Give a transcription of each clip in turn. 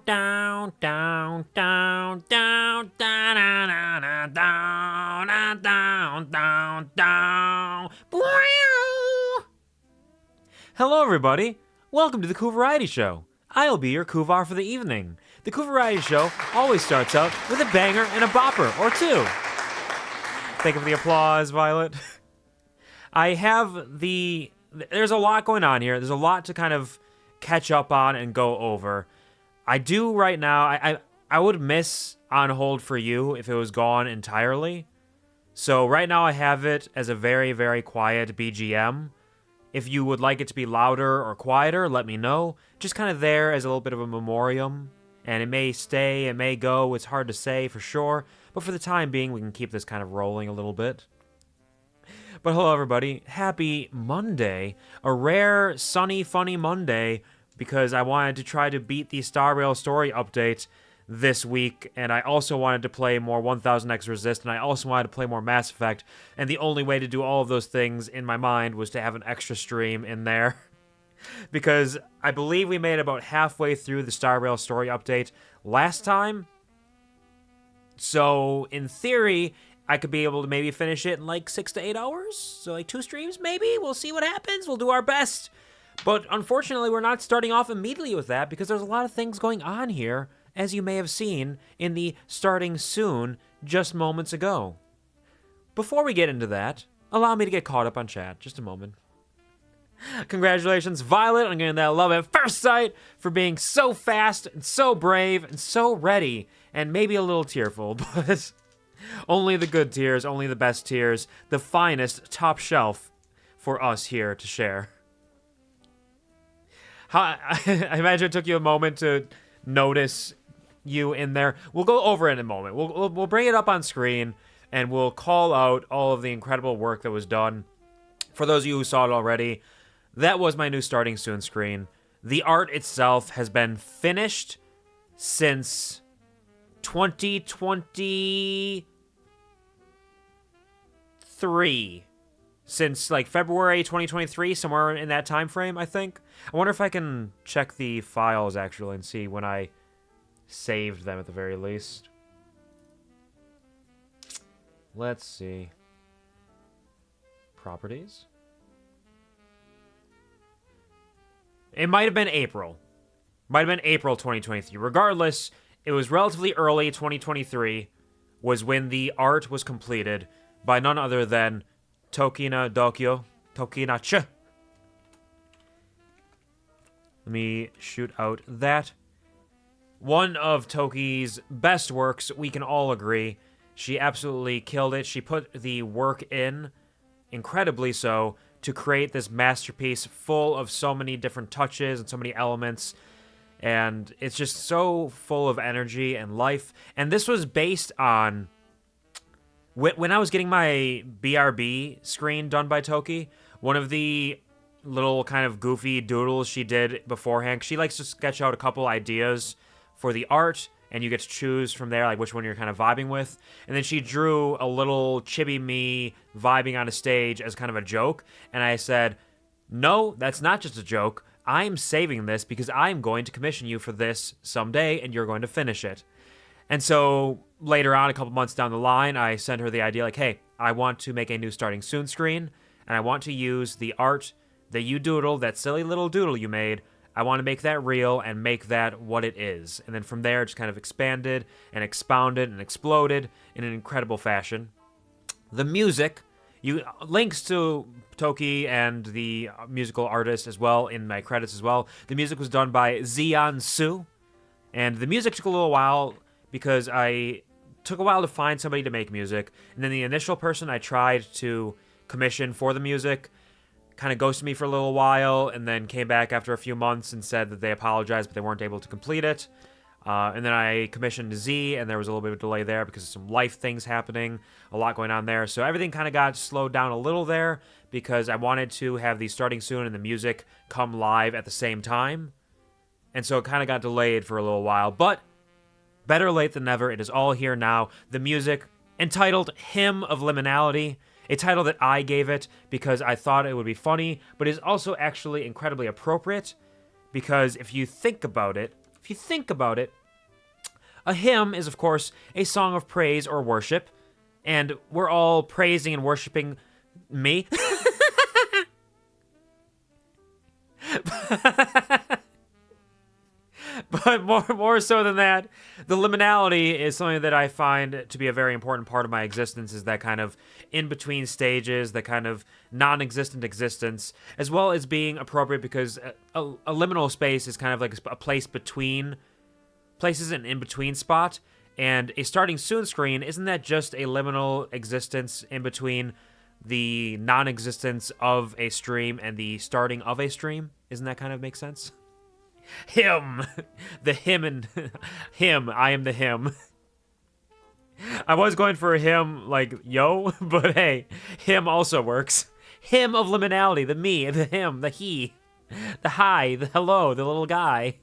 down, down, down, down, down, down, down, down, down, down. Hello, everybody. Welcome to the QuvarTV Show. I'll be your Quvar for the evening. The QuvarTV Show always starts out with a banger and a bopper or two. Thank you for the applause, Violet. There's a lot going on here. There's a lot to kind of catch up on and go over. I do right now, I would miss On Hold for You if it was gone entirely. So right now I have it as a very, very quiet BGM. If you would like it to be louder or quieter, let me know. Just kind of there as a little bit of a memoriam. And it may stay, it may go, it's hard to say for sure. But for the time being, we can keep this kind of rolling a little bit. But hello, everybody. Happy Monday. A rare, sunny, funny Monday, because I wanted to try to beat the Star Rail story update this week, and I also wanted to play more 1000X Resist, and I also wanted to play more Mass Effect, and the only way to do all of those things in my mind was to have an extra stream in there. Because I believe we made about halfway through the Star Rail story update last time. So, in theory, I could be able to maybe finish it in like 6 to 8 hours. So like 2 streams, maybe? We'll see what happens. We'll do our best. But unfortunately, we're not starting off immediately with that because there's a lot of things going on here, as you may have seen in the starting soon just moments ago. Before we get into that, allow me to get caught up on chat. Just a moment. Congratulations, Violet, on getting that love at first sight for being so fast and so brave and so ready and maybe a little tearful, but only the good tears, only the best tears, the finest top shelf for us here to share. I imagine it took you a moment to notice you in there. We'll go over it in a moment. We'll bring it up on screen, and we'll call out all of the incredible work that was done. For those of you who saw it already, that was my new starting soon screen. The art itself has been finished since 2023. Since like February 2023, somewhere in that time frame, I think. I wonder if I can check the files actually and see when I saved them at the very least. Let's see. Properties. It might have been April. Might have been April 2023. Regardless, it was relatively early 2023 was when the art was completed by none other than Tokina-Ch. Let me shoot out that. One of Toki's best works, we can all agree. She absolutely killed it. She put the work in, incredibly so, to create this masterpiece full of so many different touches and so many elements. And it's just so full of energy and life. And this was based on... When I was getting my BRB screen done by Toki, one of the little kind of goofy doodles she did beforehand, she likes to sketch out a couple ideas for the art, and you get to choose from there, like which one you're kind of vibing with. And then she drew a little chibi me vibing on a stage as kind of a joke. And I said, no, that's not just a joke. I'm saving this because I'm going to commission you for this someday, and you're going to finish it. And so later on, a couple months down the line, I sent her the idea like, hey, I want to make a new starting soon screen, and I want to use the art that you doodled, that silly little doodle you made. I want to make that real and make that what it is. And then from there, it just kind of expanded and expounded and exploded in an incredible fashion. The music, links to Toki and the musical artist as well in my credits as well. The music was done by Zion Su, and the music took a little while because I took a while to find somebody to make music. And then the initial person I tried to commission for the music kind of ghosted me for a little while and then came back after a few months and said that they apologized, but they weren't able to complete it. And then I commissioned Z, and there was a little bit of a delay there because of some life things happening, a lot going on there. So everything kind of got slowed down a little there because I wanted to have the starting soon and the music come live at the same time. And so it kind of got delayed for a little while, but better late than never. It is all here now. The music, entitled Hymn of Liminality, a title that I gave it because I thought it would be funny, but is also actually incredibly appropriate because if you think about it, if you think about it, a hymn is, of course, a song of praise or worship, and we're all praising and worshiping me. But more so than that, the liminality is something that I find to be a very important part of my existence, is that kind of in-between stages, that kind of non-existent existence, as well as being appropriate because a liminal space is kind of like a place between places, an in-between spot, and a starting soon screen, isn't that just a liminal existence in between the non-existence of a stream and the starting of a stream? Isn't that kind of make sense? Him! The him and him. I am the him. I was going for a him like yo, but hey, him also works. Him of liminality, the me, the him, the he, the hi, the hello, the little guy.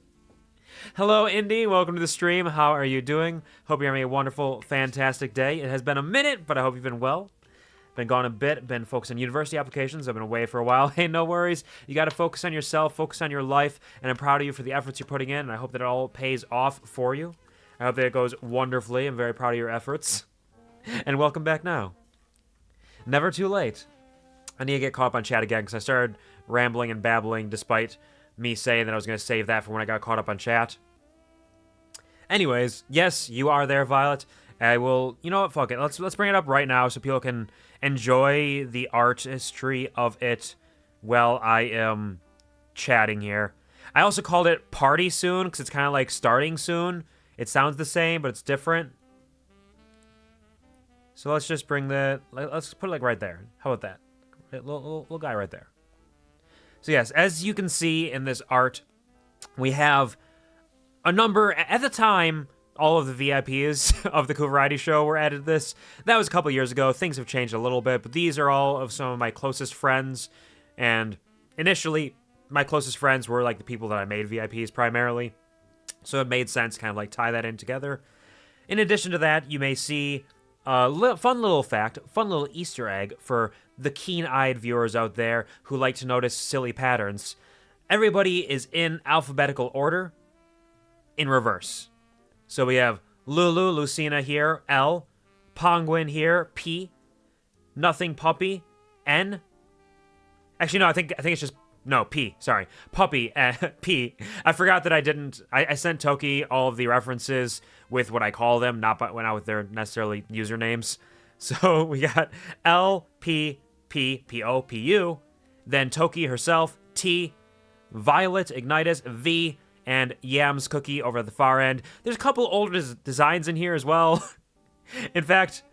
Hello, Indy. Welcome to the stream. How are you doing? Hope you're having a wonderful, fantastic day. It has been a minute, but I hope you've been well. Been gone a bit, been focused on university applications. I've been away for a while. Hey, no worries. You got to focus on yourself, focus on your life, and I'm proud of you for the efforts you're putting in, and I hope that it all pays off for you. I hope that it goes wonderfully. I'm very proud of your efforts. And welcome back now. Never too late. I need to get caught up on chat again because I started rambling and babbling despite me saying that I was going to save that for when I got caught up on chat. Anyways, yes, you are there, Violet. I will, you know what, fuck it. Let's bring it up right now so people can enjoy the artistry of it while I am chatting here. I also called it Party Soon because it's kind of like starting soon. It sounds the same, but it's different. So let's just bring let's put it like right there. How about that? Little guy right there. So yes, as you can see in this art, we have a number, at the time, all of the VIPs of the QuvarTV show were added to this. That was a couple years ago. Things have changed a little bit, but these are all of some of my closest friends. And initially, my closest friends were like the people that I made VIPs primarily. So it made sense to kind of like tie that in together. In addition to that, you may see a fun little fact, fun little Easter egg for the keen-eyed viewers out there who like to notice silly patterns. Everybody is in alphabetical order in reverse. So we have Lulu, Lucina here, L, Penguin here, P, Nothing Puppy, N. Actually, no, I think it's just, no, P, sorry. Puppy, P. I forgot that I sent Toki all of the references with what I call them, not with their necessarily usernames. So we got L, P, P, P, O, P, U, then Toki herself, T, Violet, Ignitus, V, and Yam's Cookie over at the far end. There's a couple older designs in here as well. In fact,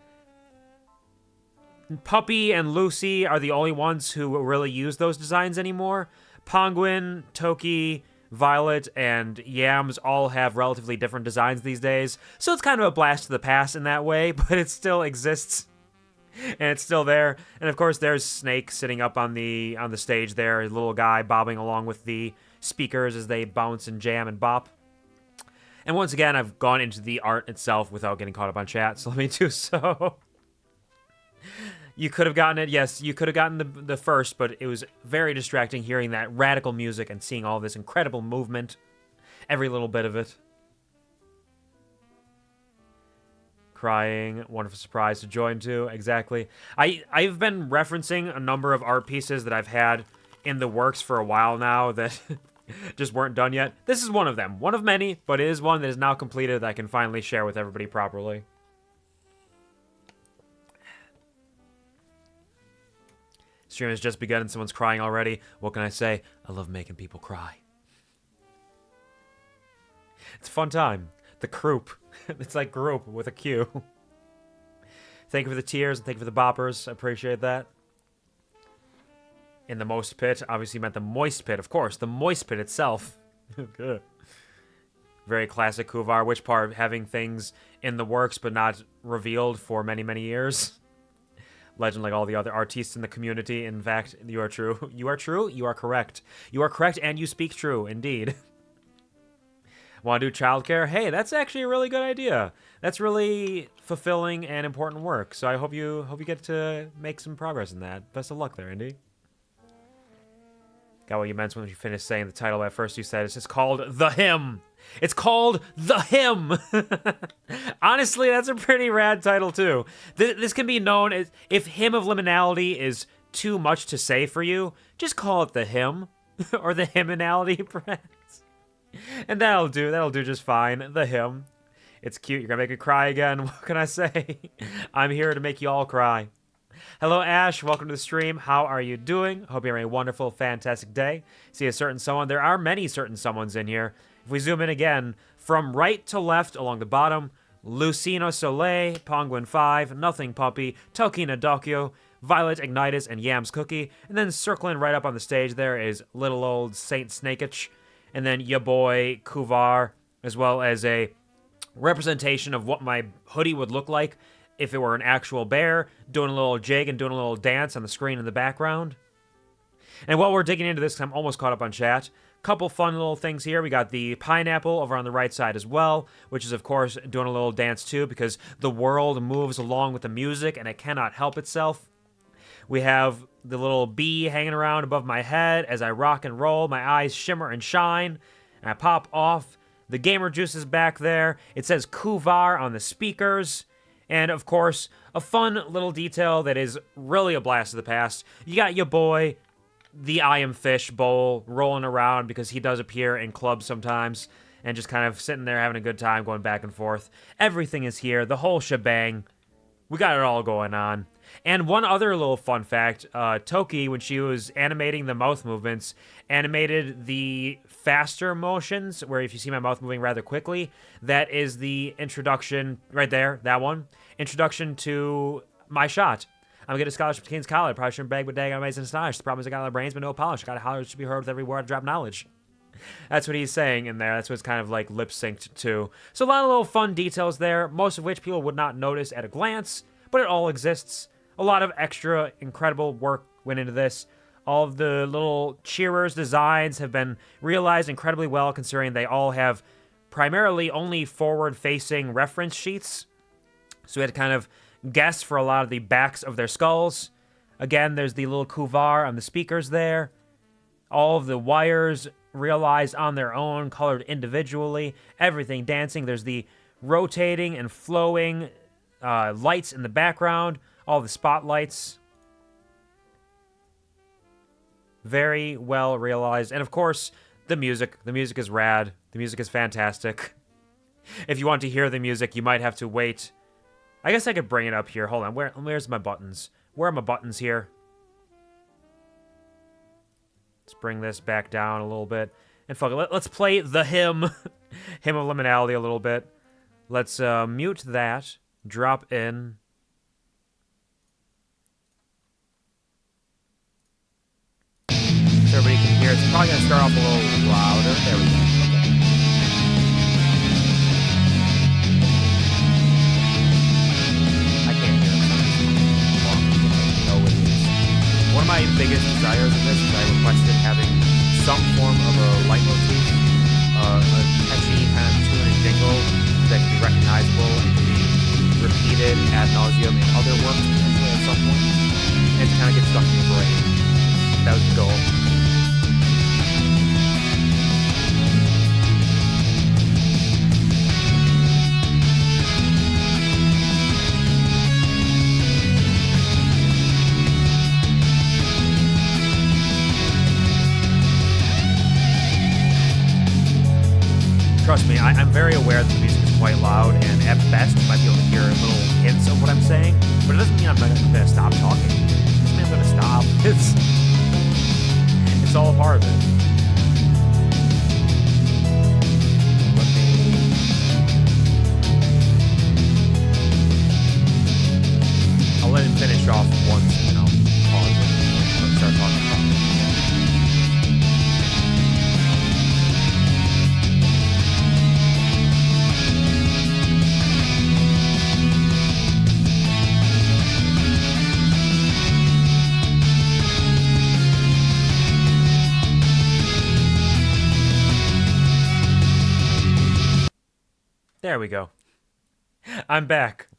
Puppy and Lucy are the only ones who really use those designs anymore. Penguin, Toki, Violet, and Yams all have relatively different designs these days. So it's kind of a blast to the past in that way, but it still exists. And it's still there. And of course, there's Snake sitting up on the stage there, a little guy bobbing along with the speakers as they bounce and jam and bop. And once again, I've gone into the art itself without getting caught up on chat, so let me do so. You could have gotten it, yes, you could have gotten the first, but it was very distracting hearing that radical music and seeing all this incredible movement, every little bit of it. Crying, wonderful surprise to join to, exactly. I've been referencing a number of art pieces that I've had in the works for a while now that just weren't done yet. This is one of them. One of many, but it is one that is now completed that I can finally share with everybody properly. Stream has just begun and someone's crying already. What can I say? I love making people cry. It's a fun time. The croup. It's like group with a Q. Thank you for the tears and thank you for the boppers. I appreciate that. In the most pit, obviously meant the moist pit, of course. The moist pit itself. Good. Very classic Kuvar. Which part? Having things in the works but not revealed for many, many years. Legend like all the other artists in the community. In fact, you are true. You are true? You are correct. You are correct and you speak true, indeed. Want to do childcare? Hey, that's actually a really good idea. That's really fulfilling and important work. So I hope you get to make some progress in that. Best of luck there, Indy. Got what you meant when you finished saying the title at first. You said it's just called The Hymn. It's called The Hymn. Honestly, that's a pretty rad title, too. This can be known as, if Hymn of Liminality is too much to say for you, just call it The Hymn. Or The Hymnality, perhaps. And that'll do just fine. The Hymn. It's cute. You're gonna make me cry again. What can I say? I'm here to make you all cry. Hello, Ash. Welcome to the stream. How are you doing? Hope you're having a wonderful, fantastic day. See a certain someone. There are many certain someones in here. If we zoom in again, from right to left along the bottom, Lucino Soleil, Penguin 5, Nothing Puppy, Tokina Dokyo, Violet Ignitus, and Yams Cookie. And then circling right up on the stage there is little old Saint Snakeich. And then ya boy, Quvar, as well as a representation of what my hoodie would look like if it were an actual bear, doing a little jig and doing a little dance on the screen in the background. And while we're digging into this, I'm almost caught up on chat, couple fun little things here. We got the pineapple over on the right side as well, which is, of course, doing a little dance too, because the world moves along with the music and it cannot help itself. We have the little bee hanging around above my head as I rock and roll. My eyes shimmer and shine, and I pop off. The gamer juice is back there. It says Quvar on the speakers. And, of course, a fun little detail that is really a blast of the past. You got your boy, the I Am Fish Bowl, rolling around because he does appear in clubs sometimes. And just kind of sitting there having a good time, going back and forth. Everything is here. The whole shebang. We got it all going on. And one other little fun fact, Toki, when she was animating the mouth movements, animated the faster motions, where if you see my mouth moving rather quickly, that is the introduction, right there, that one, introduction to my shot. I'm going to get a scholarship to King's College. Probably shouldn't brag, but dang, I'm amazing and astonished. The problem is I got a lot of brains, but no polish. Got to holler, it should be heard with every word, drop knowledge. That's what he's saying in there. That's what's kind of like lip-synced to. So a lot of little fun details there, most of which people would not notice at a glance, but it all exists. A lot of extra incredible work went into this. All of the little cheerers' designs have been realized incredibly well, considering they all have primarily only forward-facing reference sheets. So we had to kind of guess for a lot of the backs of their skulls. Again, there's the little Quvar on the speakers there. All of the wires realized on their own, colored individually. Everything dancing. There's the rotating and flowing lights in the background. All the spotlights. Very well realized. And of course, the music. The music is rad. The music is fantastic. If you want to hear the music, you might have to wait. I guess I could bring it up here. Hold on. Where's my buttons? Where are my buttons here? Let's bring this back down a little bit. And fuck it. Let's play the hymn. Hymn of Liminality a little bit. Let's mute that. Drop in. So everybody can hear. It's probably going to start off a little louder. There we go. Okay. I can't hear it. No, it is. One of my biggest desires in this is I requested having some form of a leitmotif, a catchy kind of tune and jingle that can be recognizable and can be repeated ad nauseum in other works potentially at some point, and to kind of get stuck in your brain. That was the goal. Trust me, I'm very aware that the music is quite loud, and at best, you might be able to hear little hints of what I'm saying, but it doesn't mean I'm going to stop talking. It doesn't mean I'm going to stop. It's all a part of it. I'll let it finish off once, and then I'll pause it and start talking about it. There we go. I'm back.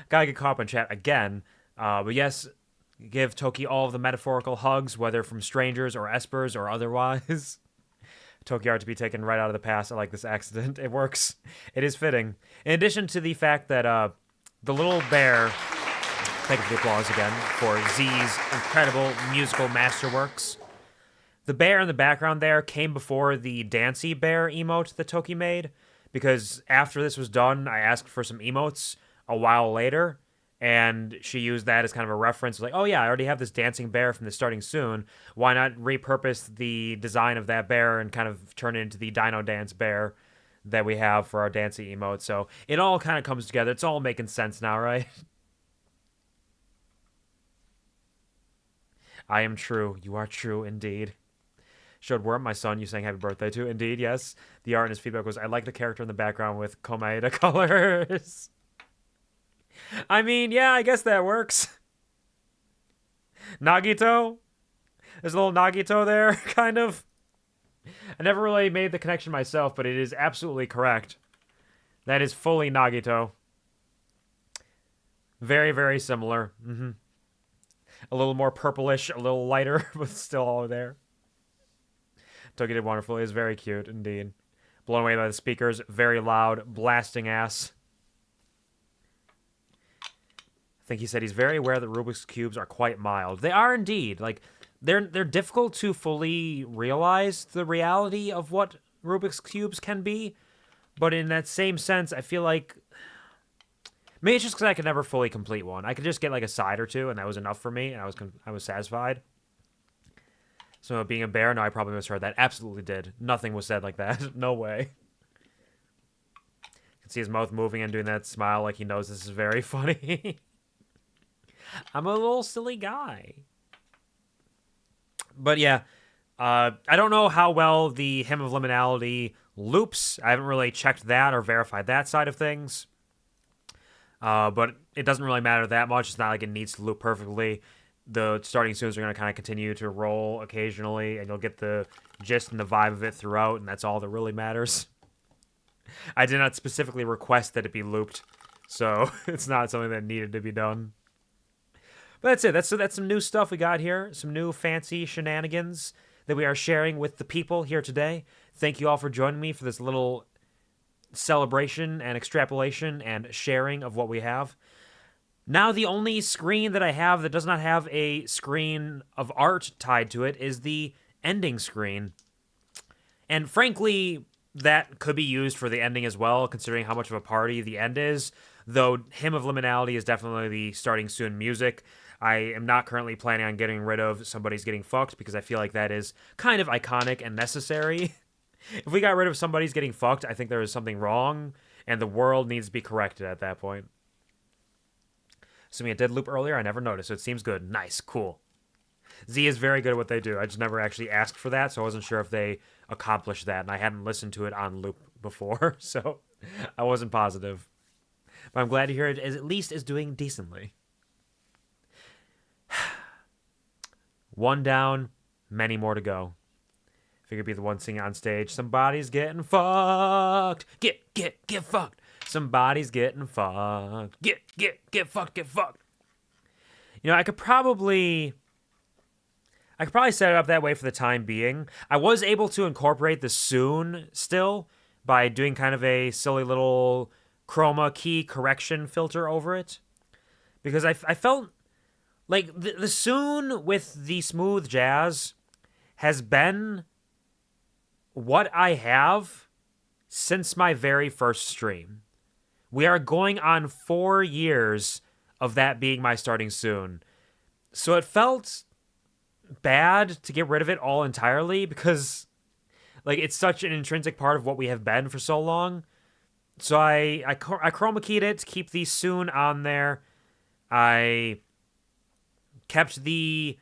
Gotta get caught up in chat again. But yes, give Toki all of the metaphorical hugs, whether from strangers or espers or otherwise. Tokyo art to be taken right out of the past. I like this accident. It works. It is fitting. In addition to the fact that the little bear, thank you for the applause again, for Z's incredible musical masterworks. The bear in the background there came before the Dancy Bear emote that Toki made, because after this was done, I asked for some emotes a while later, and she used that as kind of a reference. Like, oh yeah, I already have this dancing bear from the Starting Soon. Why not repurpose the design of that bear and kind of turn it into the Dino Dance bear that we have for our dancing emote? So it all kind of comes together. It's all making sense now, right? I am true. You are true indeed. Showed Worm, my son, you sang happy birthday to. Indeed, yes. The art and his feedback was, I like the character in the background with Komaeda colors. I mean, yeah, I guess that works. Nagito? There's a little Nagito there, kind of. I never really made the connection myself, but it is absolutely correct. That is fully Nagito. Very, very similar. A little more purplish, a little lighter, but still all there. Toki did wonderfully. It was very cute, indeed. Blown away by the speakers. Very loud. Blasting ass. I think he said he's very aware that Rubik's Cubes are quite mild. They are indeed. Like, they're difficult to fully realize the reality of what Rubik's Cubes can be. But in that same sense, I feel like... Maybe it's just because I could never fully complete one. I could just get like a side or two, and that was enough for me, and I was satisfied. So being a bear, no, I probably misheard that. Absolutely did. Nothing was said like that. No way. You can see his mouth moving and doing that smile like he knows this is very funny. I'm a little silly guy. But yeah, I don't know how well the Hymn of Liminality loops. I haven't really checked that or verified that side of things. But it doesn't really matter that much. It's not like it needs to loop perfectly. The Starting Soons are going to kind of continue to roll occasionally, and you'll get the gist and the vibe of it throughout, and that's all that really matters. I did not specifically request that it be looped, so it's not something that needed to be done. But that's it. That's some new stuff we got here. Some new fancy shenanigans that we are sharing with the people here today. Thank you all for joining me for this little celebration and extrapolation and sharing of what we have. Now the only screen that I have that does not have a screen of art tied to it is the ending screen. And frankly, that could be used for the ending as well, considering how much of a party the end is. Though Hymn of Liminality is definitely the Starting Soon music. I am not currently planning on getting rid of Somebody's Getting Fucked, because I feel like that is kind of iconic and necessary. If we got rid of Somebody's Getting Fucked, I think there is something wrong, and the world needs to be corrected at that point. Assuming it did loop earlier, I never noticed, so it seems good. Nice, cool. Z is very good at what they do. I just never actually asked for that, so I wasn't sure if they accomplished that, and I hadn't listened to it on loop before, so I wasn't positive. But I'm glad to hear it at least is doing decently. One down, many more to go. Figure be the one singing on stage. Somebody's getting fucked. Get fucked. Somebody's getting fucked. Get fucked. You know, I could probably set it up that way for the time being. I was able to incorporate the soon still by doing kind of a silly little chroma key correction filter over it. Because I felt like the soon with the smooth jazz has been what I have since my very first stream. We are going on 4 years of that being my Starting Soon. So it felt bad to get rid of it all entirely because like it's such an intrinsic part of what we have been for so long. So I chroma keyed it to keep the soon on there. I kept the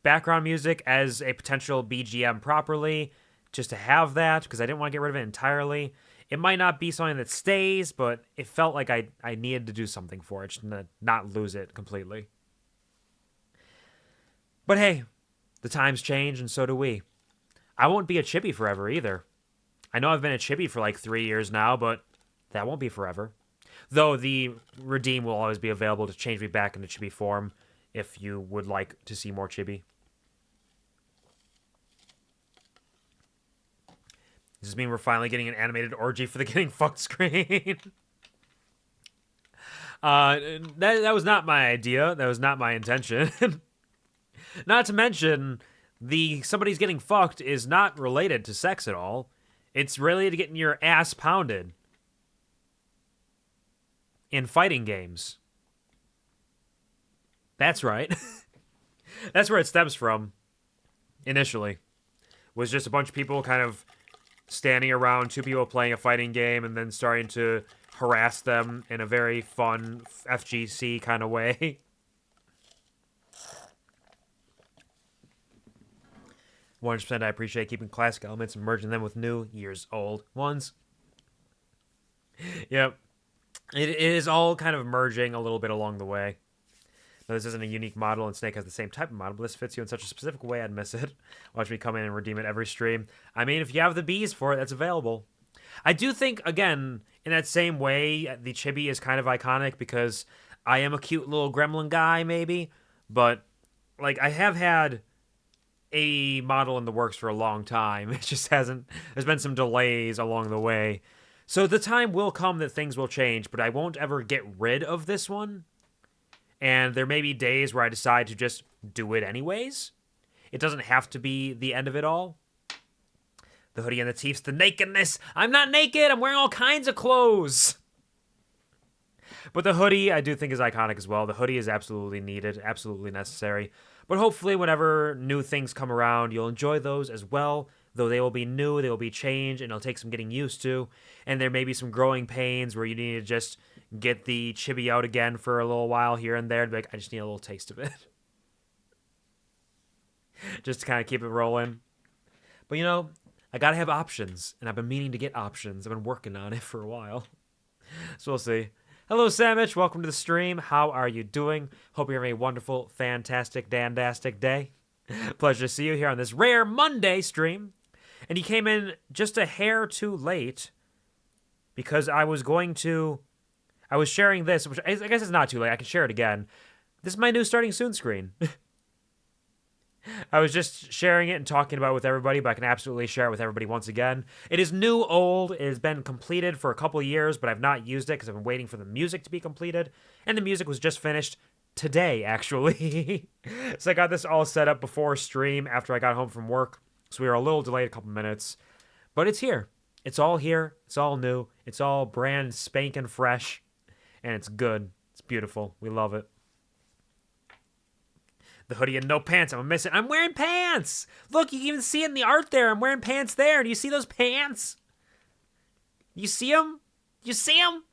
background music as a potential BGM properly, just to have that, because I didn't want to get rid of it entirely. It might not be something that stays, but it felt like I needed to do something for it, just to not lose it completely. But hey, the times change, and so do we. I won't be a chibi forever either. I know I've been a chibi for like 3 years now, but that won't be forever. Though the redeem will always be available to change me back into chibi form if you would like to see more chibi. Does this mean we're finally getting an animated orgy for the getting fucked screen? That was not my idea. That was not my intention. Not to mention, somebody's getting fucked is not related to sex at all. It's related to getting your ass pounded in fighting games. That's right. That's where it stems from, initially. Was just a bunch of people kind of standing around, two people playing a fighting game, and then starting to harass them in a very fun FGC kind of way. 100% I appreciate keeping classic elements and merging them with new years-old ones. Yep. It is all kind of merging a little bit along the way. Now, this isn't a unique model, and Snake has the same type of model, but this fits you in such a specific way, I'd miss it. Watch me come in and redeem it every stream. I mean, if you have the bees for it, that's available. I do think, again, in that same way, the chibi is kind of iconic because I am a cute little gremlin guy, maybe. But, like, I have had a model in the works for a long time. It just hasn't... There's been some delays along the way. So the time will come that things will change, but I won't ever get rid of this one. And there may be days where I decide to just do it anyways. It doesn't have to be the end of it all. The hoodie and the teeths, the nakedness. I'm not naked. I'm wearing all kinds of clothes. But the hoodie, I do think, is iconic as well. The hoodie is absolutely needed, absolutely necessary. But hopefully whenever new things come around, you'll enjoy those as well. Though they will be new, they will be changed, and it'll take some getting used to. And there may be some growing pains where you need to just get the chibi out again for a little while here and there. Like, I just need a little taste of it. Just to kind of keep it rolling. But, you know, I gotta have options, and I've been meaning to get options. I've been working on it for a while. So we'll see. Hello, Samich. Welcome to the stream. How are you doing? Hope you're having a wonderful, fantastic, dandastic day. Pleasure to see you here on this rare Monday stream. And you came in just a hair too late because I was sharing this, which I guess it's not too late. I can share it again. This is my new starting soon screen. I was just sharing it and talking about it with everybody, but I can absolutely share it with everybody once again. It is new old. It has been completed for a couple of years, but I've not used it because I've been waiting for the music to be completed. And the music was just finished today, actually. So I got this all set up before stream after I got home from work. So we were a little delayed a couple minutes. But it's here. It's all here. It's all new. It's all brand spanking fresh. And it's good. It's beautiful. We love it. The hoodie and no pants. I'm gonna miss it. I'm wearing pants. Look, you can even see it in the art there. I'm wearing pants there. Do you see those pants? You see them? You see them?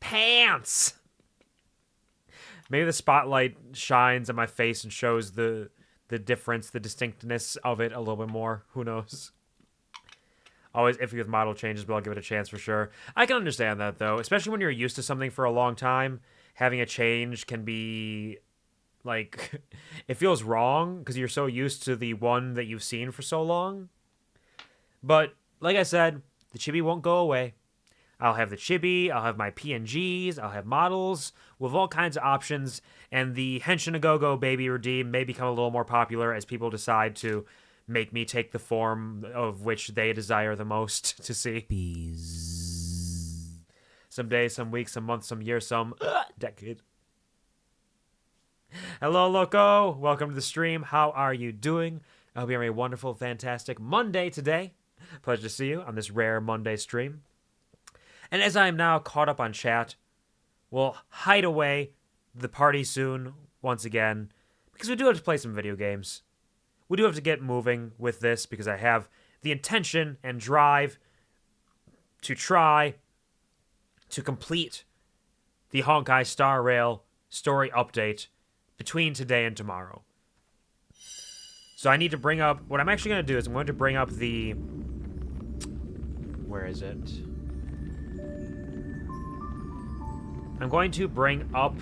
Pants. Maybe the spotlight shines on my face and shows the difference, the distinctness of it a little bit more. Who knows? Always iffy with model changes, but I'll give it a chance for sure. I can understand that, though. Especially when you're used to something for a long time. Having a change can be... like, it feels wrong because you're so used to the one that you've seen for so long. But, like I said, the chibi won't go away. I'll have the chibi, I'll have my PNGs, I'll have models with all kinds of options, and the Henshin a Go-Go Baby Redeem may become a little more popular as people decide to make me take the form of which they desire the most to see. Bees. Some days, some weeks, some months, some years, some decade. Hello, Loco. Welcome to the stream. How are you doing? I hope you're having a wonderful, fantastic Monday today. Pleasure to see you on this rare Monday stream. And as I am now caught up on chat, we'll hide away the party soon once again because we do have to play some video games. We do have to get moving with this because I have the intention and drive to try to complete the Honkai Star Rail story update between today and tomorrow. So I need to bring up... what I'm actually going to do is I'm going to bring up the... where is it? I'm going to bring up...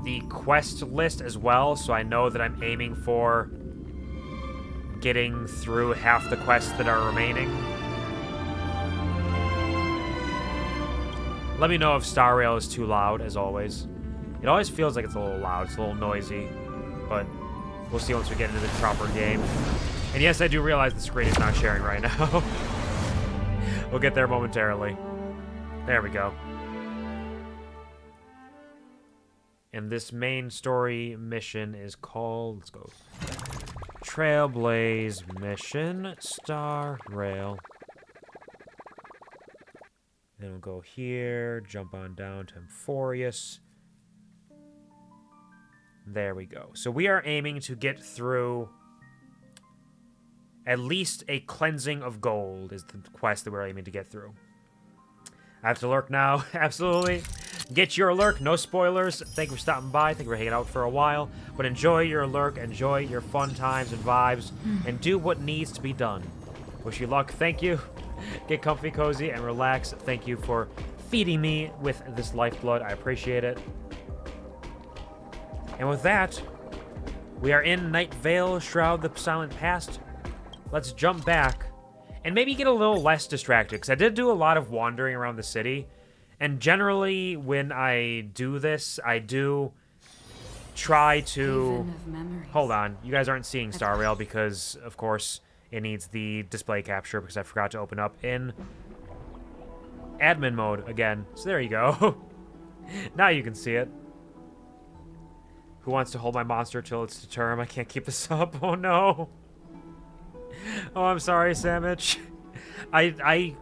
the quest list as well, so I know that I'm aiming for getting through half the quests that are remaining. Let me know if Star Rail is too loud, as always. It always feels like it's a little loud, it's a little noisy, but We'll see once we get into the proper game. And yes, I do realize the screen is not sharing right now. We'll get there momentarily. There we go. And this main story mission is called, let's go, Trailblaze Mission Star Rail. Then we'll go here, jump on down to Amphoreus. There we go. So we are aiming to get through at least a cleansing of gold is the quest that we're aiming to get through. I have to lurk now. Absolutely. Get your lurk. No spoilers. Thank you for stopping by. Thank you for hanging out for a while. But enjoy your lurk. Enjoy your fun times and vibes. And do what needs to be done. Wish you luck. Thank you. Get comfy, cozy, and relax. Thank you for feeding me with this lifeblood. I appreciate it. And with that, we are in Night Vale, Shroud the Silent Past. Let's jump back and maybe get a little less distracted, because I did do a lot of wandering around the city. And generally, when I do this, I do try to... Hold on. You guys aren't seeing Star Rail because, of course, it needs the display capture because I forgot to open up in admin mode again. So there you go. Now you can see it. Who wants to hold my monster till it's to term? I can't keep this up. Oh, no. Oh, I'm sorry, Samich. I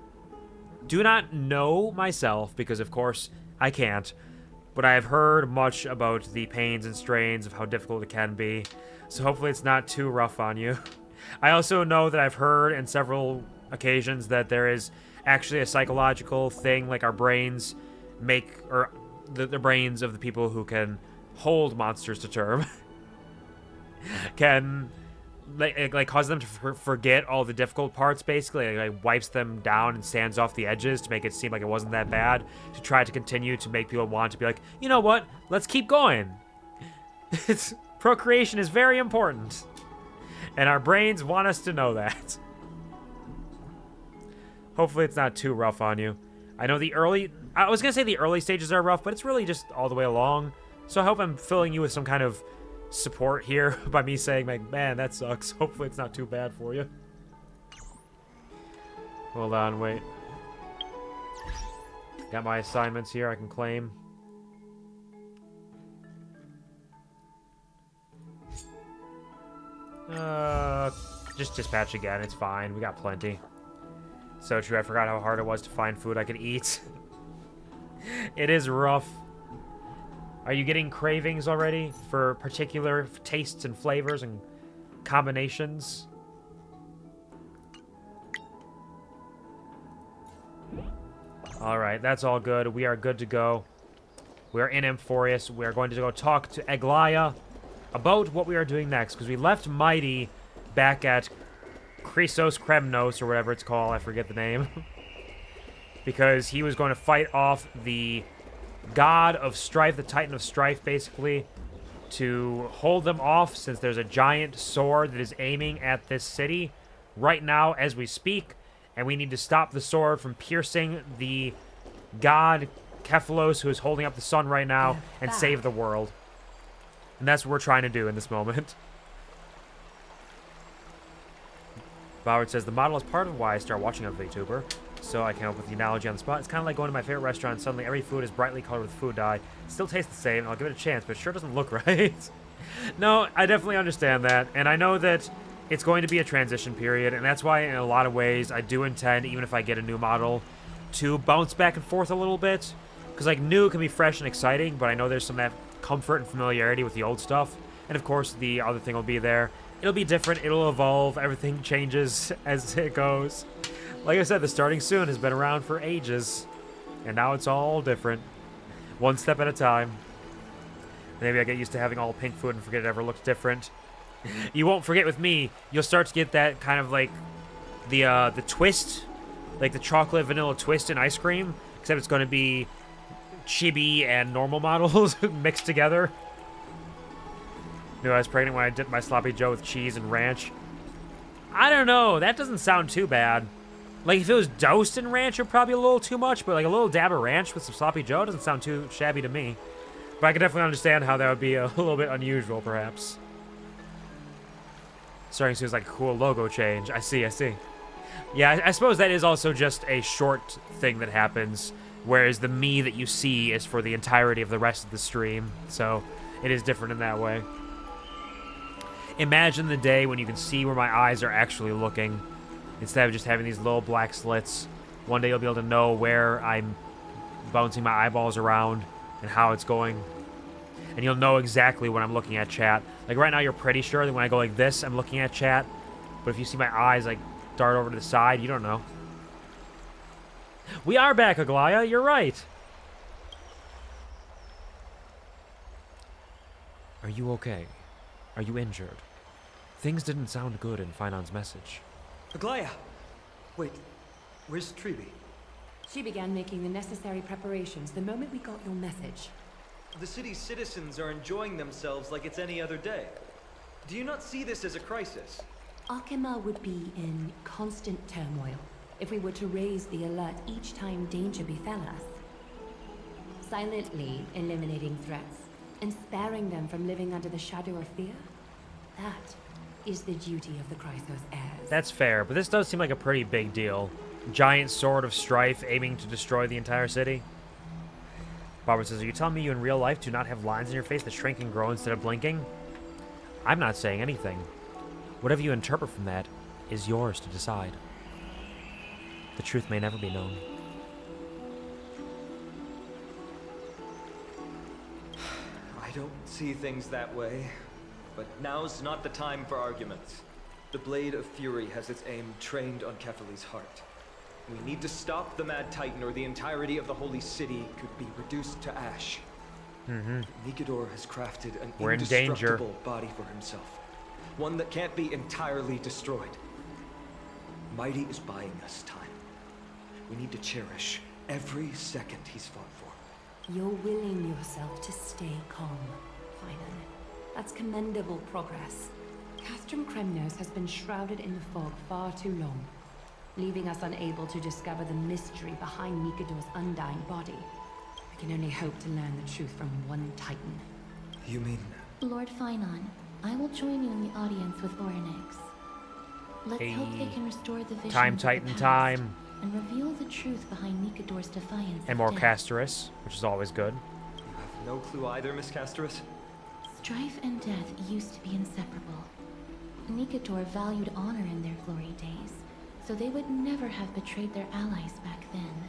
do not know myself, because of course I can't, but I have heard much about the pains and strains of how difficult it can be, so hopefully it's not too rough on you. I also know that I've heard in several occasions that there is actually a psychological thing, like our brains make, or the brains of the people who can hold monsters to term can like cause them to forget all the difficult parts, basically. Like wipes them down and sands off the edges to make it seem like it wasn't that bad, to try to continue to make people want to be like, you know what, let's keep going. Procreation is very important, and our brains want us to know that. Hopefully it's not too rough on you. I know I was gonna say the early stages are rough, but it's really just all the way along. So I hope I'm filling you with some kind of support here by me saying, like, man, that sucks. Hopefully it's not too bad for you. Hold on, wait. Got my assignments here I can claim. Just dispatch again. It's fine. We got plenty. So true. I forgot how hard it was to find food I could eat. It is rough. Are you getting cravings already for particular tastes and flavors and combinations? Alright, that's all good. We are good to go. We are in Amphoreus. We are going to go talk to Eglaya about what we are doing next, because we left Mighty back at Chrysos Kremnos, or whatever it's called. I forget the name. Because he was going to fight off the God of Strife, the Titan of Strife, basically, to hold them off, since there's a giant sword that is aiming at this city right now as we speak, and we need to stop the sword from piercing the God Kephalos, who is holding up the sun right now, and save the world. And that's what we're trying to do in this moment. Boward says, the model is part of why I start watching a VTuber. So I came up with the analogy on the spot. It's kind of like going to my favorite restaurant, and suddenly every food is brightly colored with food dye. It still tastes the same, and I'll give it a chance, but it sure doesn't look right. No, I definitely understand that, and I know that it's going to be a transition period, and that's why in a lot of ways I do intend, even if I get a new model, to bounce back and forth a little bit. Because like new can be fresh and exciting, but I know there's some of that comfort and familiarity with the old stuff. And of course the other thing will be there. It'll be different, it'll evolve, everything changes as it goes. Like I said, the starting soon has been around for ages, and now it's all different. One step at a time. Maybe I get used to having all pink food and forget it ever looked different. You won't forget with me. You'll start to get that kind of like the twist, like the chocolate vanilla twist in ice cream, except it's going to be chibi and normal models mixed together. Knew I was pregnant when I dipped my sloppy joe with cheese and ranch. I don't know. That doesn't sound too bad. Like, if it was doused in ranch, it would probably be a little too much, but like a little dab of ranch with some sloppy joe doesn't sound too shabby to me. But I can definitely understand how that would be a little bit unusual, perhaps. Starting to see like a cool logo change. I see. Yeah, I suppose that is also just a short thing that happens, whereas the me that you see is for the entirety of the rest of the stream. So it is different in that way. Imagine the day when you can see where my eyes are actually looking, instead of just having these little black slits. One day you'll be able to know where I'm bouncing my eyeballs around and how it's going. And you'll know exactly when I'm looking at chat. Like right now you're pretty sure that when I go like this, I'm looking at chat. But if you see my eyes like dart over to the side, you don't know. We are back, Aglaya. You're right. Are you okay? Are you injured? Things didn't sound good in Finon's message. Aglaya! Wait, where's Treeby? She began making the necessary preparations the moment we got your message. The city's citizens are enjoying themselves like it's any other day. Do you not see this as a crisis? Arkema would be in constant turmoil if we were to raise the alert each time danger befell us. Silently eliminating threats and sparing them from living under the shadow of fear, that is the duty of the Chrysos heirs. That's fair, but this does seem like a pretty big deal. Giant sword of strife aiming to destroy the entire city. Barbara says, are you telling me you in real life do not have lines in your face that shrink and grow instead of blinking? I'm not saying anything. Whatever you interpret from that is yours to decide. The truth may never be known. I don't see things that way, but now's not the time for arguments. The Blade of Fury has its aim trained on Kefali's heart. We need to stop the Mad Titan, or the entirety of the Holy City could be reduced to ash. Nikador has crafted an indestructible body for himself. One that can't be entirely destroyed. Mighty is buying us time. We need to cherish every second he's fought for. You're willing yourself to stay calm, Finan. That's commendable progress. Castrum Kremnos has been shrouded in the fog far too long, leaving us unable to discover the mystery behind Nikador's undying body. We can only hope to learn the truth from one Titan. You mean... Lord Finon, I will join you in the audience with Orynyx. Let's hope they can restore the vision Time of the Titan past time. and reveal the truth behind Nikador's defiance And of more death. Casterus, which is always good. You have no clue either, Miss Casterus? Strife and death used to be inseparable. Nikador valued honor in their glory days, so they would never have betrayed their allies back then.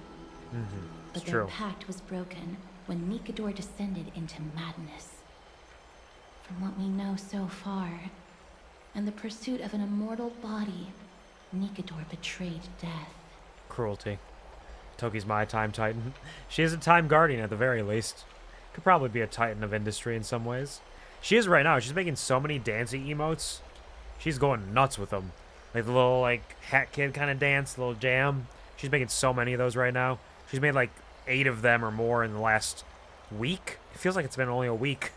But their pact was broken when Nikador descended into madness. From what we know so far, and the pursuit of an immortal body, Nikador betrayed death. Cruelty. Toki's my Time Titan. She is a Time Guardian at the very least. Could probably be a Titan of industry in some ways. She is right now. She's making so many dancing emotes. She's going nuts with them. Like the little, like, hat kid kind of dance, the little jam. She's making so many of those right now. She's made, like, 8 of them or more in the last week. It feels like it's been only a week.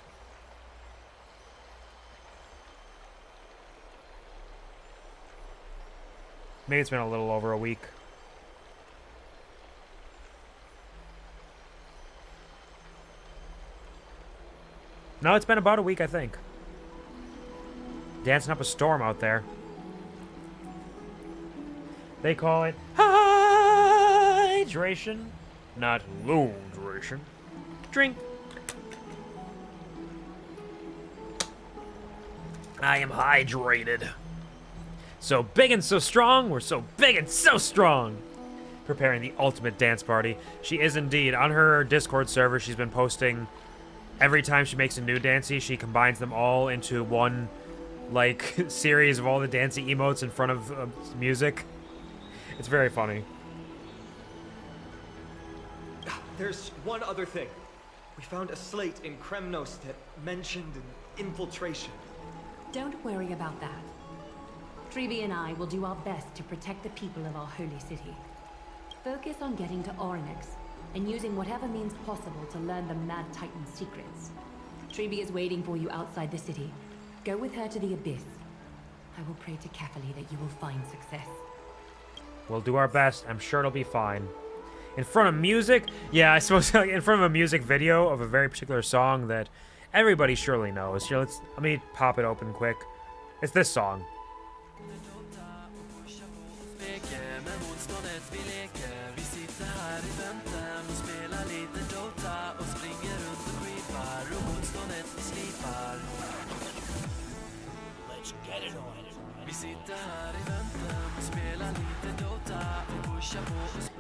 Maybe it's been a little over a week. No, it's been about a week, I think. Dancing up a storm out there. They call it hydration, not loadration. Drink. I am hydrated. So big and so strong, we're so big and so strong. Preparing the ultimate dance party. She is indeed. On her Discord server, she's been posting... Every time she makes a new dancey, she combines them all into one, like, series of all the dancey emotes in front of music. It's very funny. There's one other thing. We found a slate in Kremnos that mentioned an infiltration. Don't worry about that. Treeby and I will do our best to protect the people of our holy city. Focus on getting to Orynyx and using whatever means possible to learn the Mad Titan's secrets. Treeby is waiting for you outside the city. Go with her to the Abyss. I will pray to Kefali that you will find success. We'll do our best. I'm sure it'll be fine. In front of music? Yeah, I suppose like in front of a music video of a very particular song that everybody surely knows. Here, let me pop it open quick. It's this song.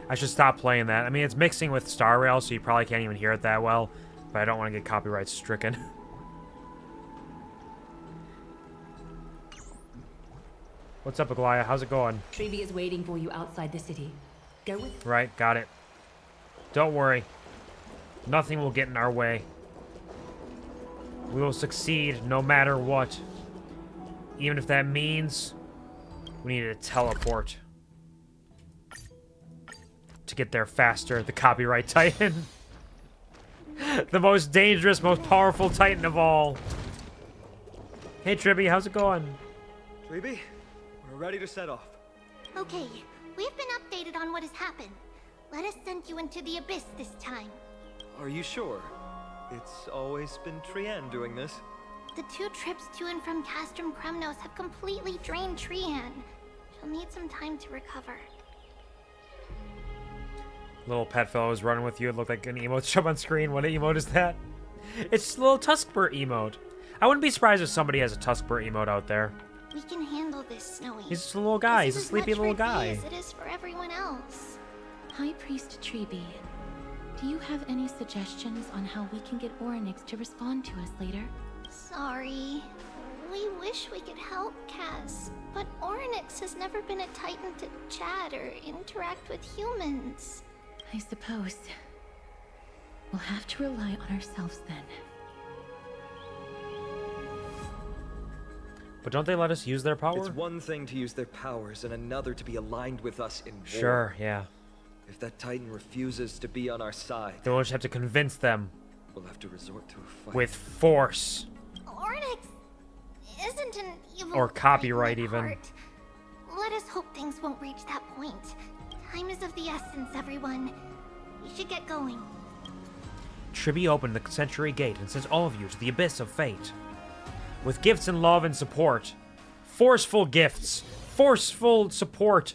I should stop playing that. I mean, it's mixing with Star Rail, so you probably can't even hear it that well. But I don't want to get copyright stricken. What's up, Aglaya? How's it going? Treeby is waiting for you outside the city. Go with... Right, got it. Don't worry. Nothing will get in our way. We will succeed no matter what. Even if that means we need to teleport to get there faster. The copyright titan. The most dangerous, most powerful titan of all. Hey, Tribby, how's it going? Treeby, we're ready to set off. Okay, we've been updated on what has happened. Let us send you into the abyss this time. Are you sure? It's always been Trian doing this. The 2 trips to and from Castrum Kremnos have completely drained Trian. She'll need some time to recover. Little pet fellow is running with you. It looked like an emote show up on screen. What emote is that? It's a little Tuskbur emote. I wouldn't be surprised if somebody has a Tuskbur emote out there. We can handle this, Snowy. He's just a little guy. This He's a is sleepy as much little for thee guy. as it is for everyone else. High Priest Treeby, do you have any suggestions on how we can get Orynyx to respond to us later? Sorry. We wish we could help, Cass, but Orynyx has never been a Titan to chat or interact with humans. I suppose. We'll have to rely on ourselves then. But don't they let us use their power? It's one thing to use their powers and another to be aligned with us in war. Sure, yeah. If that Titan refuses to be on our side, Then we'll just have to convince them we'll have to resort to a fight. with force. Orynyx isn't an evil Or copyright, Titan at even. heart. Let us hope things won't reach that point. Time is of the essence, everyone. We should get going. Tribby opened the Century Gate and sends all of you to the abyss of fate. With gifts and love and support. Forceful gifts. Forceful support.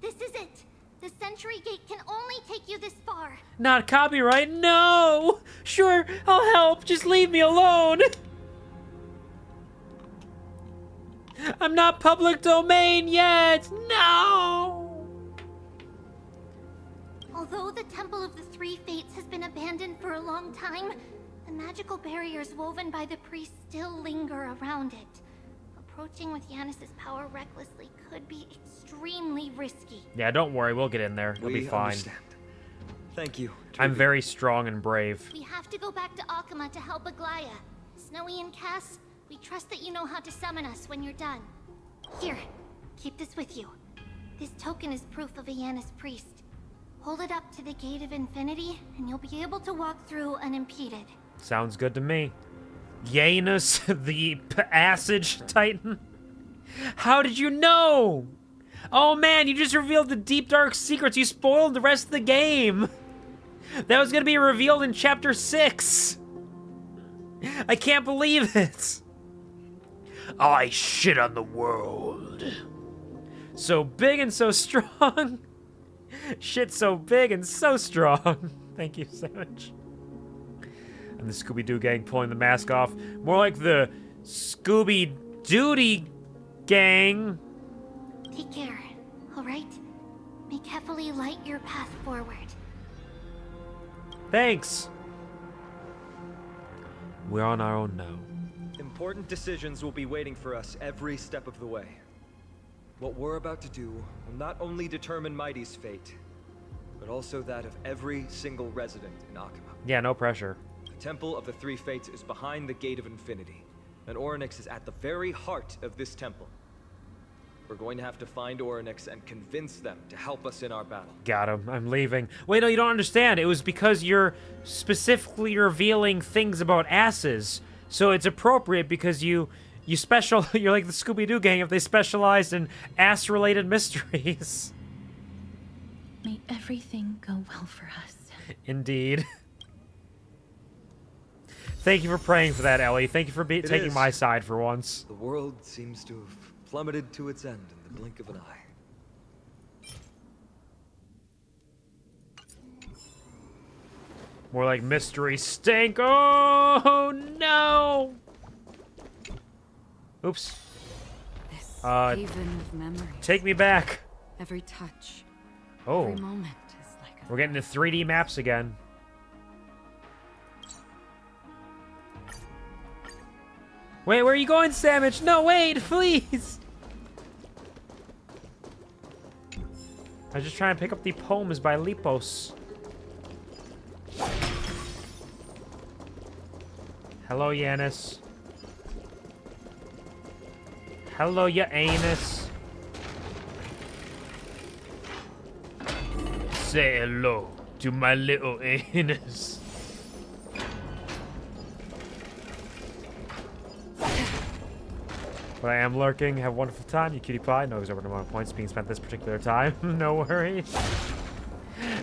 This is it. The Century Gate can only take you this far. Not copyright, no! Sure, I'll help, just leave me alone! I'm not public domain yet! No! Although the Temple of the Three Fates has been abandoned for a long time, the magical barriers woven by the priests still linger around it. Approaching with Yanis's power recklessly could be extremely risky. Yeah, don't worry, we'll get in there. It'll be fine. Understand. Thank you. I'm Tribby. very strong and brave. We have to go back to Akama to help Aglaya. Snowy and Cass, we trust that you know how to summon us when you're done. Here, keep this with you. This token is proof of a Yanis priest. Hold it up to the Gate of Infinity, and you'll be able to walk through unimpeded. Sounds good to me. Yanus, the Passage Titan? How did you know? Oh man, you just revealed the deep dark secrets. You spoiled the rest of the game. That was gonna be revealed in Chapter 6. I can't believe it. I shit on the world. So big and so strong. Shit so big and so strong. Thank you, Savage. And the Scooby-Doo gang pulling the mask off. More like the Scooby-Doody gang. Take care, alright? May Kefali light your path forward. Thanks. We're on our own now. Important decisions will be waiting for us every step of the way. What we're about to do will not only determine Mighty's fate, but also that of every single resident in Akama. Yeah, no pressure. The Temple of the Three Fates is behind the Gate of Infinity, and Orynyx is at the very heart of this temple. We're going to have to find Orynyx and convince them to help us in our battle. Got him. I'm leaving. Wait, no, you don't understand. It was because you're specifically revealing things about asses. So it's appropriate because you're like the Scooby-Doo gang if they specialized in ass-related mysteries. May everything go well for us. Indeed. Thank you for praying for that, Ellie. Thank you for taking is. my side for once. The world seems to have plummeted to its end in the blink of an eye. More like mystery stink. Oh no! Oops. This haven of memories. Take me back. Every touch. Oh. Every moment is like a... We're getting to 3D maps again. Wait, where are you going, Sandwich? No, wait, please! I was just trying to pick up the poems by Lipos. Hello, Yanis. Hello, ya anus. Say hello to my little anus. But I am lurking. Have a wonderful time, you cutie pie. No, there's over no amount of points being spent this particular time. No worries.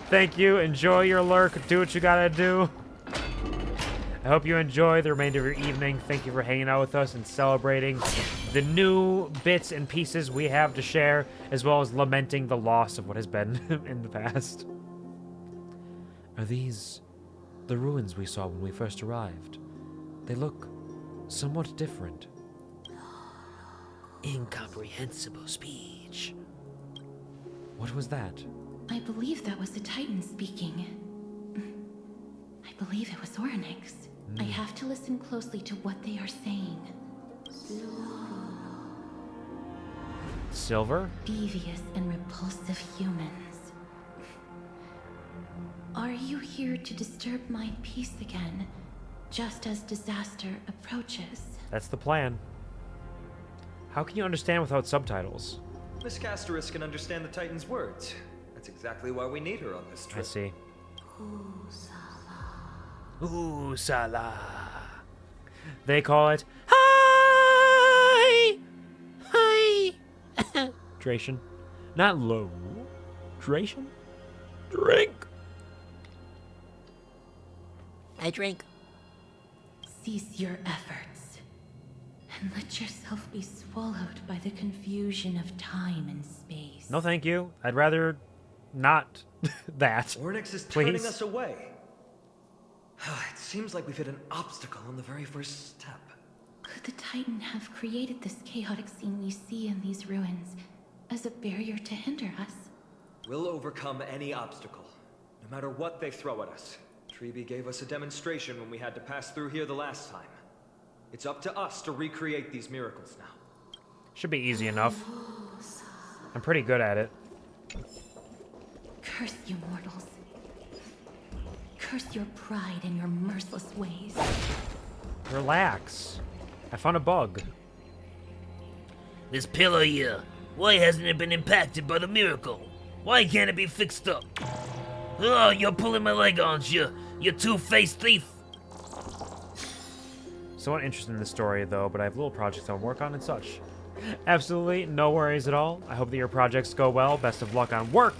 Thank you. Enjoy your lurk. Do what you gotta do. I hope you enjoy the remainder of your evening. Thank you for hanging out with us and celebrating the new bits and pieces we have to share, as well as lamenting the loss of what has been in the past. Are these the ruins we saw when we first arrived? They look somewhat different. Incomprehensible speech. What was that? I believe that was the Titan speaking. I believe it was Oryx. I have to listen closely to what they are saying. Silver? Devious and repulsive humans. Are you here to disturb my peace again, just as disaster approaches? That's the plan. How can you understand without subtitles? Miss Castorus can understand the Titan's words. That's exactly why we need her on this trip. I see. Ooh, Salah. They call it hi, hi. Dration, not low. Dration, drink. I drink. Cease your efforts, and let yourself be swallowed by the confusion of time and space. No, thank you. I'd rather not that. Oryx is please. turning us away. It seems like we've hit an obstacle on the very first step. Could the Titan have created this chaotic scene we see in these ruins as a barrier to hinder us? We'll overcome any obstacle, no matter what they throw at us. Treeby gave us a demonstration when we had to pass through here the last time. It's up to us to recreate these miracles now. Should be easy enough. I'm pretty good at it. Curse you mortals. Curse your pride and your merciless ways. Relax. I found a bug. This pillar here, why hasn't it been impacted by the miracle? Why can't it be fixed up? Oh, you're pulling my leg, aren't you? You two-faced thief! Somewhat interested in the story, though, but I have little projects I want to work on and such. Absolutely no worries at all. I hope that your projects go well. Best of luck on work!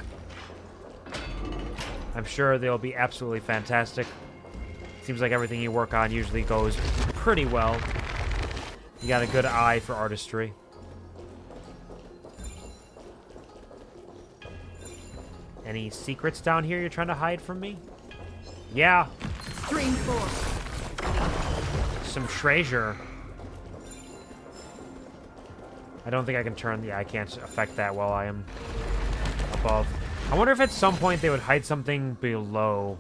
I'm sure they'll be absolutely fantastic. Seems like everything you work on usually goes pretty well. You got a good eye for artistry. Any secrets down here you're trying to hide from me? Yeah. Stream force. Some treasure. I don't think I can turn... Yeah, I can't affect that while I am above. I wonder if at some point they would hide something below.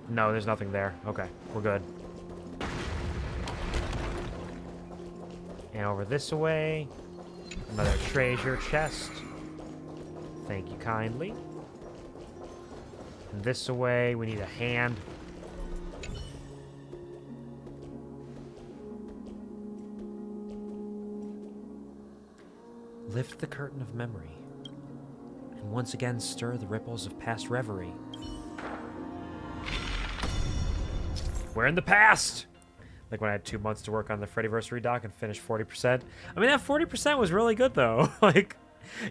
No, there's nothing there. Okay, we're good. And over this way, another treasure chest. Thank you kindly. And this away, we need a hand. Lift the curtain of memory, and once again stir the ripples of past reverie. We're in the past! Like when I had 2 months to work on the Freddyversary doc and finish 40%. I mean, that 40% was really good, though. Like,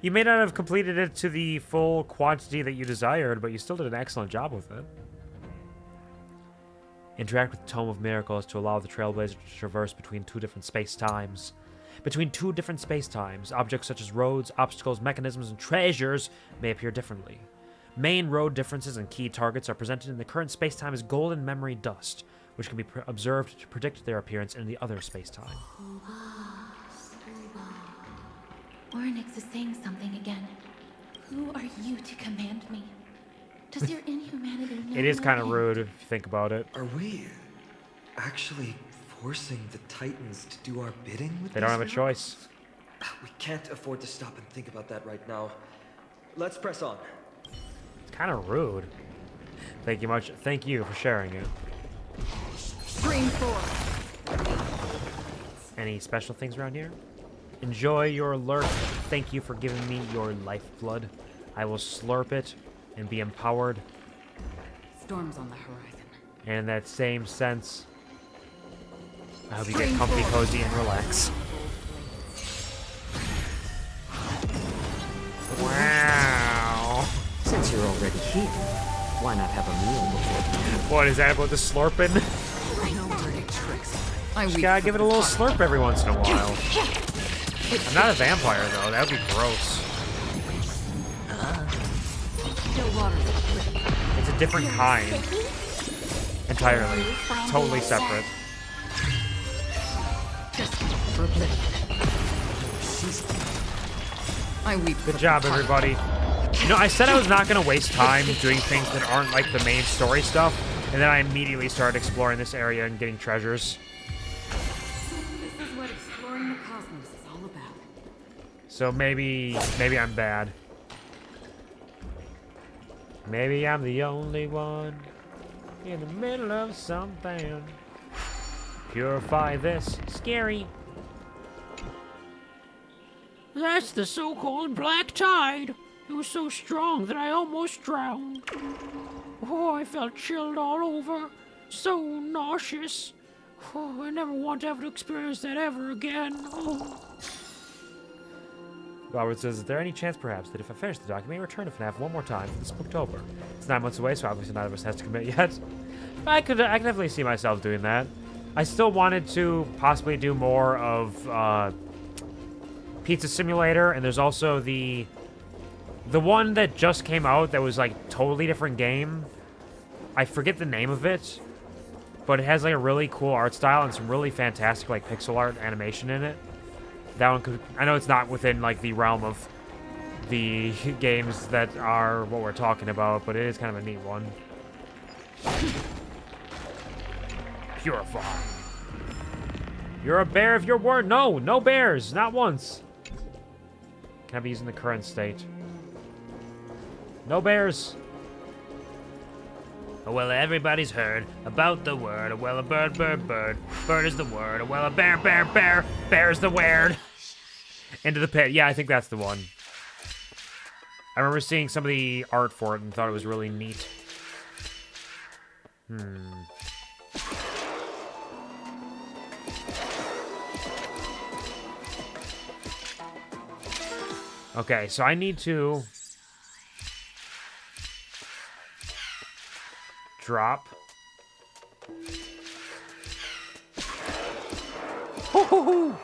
you may not have completed it to the full quantity that you desired, but you still did an excellent job with it. Interact with Tome of Miracles to allow the Trailblazer to traverse between two different space-times. Between two different space-times, objects such as roads, obstacles, mechanisms, and treasures may appear differently. Main road differences and key targets are presented in the current space-time as golden memory dust, which can be observed to predict their appearance in the other space-time. Oryx is saying something again. Who are you to command me? Does your inhumanity know It is no kind of end? rude if you think about it. Are we actually forcing the Titans to do our bidding with They don't these have a miracles? choice. We can't afford to stop and think about that right now. Let's press on. It's kind of rude. Thank you much. Thank you for sharing it. Stream 4. Any special things around here? Enjoy your lurk. Thank you for giving me your lifeblood. I will slurp it and be empowered. Storms on the horizon. And in that same sense, I hope you get comfy, cozy, and relax. Wow. Since you're already here, why not have a meal before? What is that about the slurping? No dirty tricks. Just gotta give it a little slurp every once in a while. I'm not a vampire, though. That would be gross. It's a different kind. Entirely. Totally separate. I weep. Good job, everybody. You know, I said I was not going to waste time doing things that aren't like the main story stuff, and then I immediately started exploring this area and getting treasures. This is what exploring the cosmos is all about. So maybe I'm bad. Maybe I'm the only one in the middle of something. Purify this. Scary. That's the so-called black tide. It was so strong that I almost drowned. Oh, I felt chilled all over. So nauseous. Oh, I never want to have to experience that ever again. Oh. Robert says, is there any chance, perhaps, that if I finish the doc, I may return to FNAF one more time for the Spooktober? It's 9 months away, so obviously none of us has to commit yet. But I can definitely see myself doing that. I still wanted to possibly do more of Pizza Simulator, and there's also the one that just came out that was like totally different game. I forget the name of it, but it has like a really cool art style and some really fantastic like pixel art animation in it. That one could, I know it's not within like the realm of the games that are what we're talking about, but it is kind of a neat one. Purify. You're a bear of your word. No, no bears, not once. Can I be using the current state? No bears. Oh, well, everybody's heard about the word. Oh, well, a bird, bird, bird. Bird is the word. Oh, well, a bear, bear, bear. Bear is the word. Into the pit. Yeah, I think that's the one. I remember seeing some of the art for it and thought it was really neat. Okay, so I need to drop. Hoo-hoo-hoo.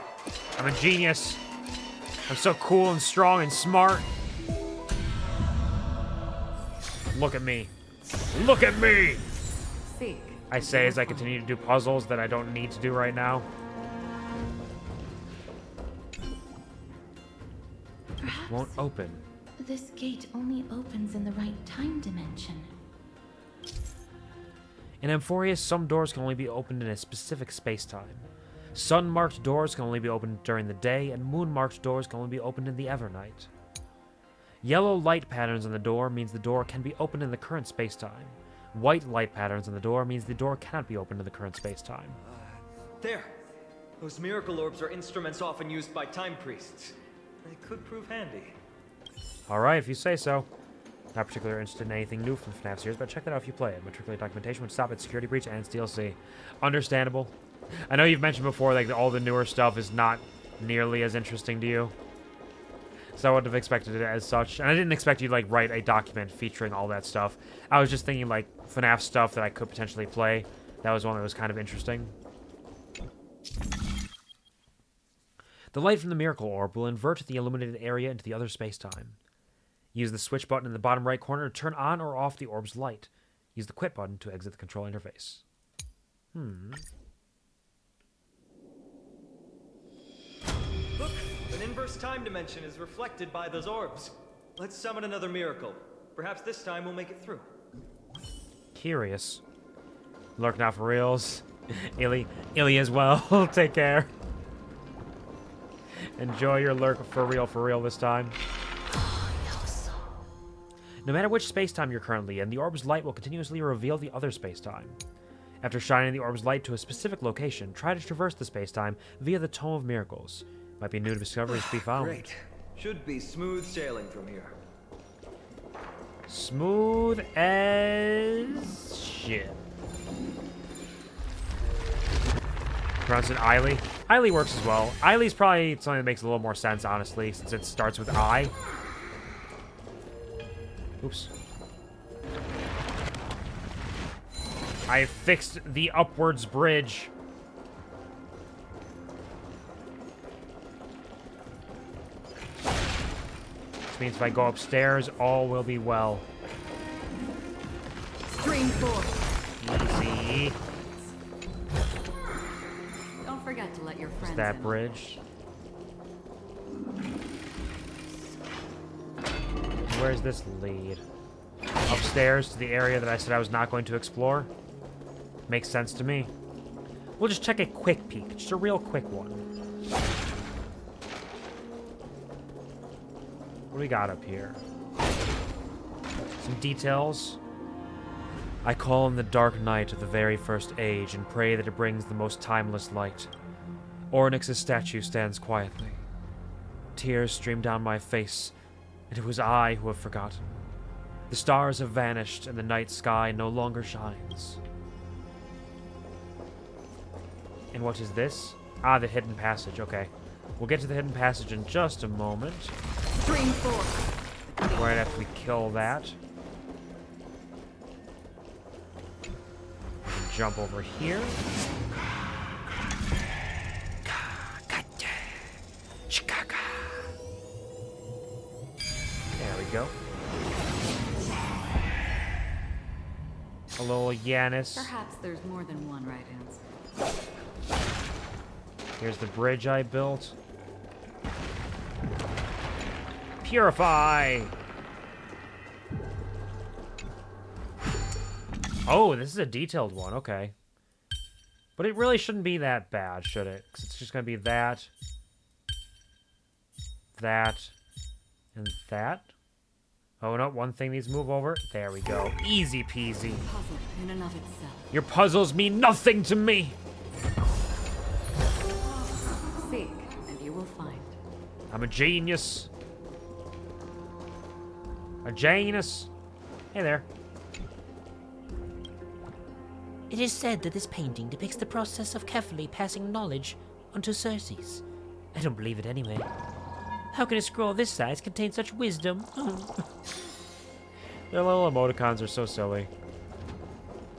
I'm a genius. I'm so cool and strong and smart. Look at me. Look at me! Seek. I say as I continue to do puzzles that I don't need to do right now. Perhaps Won't open. this gate only opens in the right time dimension. In Amphoreus, some doors can only be opened in a specific space-time. Sun-marked doors can only be opened during the day, and moon-marked doors can only be opened in the Evernight. Yellow light patterns on the door means the door can be opened in the current space-time. White light patterns on the door means the door cannot be opened in the current space-time. There! Those miracle orbs are instruments often used by time priests. They could prove handy. Alright, if you say so. Not particularly interested in anything new from FNAF series, but check that out if you play it. Matriculate documentation would stop at security breach and its DLC. Understandable. I know you've mentioned before, like, all the newer stuff is not nearly as interesting to you. So I wouldn't have expected it as such. And I didn't expect you to, like, write a document featuring all that stuff. I was just thinking, like, FNAF stuff that I could potentially play. That was one that was kind of interesting. The light from the miracle orb will invert the illuminated area into the other space-time. Use the switch button in the bottom right corner to turn on or off the orb's light. Use the quit button to exit the control interface. Look, an inverse time dimension is reflected by those orbs. Let's summon another miracle. Perhaps this time we'll make it through. Curious. Lurk now for reals. Illy as well. Take care. Enjoy your lurk for real this time. No matter which space-time you're currently in, the orb's light will continuously reveal the other space-time. After shining the orb's light to a specific location, try to traverse the space-time via the Tome of Miracles. Might be new discoveries to be found. Great. Should be smooth sailing from here. Smooth as shit. Pronounce it Eily. Eily works as well. Eily's probably something that makes a little more sense, honestly, since it starts with I. Oops. I fixed the upwards bridge. Which means if I go upstairs, all will be well. Stream 4. Easy. Don't forget to let your friends Is that in. bridge? Where's this lead? Upstairs to the area that I said I was not going to explore? Makes sense to me. We'll just check a quick peek. Just a real quick one. What do we got up here? Some details. I call on the dark night of the very first age and pray that it brings the most timeless light. Ornyx's statue stands quietly. Tears stream down my face, and it was I who have forgotten. The stars have vanished, and the night sky no longer shines. And what is this? Ah, the hidden passage. Okay. We'll get to the hidden passage in just a moment. Stream 4. Right after we kill that. Jump over here. There we go. A little Yanis. Perhaps there's more than one right answer. Here's the bridge I built. Purify! Oh, this is a detailed one. Okay. But it really shouldn't be that bad, should it? Because it's just going to be that, that, and that. Oh, no, one thing needs to move over. There we go. Easy peasy. Puzzle in and of itself. Your puzzles mean nothing to me! Seek, and you will find. I'm a genius. A Janus. Hey there. It is said that this painting depicts the process of carefully passing knowledge onto Circes. I don't believe it anyway. How can a scroll this size contain such wisdom? Their little emoticons are so silly.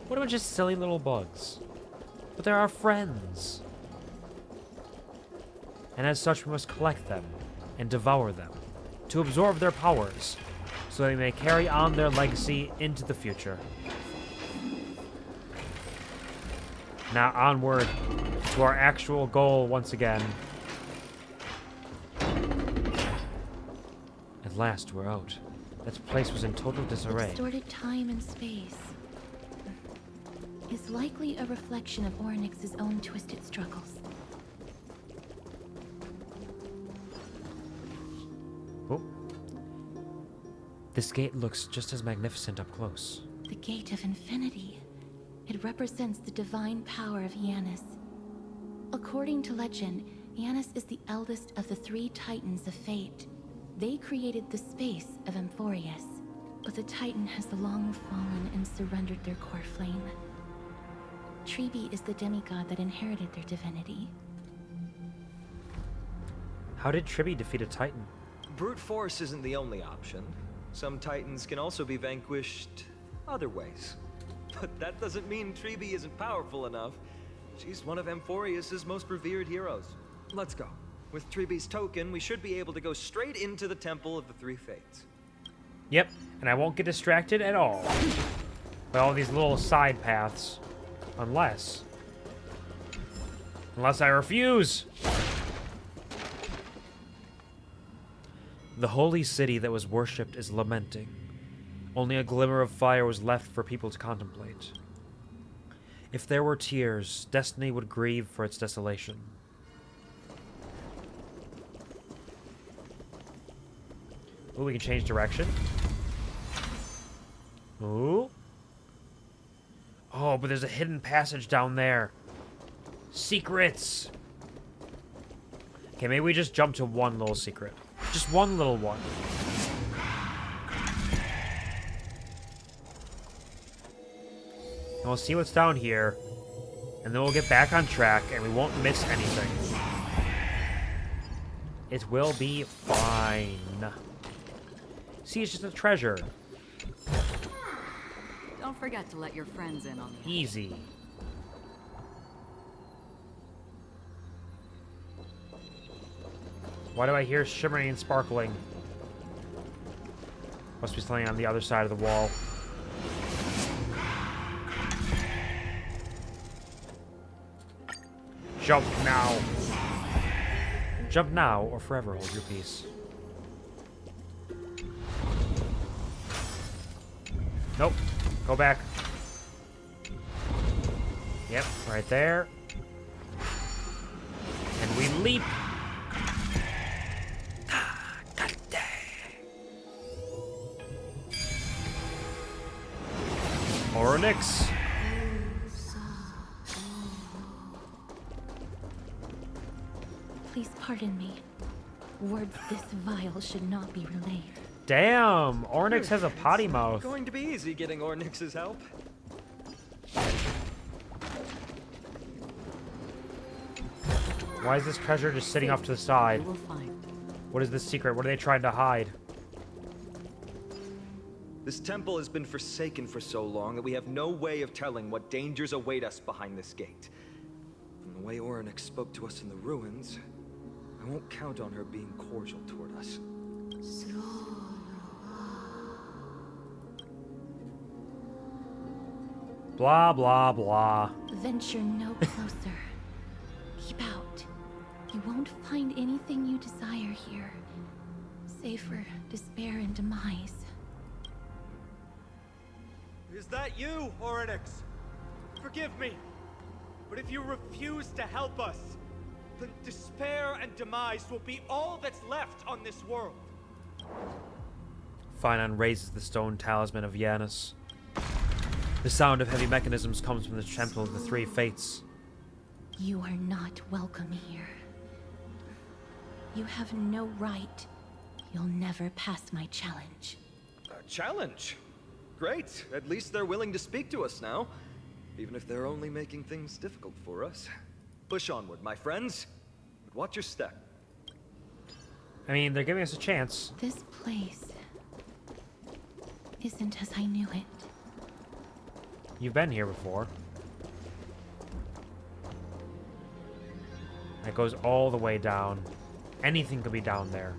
What about just silly little bugs? But they're our friends. And as such, we must collect them and devour them to absorb their powers so they may carry on their legacy into the future. Now onward to our actual goal once again. At last, we're out. That place was in total disarray. Distorted time and space is likely a reflection of Ornyx's own twisted struggles. Oh. This gate looks just as magnificent up close. The Gate of Infinity. It represents the divine power of Yanis. According to legend, Yanis is the eldest of the 3 Titans of Fate. They created the space of Amphoreus, but the Titan has long fallen and surrendered their core flame. Tribi is the demigod that inherited their divinity. How did Tribi defeat a Titan? Brute force isn't the only option. Some titans can also be vanquished other ways. But that doesn't mean Trebe isn't powerful enough. She's one of Amphoreus' most revered heroes. Let's go. With Trebe's token, we should be able to go straight into the Temple of the Three Fates. Yep, and I won't get distracted at all by all these little side paths. Unless I refuse. The holy city that was worshipped is lamenting. Only a glimmer of fire was left for people to contemplate. If there were tears, destiny would grieve for its desolation. Ooh, we can change direction. Ooh. Oh, but there's a hidden passage down there. Secrets. Okay, maybe we just jump to one little secret. Just one little one. And we'll see what's down here. And then we'll get back on track and we won't miss anything. It will be fine. See, it's just a treasure. Don't forget to let your friends in on the Easy. Why do I hear shimmering and sparkling? Must be something on the other side of the wall. Jump now. Jump now or forever hold your peace. Nope. Go back. Yep, right there. And we leap. Onyx. Please pardon me. Words this vile should not be relayed. Damn, Onyx has a potty mouth. It's going to be easy getting Ornyx's help. Why is this treasure just sitting off to the side? You will find. What is this secret? What are they trying to hide? This temple has been forsaken for so long that we have no way of telling what dangers await us behind this gate. From the way Onyx spoke to us in the ruins, I won't count on her being cordial toward us. Blah, blah, blah. Venture no closer. Keep out. You won't find anything you desire here, save for despair and demise. Is that you, Onyx? Forgive me, but if you refuse to help us, then despair and demise will be all that's left on this world. Finon raises the stone talisman of Janus. The sound of heavy mechanisms comes from the Temple of the Three Fates. You are not welcome here. You have no right. You'll never pass my challenge. A challenge? Great. At least they're willing to speak to us now. Even if they're only making things difficult for us. Push onward, my friends. But watch your step. I mean, they're giving us a chance. This place isn't as I knew it. You've been here before. It goes all the way down. Anything could be down there.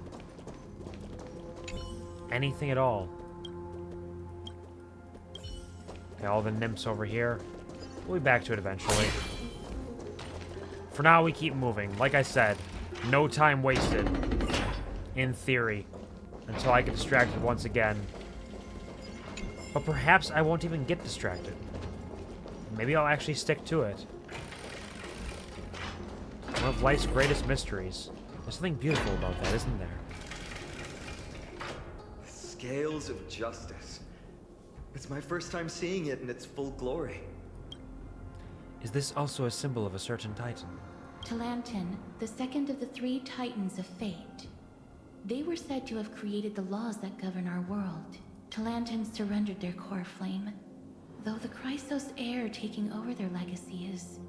Anything at all. Okay, all the nymphs over here. We'll be back to it eventually. For now, we keep moving. Like I said, no time wasted. In theory. Until I get distracted once again. But perhaps I won't even get distracted. Maybe I'll actually stick to it. One of life's greatest mysteries. There's something beautiful about that, isn't there? The scales of justice. It's my first time seeing it in its full glory. Is this also a symbol of a certain titan? Talantin, the second of the three titans of fate. They were said to have created the laws that govern our world. Talantin surrendered their core flame, though the Chrysos heir taking over their legacy is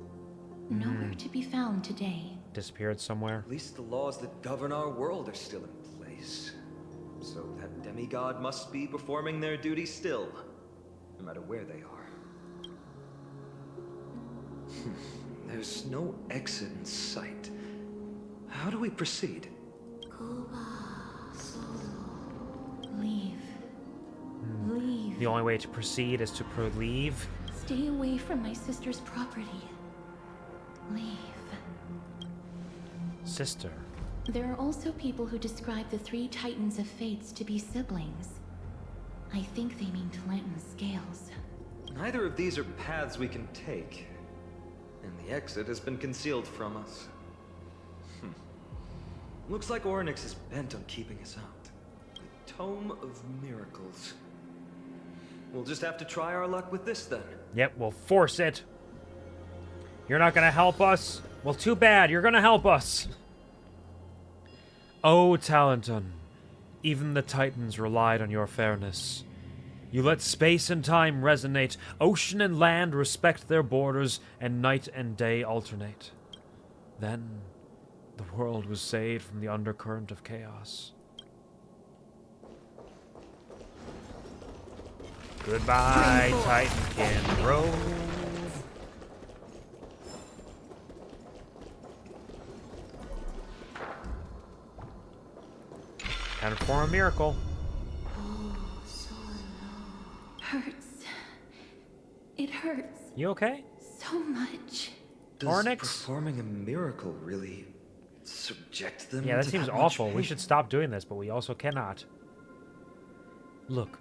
nowhere to be found today. Disappeared somewhere? At least the laws that govern our world are still in place. So that demigod must be performing their duty still, no matter where they are. There's no exit in sight. How do we proceed? Leave. Leave. The only way to proceed is to leave. Stay away from my sister's property. Leave. Sister. There are also people who describe the three Titans of Fates to be siblings. I think they mean Talantan's scales. Neither of these are paths we can take. And the exit has been concealed from us. Looks like Oryx is bent on keeping us out. The Tome of Miracles. We'll just have to try our luck with this then. Yep, we'll force it. You're not gonna help us? Well, too bad. You're gonna help us. Oh, Talantan. Even the Titans relied on your fairness. You let space and time resonate, ocean and land respect their borders, and night and day alternate. Then, the world was saved from the undercurrent of chaos. Goodbye, Titankin Road. Time to perform a miracle. Hurts. It hurts You okay? so much. Does Oryx? performing a miracle really subject them Yeah, that to seems that much awful. We pain? should stop doing this, but we also cannot. Look,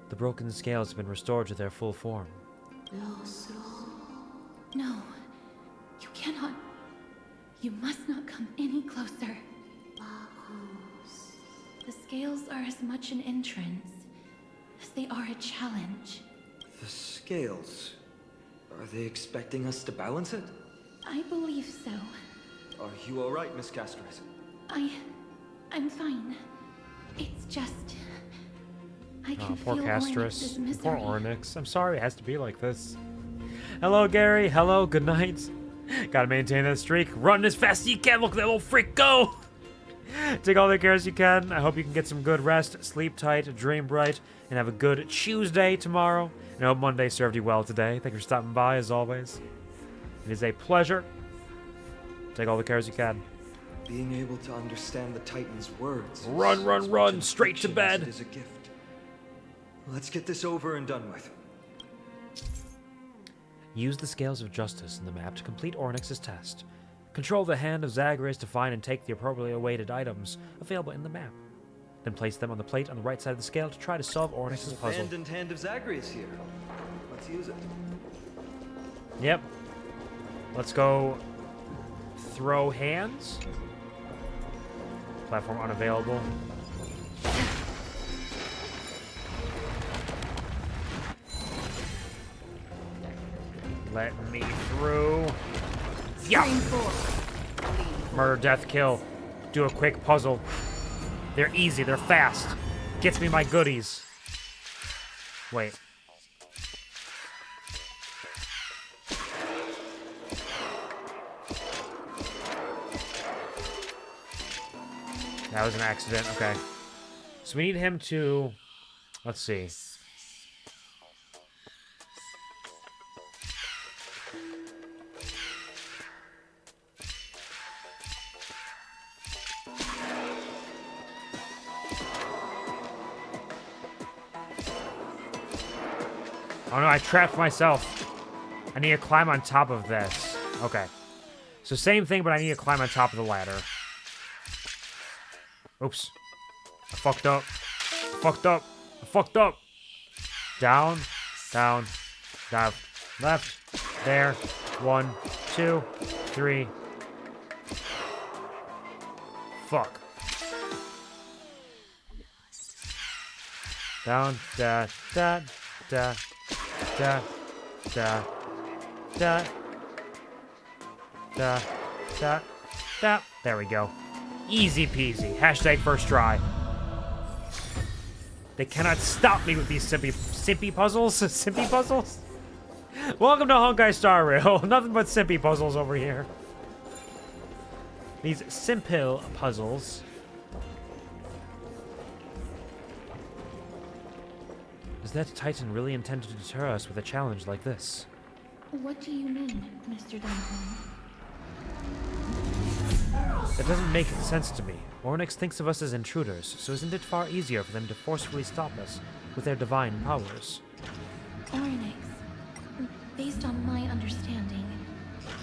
the broken scales have been restored to their full form. No. You cannot. You must not come any closer. The scales are as much an entrance as they are a challenge. The scales. Are they expecting us to balance it? I believe so. Are you alright, Miss Castris? I'm fine. It's just... I can Poor feel Oryx's Castris. misery. Poor Ornyx. I'm sorry it has to be like this. Hello, Gary. Hello, good night. Gotta maintain that streak. Run as fast as you can. Look at that little freak go! Take all the cares you can. I hope you can get some good rest, sleep tight, dream bright, and have a good Tuesday tomorrow. And I hope Monday served you well today. Thank you for stopping by, as always. It is a pleasure. Take all the cares you can. Being able to understand the Titan's words. Run, is run, as run, much an straight to affliction as bed. It is a gift. Let's get this over and done with. Use the Scales of Justice in the map to complete Ornyx's test. Control the hand of Zagreus to find and take the appropriately weighted items available in the map. Then place them on the plate on the right side of the scale to try to solve Ornyx's puzzle. Abandoned hand of Zagreus here. Let's use it. Yep. Let's go throw hands. Platform unavailable. Let me through. Yeah. Murder, death, kill. Do a quick puzzle. They're easy. They're fast. Gets me my goodies. Wait. That was an accident. Okay. So we need him to... Let's see. Oh no, I trapped myself. I need to climb on top of this. Okay. So same thing, but I need to climb on top of the ladder. Oops. I fucked up. I fucked up. I fucked up. Down. Down. Down. Left. There. 1, 2, 3. Fuck. Down. Da. Da. Da. Da. Da. Da. Da. Da. Da. There we go. Easy peasy. Hashtag first try. They cannot stop me with these simpy puzzles. Simpy puzzles? Welcome to Honkai Star Rail. Nothing but simpy puzzles over here. These simple puzzles. Does that Titan really intend to deter us with a challenge like this? What do you mean, Mr. Duncan? That doesn't make sense to me. Ornyx thinks of us as intruders, so isn't it far easier for them to forcefully stop us with their divine powers? Ornyx, based on my understanding,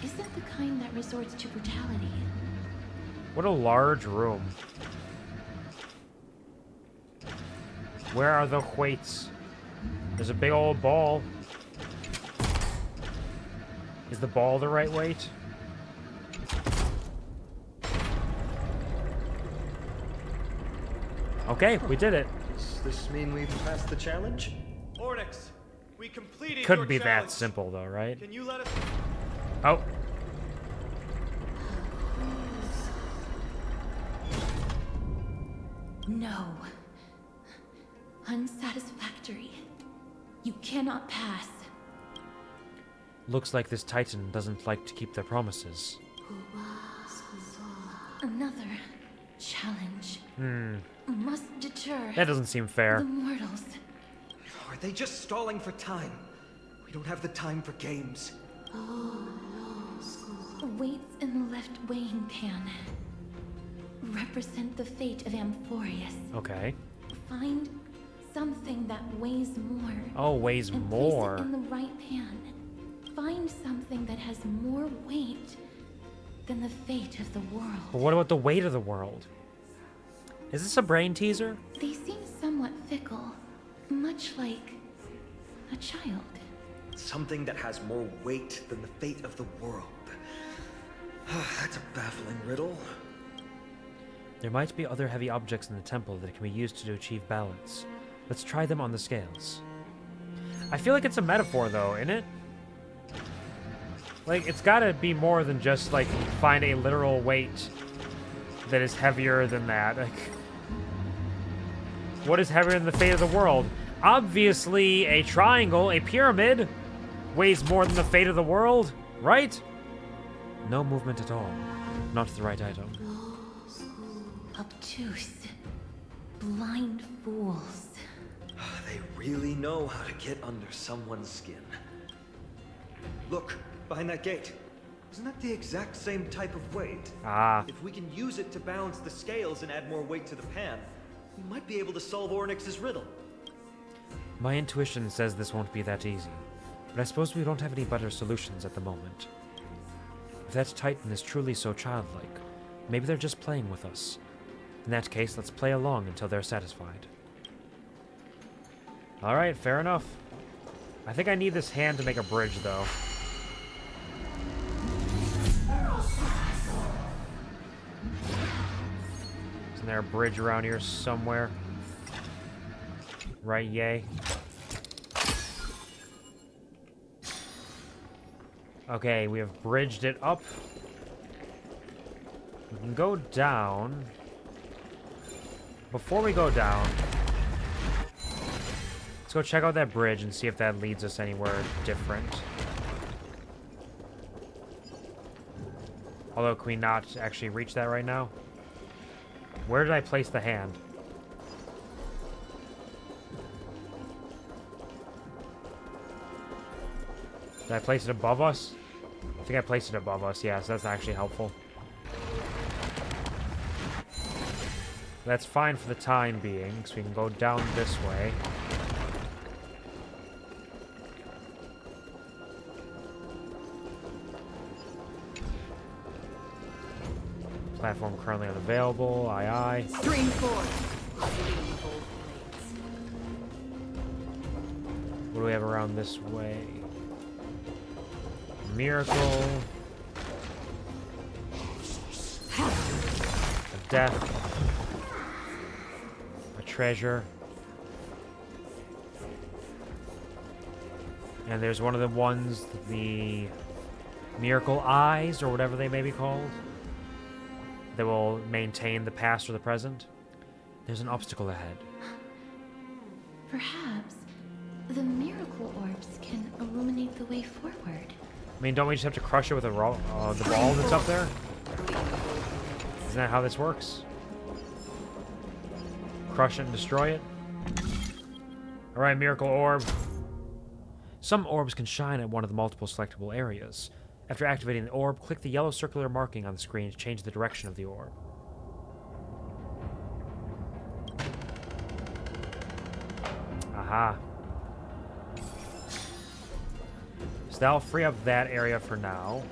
isn't the kind that resorts to brutality. What a large room. Where are the weights? There's a big old ball. Is the ball the right weight? Okay, we did it. Does this mean we've passed the challenge? Ornyx, we completed Couldn't your be challenge. that simple though, right? Can you let us... Oh. No. Unsatisfactory. You cannot pass. Looks like this Titan doesn't like to keep their promises. Another challenge. Must deter That doesn't seem fair. the mortals. Are they just stalling for time? We don't have the time for games. Weights in the left weighing pan represent the fate of Amphoreus. Okay. Find something that weighs more. Oh, weighs and more. Place it in the right pan. Find something that has more weight than the fate of the world. But what about the weight of the world? Is this a brain teaser? They seem somewhat fickle, much like a child. Something that has more weight than the fate of the world. That's a baffling riddle. There might be other heavy objects in the temple that can be used to achieve balance. Let's try them on the scales. I feel like it's a metaphor though, isn't it? Like, it's gotta be more than just, like, find a literal weight that is heavier than that. Like, what is heavier than the fate of the world? Obviously, a triangle, a pyramid, weighs more than the fate of the world, right? No movement at all. Not the right item. Obtuse. Blind fools. They really know how to get under someone's skin. Look, behind that gate. Isn't that the exact same type of weight? Ah. If we can use it to balance the scales and add more weight to the pan, we might be able to solve Ornyx's riddle. My intuition says this won't be that easy, but I suppose we don't have any better solutions at the moment. If that Titan is truly so childlike, maybe they're just playing with us. In that case, let's play along until they're satisfied. Alright, fair enough. I think I need this hand to make a bridge, though. Isn't there a bridge around here somewhere? Right, yay. Okay, we have bridged it up. We can go down. Before we go down, let's go check out that bridge and see if that leads us anywhere different. Although, can we not actually reach that right now? Where did I place the hand? Did I place it above us? I think I placed it above us, yeah, so that's actually helpful. That's fine for the time being, so we can go down this way. Platform currently unavailable, aye aye. Stream forward. What do we have around this way? Miracle. A death. A treasure. And there's one of the ones, the miracle eyes, or whatever they may be called, that will maintain the past or the present. There's an obstacle ahead. Perhaps the miracle orbs can illuminate the way forward. I mean, don't we just have to crush it with the ball that's up there? Isn't that how this works? Crush it and destroy it? Alright, miracle orb. Some orbs can shine at one of the multiple selectable areas. After activating the orb, click the yellow circular marking on the screen to change the direction of the orb. Aha. So that'll free up that area for now.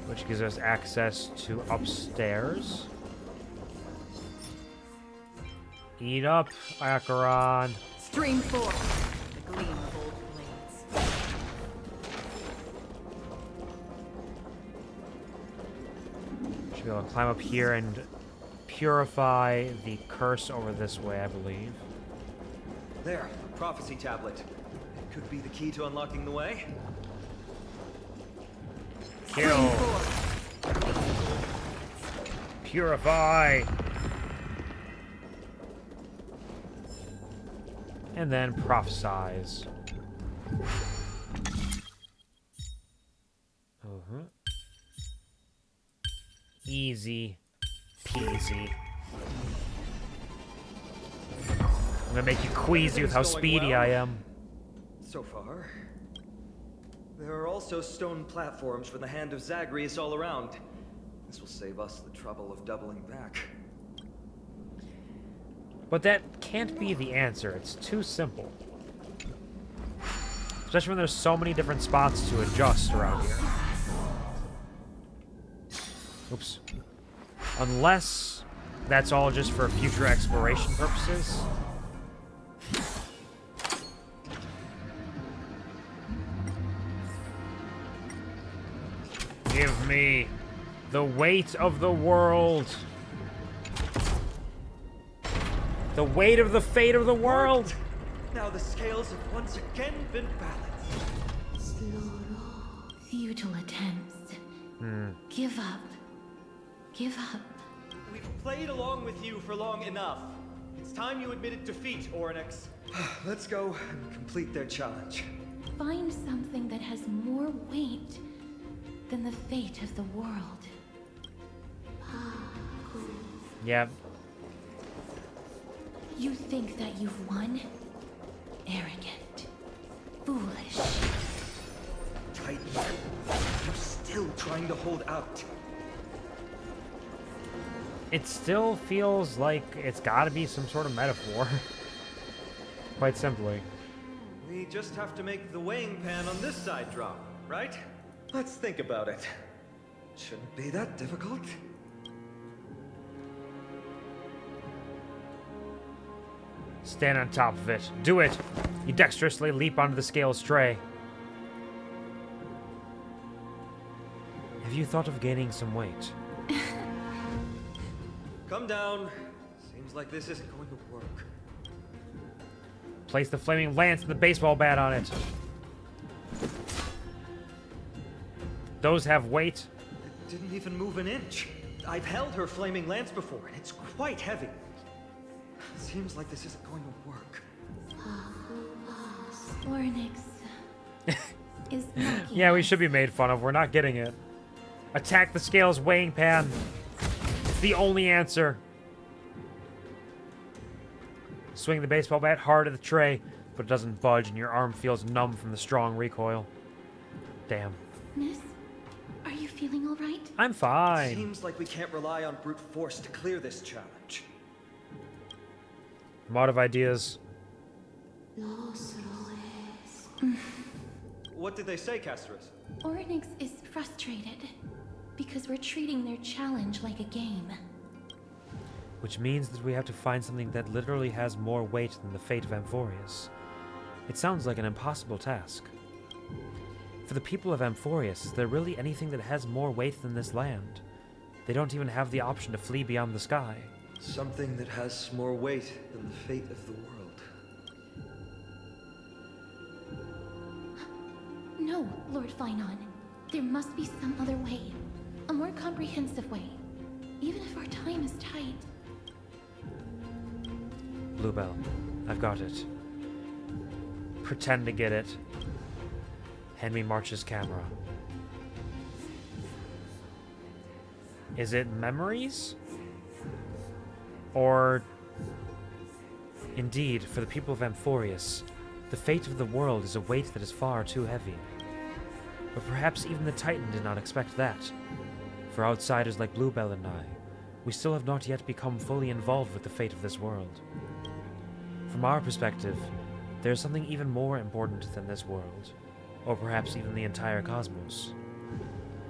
Which gives us access to upstairs. Eat up, Acheron. Stream forth, the gleam of old blades. Should be able to climb up here and purify the curse over this way, I believe. There, a prophecy tablet. It could be the key to unlocking the way. Kill. Purify. And then prophesize. Easy peasy. I'm gonna make you queasy with how speedy I am. So far. There are also stone platforms for the Hand of Zagreus all around. This will save us the trouble of doubling back. But that can't be the answer. It's too simple. Especially when there's so many different spots to adjust around here. Oops. Unless that's all just for future exploration purposes. Give me the weight of the world. The weight of the fate of the world. Now the scales have once again been balanced. Futile attempts. Give up. Give up. We've played along with you for long enough. It's time you admitted defeat, Oryx. Let's go and complete their challenge. Find something that has more weight than the fate of the world. Yeah. You think that you've won? Arrogant. Foolish. Titan, you're still trying to hold out. It still feels like it's gotta be some sort of metaphor. Quite simply. We just have to make the weighing pan on this side drop, right? Let's think about it. Shouldn't be that difficult. Stand on top of it. Do it! You dexterously leap onto the scales tray. Have you thought of gaining some weight? Come down. Seems like this isn't going to work. Place the flaming lance and the baseball bat on it. Those have weight. It didn't even move an inch. I've held her flaming lance before, and it's quite heavy. Seems like this isn't going to work. Ornyx is not Yeah, we should be made fun of. We're not getting it. Attack the scales weighing pan. It's the only answer. Swing the baseball bat hard at the tray, but it doesn't budge and your arm feels numb from the strong recoil. Damn. Miss, are you feeling all right? I'm fine. Seems like we can't rely on brute force to clear this challenge. I'm out of ideas. What did they say, Casterus? Ornyx is frustrated because we're treating their challenge like a game. Which means that we have to find something that literally has more weight than the fate of Amphoreus. It sounds like an impossible task. For the people of Amphoreus, is there really anything that has more weight than this land? They don't even have the option to flee beyond the sky. Something that has more weight than the fate of the world. No, Lord Finon. There must be some other way. A more comprehensive way. Even if our time is tight. Bluebell, I've got it. Pretend to get it. Hand me March's camera. Is it memories? Or Indeed, for the people of Amphoreus, the fate of the world is a weight that is far too heavy. But perhaps even the Titan did not expect that. For outsiders like Bluebell and I, we still have not yet become fully involved with the fate of this world. From our perspective, there is something even more important than this world, or perhaps even the entire cosmos.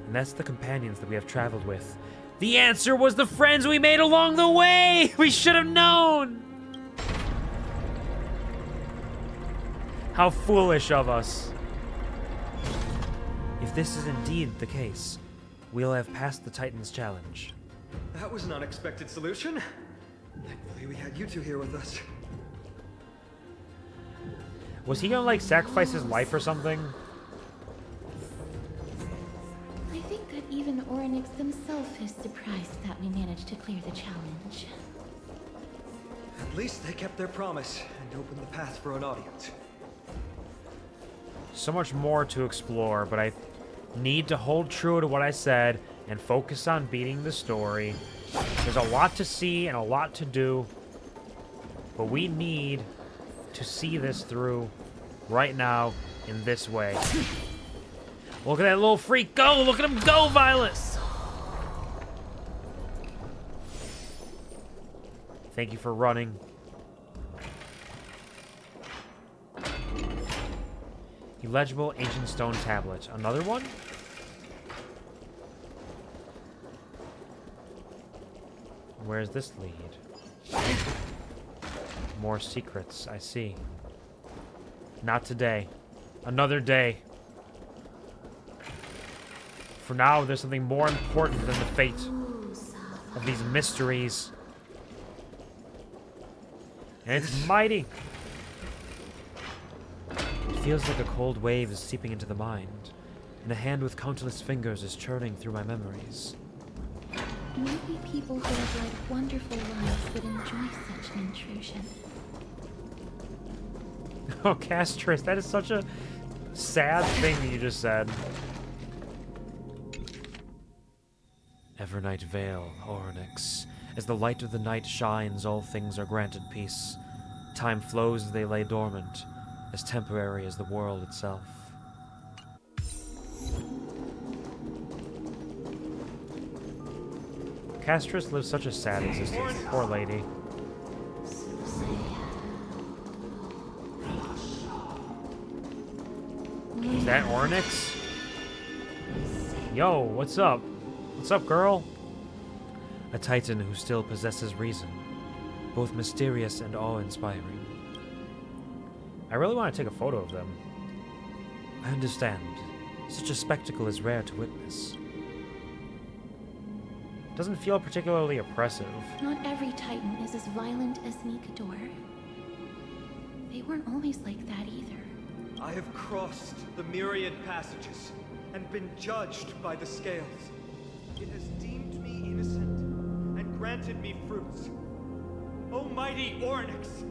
And that's the companions that we have traveled with. The answer was the friends we made along the way! We should have known! How foolish of us. If this is indeed the case, we'll have passed the Titan's challenge. That was an unexpected solution. Thankfully, we had you two here with us. Was he gonna, like, sacrifice his life or something? I think that even Orynyx himself is surprised that we managed to clear the challenge. At least they kept their promise and opened the path for an audience. So much more to explore, but I need to hold true to what I said and focus on beating the story. There's a lot to see and a lot to do, but we need to see this through right now in this way. Look at that little freak go! Look at him go, Violet! Thank you for running. Illegible ancient stone tablet. Another one? Where's this lead? More secrets, I see. Not today. Another day. For now, there's something more important than the fate of these mysteries. And it's mighty. It feels like a cold wave is seeping into the mind, and a hand with countless fingers is churning through my memories. Maybe people who have led wonderful lives would enjoy such an intrusion. Oh, Castress, that is such a sad thing that you just said. Evernight Vale, Orynyx. As the light of the night shines, all things are granted peace. Time flows as they lay dormant, as temporary as the world itself. Castress lives such a sad existence, poor lady. Is that Orynyx? Yo, what's up? What's up, girl? A Titan who still possesses reason, both mysterious and awe-inspiring. I really want to take a photo of them. I understand. Such a spectacle is rare to witness. Doesn't feel particularly oppressive. Not every Titan is as violent as Nikador. They weren't always like that either. I have crossed the myriad passages and been judged by the scales. It has deemed me innocent and granted me fruits. O mighty Orynyx,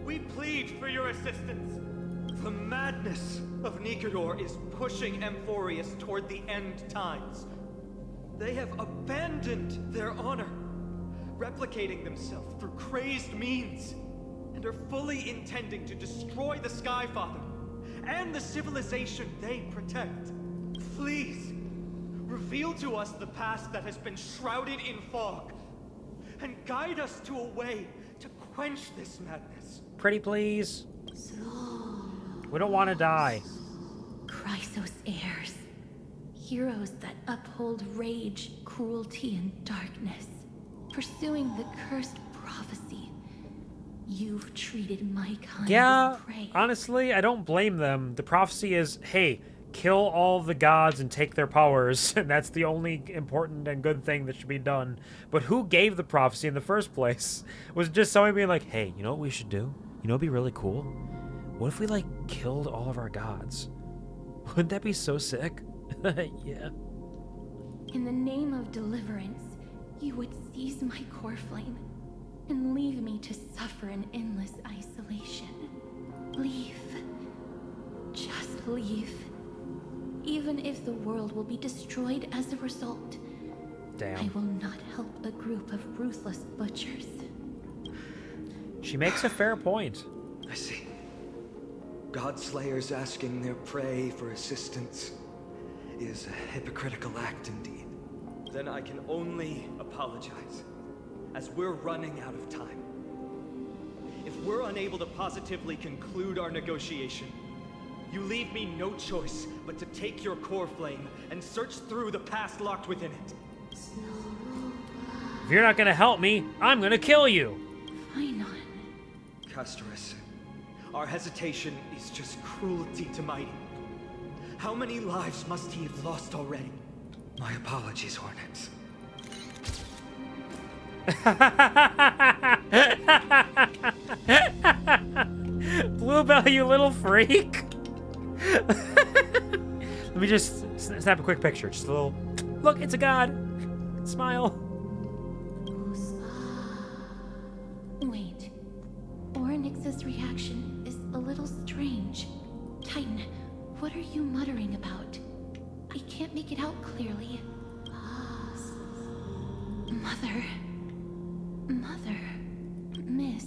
we plead for your assistance. The madness of Nikador is pushing Amphoreus toward the end times. They have abandoned their honor, replicating themselves through crazed means, and are fully intending to destroy the Skyfather and the civilization they protect. Please, reveal to us the past that has been shrouded in fog, and guide us to a way to quench this madness. Pretty please. We don't want to die. Chrysos heirs. Heroes that uphold rage, cruelty, and darkness. Pursuing the cursed prophecy. You've treated my kind as prey. Honestly, I don't blame them. The prophecy is, hey, kill all the gods and take their powers, and that's the only important and good thing that should be done. But who gave the prophecy in the first place? Was it just somebody being like, hey, you know what we should do? You know what'd be really cool? What if we, like, killed all of our gods? Wouldn't that be so sick? Yeah. In the name of deliverance, you would seize my core flame and leave me to suffer in endless isolation. Leave. Just leave. Even if the world will be destroyed as a result. Damn. I will not help a group of ruthless butchers. She makes a fair point. I see. God Slayers asking their prey for assistance is a hypocritical act indeed. Then I can only apologize, as we're running out of time. If we're unable to positively conclude our negotiation, you leave me no choice but to take your core flame and search through the past locked within it. If you're not gonna help me, I'm gonna kill you. Fine. Castorus, our hesitation is just cruelty to Mighty. How many lives must he have lost already? My apologies, Hornets. Bluebell, you little freak. Let me just snap a quick picture. Just a little... Look, it's a god. Smile. Wait. Oryx's reaction is a little strange. Titan, what are you muttering about? I can't make it out clearly. Mother. Miss,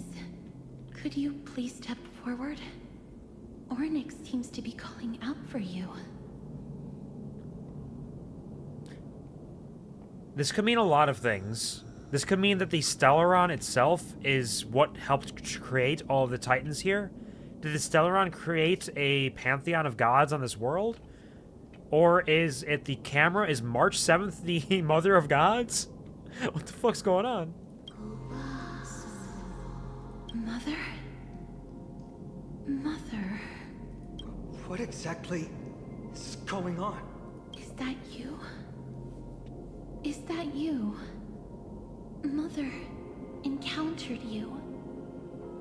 could you please step forward? Oryx seems to be calling out for you. This could mean a lot of things. This could mean that the Stellaron itself is what helped create all of the Titans here. Did the Stellaron create a pantheon of gods on this world? Or is it the camera? Is March 7th the mother of gods? What the fuck's going on? Mother. What exactly is going on? Is that you? Is that you? Mother encountered you.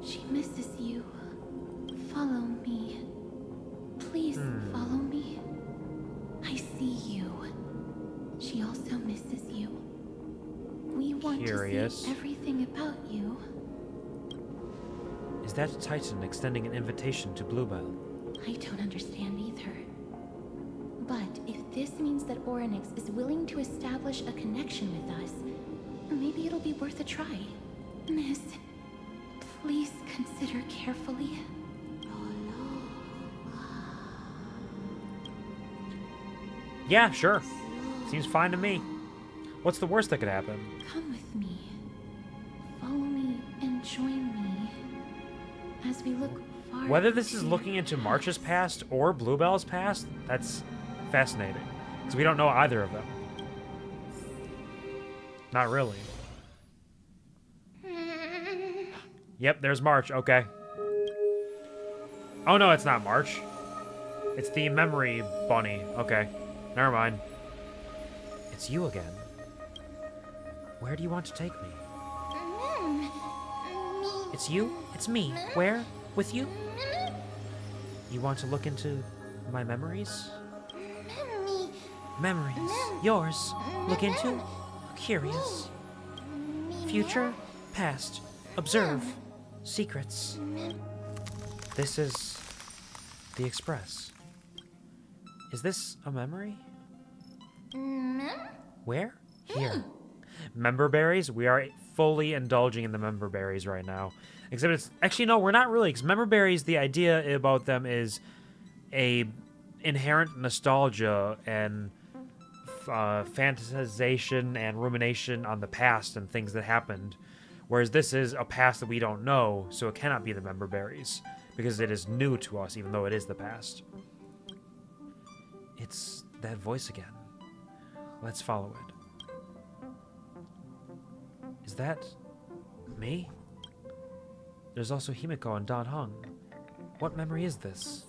She misses you. Follow me. Please follow me. I see you. She also misses you. We want to see everything about you. Is that a Titan extending an invitation to Bluebell? I don't understand either. But if this means that Oryx is willing to establish a connection with us, maybe it'll be worth a try. Miss, please consider carefully. Yeah, sure. Seems fine to me. What's the worst that could happen? Come with me. Follow me and join me as we look far. Whether this is looking into March's past or Bluebell's past, that's fascinating. Because we don't know either of them. Not really. Yep, there's March. Okay. Oh, no, it's not March. It's the memory bunny. Okay. Never mind. It's you again. Where do you want to take me? It's you? It's me. Where? With you? You want to look into my memories? Memories. Yours. Look into? Curious. Future. Past. Observe. Secrets. This is the Express. Is this a memory? Where? Here. Member berries? We are fully indulging in the member berries right now. Except it's... Actually, no, we're not really. Because member berries, the idea about them is a inherent nostalgia and fantasization and rumination on the past and things that happened. Whereas this is a past that we don't know, so it cannot be the member berries. Because it is new to us, even though it is the past. It's that voice again. Let's follow it. Is that me? There's also Himiko and Dan Heng. What memory is this?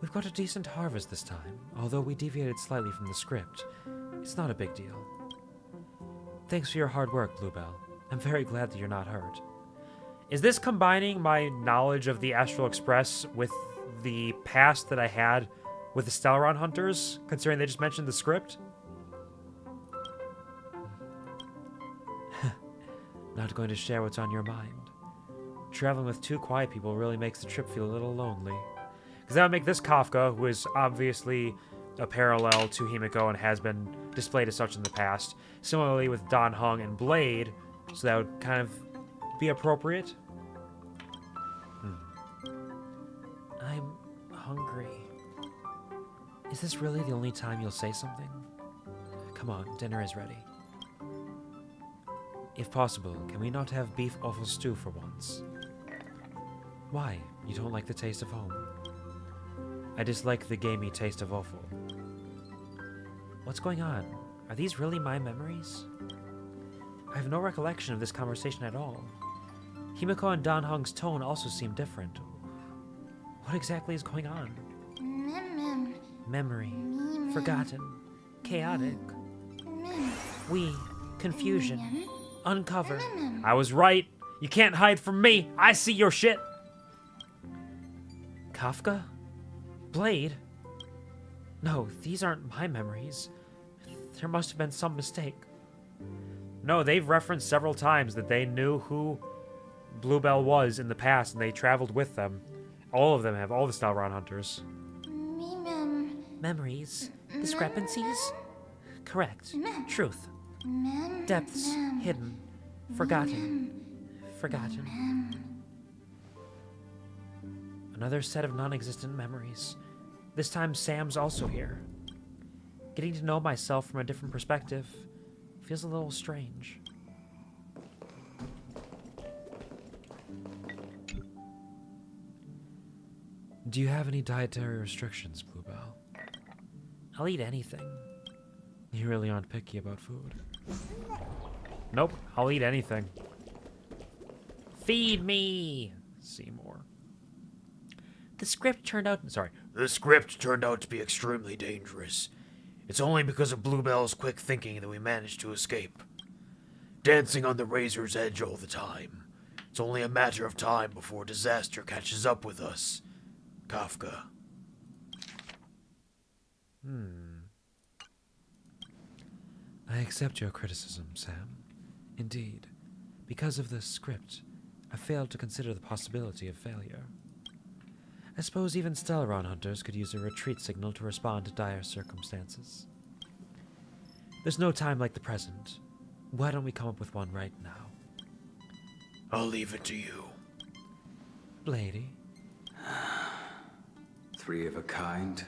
We've got a decent harvest this time, although we deviated slightly from the script. It's not a big deal. Thanks for your hard work, Bluebell. I'm very glad that you're not hurt. Is this combining my knowledge of the Astral Express with the past that I had with the Stellaron Hunters, considering they just mentioned the script? Not going to share what's on your mind. Traveling with two quiet people really makes the trip feel a little lonely. Because that would make this Kafka, who is obviously a parallel to Himiko and has been displayed as such in the past. Similarly with Dan Heng and Blade, so that would kind of be appropriate. I'm hungry. Is this really the only time you'll say something? Come on, dinner is ready. If possible, can we not have beef offal stew for once? Why? You don't like the taste of home? I dislike the gamey taste of offal. What's going on? Are these really my memories? I have no recollection of this conversation at all. Himiko and Dan Heng's tone also seem different. What exactly is going on? Memory. Forgotten. Chaotic. Confusion. Uncover. I was right. You can't hide from me. I see your shit. Kafka? Blade? No, these aren't my memories. There must have been some mistake. No, they've referenced several times that they knew who Bluebell was in the past and they traveled with them. All of them have, all the Stalron Hunters. Memories? Discrepancies? Correct. Truth. Depths. Hidden. Forgotten. Forgotten. Another set of non-existent memories. This time Sam's also here. Getting to know myself from a different perspective feels a little strange. Do you have any dietary restrictions, Bluebell? I'll eat anything. You really aren't picky about food. Nope, I'll eat anything. Feed me, Seymour. The script turned out to be extremely dangerous. It's only because of Bluebell's quick thinking that we managed to escape. Dancing on the razor's edge all the time. It's only a matter of time before disaster catches up with us. Kafka. I accept your criticism, Sam. Indeed, because of the script, I failed to consider the possibility of failure. I suppose even Stellaron hunters could use a retreat signal to respond to dire circumstances. There's no time like the present. Why don't we come up with one right now? I'll leave it to you. Blady? 3 of a kind,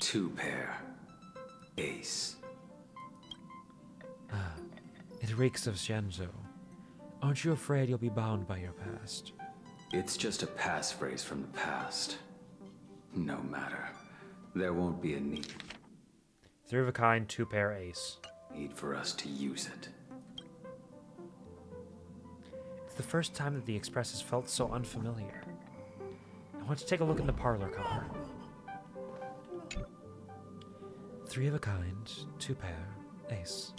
2 pair. Ace. It reeks of Xianzhou. Aren't you afraid you'll be bound by your past? It's just a passphrase from the past. No matter. There won't be a need 3 of a kind, 2 pair ace. for us to use it. It's the first time that the Express has felt so unfamiliar. I want to take a look in the parlor car. 3 of a kind, 2 pair, ace.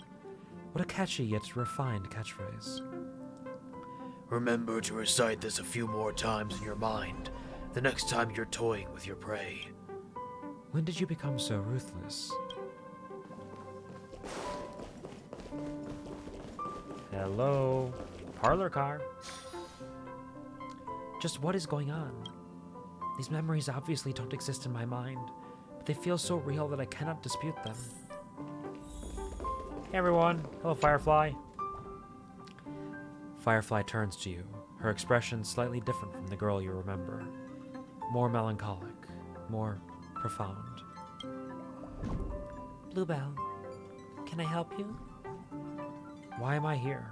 What a catchy yet refined catchphrase. Remember to recite this a few more times in your mind, the next time you're toying with your prey. When did you become so ruthless? Hello? Parlor car. Just what is going on? These memories obviously don't exist in my mind, but they feel so real that I cannot dispute them. Hey everyone. Hello, Firefly. Firefly turns to you, her expression slightly different from the girl you remember. More melancholic, more profound. Bluebell, can I help you? Why am I here?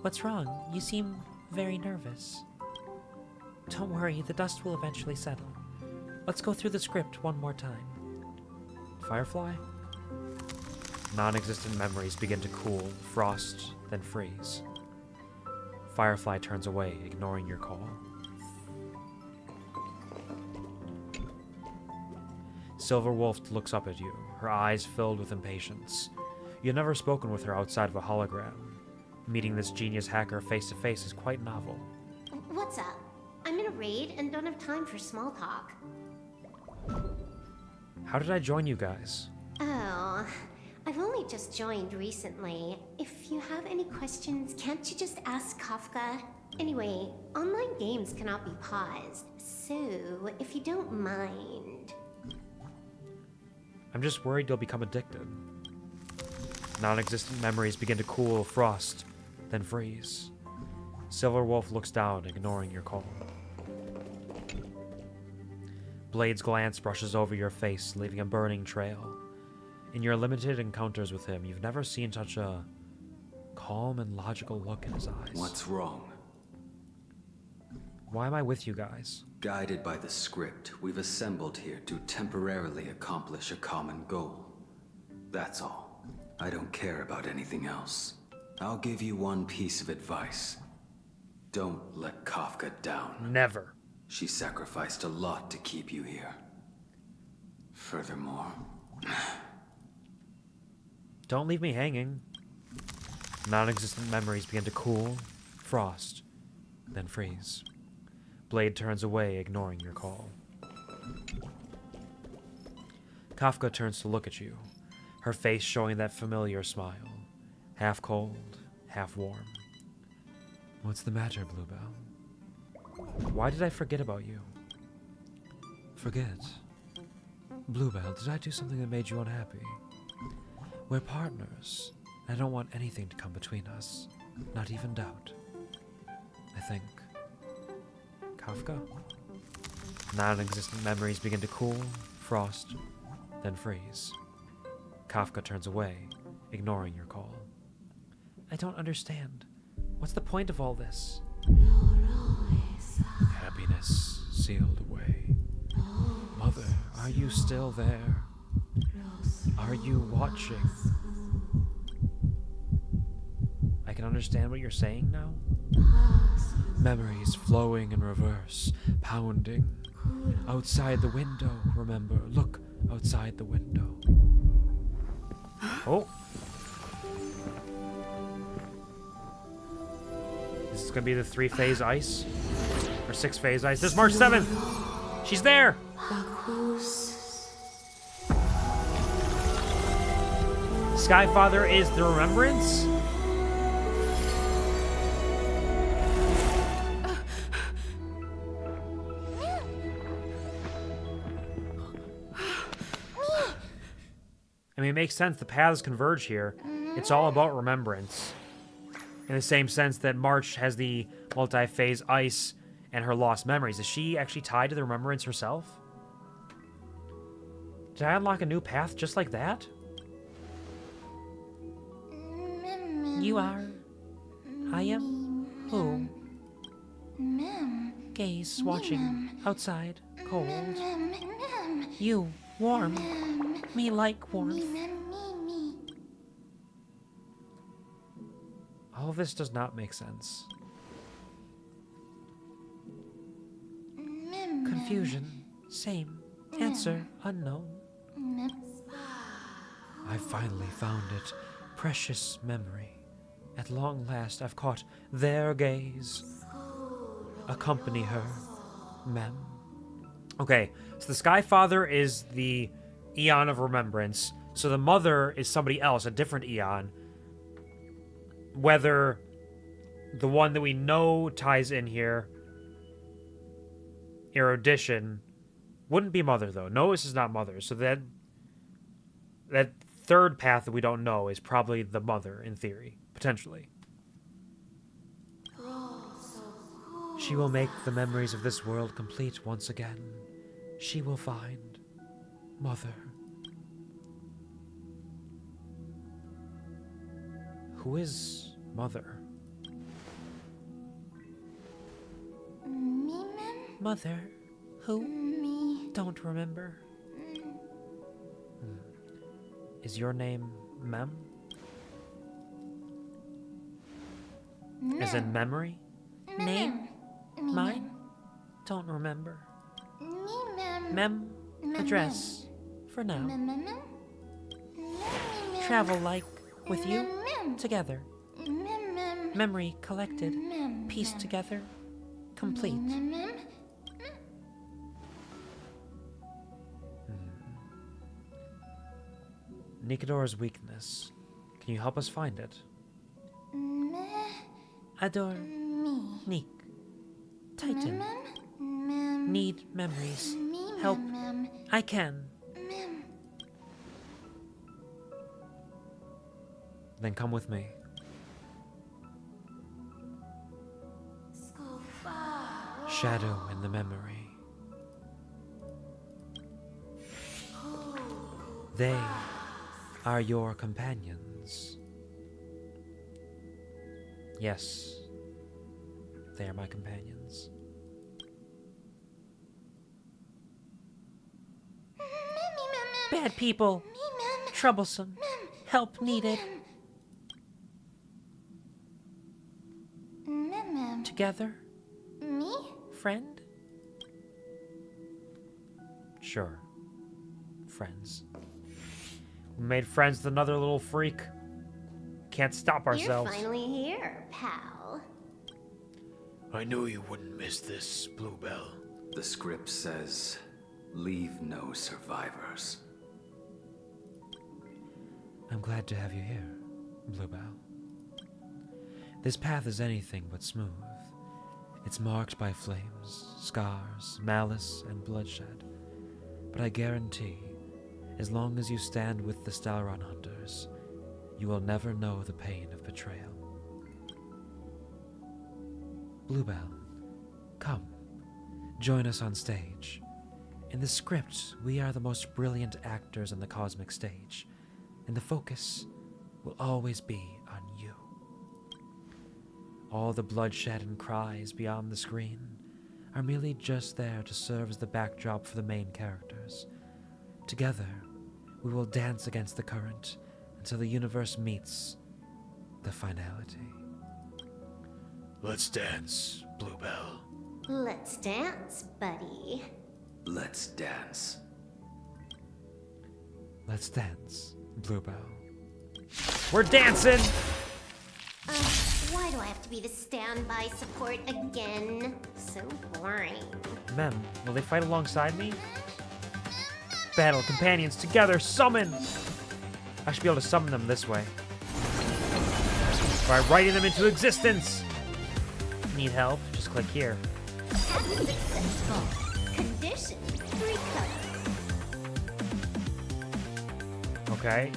What's wrong? You seem very nervous. Don't worry, the dust will eventually settle. Let's go through the script one more time. Firefly? Non-existent memories begin to cool, frost, then freeze. Firefly turns away, ignoring your call. Silverwolf looks up at you, her eyes filled with impatience. You've never spoken with her outside of a hologram. Meeting this genius hacker face to face is quite novel. What's up? I'm in a raid and don't have time for small talk. How did I join you guys? Oh, I've only just joined recently. If you have any questions, can't you just ask Kafka? Anyway, online games cannot be paused, so if you don't mind... I'm just worried you'll become addicted. Non-existent memories begin to cool, frost, then freeze. Silverwolf looks down, ignoring your call. Blade's glance brushes over your face, leaving a burning trail. In your limited encounters with him, you've never seen such a calm and logical look in his eyes. What's wrong? Why am I with you guys? Guided by the script, we've assembled here to temporarily accomplish a common goal. That's all. I don't care about anything else. I'll give you one piece of advice. Don't let Kafka down. Never. She sacrificed a lot to keep you here. Furthermore... Don't leave me hanging. Non-existent memories begin to cool, frost, then freeze. Blade turns away, ignoring your call. Kafka turns to look at you, her face showing that familiar smile. Half cold, half warm. What's the matter, Bluebell? Why did I forget about you? Forget? Bluebell, did I do something that made you unhappy? We're partners. I don't want anything to come between us. Not even doubt. I think. Kafka? Non-existent memories begin to cool, frost, then freeze. Kafka turns away, ignoring your call. I don't understand. What's the point of all this? Happiness sealed away. Mother, are you still there? Are you watching? I can understand what you're saying now. Memories flowing in reverse, pounding. Outside the window, remember. Look outside the window. Oh. This is gonna be the 3-phase ice? Or 6-phase ice? This is March 7th! She's there! Skyfather is the remembrance? I mean, it makes sense. The paths converge here. It's all about remembrance. In the same sense that March has the multi-phase ice and her lost memories. Is she actually tied to the remembrance herself? Did I unlock a new path just like that? You are. I am. Who? Gaze, watching, outside, cold. You, warm. Me like warmth. All of this does not make sense. Confusion. Same. Answer unknown. I finally found it. Precious memory. At long last I've caught their gaze. Accompany her, mem. Okay, so the Skyfather is the Eon of Remembrance. So the mother is somebody else, a different Eon. Whether the one that we know ties in here, Erudition, wouldn't be mother though. No, this is not mother. So that third path that we don't know is probably the mother in theory, potentially. She will make the memories of this world complete once again. She will find Mother. Who is Mother? Mother? Who? Me. Don't remember. Is your name Mem? As in memory? Name? Mine? Don't remember. Mem? Address. For now. Travel like with you? Together. Memory collected. Pieced together. Complete. Nikador's weakness. Can you help us find it? Adore. Nick. Titan. Need memories. Help. I can. Then come with me. Shadow in the memory. They are your companions. Yes, they are my companions. Bad people. Troublesome. Help needed. Together? Me? Friend? Sure. Friends. We made friends with another little freak. Can't stop ourselves. You're finally here, pal. I knew you wouldn't miss this, Bluebell. The script says, leave no survivors. I'm glad to have you here, Bluebell. This path is anything but smooth. It's marked by flames, scars, malice, and bloodshed. But I guarantee, as long as you stand with the Stalron Hunters, you will never know the pain of betrayal. Bluebell, come, join us on stage. In the script, we are the most brilliant actors on the cosmic stage, and the focus will always be on you. All the bloodshed and cries beyond the screen are merely just there to serve as the backdrop for the main characters. Together, we will dance against the current until the universe meets the finality. Let's dance, Bluebell. Let's dance, buddy. Let's dance. Let's dance, Bluebell. We're dancing! Why do I have to be the standby support again? So boring. Mem, will they fight alongside me? Battle companions together, summon! I should be able to summon them this way. By writing them into existence! Need help? Just click here. Successful. Condition 3 colors. Okay.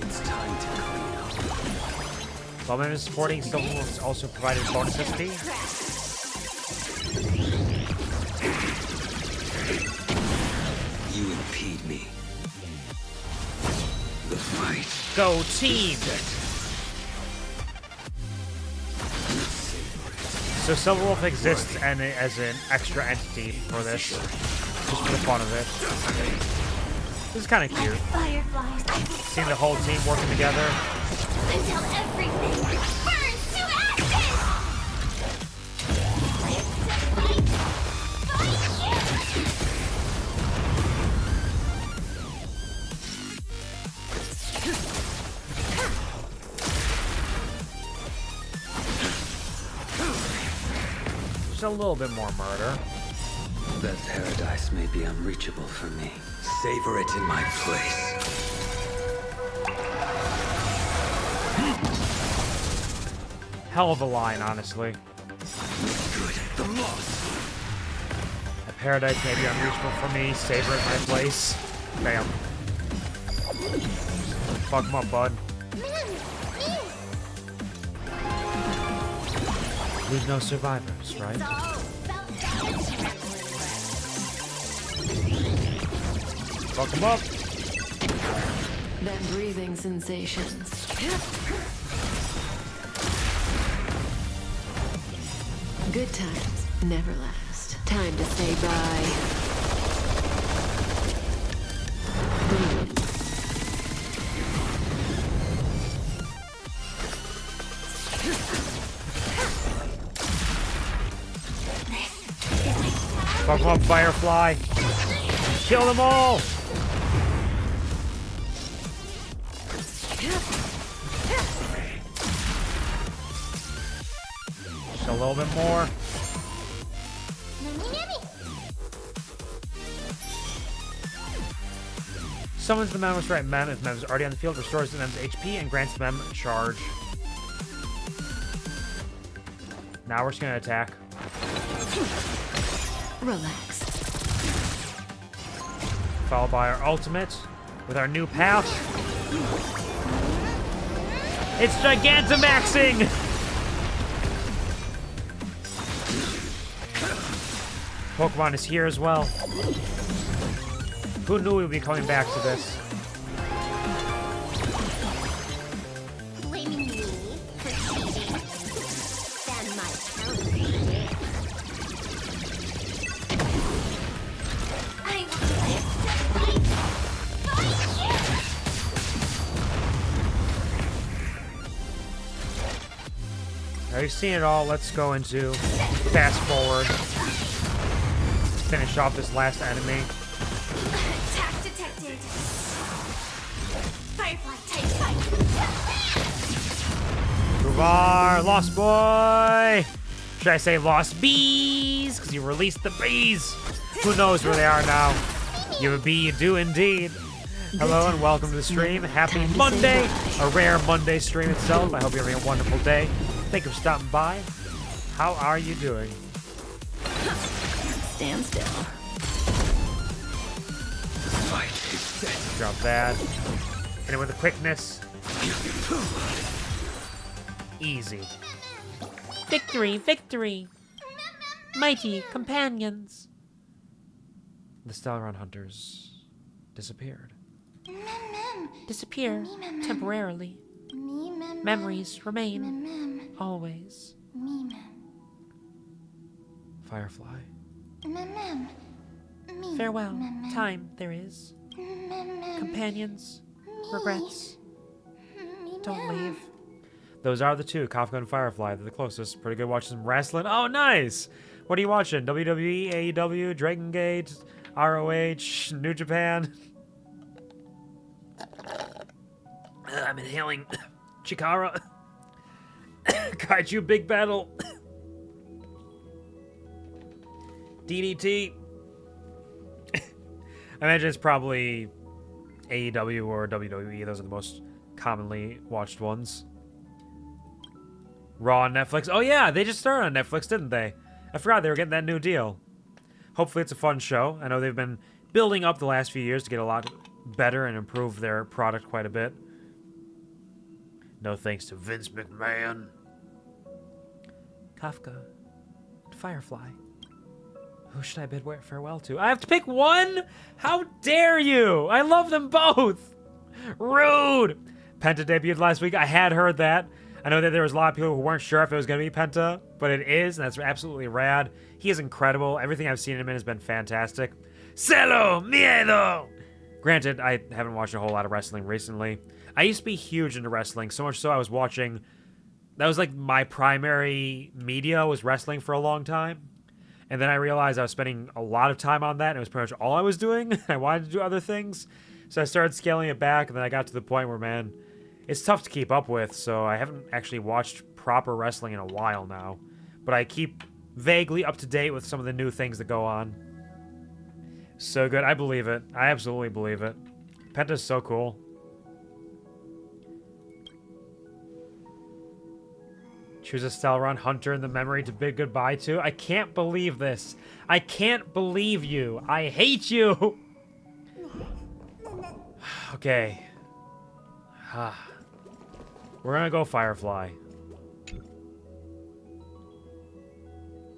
It's time to clean up. While members supporting Civil has also provided bonus XP. You impede me. The fight. Go team! So Silverwolf exists and as an extra entity for this, just for the fun of it. This is kind of cute. Fireflies. Seeing the whole team working together. Until everything burns to ashes! Just a little bit more murder. That paradise may be unreachable for me. Savor it in my place. Hell of a line, honestly. Good. The loss. A paradise may be unreachable for me. Savor it in my place. Bam. Fuck him up, bud. Leave no survivors, right? Fuck him up. That breathing sensation. Good times never last. Time to say bye. Fuck him up, Firefly. Kill them all. Just a little bit more. Summons the Mem with right Mem if Mem is already on the field, restores the Mem's HP, and grants Mem charge. Now we're just gonna attack. Relax. Followed by our ultimate with our new path. It's Gigantamaxing! Pokemon is here as well. Who knew we'd be coming back to this? Blaming me for cheating. Stand my counter. I will Now you've seen it all. Let's go into fast forward. Finish off this last enemy. Attack detected. Firefly type fight. Quvar, lost boy! Should I say lost bees? Because you released the bees. Who knows where they are now? You do indeed. Hello and welcome to the stream. Happy Monday. A rare Monday stream itself. I hope you're having a wonderful day. Thank you for stopping by. How are you doing? Stand still. Drop that. Hit it with a quickness. Easy. Victory, victory. Mighty companions. The Stellaron hunters disappeared. Disappear temporarily. Memories remain always. Firefly. Farewell. Time there is. Companions. Regrets. Don't leave. Those are the two, Kafka and Firefly. They're the closest. Pretty good watching some wrestling. Oh, nice! What are you watching? WWE, AEW, Dragon Gate, ROH, New Japan? I'm inhaling Chikara. Kaiju Big Battle. DDT. I imagine it's probably AEW or WWE. Those are the most commonly watched ones. Raw on Netflix. Oh yeah, they just started on Netflix, didn't they? I forgot they were getting that new deal. Hopefully it's a fun show. I know they've been building up the last few years to get a lot better and improve their product quite a bit. No thanks to Vince McMahon. Kafka. Firefly. Who should I bid farewell to? I have to pick one? How dare you? I love them both. Rude. Penta debuted last week. I had heard that. I know that there was a lot of people who weren't sure if it was going to be Penta, but it is, and that's absolutely rad. He is incredible. Everything I've seen him in has been fantastic. Celo miedo! Granted, I haven't watched a whole lot of wrestling recently. I used to be huge into wrestling, so much so I was watching... That was like my primary media was wrestling for a long time. And then I realized I was spending a lot of time on that, and it was pretty much all I was doing. I wanted to do other things. So I started scaling it back, and then I got to the point where, man, it's tough to keep up with, so I haven't actually watched proper wrestling in a while now. But I keep vaguely up to date with some of the new things that go on. So good. I believe it. I absolutely believe it. Penta's so cool. Choose a Stellaron hunter in the memory to bid goodbye to. I can't believe this. I can't believe you. I hate you. Okay. We're gonna go Firefly.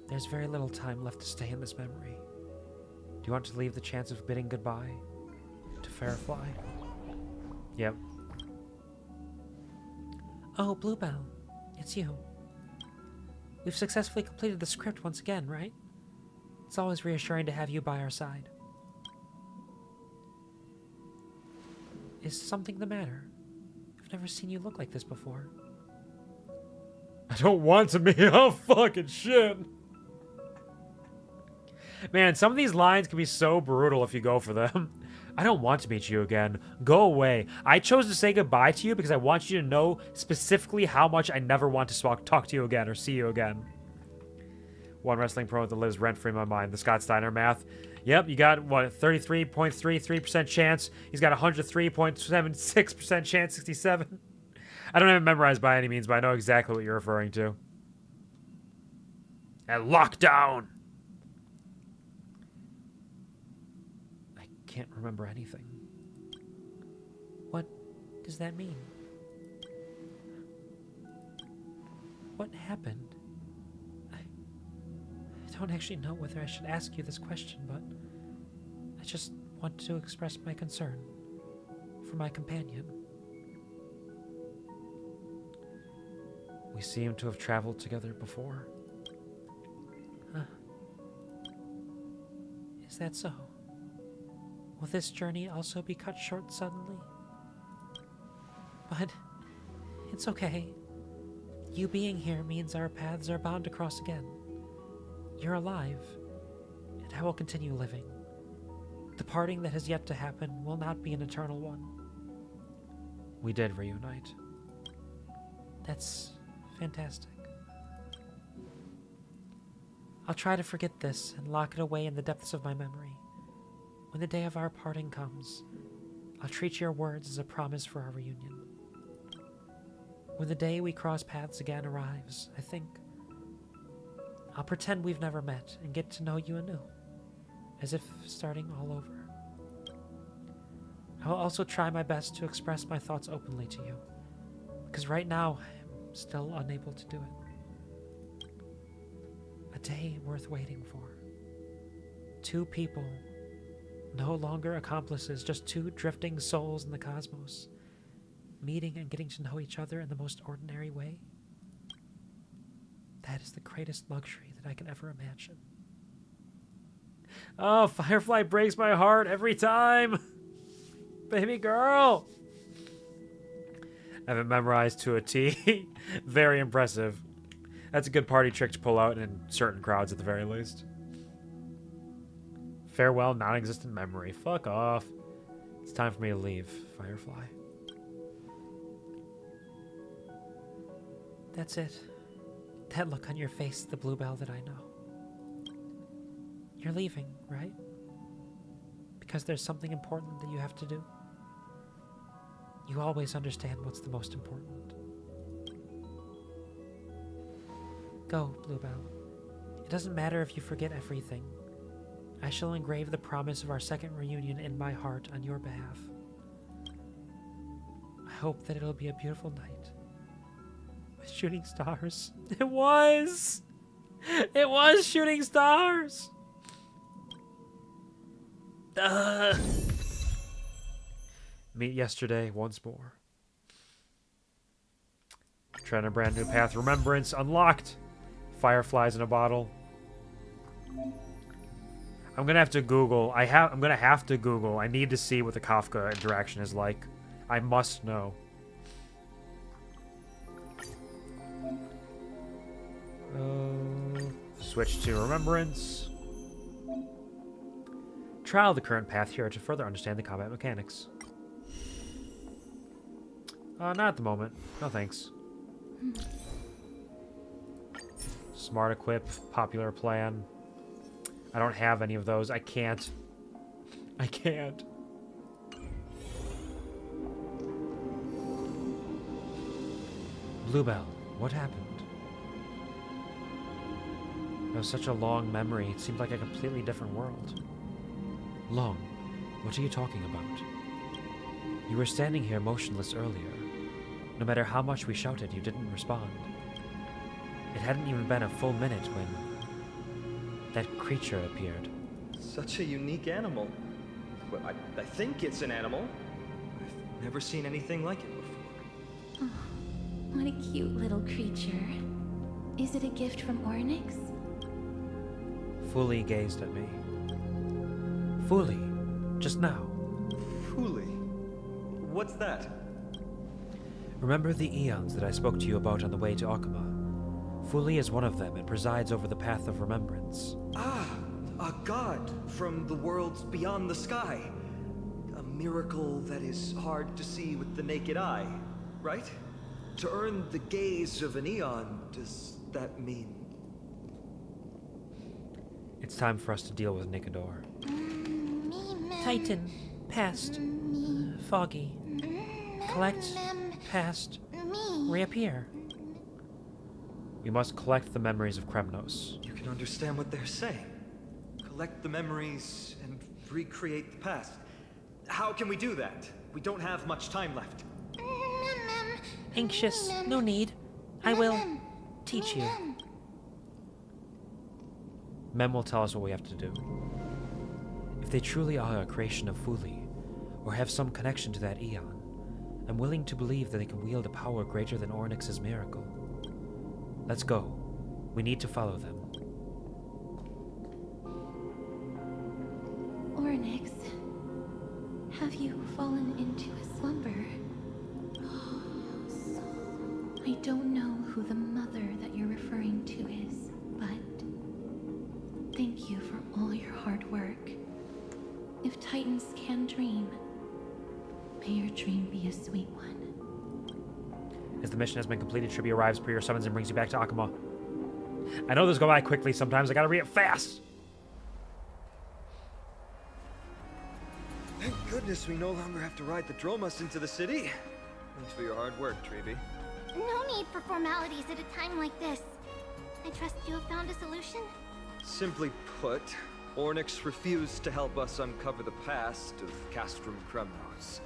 There's very little time left to stay in this memory. Do you want to leave the chance of bidding goodbye to Firefly? Yep. Oh, Bluebell. It's you. We've successfully completed the script once again, right? It's always reassuring to have you by our side. Is something the matter? I've never seen you look like this before. I don't want to be. Oh, fucking shit. Man, some of these lines can be so brutal if you go for them. I don't want to meet you again. Go away. I chose to say goodbye to you because I want you to know specifically how much I never want to talk to you again or see you again. One wrestling promo that lives rent-free in my mind. The Scott Steiner math. Yep, you got, what, 33.33% chance. He's got 103.76% chance, 67. I don't have it memorized by any means, but I know exactly what you're referring to. And lockdown! Can't remember anything. What does that mean? What happened? I don't actually know whether I should ask you this question, but I just want to express my concern for my companion. We seem to have traveled together before. Huh. Is that so? Will this journey also be cut short suddenly? But it's okay. You being here means our paths are bound to cross again. You're alive, and I will continue living. The parting that has yet to happen will not be an eternal one. We did reunite. That's fantastic. I'll try to forget this and lock it away in the depths of my memory. When the day of our parting comes, I'll treat your words as a promise for our reunion. When the day we cross paths again arrives, I think I'll pretend we've never met and get to know you anew, as if starting all over. I will also try my best to express my thoughts openly to you, because right now I'm still unable to do it. A day worth waiting for. Two people, no longer accomplices, just two drifting souls in the cosmos, meeting and getting to know each other in the most ordinary way. That is the greatest luxury that I can ever imagine. Oh, Firefly breaks my heart every time. Baby girl. I have it memorized to a T. Very impressive. That's a good party trick to pull out in certain crowds at the very least. Farewell, non-existent memory. Fuck off. It's time for me to leave, Firefly. That's it. That look on your face, the Bluebell that I know. You're leaving, right? Because there's something important that you have to do. You always understand what's the most important. Go, Bluebell. It doesn't matter if you forget everything. I shall engrave the promise of our second reunion in my heart on your behalf. I hope that it'll be a beautiful night. With shooting stars. It was! It was shooting stars! Meet yesterday once more. Tread a brand new path. Remembrance unlocked. Fireflies in a bottle. I'm gonna have to Google. I'm gonna have to Google. I need to see what the Kafka interaction is like. I must know. Switch to Remembrance. Trial the current path here to further understand the combat mechanics. Not at the moment. No thanks. Smart equip, popular plan. I don't have any of those. I can't. I can't. Bluebell, what happened? It was such a long memory. It seemed like a completely different world. Long? What are you talking about? You were standing here motionless earlier. No matter how much we shouted, you didn't respond. It hadn't even been a full minute when that creature appeared. Such a unique animal. Well, I think it's an animal. I've never seen anything like it before. Oh, what a cute little creature. Is it a gift from Ornyx? Fully gazed at me. Fully, just now. Fully? What's that? Remember the eons that I spoke to you about on the way to Akuma? Fully is one of them and presides over the path of remembrance. Ah, a god from the worlds beyond the sky. A miracle that is hard to see with the naked eye, right? To earn the gaze of an eon, does that mean? It's time for us to deal with Nicodor. Titan, past, foggy. Collect, past, reappear. We must collect the memories of Kremnos. You can understand what they're saying. Collect the memories and recreate the past. How can we do that? We don't have much time left. Anxious, no need. I will. teach you. Mem will tell us what we have to do. If they truly are a creation of Fuli, or have some connection to that Eon, I'm willing to believe that they can wield a power greater than Ornyx's miracle. Let's go. We need to follow them. Ornyx, have you fallen into a slumber? I don't know who the mother that you're referring to is, but thank you for all your hard work. If Titans can dream, may your dream be a sweet one. As the mission has been completed, Tribby arrives per your summons and brings you back to Akuma. I know this go by quickly sometimes. I gotta read it fast. Thank goodness we no longer have to ride the Dromus into the city. Thanks for your hard work, Treby. No need for formalities at a time like this. I trust you have found a solution? Simply put, Ornyx refused to help us uncover the past of Castrum Kremnos.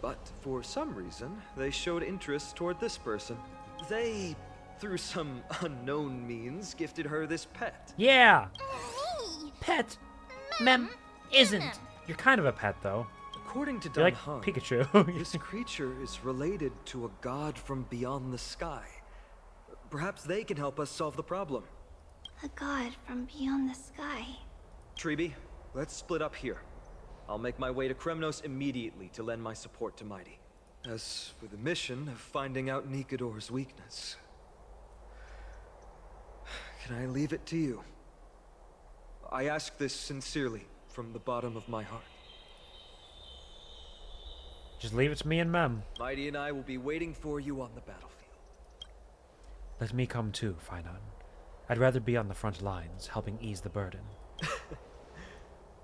But for some reason, they showed interest toward this person. They, through some unknown means, gifted her this pet. Yeah! Me! Pet! Mem isn't. You're kind of a pet, though. According to You're like Danhun, Pikachu. this creature is related to a god from beyond the sky. Perhaps they can help us solve the problem. A god from beyond the sky. Treby, let's split up here. I'll make my way to Kremnos immediately to lend my support to Mighty. As for the mission of finding out Nikador's weakness, can I leave it to you? I ask this sincerely, from the bottom of my heart. Just leave it to me and Mem. Mighty and I will be waiting for you on the battlefield. Let me come too, Finon. I'd rather be on the front lines, helping ease the burden.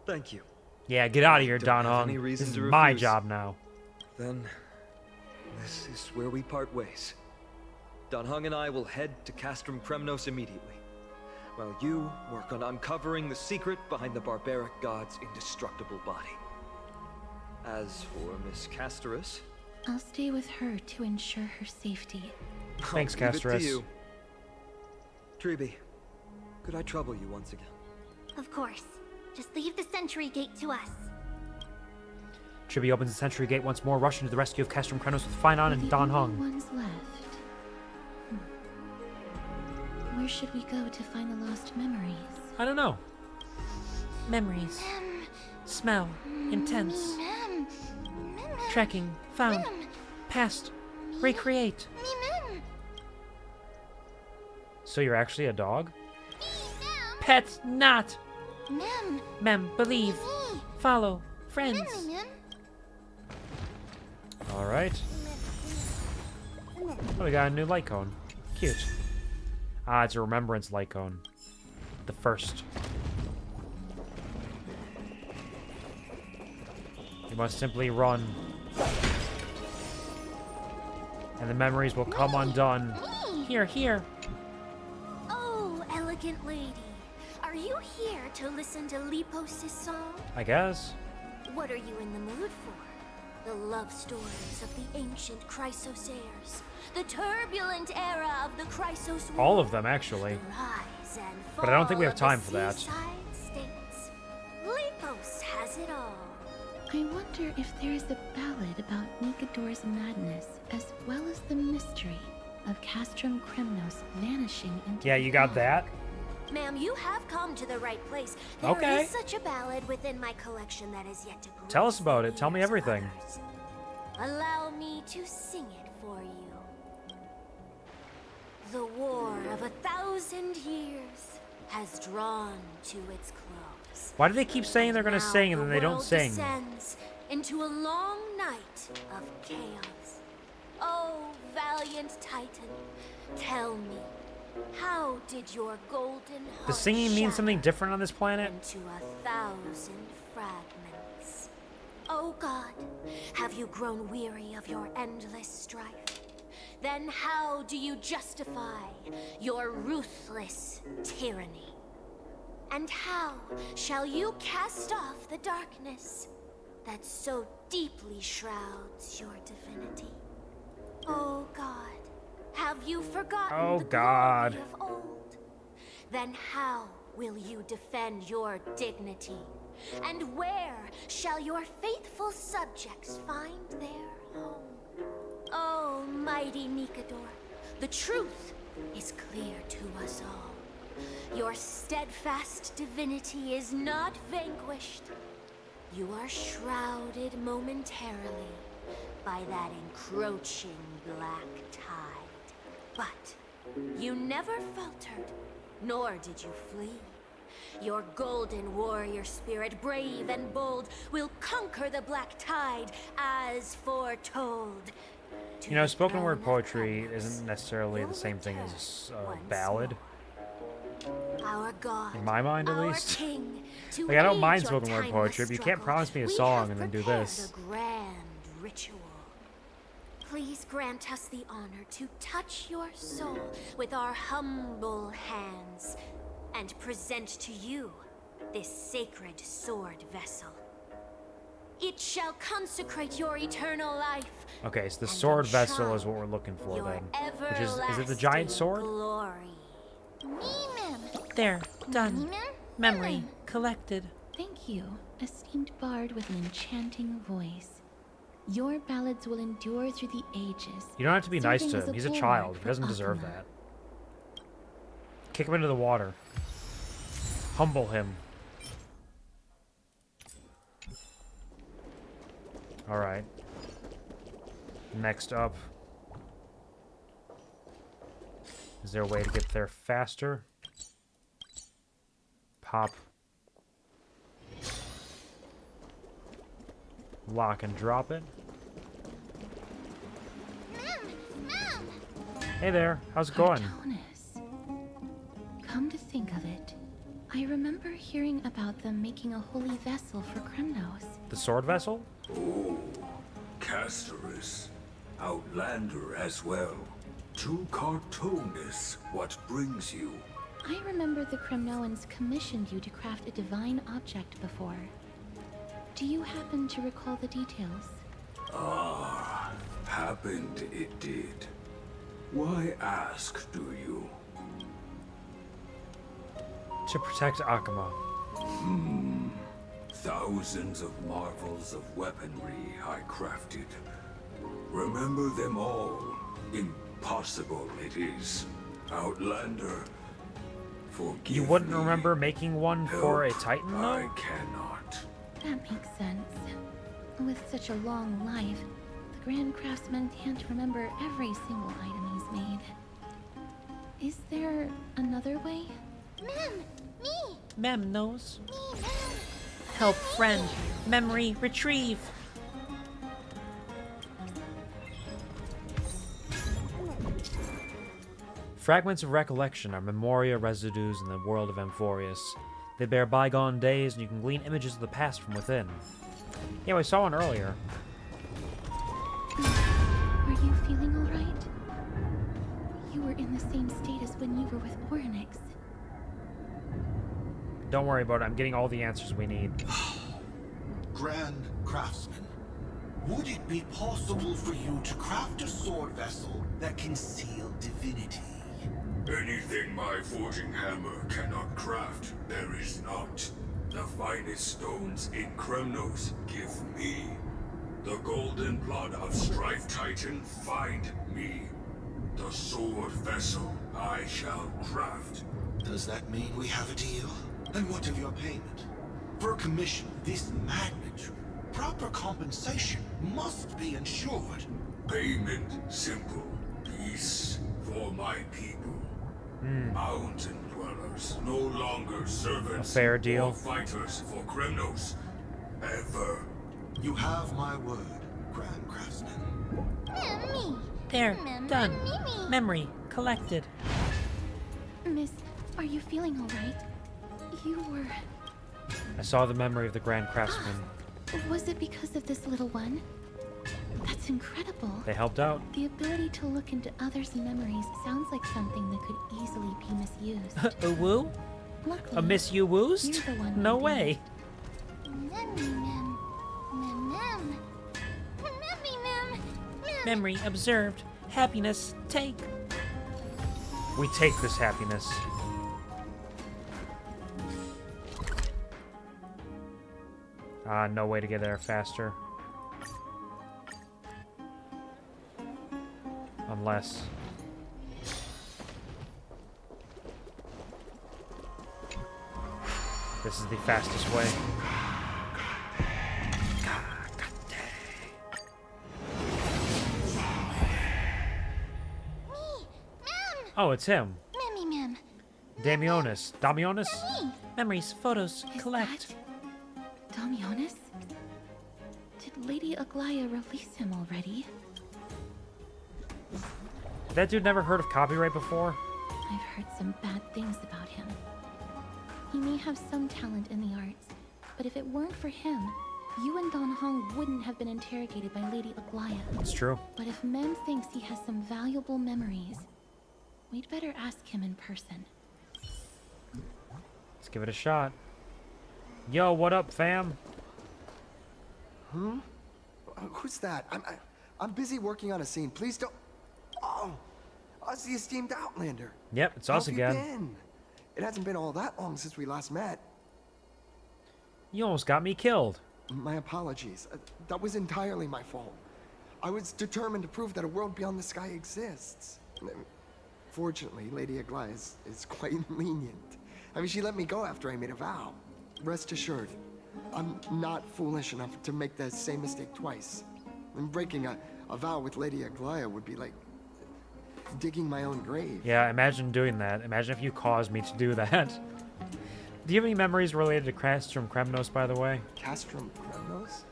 Thank you. Yeah, get out of here, Don't have any Danhun. reason This is to my refuse. job now. Then, this is where we part ways. Danhun and I will head to Castrum Kremnos immediately, while you work on uncovering the secret behind the barbaric god's indestructible body. As for Miss Castorus, I'll stay with her to ensure her safety. Thanks, I'll leave it to Castorus. you. Treby, could I trouble you once again? Of course. Just leave the sentry gate to us. Tribby opens the sentry gate once more, rushing to the rescue of Castrum Krenos with Finon and The only Danhun. ones left. Where should we go to find the lost memories? I don't know. Memories. Mem. Smell. Intense. Mem. Tracking. Found. Mem. Past. Recreate. Mem. So you're actually a dog? Mem. Pet not. Mem. Mem, believe. Me. Follow. Friends. Mem. Alright. Oh, we got a new light cone. Cute. Ah, it's a remembrance light cone. The first. You must simply run. And the memories will come undone. Here, here. Oh, elegant lady. Are you here to listen to Lepos' song? I guess. What are you in the mood for? The love stories of the ancient Chrysosairs. The turbulent era of the Chrysos War. All of them, actually. The rise and fall But I don't think we have of time the for that. seaside states. Lepos has it all. I wonder if there is a ballad about Nikador's madness, as well as the mystery of Castrum Kremnos vanishing into Yeah, you got fog. that? Ma'am, you have come to the right place. There Okay. is such a ballad within my collection that is yet to grace Tell us about the it. Tell me ears of everything. others. Allow me to sing it for you. The war of 1,000 years has drawn to its close. Why do they keep saying they're gonna Now sing and the then they don't world sing? descends into a long night of chaos. Oh, valiant Titan, tell me, how did your golden Does heart singing mean shatter something different on this planet? into 1,000 fragments? Oh God, have you grown weary of your endless strife? Then how do you justify your ruthless tyranny? And how shall you cast off the darkness that so deeply shrouds your divinity? Oh God, Have you forgotten Oh, the God. glory of old? Then how will you defend your dignity? And where shall your faithful subjects find their home? Oh, mighty Nikador, the truth is clear to us all. Your steadfast divinity is not vanquished. You are shrouded momentarily by that encroaching black tide. But you never faltered, nor did you flee. Your golden warrior spirit, brave and bold, will conquer the black tide as foretold. You know, spoken word poetry isn't necessarily the same thing as a ballad. Our God, In my mind, at our least. King, to Like, I don't aid mind your spoken word timeless poetry, but you can't struggle, promise me a we song have and then do prepared this. a grand ritual. Please grant us the honor to touch your soul with our humble hands and present to you this sacred sword vessel. It shall consecrate your eternal life. Okay, so the sword vessel is what we're looking for then. Which is it the giant sword? Glory. There, done. Memory collected. Thank you, esteemed bard with an enchanting voice. Your ballads will endure through the ages. You don't have to be nice serving to as him. He's a bulwark child. He for doesn't deserve Akuma. that. Kick him into the water. Humble him. Alright. Next up. Is there a way to get there faster? Pop. Lock and drop it. Hey there, how's it going? Artonis. Come to think of it, I remember hearing about them making a holy vessel for Kremnos. The sword vessel? Oh, Casterus. Outlander as well. To Cartonis, what brings you? I remember the Kremnoans commissioned you to craft a divine object before. Do you happen to recall the details? Ah, happened it did. Why ask, do you? To protect Akuma. Thousands of marvels of weaponry I crafted. Remember them all. Impossible it is. Outlander. Forgive You wouldn't me. remember making one for a Help, Titan, I though? cannot. That makes sense. With such a long life, the Grand Craftsman can't remember every single item he's made. Is there another way? Mem, me. Mem knows. Me, Mem. Help friend. Memory retrieve. Fragments of recollection are memoria residues in the world of Amphoreus. They bear bygone days, and you can glean images of the past from within. Yeah, we saw one earlier. Are you feeling alright? You were in the same state as when you were with Orynyx. Don't worry about it, I'm getting all the answers we need. Grand Craftsman, would it be possible for you to craft a sword vessel that can seal divinity? Anything my forging hammer cannot craft, there is not. The finest stones in Kremnos give me. The golden blood of Strife Titan find me. The sword vessel I shall craft. Does that mean we have a deal? And what of your payment? For a commission of this magnitude, proper compensation must be ensured. Payment simple. Peace for my people. Mountain dwellers, no longer servants A fair deal. or fighters for Kremnos. Ever. You have my word, Grand Craftsman. Me. There, Mem, done. me. Memory collected. Miss, are you feeling alright? You were... I saw the memory of the Grand Craftsman. Was it because of this little one? That's incredible. They helped out. The ability to look into others' memories sounds like something that could easily be misused. A woo? Luckily, A miss you woosed? you're the one No who way. Mem, Mem. Mem, Mem. Mem, Mem. Memory observed. Happiness take. We take this happiness. No way to get there faster. Unless... this is the fastest way. Oh, it's him. Damionis. Damionis? Memories, photos, collect. Damionis? Did Lady Aglaya release him already? That dude never heard of copyright before? I've heard some bad things about him. He may have some talent in the arts, but if it weren't for him, you and Don Hong wouldn't have been interrogated by Lady Aglaya. It's true. But if Mem thinks he has some valuable memories, we'd better ask him in person. Let's give it a shot. Yo, what up, fam? Who's that? I'm busy working on a scene. Please don't. Oh, us, the esteemed Outlander. Yep, it's us again. How have you been? It hasn't been all that long since we last met. You almost got me killed. My apologies. That was entirely my fault. I was determined to prove that a world beyond the sky exists. Fortunately, Lady Aglaya is quite lenient. I mean, she let me go after I made a vow. Rest assured, I'm not foolish enough to make the same mistake twice. And breaking a vow with Lady Aglaya would be like digging my own grave. Yeah, imagine doing that. Imagine if you caused me to do that. Do you have any memories related to Castrum Kremnos, by the way? Castrum Kremnos?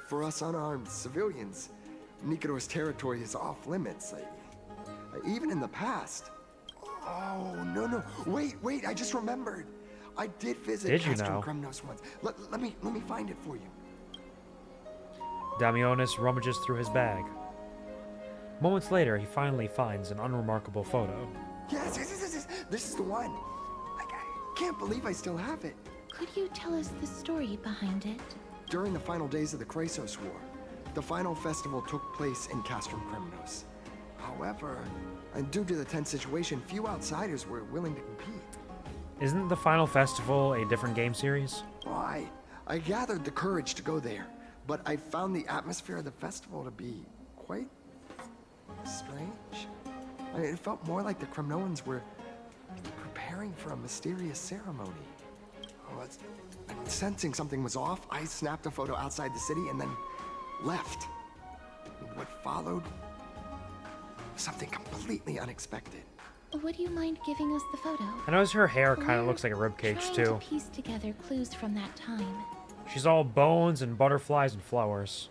For us unarmed civilians, Nikodor's territory is off limits. Even in the past. Oh, no. Wait, I just remembered. I did visit Castrum Kremnos once. Let me find it for you. Damionis rummages through his bag. Moments later, he finally finds an unremarkable photo. Yes. This is the one. I can't believe I still have it. Could you tell us the story behind it? During the final days of the Chrysos War, the final festival took place in Castrum Kremnos. However, and due to the tense situation, few outsiders were willing to compete. Isn't the final festival a different game series? Why? I gathered the courage to go there, but I found the atmosphere of the festival to be quite strange. It felt more like the Kremnoans were preparing for a mysterious ceremony. Sensing something was off, I snapped a photo outside the city and then left. What followed? Something completely unexpected. Would you mind giving us the photo? I notice her hair kind of looks like a ribcage too. To piece together clues from that time. She's all bones and butterflies and flowers.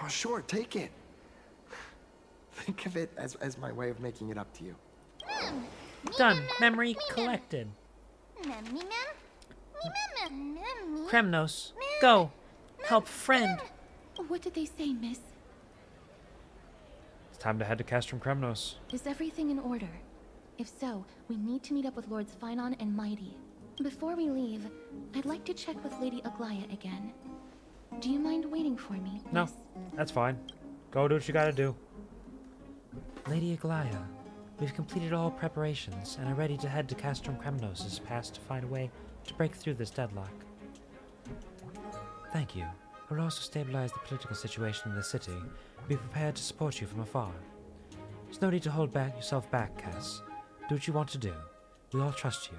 Oh, sure, take it. Think of it as my way of making it up to you. Done. Memory collected. Kremnos, go. Help friend. What did they say, miss? It's time to head to Castrum Kremnos. Is everything in order? If so, we need to meet up with Lords Finon and Mighty. Before we leave, I'd like to check with Lady Aglaya again. Do you mind waiting for me, No, miss? that's fine. Go do what you gotta do. Lady Aglaya, we've completed all preparations and are ready to head to Castrum Kremnos' pass to find a way to break through this deadlock. Thank you. We'll also stabilize the political situation in the city and be prepared to support you from afar. There's no need to hold yourself back, Cass. Do what you want to do. We all trust you.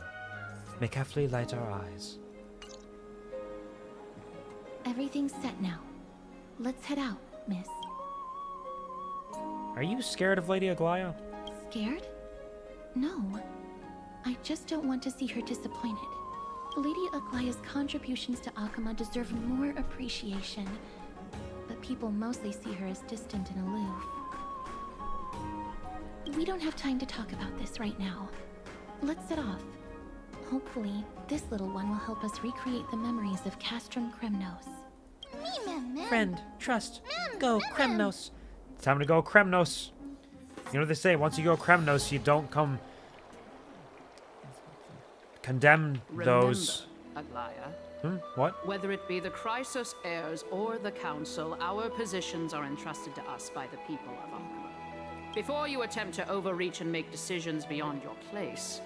May Kefli light our eyes. Everything's set now. Let's head out, miss. Are you scared of Lady Aglaya? Scared? No. I just don't want to see her disappointed. Lady Aglaya's contributions to Akama deserve more appreciation, but people mostly see her as distant and aloof. We don't have time to talk about this right now. Let's set off. Hopefully, this little one will help us recreate the memories of Castrum Kremnos. Friend, trust, go Kremnos. It's time to go Kremnos. You know what they say, once you go Kremnos, you don't come condemn those. Aglaya. What? Whether it be the Chrysos heirs or the Council, our positions are entrusted to us by the people of Akama. Before you attempt to overreach and make decisions beyond your place,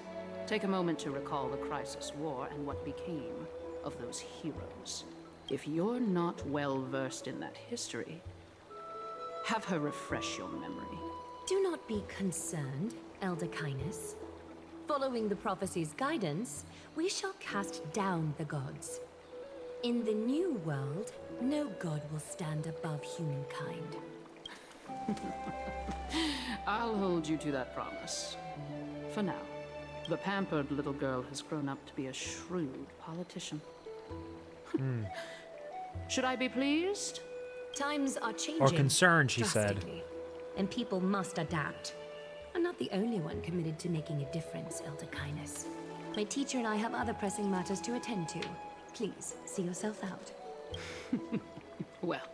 take a moment to recall the Crisis War and what became of those heroes. If you're not well versed in that history, have her refresh your memory. Do not be concerned, Elder Kindness. Following the prophecy's guidance, we shall cast down the gods. In the new world, no god will stand above humankind. I'll hold you to that promise. For now, the pampered little girl has grown up to be a shrewd politician. Should I be pleased? Times are changing. Or concerned, she said. Drastically, and people must adapt. I'm not the only one committed to making a difference, Elder Kindness. My teacher and I have other pressing matters to attend to. Please, see yourself out. Well,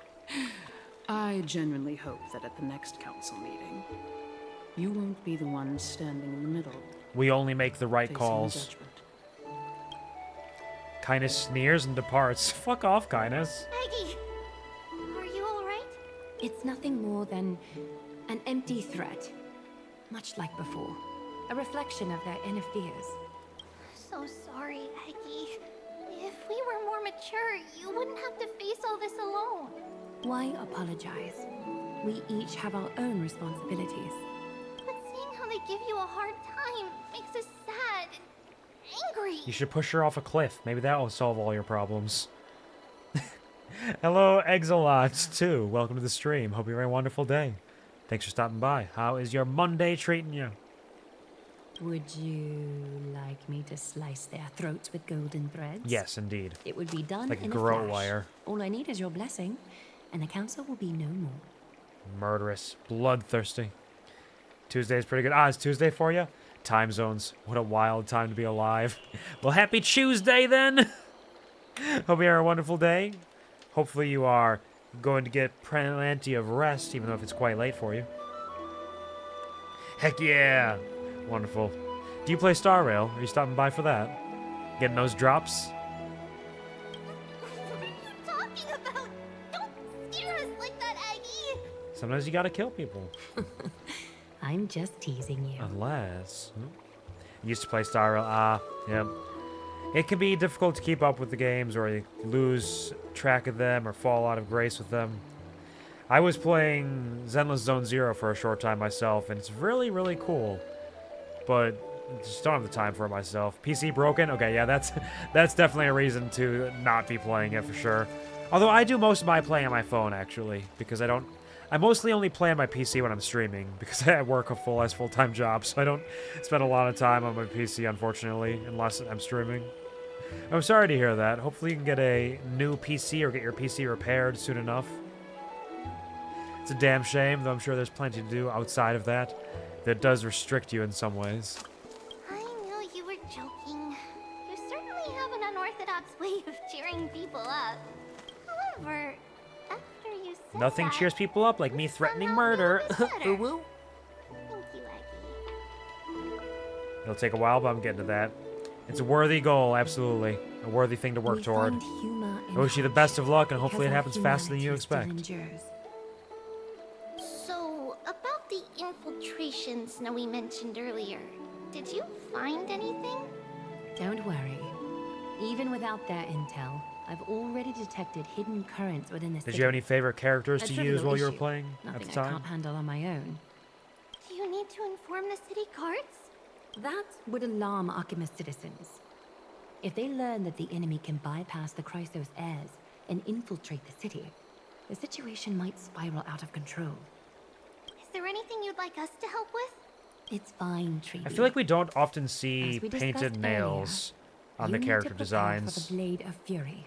I genuinely hope that at the next council meeting, you won't be the one standing in the middle. We only make the right facing calls. judgment. Kindness sneers and departs. Fuck off, Kindness. Aggie, are you alright? It's nothing more than an empty threat. Much like before. A reflection of their inner fears. So sorry, Aggie. If we were more mature, you wouldn't have to face all this alone. Why apologize? We each have our own responsibilities. But seeing how they give you a hard time makes us sad and angry. You should push her off a cliff. Maybe that will solve all your problems. Hello, Exolot, too. Welcome to the stream. Hope you have a wonderful day. Thanks for stopping by. How is your Monday treating you? Would you like me to slice their throats with golden threads? Yes, indeed. It would be done like in a garrote flash. wire. All I need is your blessing, and the council will be no more. Murderous. Bloodthirsty. Tuesday's pretty good. Ah, it's Tuesday for you? Time zones. What a wild time to be alive. Well, happy Tuesday, then! Hope you have a wonderful day. Hopefully you are going to get plenty of rest, even though if it's quite late for you. Heck yeah! Wonderful. Do you play Star Rail? Are you stopping by for that? Getting those drops? What are you talking about? Don't scare us like that, Aggie! Sometimes you gotta kill people. I'm just teasing you. Unless... Used to play Star Rail. Ah, yep. It can be difficult to keep up with the games, or you lose track of them, or fall out of grace with them. I was playing Zenless Zone Zero for a short time myself, and it's really, really cool. But just don't have the time for it myself. PC broken? Okay, yeah, that's definitely a reason to not be playing it for sure. Although I do most of my playing on my phone, actually, because I mostly only play on my PC when I'm streaming, because I work a full-time job, so I don't spend a lot of time on my PC, unfortunately, unless I'm streaming. I'm sorry to hear that. Hopefully you can get a new PC or get your PC repaired soon enough. It's a damn shame, though I'm sure there's plenty to do outside of that does restrict you in some ways. I knew you were joking. You certainly have an unorthodox way of cheering people up. However, after you said Nothing that, cheers people up like me threatening murder. better. Woo. Thank you, Aggie. It'll take a while, but I'm getting to that. It's a worthy goal, absolutely. A worthy thing to work toward. I wish you the best of luck, and hopefully it happens faster than you expect. So, about the infiltration Snowy mentioned earlier, did you find anything? Don't worry. Even without their intel, I've already detected hidden currents within the city. Did you have any favorite characters A to trivial use while you were issue. playing Nothing at the I time? can't handle on my own. Do you need to inform the city guards? That would alarm Archimedes citizens. If they learn that the enemy can bypass the Chrysos heirs and infiltrate the city, the situation might spiral out of control. Is there anything you'd like us to help with? It's fine, Treaty. I feel like we don't often see As we painted discussed nails on the you need character to prepare designs. For the Blade of Fury.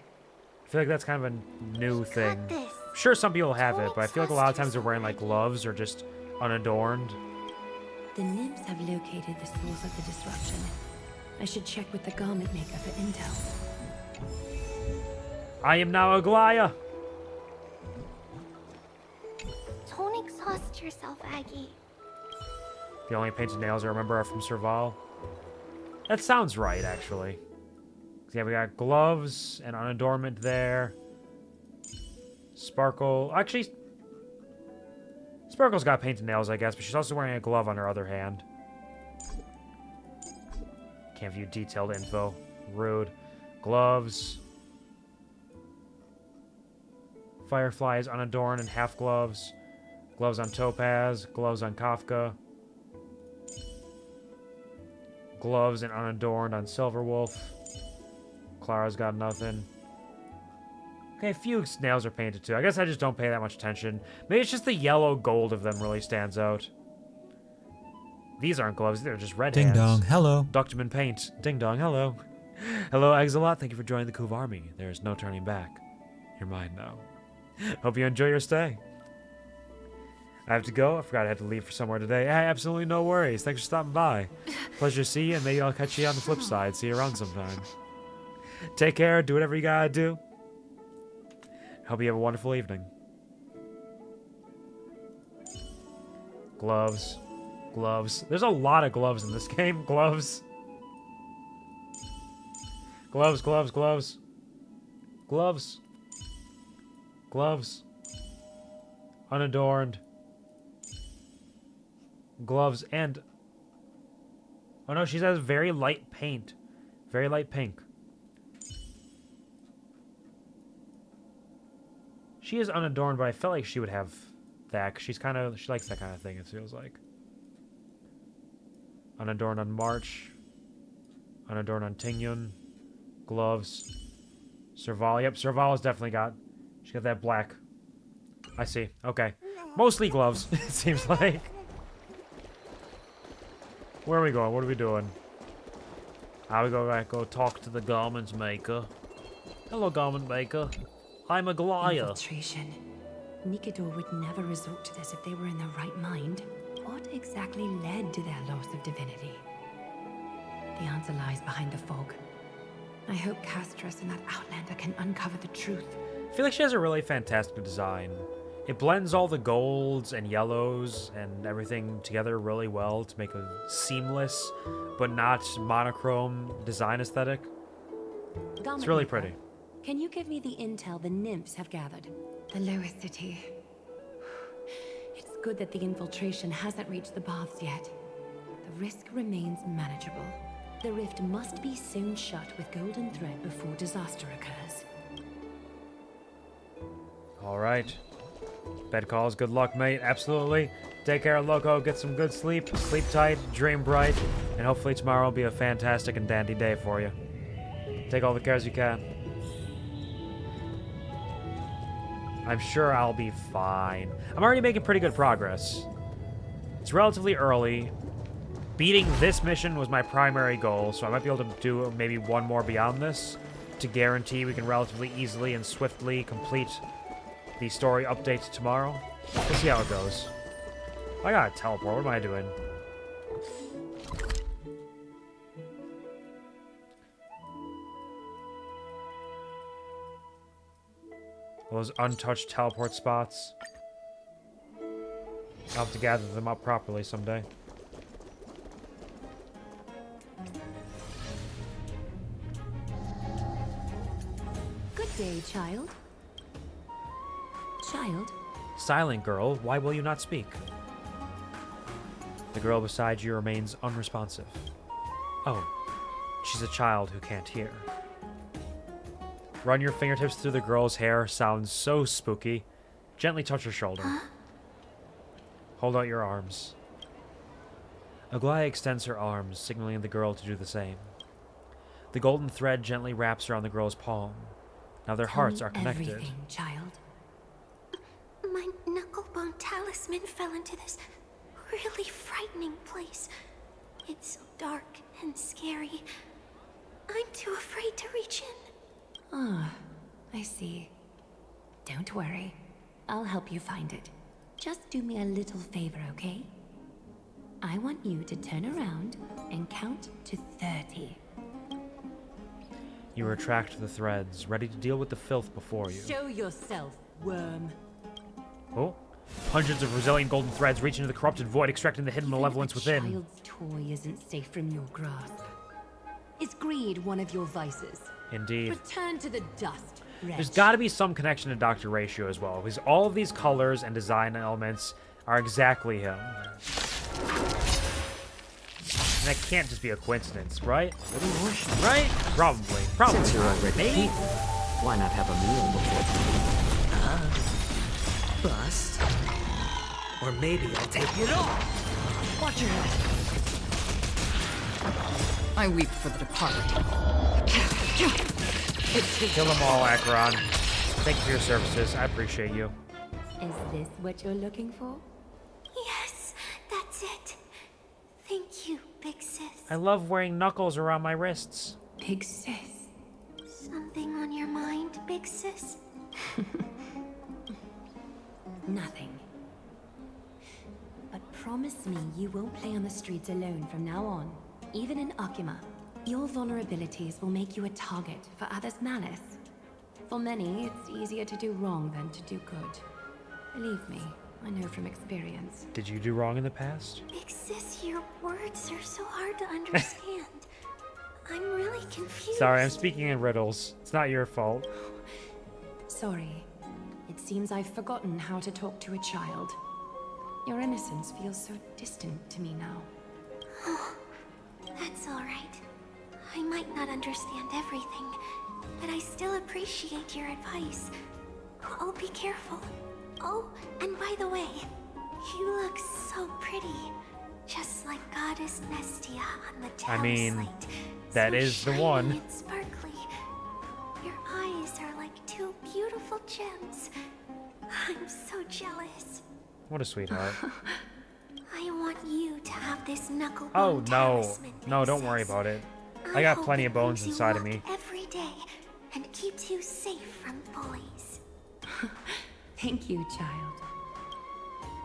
I feel like that's kind of a new thing. this. Sure, some people have it, but I feel like a lot of times they're wearing like gloves or just unadorned. The nymphs have located the source of the disruption. I should check with the garment maker for intel. I am now Aglaya. Don't exhaust yourself, Aggie. The only painted nails I remember are from Serval. That sounds right, actually. Yeah, we got gloves and unadornment there. Sparkle. Actually, Sparkle's got painted nails, I guess, but she's also wearing a glove on her other hand. Can't view detailed info. Rude. Gloves. Firefly is unadorned and half gloves. Gloves on Topaz. Gloves on Kafka. Gloves and unadorned on Silverwolf. Clara's got nothing. Okay, a few nails are painted too. I guess I just don't pay that much attention. Maybe it's just the yellow gold of them really stands out. These aren't gloves, they're just red hands. Ding dong, hello. Ducked paint. Ding dong, hello. Hello, Exilot. Thank you for joining the Kuv Army. There is no turning back. You're mine now. Hope you enjoy your stay. I have to go. I forgot I had to leave for somewhere today. Hey, absolutely no worries. Thanks for stopping by. Pleasure to see you, and maybe I'll catch you on the flip side. See you around sometime. Take care. Do whatever you gotta do. Hope you have a wonderful evening. Gloves. Gloves. There's a lot of gloves in this game. Gloves. Gloves, gloves, gloves. Gloves. Gloves. Unadorned. Gloves and... Oh no, she has very light paint. Very light pink. She is unadorned, but I felt like she would have that. She likes that kind of thing, it feels like. Unadorned on March. Unadorned on Tingyun. Gloves. Serval. Yep, Serval has definitely got... She got that black. I see. Okay. Mostly gloves, it seems like. Where are we going? What are we doing? We go talk to the garment maker. Hello, garment maker. I'm a Goliath. Infiltration. Nikador would never resort to this if they were in their right mind. What exactly led to their loss of divinity? The answer lies behind the fog. I hope Castras and that Outlander can uncover the truth. I feel like she has a really fantastic design. It blends all the golds and yellows and everything together really well to make a seamless, but not monochrome design aesthetic. It's really pretty. Can you give me the intel the nymphs have gathered? The lowest city. It's good that the infiltration hasn't reached the baths yet. The risk remains manageable. The rift must be sewn shut with golden thread before disaster occurs. All right. Bed calls. Good luck, mate. Absolutely. Take care, Loco. Get some good sleep. Sleep tight. Dream bright. And hopefully tomorrow will be a fantastic and dandy day for you. Take all the cares you can. I'm sure I'll be fine. I'm already making pretty good progress. It's relatively early. Beating this mission was my primary goal, so I might be able to do maybe one more beyond this to guarantee we can relatively easily and swiftly complete the story update tomorrow. We'll see how it goes. I gotta teleport. What am I doing? Those untouched teleport spots. I'll have to gather them up properly someday. Good day, child. Child? Silent girl, why will you not speak? The girl beside you remains unresponsive. Oh, she's a child who can't hear. Run your fingertips through the girl's hair. Sounds so spooky. Gently touch her shoulder. Hold out your arms. Aglaia extends her arms, signaling the girl to do the same. The golden thread gently wraps around the girl's palm. Now their hearts are connected. Everything, child. My knucklebone talisman fell into this really frightening place. It's so dark and scary. I'm too afraid to reach in. Ah, I see. Don't worry. I'll help you find it. Just do me a little favor, okay? I want you to turn around and count to 30. You retract the threads, ready to deal with the filth before you. Show yourself, worm. Oh. Hundreds of resilient golden threads reach into the corrupted void, extracting the hidden malevolence within. A child's toy isn't safe from your grasp. Is greed one of your vices? Indeed. Return to the dust, wretch. There's got to be some connection to Dr. Ratio as well, because all of these colors and design elements are exactly him. And that can't just be a coincidence, right? Right? Probably. Since you're already Maybe. here, why not have a meal before? Bust. Or maybe I'll take it all. Watch your head. I weep for the departed. Kill them all, Acheron. Thank you for your services. I appreciate you. Is this what you're looking for? Yes, that's it. Thank you, Big Sis. I love wearing knuckles around my wrists. Big Sis. Something on your mind, Big Sis? Nothing. But promise me you won't play on the streets alone from now on. Even in Akima, your vulnerabilities will make you a target for others' malice. For many, it's easier to do wrong than to do good. Believe me, I know from experience. Did you do wrong in the past? Big Sis, your words are so hard to understand. I'm really confused. Sorry, I'm speaking in riddles. It's not your fault. Sorry. It seems I've forgotten how to talk to a child. Your innocence feels so distant to me now. Oh, that's all right. I might not understand everything, but I still appreciate your advice. I'll be careful. Oh, and by the way, you look so pretty. Just like Goddess Nestia on the Talus slate. That so is the shiny one. and sparkly. Your eyes are like two beautiful gems. I'm so jealous. What a sweetheart. I want you to have this knuckle Oh, bone no. talisman, No, Big don't worry Sis. about it. I got hope plenty it of bones brings you inside of luck me. every day and keeps you safe from bullies. Thank you, child.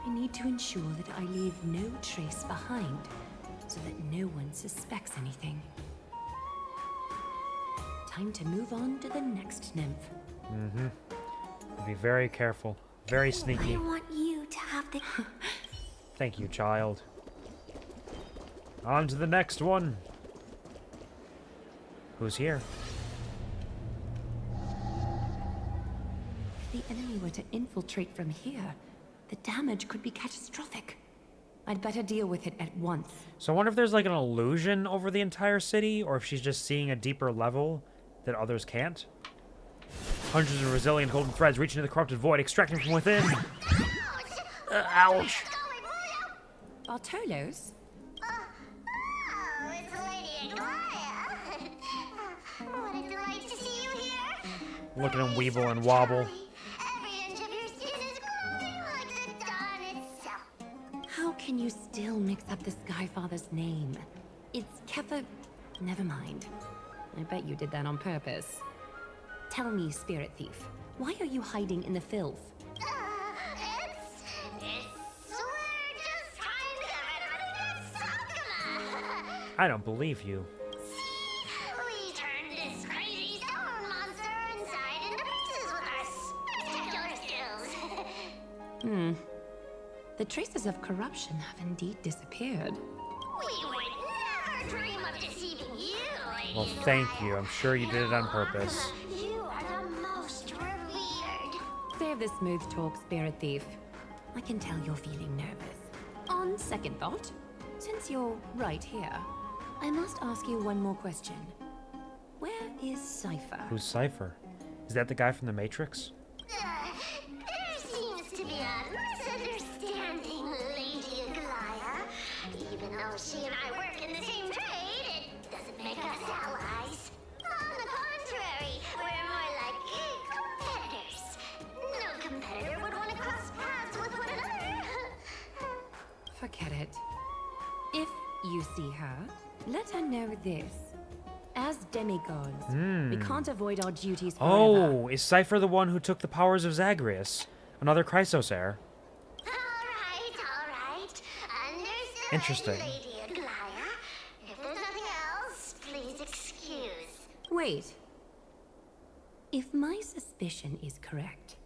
I need to ensure that I leave no trace behind, so that no one suspects anything. Time to move on to the next nymph. Mm-hmm. Be very careful. Very sneaky. I want you to have the... Thank you, child. On to the next one. Who's here? If the enemy were to infiltrate from here, the damage could be catastrophic. I'd better deal with it at once. So I wonder if there's like an illusion over the entire city, or if she's just seeing a deeper level that others can't. Hundreds of resilient golden threads reach into the corrupted void, extracting from within. Ouch. Bartolos? It's Lady Aglaya. What a delight to see you here. Look at him weeble and wobble. Every inch of your skin is glowing like the dawn itself. How can you still mix up the Skyfather's name? It's Kefa... Never mind. I bet you did that on purpose. Tell me, Spirit Thief, why are you hiding in the filth? We're just trying to get everybody to Sakuma. I don't believe you. We turned this crazy stone monster inside into pieces with our spectacular skills. The traces of corruption have indeed disappeared. We would never dream of deceiving you, Lady Well, thank you. I'm sure you did it on purpose. You are the most revered. Save the smooth talk, Spirit Thief. I can tell you're feeling nervous. On second thought, since you're right here, I must ask you one more question. Where is Cypher? Who's Cypher? Is that the guy from the Matrix? There seems to be a misunderstanding, Lady Aglaya. Even though she and I work in the same trade, it doesn't make us allies. On the contrary, we're more like competitors. No competitor would want to cross paths with one another. Forget it. If you see her, let her know this. As demigods, we can't avoid our duties forever. Oh, is Cypher the one who took the powers of Zagreus? Another Chrysos heir. All right. Understood, Interesting. Lady Aglaya. If there's nothing else, please excuse. Wait. If my suspicion is correct,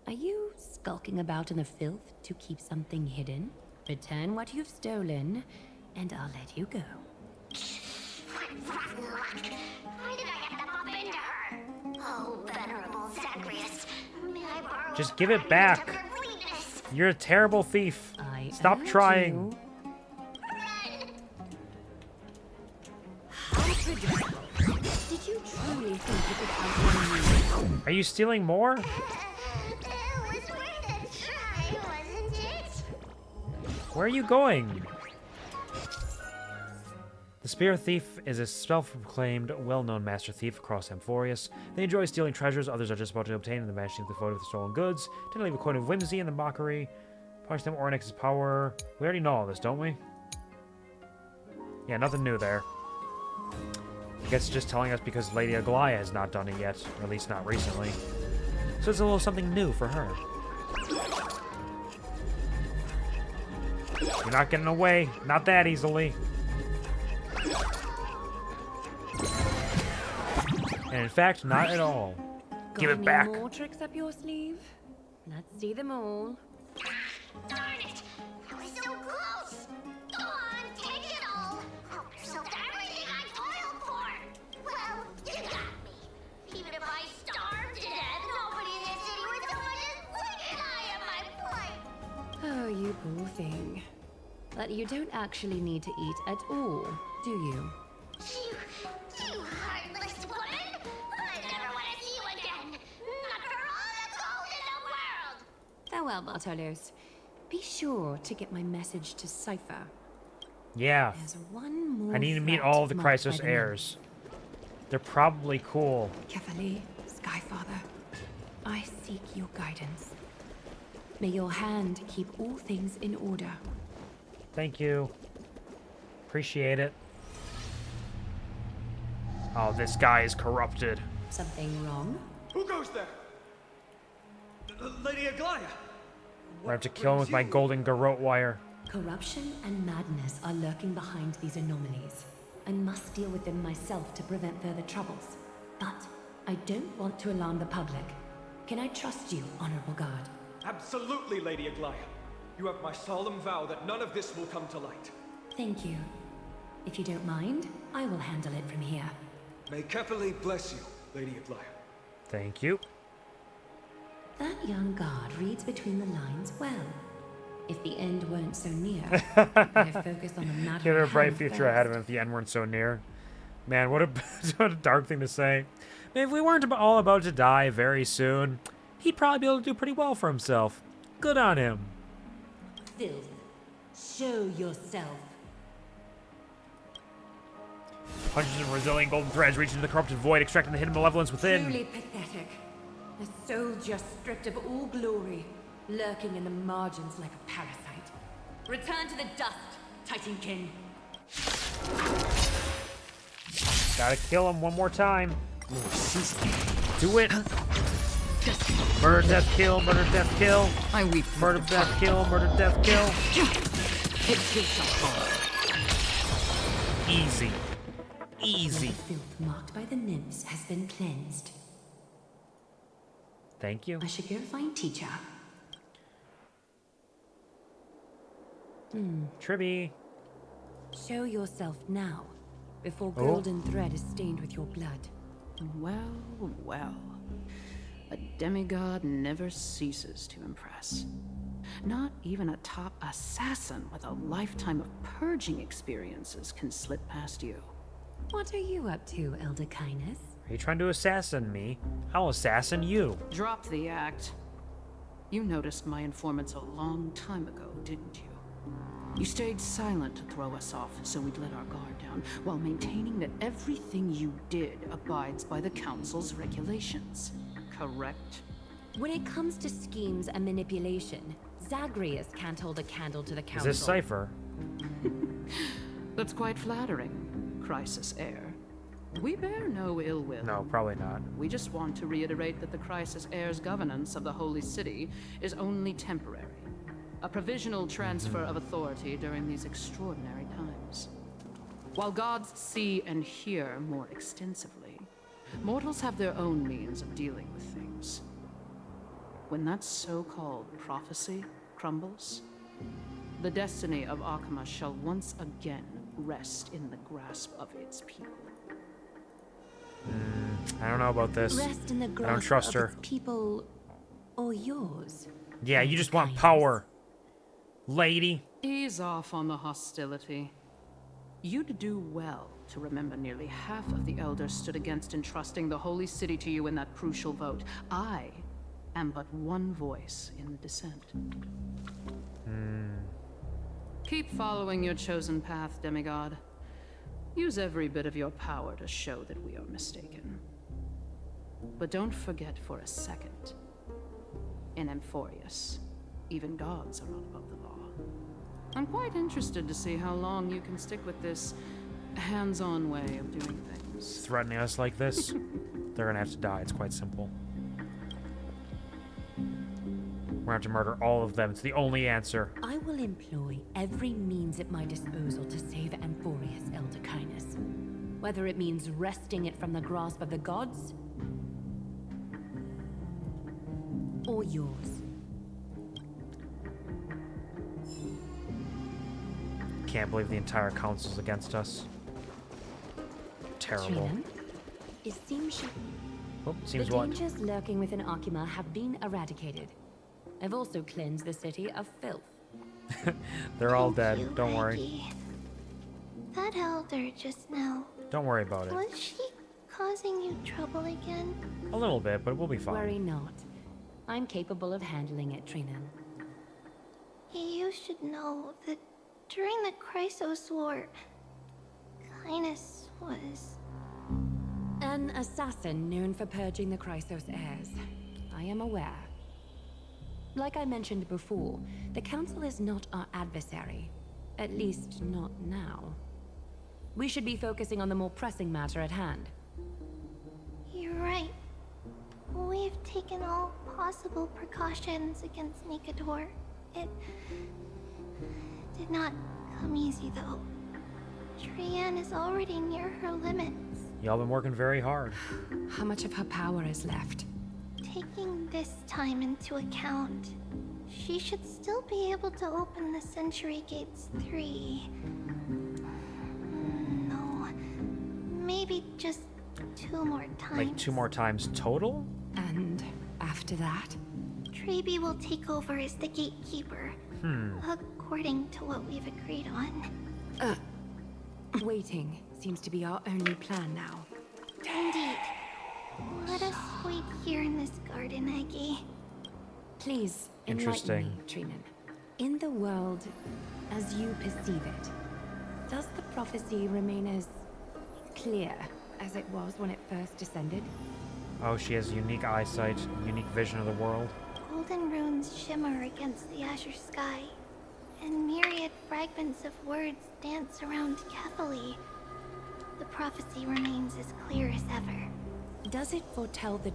are you skulking about in the filth to keep something hidden? Return what you've stolen, and I'll let you go. Rotten luck. Why did I have to bump into her? Oh, venerable Zagreus. May I borrow Just give it back. You're a terrible thief. Stop urge trying. you. How predictable. Did you truly think you could outrun me? Are you stealing more? Where are you going? The Spear Thief is a self-proclaimed, well-known master thief across Amphoreus. They enjoy stealing treasures others are just about to obtain and then vanishing with the void of the stolen goods. Tend to leave a coin of whimsy in the mockery. Punish them Ornyx's power. We already know all this, don't we? Yeah, nothing new there. I guess just telling us because Lady Aglaia has not done it yet, or at least not recently. So it's a little something new for her. You're not getting away. Not that easily. And in fact, not at all. Give it back. Got any more tricks up your sleeve? Let's see them all. Darn it! I was so close! Go on, take it all! Help yourself to everything I toiled for! Well, you got me. Even if I starved to death, nobody in this city would so much as blink an eye at my plight! Oh, you poor thing. But you don't actually need to eat at all, do you? You heartless woman! I never want to see you again! Not for all the gold in the world! Farewell, Bartolos. Be sure to get my message to Cypher. Yeah. There's one more I need to meet threat all of the marked Chrysos by the heirs. They're probably cool. Kefali, Skyfather, I seek your guidance. May your hand keep all things in order. Thank you. Appreciate it. Oh, this guy is corrupted. Something wrong? Who goes there? Lady Aglaia! I have to kill him with my golden garrote wire. Corruption and madness are lurking behind these anomalies. I must deal with them myself to prevent further troubles. But I don't want to alarm the public. Can I trust you, Honorable Guard? Absolutely, Lady Aglaia. You have my solemn vow that none of this will come to light. Thank you. If you don't mind, I will handle it from here. May Kefali bless you, Lady Aglaia. Thank you. That young guard reads between the lines well. If the end weren't so near, I'd focus on the matter. Get a at bright hand future first. ahead of him if the end weren't so near. Man, what a, what a dark thing to say. Man, if we weren't all about to die very soon, he'd probably be able to do pretty well for himself. Good on him. Filth. Show yourself. Hundreds of resilient golden threads reach into the corrupted void, extracting the hidden malevolence within. Truly pathetic. A soldier stripped of all glory, lurking in the margins like a parasite. Return to the dust, Titankin. Gotta kill him one more time. Do it. Murder, death, kill. Murder, death, kill. I weep. Murder, death, kill. Murder, death, kill. It feels so hard. Easy. Easy. The filth marked by the nymphs has been cleansed. Thank you. I should go find teacher. Tribby. Show yourself now, before golden thread is stained with your blood. Well, well. A demigod never ceases to impress. Not even a top assassin with a lifetime of purging experiences can slip past you. What are you up to, Elder Kindness? Are you trying to assassin me? I'll assassin you. Drop the act. You noticed my informants a long time ago, didn't you? You stayed silent to throw us off so we'd let our guard down, while maintaining that everything you did abides by the Council's regulations. Correct? When it comes to schemes and manipulation, Zagreus can't hold a candle to the Is Council. this Cypher? That's quite flattering, Crisis Heir. We bear no ill will. No, probably not. We just want to reiterate that the Crisis Heir's governance of the Holy City is only temporary. A provisional transfer of authority during these extraordinary times. While gods see and hear more extensively, mortals have their own means of dealing with things. When that so-called prophecy crumbles, the destiny of Akama shall once again rest in the grasp of its people. I don't know about this. Rest in the I don't grasp trust of her. its people or yours. Yeah, you just want power. lady. Ease off on the hostility. You'd do well to remember nearly half of the elders stood against entrusting the holy city to you in that crucial vote. I am but one voice in the dissent. Keep following your chosen path, demigod. Use every bit of your power to show that we are mistaken. But don't forget for a second, in Amphoreus, even gods are not above the law. I'm quite interested to see how long you can stick with this hands-on way of doing things. Threatening us like this, they're gonna have to die. It's quite simple. We're gonna have to murder all of them. It's the only answer. I will employ every means at my disposal to save Amphoreus, Elder Kindness. Whether it means wresting it from the grasp of the gods, or yours. Can't believe the entire council's against us. Terrible. Trinan, it seems Seems the what? dangers lurking within Akima have been eradicated. I've also cleansed the city of filth. They're all Thank dead. you, Don't worry. Maggie. That elder just now. Don't worry about it. Was she causing you trouble again? A little bit, but we'll be fine. Worry not. I'm capable of handling it, Trinan. You should know that during the Chrysos War, Kindness was... An assassin known for purging the Chrysos heirs. I am aware. Like I mentioned before, the Council is not our adversary. At least, not now. We should be focusing on the more pressing matter at hand. You're right. We've taken all possible precautions against Nikador. It did not come easy, though. Trian is already near her limits. Y'all been working very hard. How much of her power is left? Taking this time into account, she should still be able to open the Century Gates 3. No, maybe just 2 more times. Like 2 more times total? And after that? Trebi will take over as the gatekeeper. According to what we've agreed on. Waiting seems to be our only plan now. Indeed. Let us wait here in this garden, Aggie. Please, Interesting. enlighten me, Trinan. In the world, as you perceive it, does the prophecy remain as clear as it was when it first descended? Oh, she has unique eyesight, unique vision of the world. Golden runes shimmer against the azure sky, and myriad fragments of words dance around Catholi. The prophecy remains as clear as ever. Does it foretell the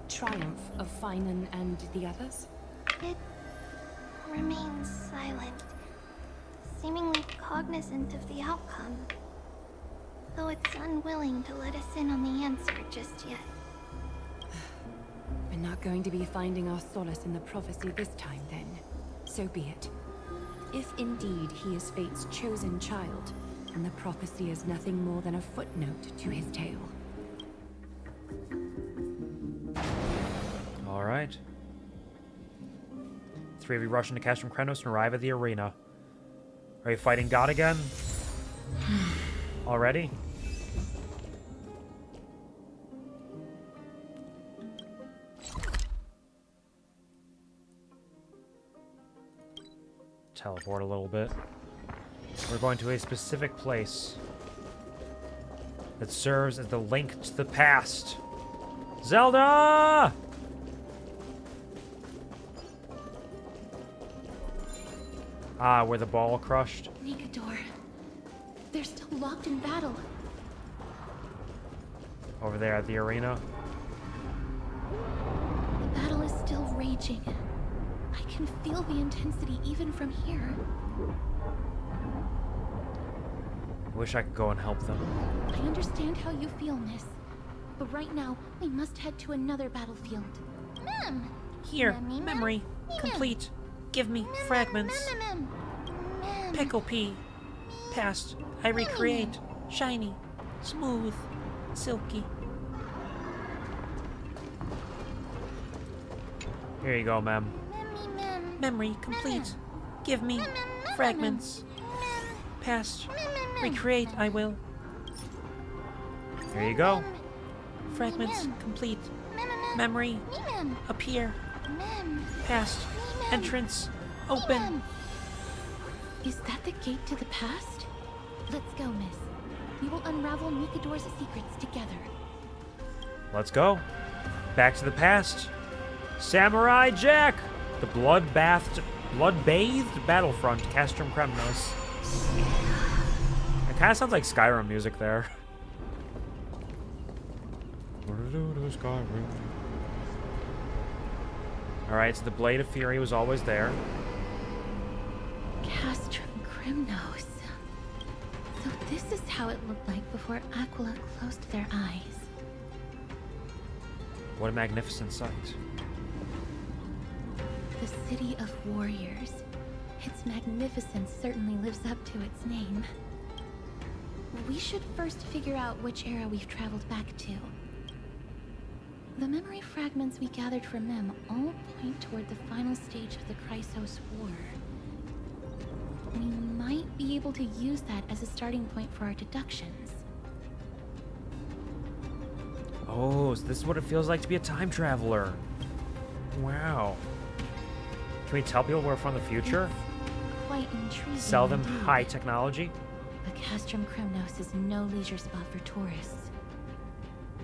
triumph of Finan and the others? It remains silent, seemingly cognizant of the outcome, though it's unwilling to let us in on the answer just yet. We're not going to be finding our solace in the prophecy this time, then. So be it. If indeed he is Fate's chosen child, then the prophecy is nothing more than a footnote to his tale. Alright. 3 of you rush into Castrum Krenos and arrive at the arena. Are you fighting God again? Already? Teleport a little bit. We're going to a specific place that serves as the link to the past. Zelda! Ah, where the ball crushed. Nikador. They're still locked in battle. Over there at the arena. The battle is still raging. I can feel the intensity even from here. I wish I could go and help them. I understand how you feel, miss. But right now, we must head to another battlefield. Mem! Here, Memmy, memory, mem, complete. Give me fragments. Mem. Pickle pea. Past, I recreate. Shiny, smooth, silky. Here you go, ma'am. Memory complete. Give me fragments. Past. Recreate, I will. Here you go. Fragments complete. Memory. Appear. Past. Entrance. Open. Is that the gate to the past? Let's go, miss. We will unravel Nikador's secrets together. Let's go. Back to the past. Samurai Jack! The blood-bathed battlefront, Castrum Kremnos. It kind of sounds like Skyrim music there. Alright, so the Blade of Fury was always there. Castrum Kremnos. So this is how it looked like before Aquila closed their eyes. What a magnificent sight. The city of warriors. Its magnificence certainly lives up to its name. We should first figure out which era we've traveled back to. The memory fragments we gathered from them all point toward the final stage of the Chrysos War. We might be able to use that as a starting point for our deductions. Oh, so this is what it feels like to be a time traveler. Wow. Can we tell people we're from the future? It's quite intriguing. Sell them indeed. high technology? But Castrum Kremnos is no leisure spot for tourists.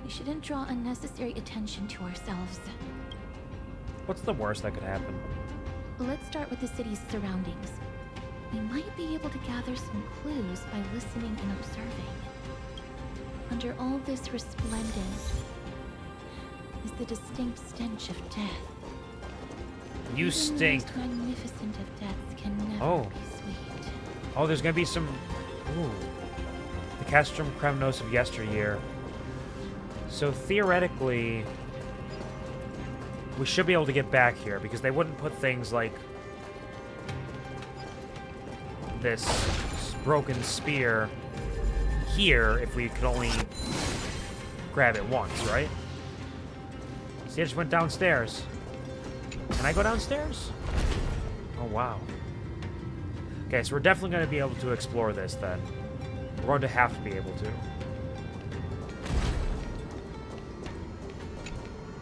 We shouldn't draw unnecessary attention to ourselves. What's the worst that could happen? Let's start with the city's surroundings. We might be able to gather some clues by listening and observing. Under all this resplendence is the distinct stench of death. You Even stink. The most magnificent of deaths can never be sweet. Oh, there's gonna be some... Ooh. The Castrum Kremnos of yesteryear. So theoretically, we should be able to get back here, because they wouldn't put things like this broken spear here if we could only grab it once, right? See, I just went downstairs. Can I go downstairs? Oh, wow. Okay, so we're definitely going to be able to explore this, then. We're going to have to be able to.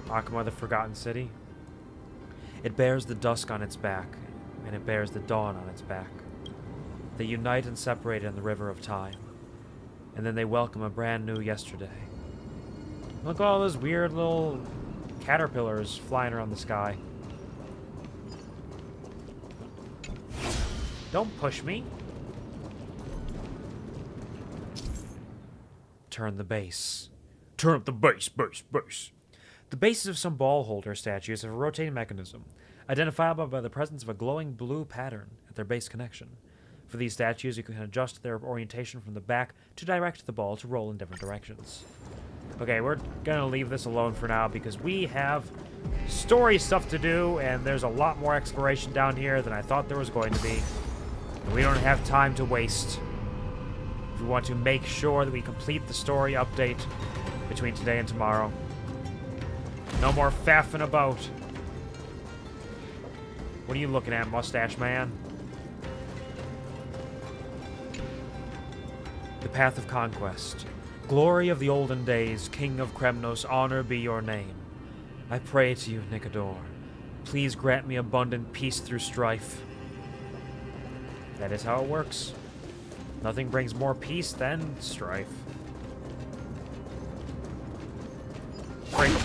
Akama, the Forgotten City. It bears the dusk on its back, and it bears the dawn on its back. They unite and separate in the river of time, and then they welcome a brand new yesterday. Look at all those weird little caterpillars flying around the sky. Don't push me. Turn the base. Turn up the base. The bases of some ball holder statues have a rotating mechanism, identifiable by the presence of a glowing blue pattern at their base connection. For these statues, you can adjust their orientation from the back to direct the ball to roll in different directions. Okay, we're gonna leave this alone for now because we have story stuff to do, and there's a lot more exploration down here than I thought there was going to be. And we don't have time to waste. If we want to make sure that we complete the story update between today and tomorrow. No more faffing about. What are you looking at, mustache man? The path of conquest. Glory of the olden days, King of Kremnos, honor be your name. I pray to you, Nikador. Please grant me abundant peace through strife. That is how it works. Nothing brings more peace than strife. Great.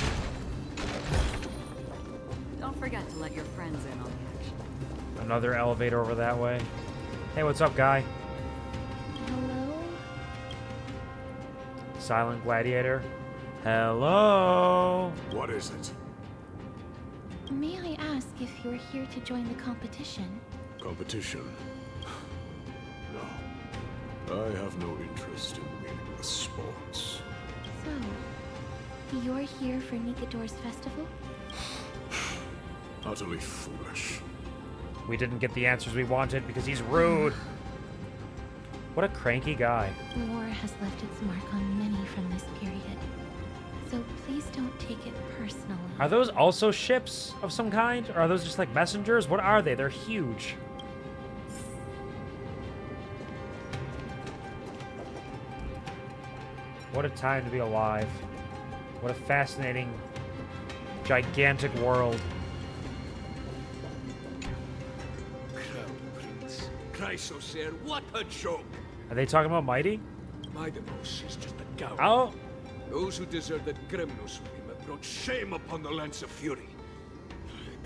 Don't forget to let your friends in on the action. Another elevator over that way. Hey, what's up, guy? Hello? Silent Gladiator. Hello? What is it? May I ask if you're here to join the competition? Competition? No. I have no interest in meaningless sports. So, you're here for Nikador's festival? Utterly foolish. We didn't get the answers we wanted because he's rude. What a cranky guy. War has left its mark on many from this period. So please don't take it personally. Are those also ships of some kind? Or are those just like messengers? What are they? They're huge. What a time to be alive. What a fascinating, gigantic world. Crown Prince. Chrysosaur, what a joke! Are they talking about Mighty? Midemos is just a coward. Oh! Those who deserted Gremnos with him have brought shame upon the lands of Fury.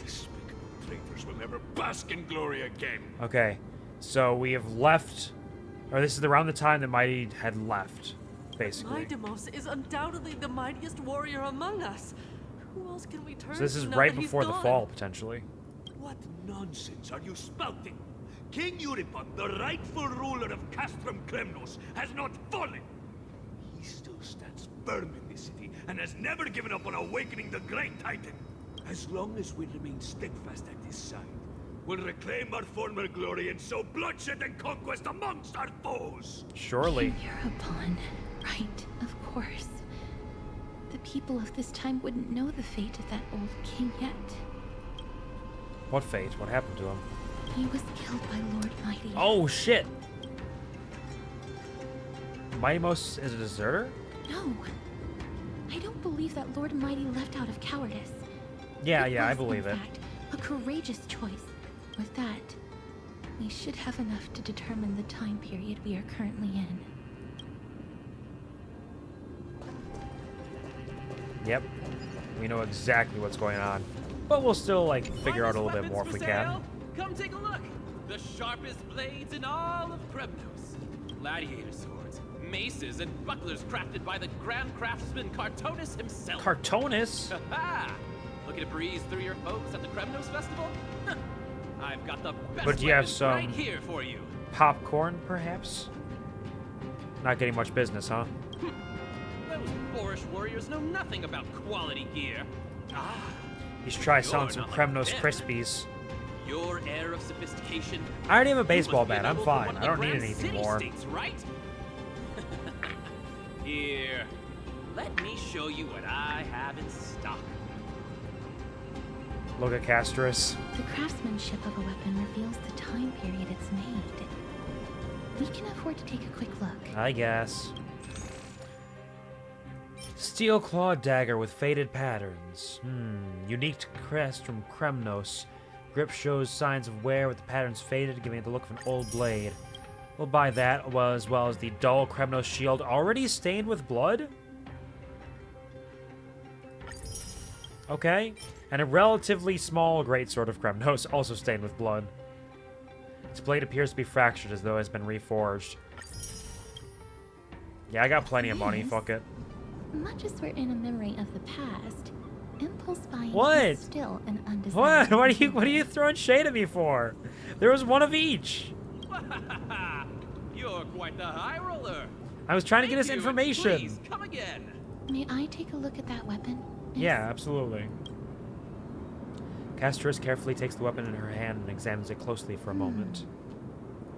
Despicable traitors will never bask in glory again. Okay, so we have left, or this is around the time that Mighty had left, basically. Midemos is undoubtedly the mightiest warrior among us. Who else can we turn to? So this is now right that he's before the gone? fall, potentially. What nonsense are you spouting? King Euripon, the rightful ruler of Castrum Kremnos, has not fallen. He still stands firm in this city and has never given up on awakening the great titan. As long as we remain steadfast at his side, we'll reclaim our former glory and sow bloodshed and conquest amongst our foes. Surely. Euripon, right, of course. The people of this time wouldn't know the fate of that old king yet. What fate? What happened to him? He was killed by Lord Mighty. Oh, shit! Midemos is a deserter? No. I don't believe that Lord Mighty left out of cowardice. Yeah, It I was, believe in it. fact, a courageous choice. With that, we should have enough to determine the time period we are currently in. Yep. We know exactly what's going on. But we'll still, like, figure out a little bit more if we can. Come take a look. The sharpest blades in all of Kremnos. Gladiator swords, maces, and bucklers crafted by the grand craftsman Cartonus himself. Cartonus? Ha! Looking to breeze through your foes at the Kremnos festival? Huh. I've got the best But do you have weapons some right here for you. popcorn, perhaps? Not getting much business, huh? Those boorish warriors know nothing about quality gear. Ah, You should try selling You're some not like Kremnos them. Krispies. your air of sophistication. I already have a You baseball must be bat. I'm noble from fine. one of I the don't need grand anything more. city-states, right? Here, let me show you what I have in stock. Look at Castris. The craftsmanship of a weapon reveals the time period it's made. We can afford to take a quick look. I guess. Steel clawed dagger with faded patterns. Unique to crest from Kremnos. Grip shows signs of wear with the patterns faded, giving it the look of an old blade. We'll buy that, as well as the dull Kremnos shield, already stained with blood? Okay. And a relatively small greatsword of Kremnos, also stained with blood. Its blade appears to be fractured as though it has been reforged. Yeah, I got plenty of money, Yes. fuck it. Much as we're in a memory of the past, impulse buying What? is still an undesirable. What? What are you throwing shade at me for? There was one of each. You're quite the high roller. I was trying to get Thank us you, and information. Please come again. May I take a look at that weapon? Yeah, absolutely. Castris carefully takes the weapon in her hand and examines it closely for a moment.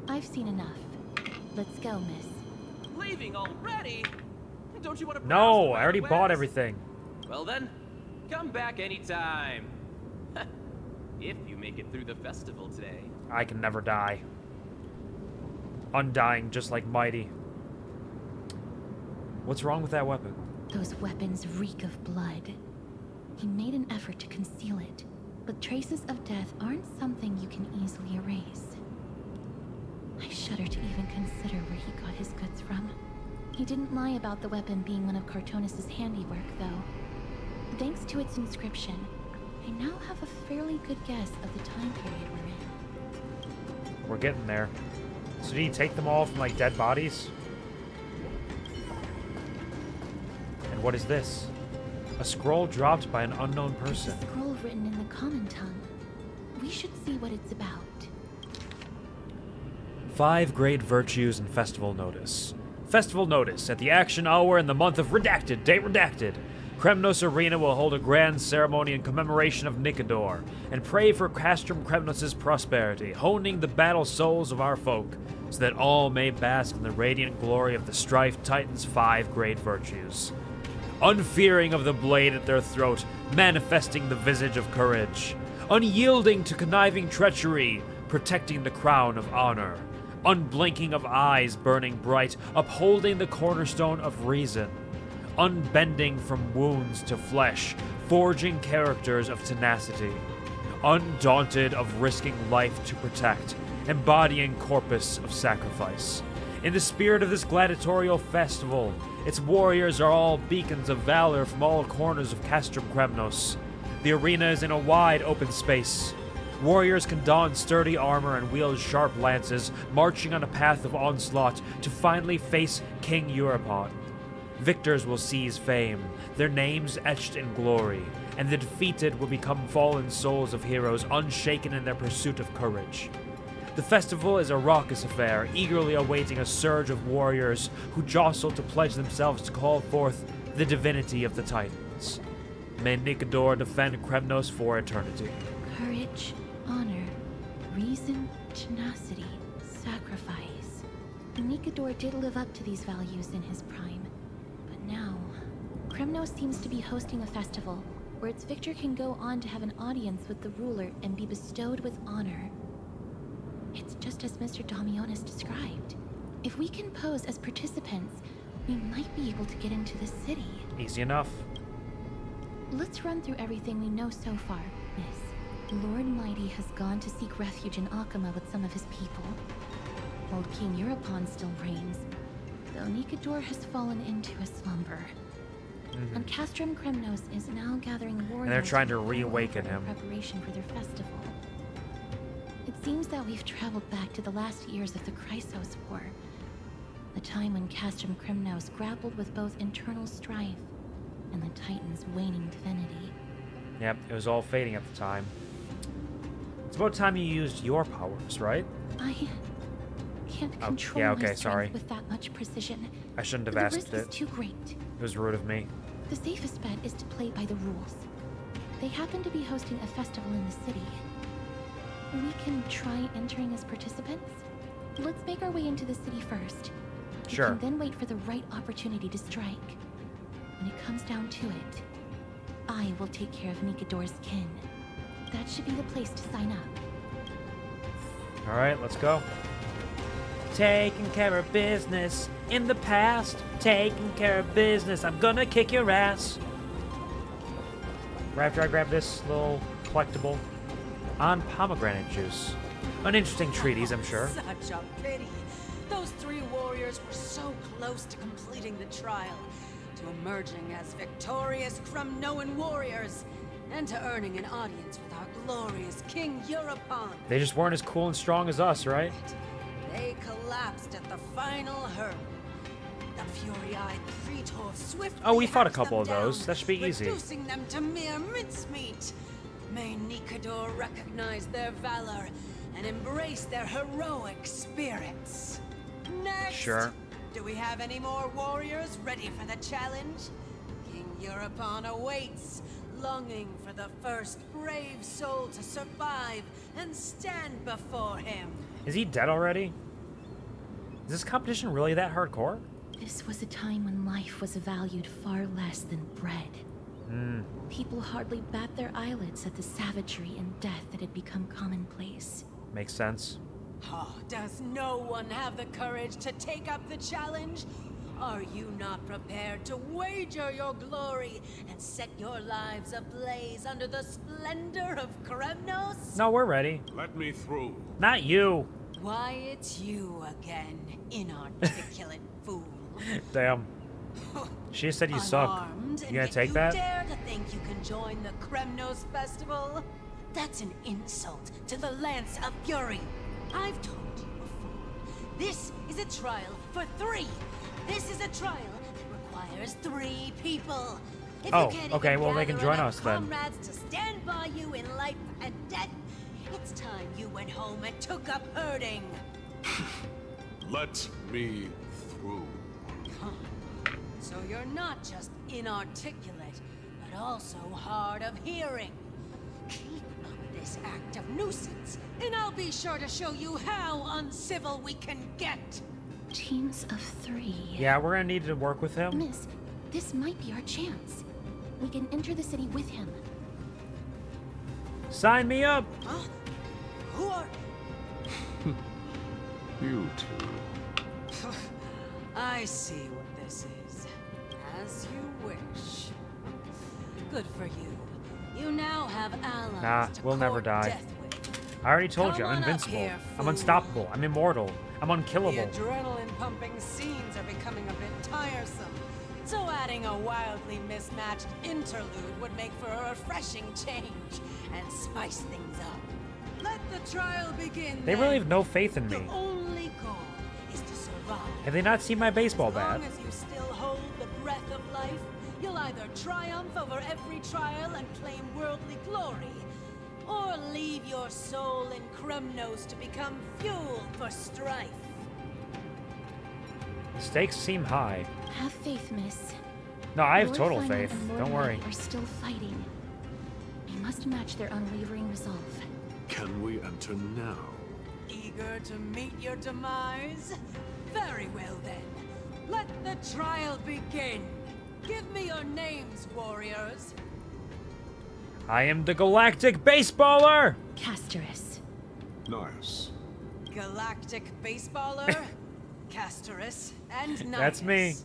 I've seen enough. Let's go, miss. Leaving already? Don't you want to? No, I already bought everything. Well then, come back anytime. If you make it through the festival today. I can never die. Undying, just like Mighty. What's wrong with that weapon? Those weapons reek of blood. He made an effort to conceal it, but traces of death aren't something you can easily erase. I shudder to even consider where he got his goods from. He didn't lie about the weapon being one of Cartonus' handiwork, though. Thanks to its inscription, I now have a fairly good guess of the time period we're in. We're getting there. So did he take them all from, like, dead bodies? And what is this? A scroll dropped by an unknown person. A scroll written in the common tongue. We should see what it's about. 5 great virtues and festival notice. Festival notice. At the action hour in the month of Redacted, date redacted, Kremnos Arena will hold a grand ceremony in commemoration of Nicodor, and pray for Castrum Kremnos' prosperity, honing the battle souls of our folk, so that all may bask in the radiant glory of the Strife Titan's 5 great virtues. Unfearing of the blade at their throat, manifesting the visage of courage. Unyielding to conniving treachery, protecting the crown of honor. Unblinking of eyes burning bright, upholding the cornerstone of reason. unbending from wounds to flesh, forging characters of tenacity, undaunted of risking life to protect, embodying corpus of sacrifice. In the spirit of this gladiatorial festival, its warriors are all beacons of valor from all corners of Castrum Kremnos. The arena is in a wide open space. Warriors can don sturdy armor and wield sharp lances, marching on a path of onslaught to finally face King Euripon. Victors will seize fame, their names etched in glory, and the defeated will become fallen souls of heroes unshaken in their pursuit of courage. The festival is a raucous affair, eagerly awaiting a surge of warriors who jostle to pledge themselves to call forth the divinity of the Titans. May Nikador defend Kremnos for eternity. Courage, honor, reason, tenacity, sacrifice. Nikador did live up to these values in his prime. But now, Kremnos seems to be hosting a festival where its victor can go on to have an audience with the ruler and be bestowed with honor. It's just as Mr. Damionis described. If we can pose as participants, we might be able to get into the city. Easy enough. Let's run through everything we know so far, Miss. Lord Mighty has gone to seek refuge in Akama with some of his people. Old King Euripon still reigns, though Nikador has fallen into a slumber. And Castrum Kremnos is now gathering warriors. And they're trying to reawaken him. In preparation for their festival. It seems that we've traveled back to the last years of the Chrysos War, the time when Castrum Kremnos grappled with both internal strife and the Titan's waning divinity. Yep, it was all fading at the time. It's about time you used your powers, right? I can't control my strength sorry. with that much precision. I shouldn't have The asked risk it. is too great. It was rude of me. The safest bet is to play by the rules. They happen to be hosting a festival in the city. We can try entering as participants. Let's make our way into the city first. Sure. We can then wait for the right opportunity to strike. When it comes down to it, I will take care of Nikador's kin. That should be the place to sign up. Alright, let's go. Taking care of business in the past. Taking care of business. I'm gonna kick your ass. Right after I grab this little collectible on pomegranate juice. An interesting treatise, I'm sure. Such a pity. Those three warriors were so close to completing the trial, to emerging as victorious Kremnoan warriors, and to earning an audience with our glorious King Euripon. They just weren't as cool and strong as us, right? They collapsed at the final hurdle. The fury-eyed Praetor swiftly Oh, we fought a hacked couple of them those. down, That should be easy. reducing them to mere mincemeat. May Nikador recognize their valor and embrace their heroic spirits. Next! Sure. Do we have any more warriors ready for the challenge? King Euripon awaits, longing for the first brave soul to survive and stand before him. Is he dead already? Is this competition really that hardcore? This was a time when life was valued far less than bread. People hardly bat their eyelids at the savagery and death that had become commonplace. Makes sense. Oh, does no one have the courage to take up the challenge? Are you not prepared to wager your glory and set your lives ablaze under the splendor of Kremnos? No, we're ready. Let me through. Not you. Why, it's you again, inarticulate fool. Damn. She said you suck. Unarmed, You and gonna yet take you that? dare to think you can join the Kremnos festival? That's an insult to the Lance of Fury. I've told you before. This is a trial for 3. This is a trial that requires 3 people. If Oh, you can't okay, even well, they can gather join enough us then. comrades to stand by you in life and death, it's time you went home and took up herding. Let me through. So you're not just inarticulate, but also hard of hearing. Keep up this act of nuisance, and I'll be sure to show you how uncivil we can get. Teams of 3. Yeah, we're gonna need to work with him. Miss, this might be our chance. We can enter the city with him. Sign me up. Huh? Who are... You two. I see what this is. As you wish. Good for you. You now have allies. Nah, we'll never die. I already told you, I'm invincible. Here, I'm unstoppable. I'm immortal. I'm unkillable. The adrenaline-pumping scenes are becoming a bit tiresome. So adding a wildly mismatched interlude would make for a refreshing change and spice things up. Let the trial begin. They really have no faith in me. The only goal is to survive. Have they not seen my baseball bat? As long as you still hold the breath of life, you'll either triumph over every trial and claim worldly glory, or leave your soul in Kremnos to become fuel for strife. The stakes seem high. Have faith, miss. No, I have Lord total Final faith. and Lord Don't worry. Knight are still fighting. We must match their unwavering resolve. Can we enter now? Eager to meet your demise? Very well then. Let the trial begin. Give me your names, warriors. I am the galactic baseballer! Castorus. Nice. Galactic baseballer, Castorus, and Nidus. That's me.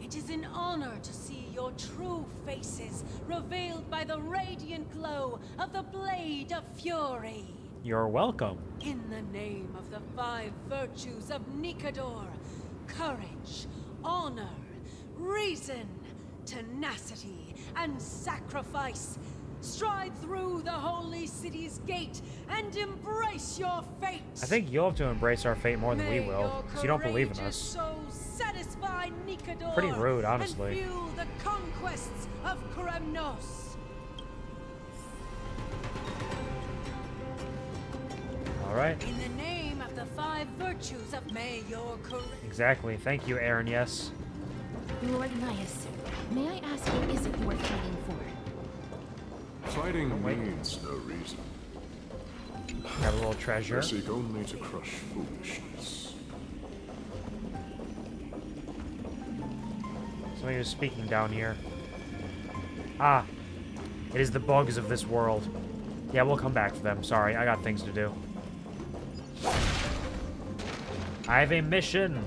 It is an honor to see your true faces revealed by the radiant glow of the Blade of Fury. You're welcome. In the name of the 5 virtues of Nikador, courage, honor, reason, tenacity, and sacrifice, stride through the holy city's gate and embrace your fate. I think you'll have to embrace our fate more than we will, because you don't believe in us. So satisfy Nikador. Pretty rude, honestly. And fuel the conquests of Kremnos. All right. In the name of the 5 virtues of may your courage. Exactly. Thank you, Aaron. Yes. Lord Nias, may I ask what is it you are fighting for? Fighting needs no reason. Got a little treasure. I seek only to crush foolishness. Somebody was speaking down here. Ah. It is the bugs of this world. Yeah, we'll come back for them. Sorry, I got things to do. I have a mission.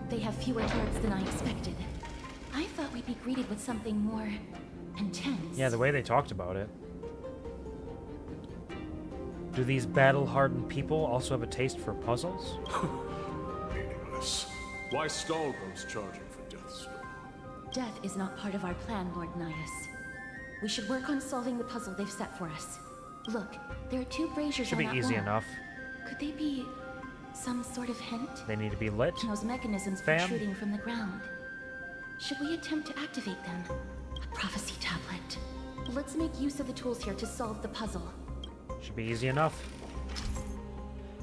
They have fewer guards than I expected. I thought we'd be greeted with something more intense. Yeah, the way they talked about it. Do these battle-hardened people also have a taste for puzzles? Meaningless. Why stall those charging for Death's Door? Death is not part of our plan, Lord Nias. We should work on solving the puzzle they've set for us. Look, there are 2 braziers Should on be that easy wall. enough. Could they be some sort of hint? They need to be lit. Those mechanisms protruding from the ground. Should we attempt to activate them? A prophecy tablet. Let's make use of the tools here to solve the puzzle. Should be easy enough.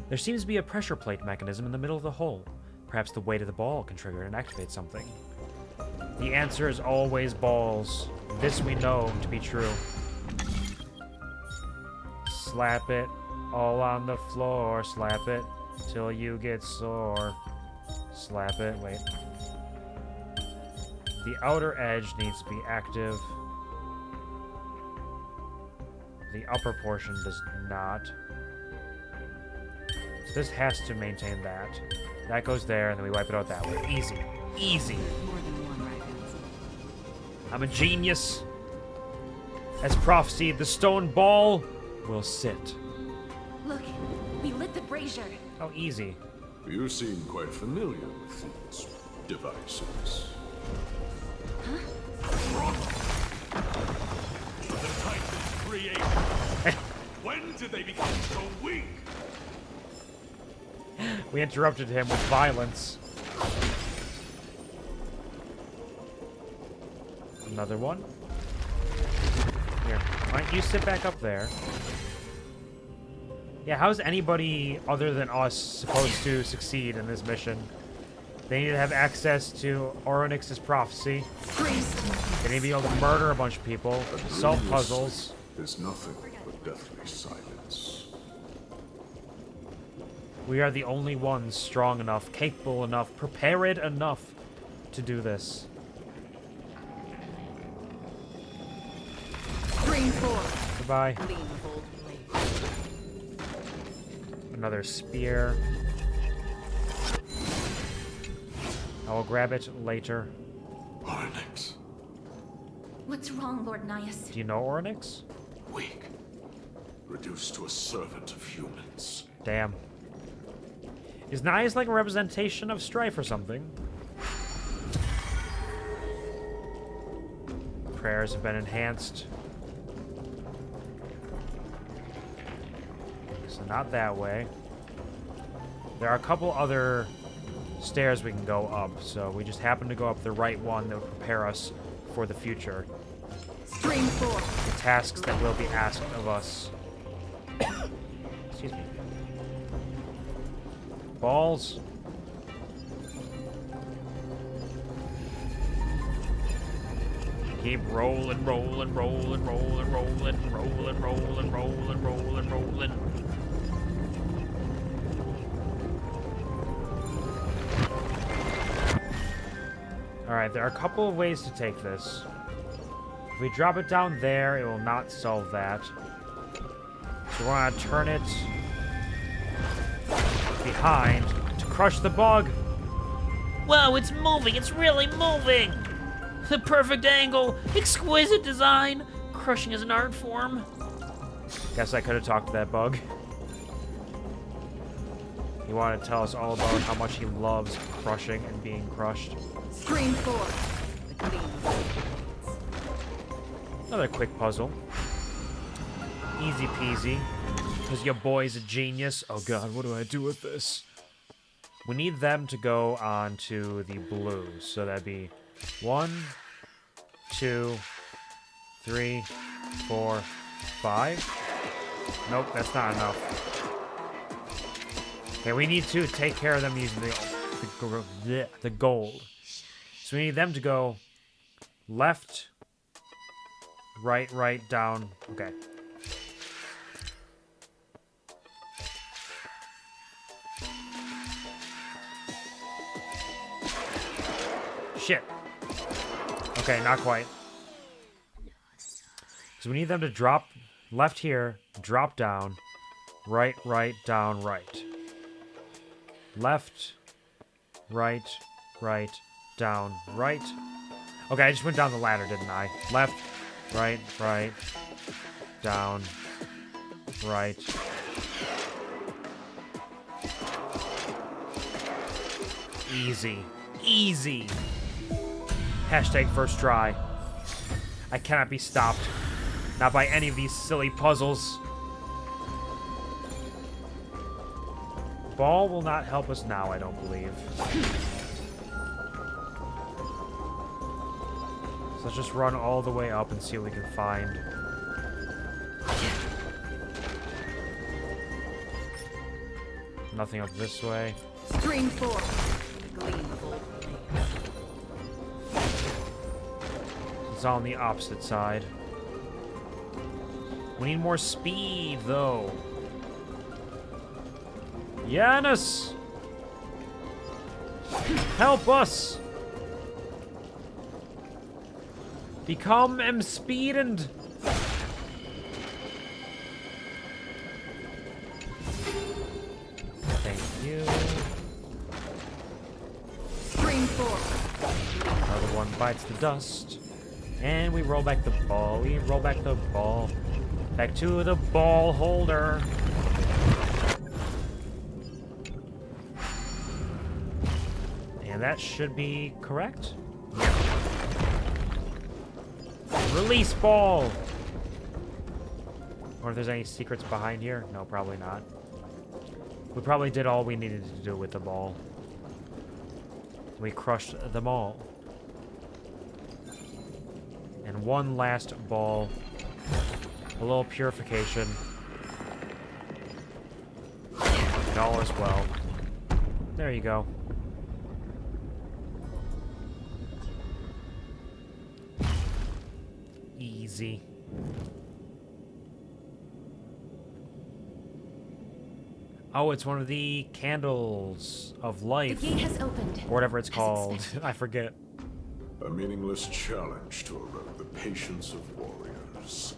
There seems to be a pressure plate mechanism in the middle of the hole. Perhaps the weight of the ball can trigger it and activate something. The answer is always balls. This we know to be true. Slap it all on the floor. Slap it till you get sore. Slap it. Wait. The outer edge needs to be active. The upper portion does not. So this has to maintain that. That goes there, and then we wipe it out that way. Easy. Easy. More than one, right? I'm a genius. As prophesied, the stone ball will sit. Look, we lit the brazier. Oh, easy. You seem quite familiar with these devices. The Titans created. When did they become so weak? We interrupted him with violence. Another one. Here, why don't you sit back up there? Yeah, how's anybody other than us supposed to succeed in this mission? They need to have access to Oronix's prophecy. They need to be able to murder a bunch of people, solve puzzles. There's nothing but deathly silence. We are the only ones strong enough, capable enough, prepared enough to do this. Spring forth. Goodbye. Another spear. I will grab it later. Oryx. What's wrong, Lord Nias? Do you know Oryx? Weak. Reduced to a servant of humans. Damn. Is Nias like a representation of Strife or something? Prayers have been enhanced. So not that way. There are a couple other stairs we can go up, so we just happen to go up the right one that will prepare us for the future. Stream 4. The tasks that will be asked of us. Excuse me. Balls. Keep rolling, rolling, rolling, rolling, rolling, rolling, rolling, rolling, rolling, rolling. Alright, there are a couple of ways to take this. If we drop it down there, it will not solve that. So we want to turn it behind to crush the bug. Whoa, it's moving! It's really moving! The perfect angle, exquisite design, crushing as an art form. Guess I could have talked to that bug. He wanted to tell us all about how much he loves crushing and being crushed. Stream 4. Another quick puzzle. Easy peasy. Because your boy's a genius. Oh god, what do I do with this? We need them to go on to the blues. So that'd be 1, 2, 3, 4, 5. Nope, that's not enough. Okay, we need to take care of them using the gold. So we need them to go left, right, right, down. Okay. Shit. Okay, not quite. So we need them to drop left here, drop down, right, right, down, right. Left, right, right, down, right. Okay, I just went down the ladder, didn't I? Left, right, right, down, right. Easy. Easy. Hashtag first try. I cannot be stopped. Not by any of these silly puzzles. Ball will not help us now, I don't believe. So let's just run all the way up and see what we can find. Nothing up this way. Stream 4. Gleam of old It's all on the opposite side. We need more speed, though. Janus! Help us! Become speedend. Thank you. Stream 4. Another one bites the dust. And we roll back the ball. We roll back the ball. Back to the ball holder. And that should be correct. Release ball! Or if there's any secrets behind here? No, probably not. We probably did all we needed to do with the ball. We crushed them all. And one last ball. A little purification. And all is well. There you go. Easy. Oh, it's one of the candles of life. The gate has opened. Or whatever it's called. I forget. A meaningless challenge to erode the patience of warriors.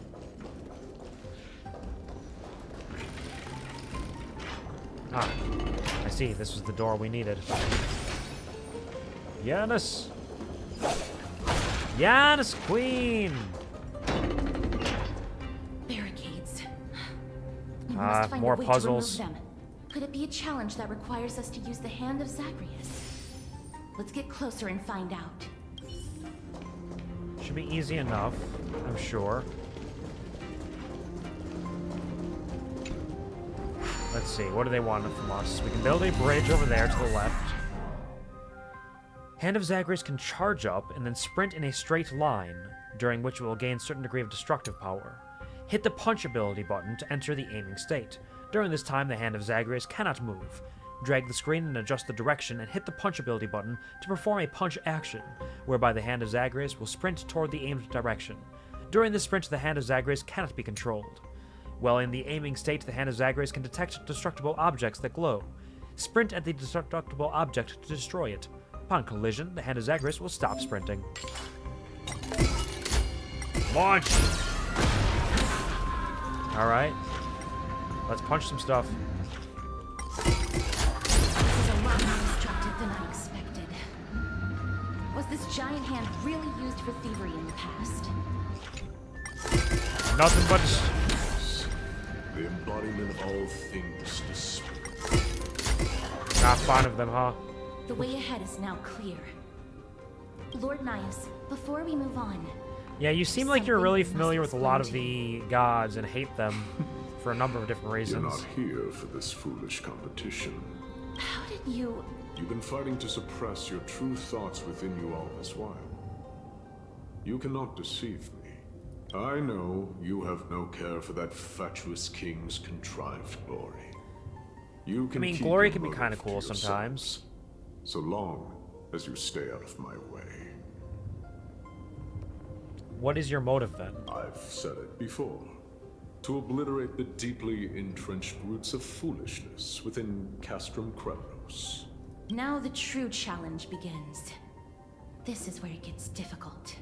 Ah, I see. This was the door we needed. Giannis! Giannis, queen! Barricades. We must find more a way puzzles. to remove them. Could it be a challenge that requires us to use the Hand of Zagreus? Let's get closer and find out. Should be easy enough, I'm sure. Let's see, what do they want from us? We can build a bridge over there to the left. Hand of Zagreus can charge up and then sprint in a straight line, during which it will gain a certain degree of destructive power. Hit the punch ability button to enter the aiming state. During this time, the Hand of Zagreus cannot move. Drag the screen and adjust the direction and hit the punch ability button to perform a punch action, whereby the Hand of Zagreus will sprint toward the aimed direction. During this sprint, the Hand of Zagreus cannot be controlled. While in the aiming state, the Hand of Zagreus can detect destructible objects that glow. Sprint at the destructible object to destroy it. Upon collision, the Hand of Zagreus will stop sprinting. Launch! Alright. Let's punch some stuff. This is a lot more destructive than I expected. Was this giant hand really used for thievery in the past? Nothing but... The embodiment of all things despair. Not fond of them, huh? The way ahead is now clear. Lord Nias, before we move on... Yeah, you seem like you're really familiar with a lot of the gods and hate them for a number of different reasons. You're not here for this foolish competition. How did you... You've been fighting to suppress your true thoughts within you all this while. You cannot deceive me. I know you have no care for that fatuous king's contrived glory. You can keep glory your can be motive kind of to cool yourselves, sometimes. so long as you stay out of my way. What is your motive, then? I've said it before. To obliterate the deeply entrenched roots of foolishness within Castrum Kremnos. Now the true challenge begins. This is where it gets difficult.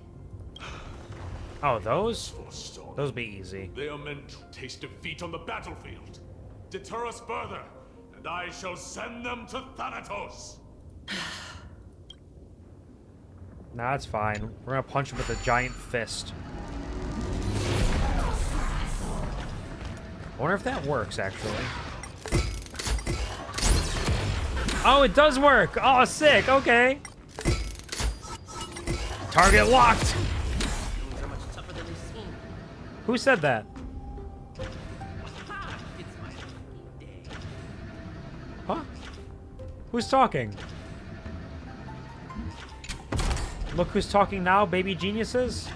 Oh, those? Those be easy. They are meant to taste defeat on the battlefield. Deter us further, and I shall send them to Thanatos. Nah, it's fine. We're gonna punch him with a giant fist. I wonder if that works, actually. Oh, it does work! Oh, sick! Okay. Target locked! Who said that? Huh? Who's talking? Look who's talking now, baby geniuses.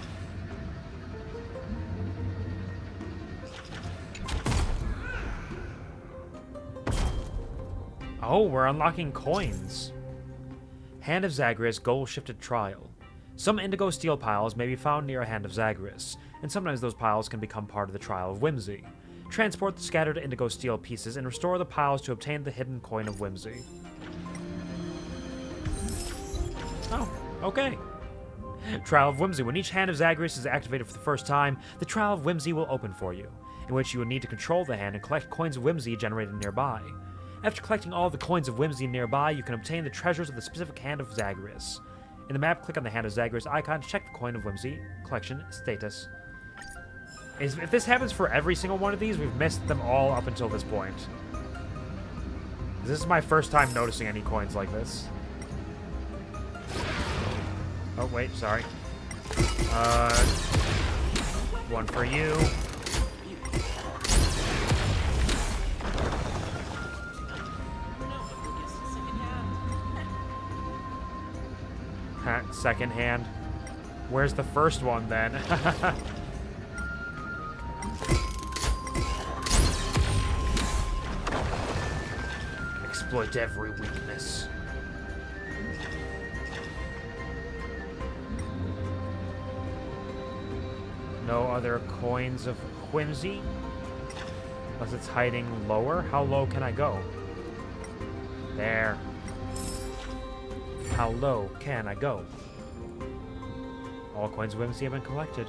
Oh, we're unlocking coins. Hand of Zagreus goal-shifted trial. Some indigo steel piles may be found near a Hand of Zagreus, and sometimes those piles can become part of the Trial of Whimsy. Transport the scattered indigo steel pieces and restore the piles to obtain the hidden coin of whimsy. Oh, okay. Trial of Whimsy. When each Hand of Zagreus is activated for the first time, the Trial of Whimsy will open for you, in which you will need to control the hand and collect coins of whimsy generated nearby. After collecting all the coins of whimsy nearby, you can obtain the treasures of the specific Hand of Zagreus. In the map, click on the Hand of Zagreus icon to check the coin of whimsy collection status. If this happens for every single one of these, we've missed them all up until this point. This is my first time noticing any coins like this. Oh, wait, sorry. One for you. Second hand. Where's the first one, then? Exploit every weakness. No other coins of whimsy? Unless it's hiding lower? How low can I go? There. How low can I go? All coins of whimsy have been collected.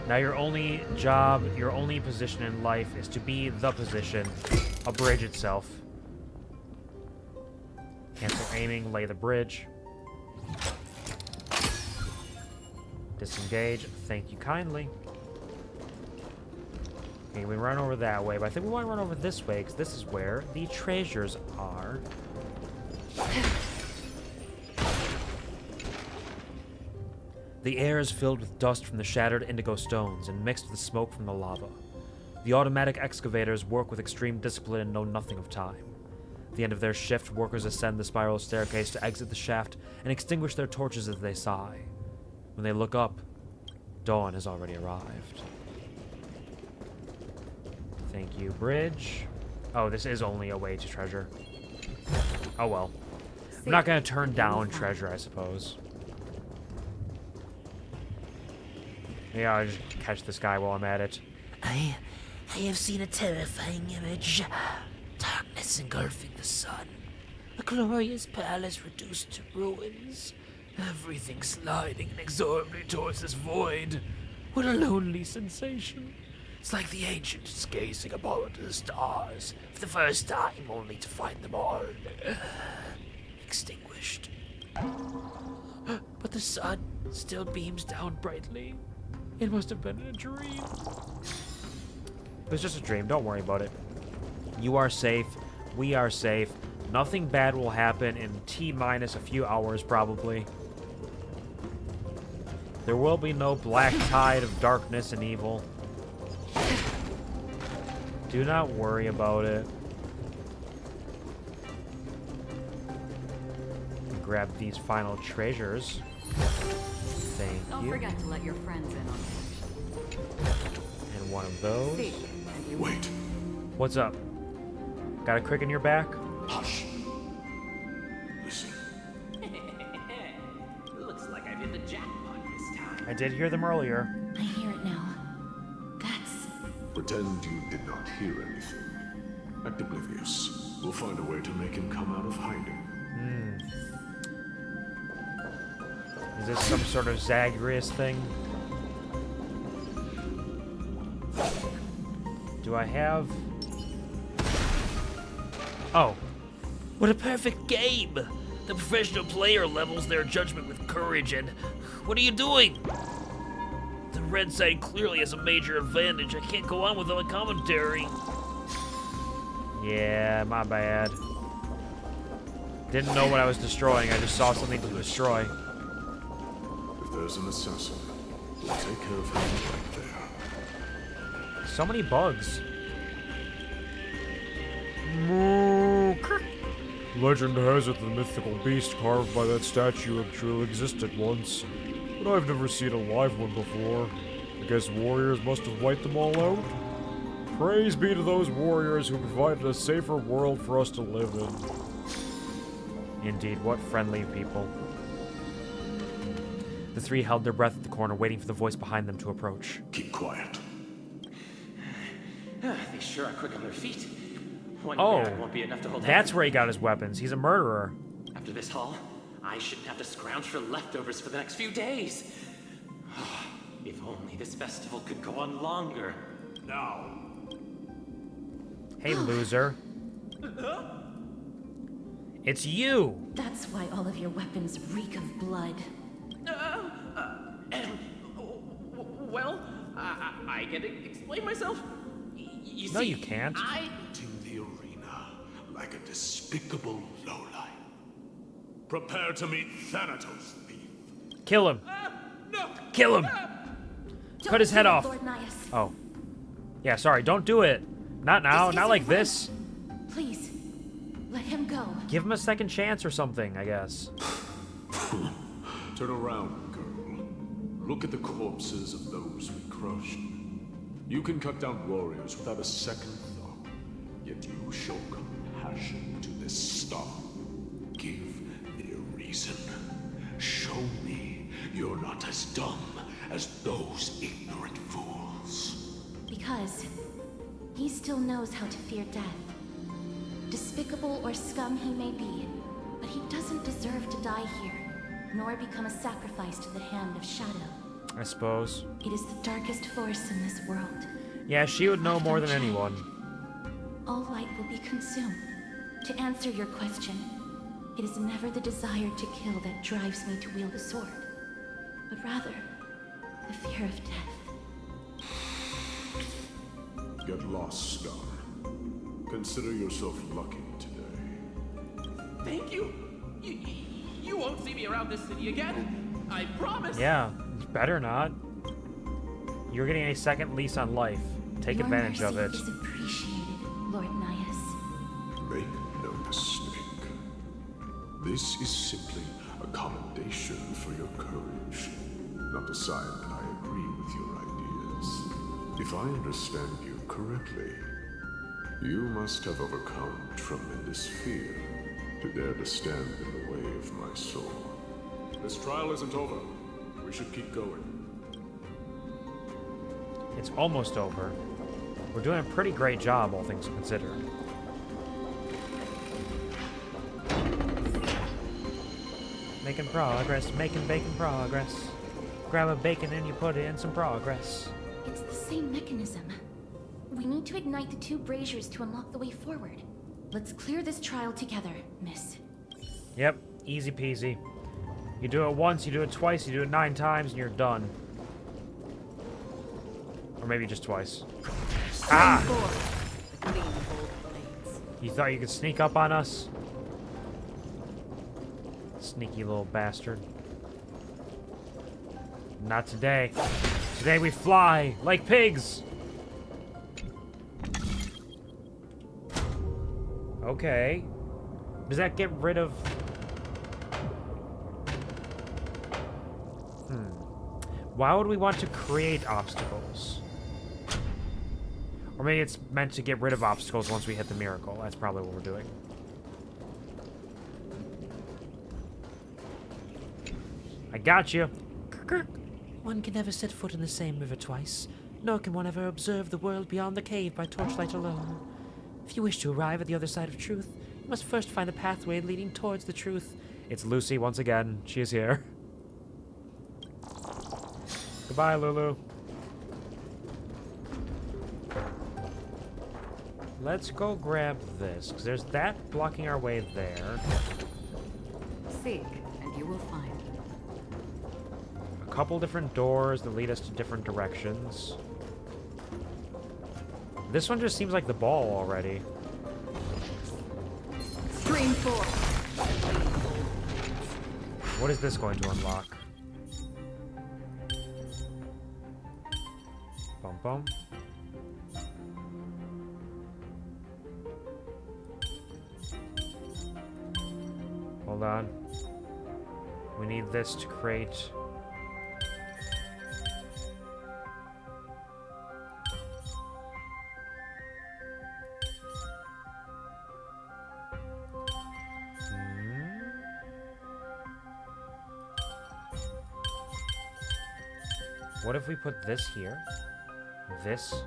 Now your only job, your only position in life is to be the position. A bridge itself. Cancel aiming, lay the bridge. Disengage. Thank you kindly. Okay, we run over that way, but I think we want to run over this way, because this is where the treasures are. The air is filled with dust from the shattered indigo stones and mixed with the smoke from the lava. The automatic excavators work with extreme discipline and know nothing of time. At the end of their shift, workers ascend the spiral staircase to exit the shaft and extinguish their torches as they sigh. When they look up, dawn has already arrived. Thank you, bridge. Oh, this is only a way to treasure. Oh well. I'm not gonna turn down treasure, I suppose. Yeah, I'll just catch this guy while I'm at it. I have seen a terrifying image. Darkness engulfing the sun. A glorious palace reduced to ruins. Everything sliding inexorably towards this void. What a lonely sensation. It's like the ancients gazing upon the stars for the first time, only to find them all extinguished. But the sun still beams down brightly. It must have been a dream. It was just a dream. Don't worry about it. You are safe. We are safe. Nothing bad will happen in T-minus a few hours, probably. There will be no black tide of darkness and evil. Do not worry about it. Grab these final treasures. Thank you. Don't forget to let your friends in on it. And one of those. Wait. What's up? Got a crick in your back? Hush. Listen. Looks like I hit the jackpot this time. I did hear them earlier. I hear it now. That's... Pretend you did not hear anything. Act oblivious. We'll find a way to make him come out of hiding. Is this some sort of Zagreus thing? Do I have... Oh. What a perfect game! The professional player levels their judgment with courage and... What are you doing? The red side clearly has a major advantage. I can't go on without a commentary. Yeah, my bad. Didn't know what I was destroying. I just saw something to destroy. If there's an assassin, we'll take care of him right there. So many bugs. Legend has it the mythical beast carved by that statue actually existed once, but I've never seen a live one before. I guess warriors must have wiped them all out. Praise be to those warriors who provided a safer world for us to live in. Indeed, what friendly people. The three held their breath at the corner, waiting for the voice behind them to approach. Keep quiet. They sure are quick on their feet. One Oh, barrel won't be enough to hold that's where he got his weapons. He's a murderer. After this haul, I shouldn't have to scrounge for leftovers for the next few days. If only this festival could go on longer. Now. Hey, loser. It's you! That's why all of your weapons reek of blood. Well, I can explain myself. You No, see, you can't. To the arena like a despicable lowlife. Prepare to meet Thanatos, thief. Kill him. No. Kill him. Cut his head off. Lord Nias. Oh. Yeah, sorry, don't do it. Not now, not like this. Please, let him go. Give him a second chance or something, I guess. Turn around, girl. Look at the corpses of those we crushed. You can cut down warriors without a second thought, yet you show compassion to this star. Give me a reason. Show me you're not as dumb as those ignorant fools. Because he still knows how to fear death. Despicable or scum he may be, but he doesn't deserve to die here, nor become a sacrifice to the hand of Shadow. I suppose. It is the darkest force in this world. Yeah, she would know more than anyone. All light will be consumed. To answer your question, it is never the desire to kill that drives me to wield a sword, but rather The fear of death. Get lost, Star. Consider yourself lucky today. Thank you. You won't see me around this city again. I promise. Yeah, better not. You're getting a second lease on life. Take Your advantage of mercy it. is appreciated, Lord Naius. Make no mistake. This is simply a commendation for your courage, not a sign that I agree with your ideas. If I understand you correctly, you must have overcome tremendous fear to dare to stand in the way of my soul. This trial isn't over. We should keep going. It's almost over. We're doing a pretty great job, all things considered. Making progress, making bacon progress. Grab a bacon and you put it in some progress. It's the same mechanism. We need to ignite the 2 braziers to unlock the way forward. Let's clear this trial together, miss. Yep, easy peasy. You do it once, you do it twice, you do it 9 times, and you're done. Or maybe just twice. Ah! You thought you could sneak up on us? Sneaky little bastard. Not today. Today we fly like pigs! Okay. Does that get rid of... Why would we want to create obstacles? Or maybe it's meant to get rid of obstacles once we hit the miracle. That's probably what we're doing. I got you. One can never set foot in the same river twice, nor can one ever observe the world beyond the cave by torchlight alone. If you wish to arrive at the other side of truth, you must first find the pathway leading towards the truth. It's Lucy once again. She is here. Goodbye, Lulu. Let's go grab this, because there's that blocking our way there. Seek, and you will find. A couple different doors that lead us to different directions. This one just seems like the ball already. Stream 4. What is this going to unlock? Bum bum. Hold on. We need this to create... What if we put this here? This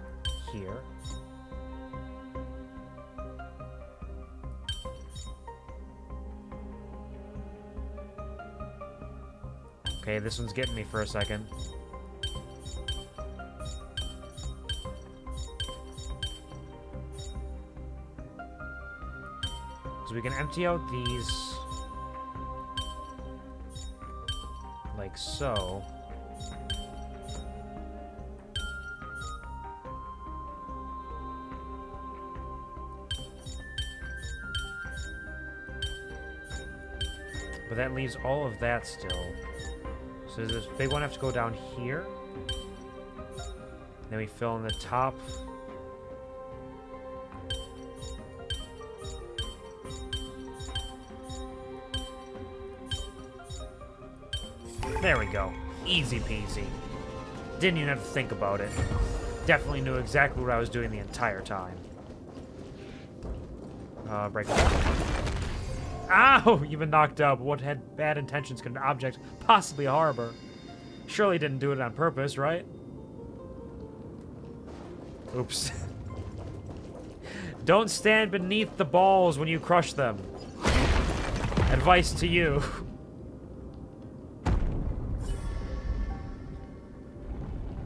here? Okay, this one's getting me for a second. So we can empty out these like so. But that leaves all of that still. So does this big one have to go down here? Then we fill in the top. There we go. Easy peasy. Didn't even have to think about it. Definitely knew exactly what I was doing the entire time. Break it. Ow! You've been knocked up. What had bad intentions could an object possibly harbor? Surely didn't do it on purpose, right? Oops. Don't stand beneath the balls when you crush them. Advice to you.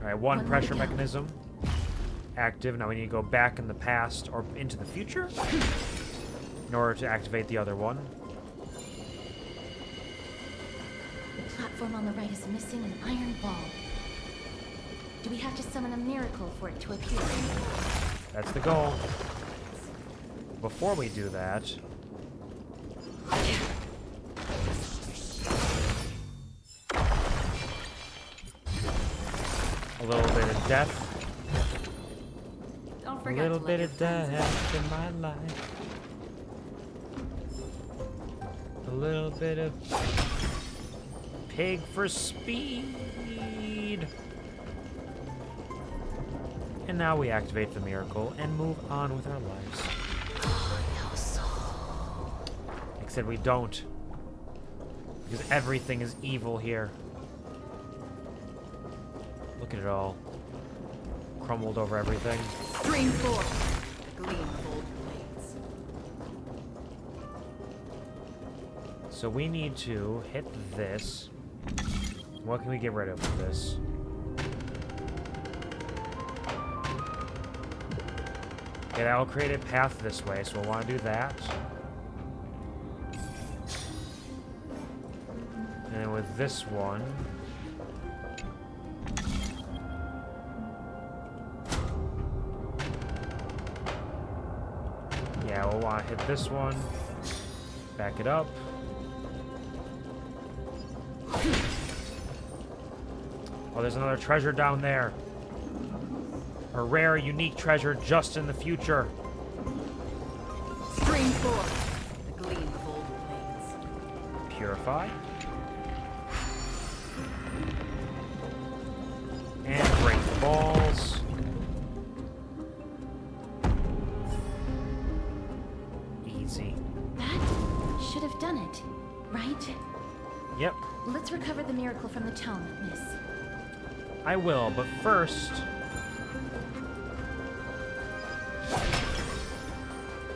Alright, one pressure mechanism. Active. Now we need to go back in the past or into the future in order to activate the other one. The platform on the right is missing an iron ball. Do we have to summon a miracle for it to appear? That's the goal. Before we do that... a little bit of death. Don't A forget little to bit let of death in my life. A little bit of pig for speed. And now we activate the miracle and move on with our lives. Except we don't. Because everything is evil here. Look at it all. Crumbled over everything. Stream 4. Gleam of old blades. So we need to hit this. What can we get rid of with this? Okay, that will create a path this way, so we'll want to do that. And then with this one... yeah, we'll want to hit this one. Back it up. Oh, there's another treasure down there. A rare, unique treasure just in the future. Stream 4. The gleam of old blades. Purify. And break the balls. Easy. That should have done it, right? Yep, Let's recover the miracle from the tome, miss. I will, but first...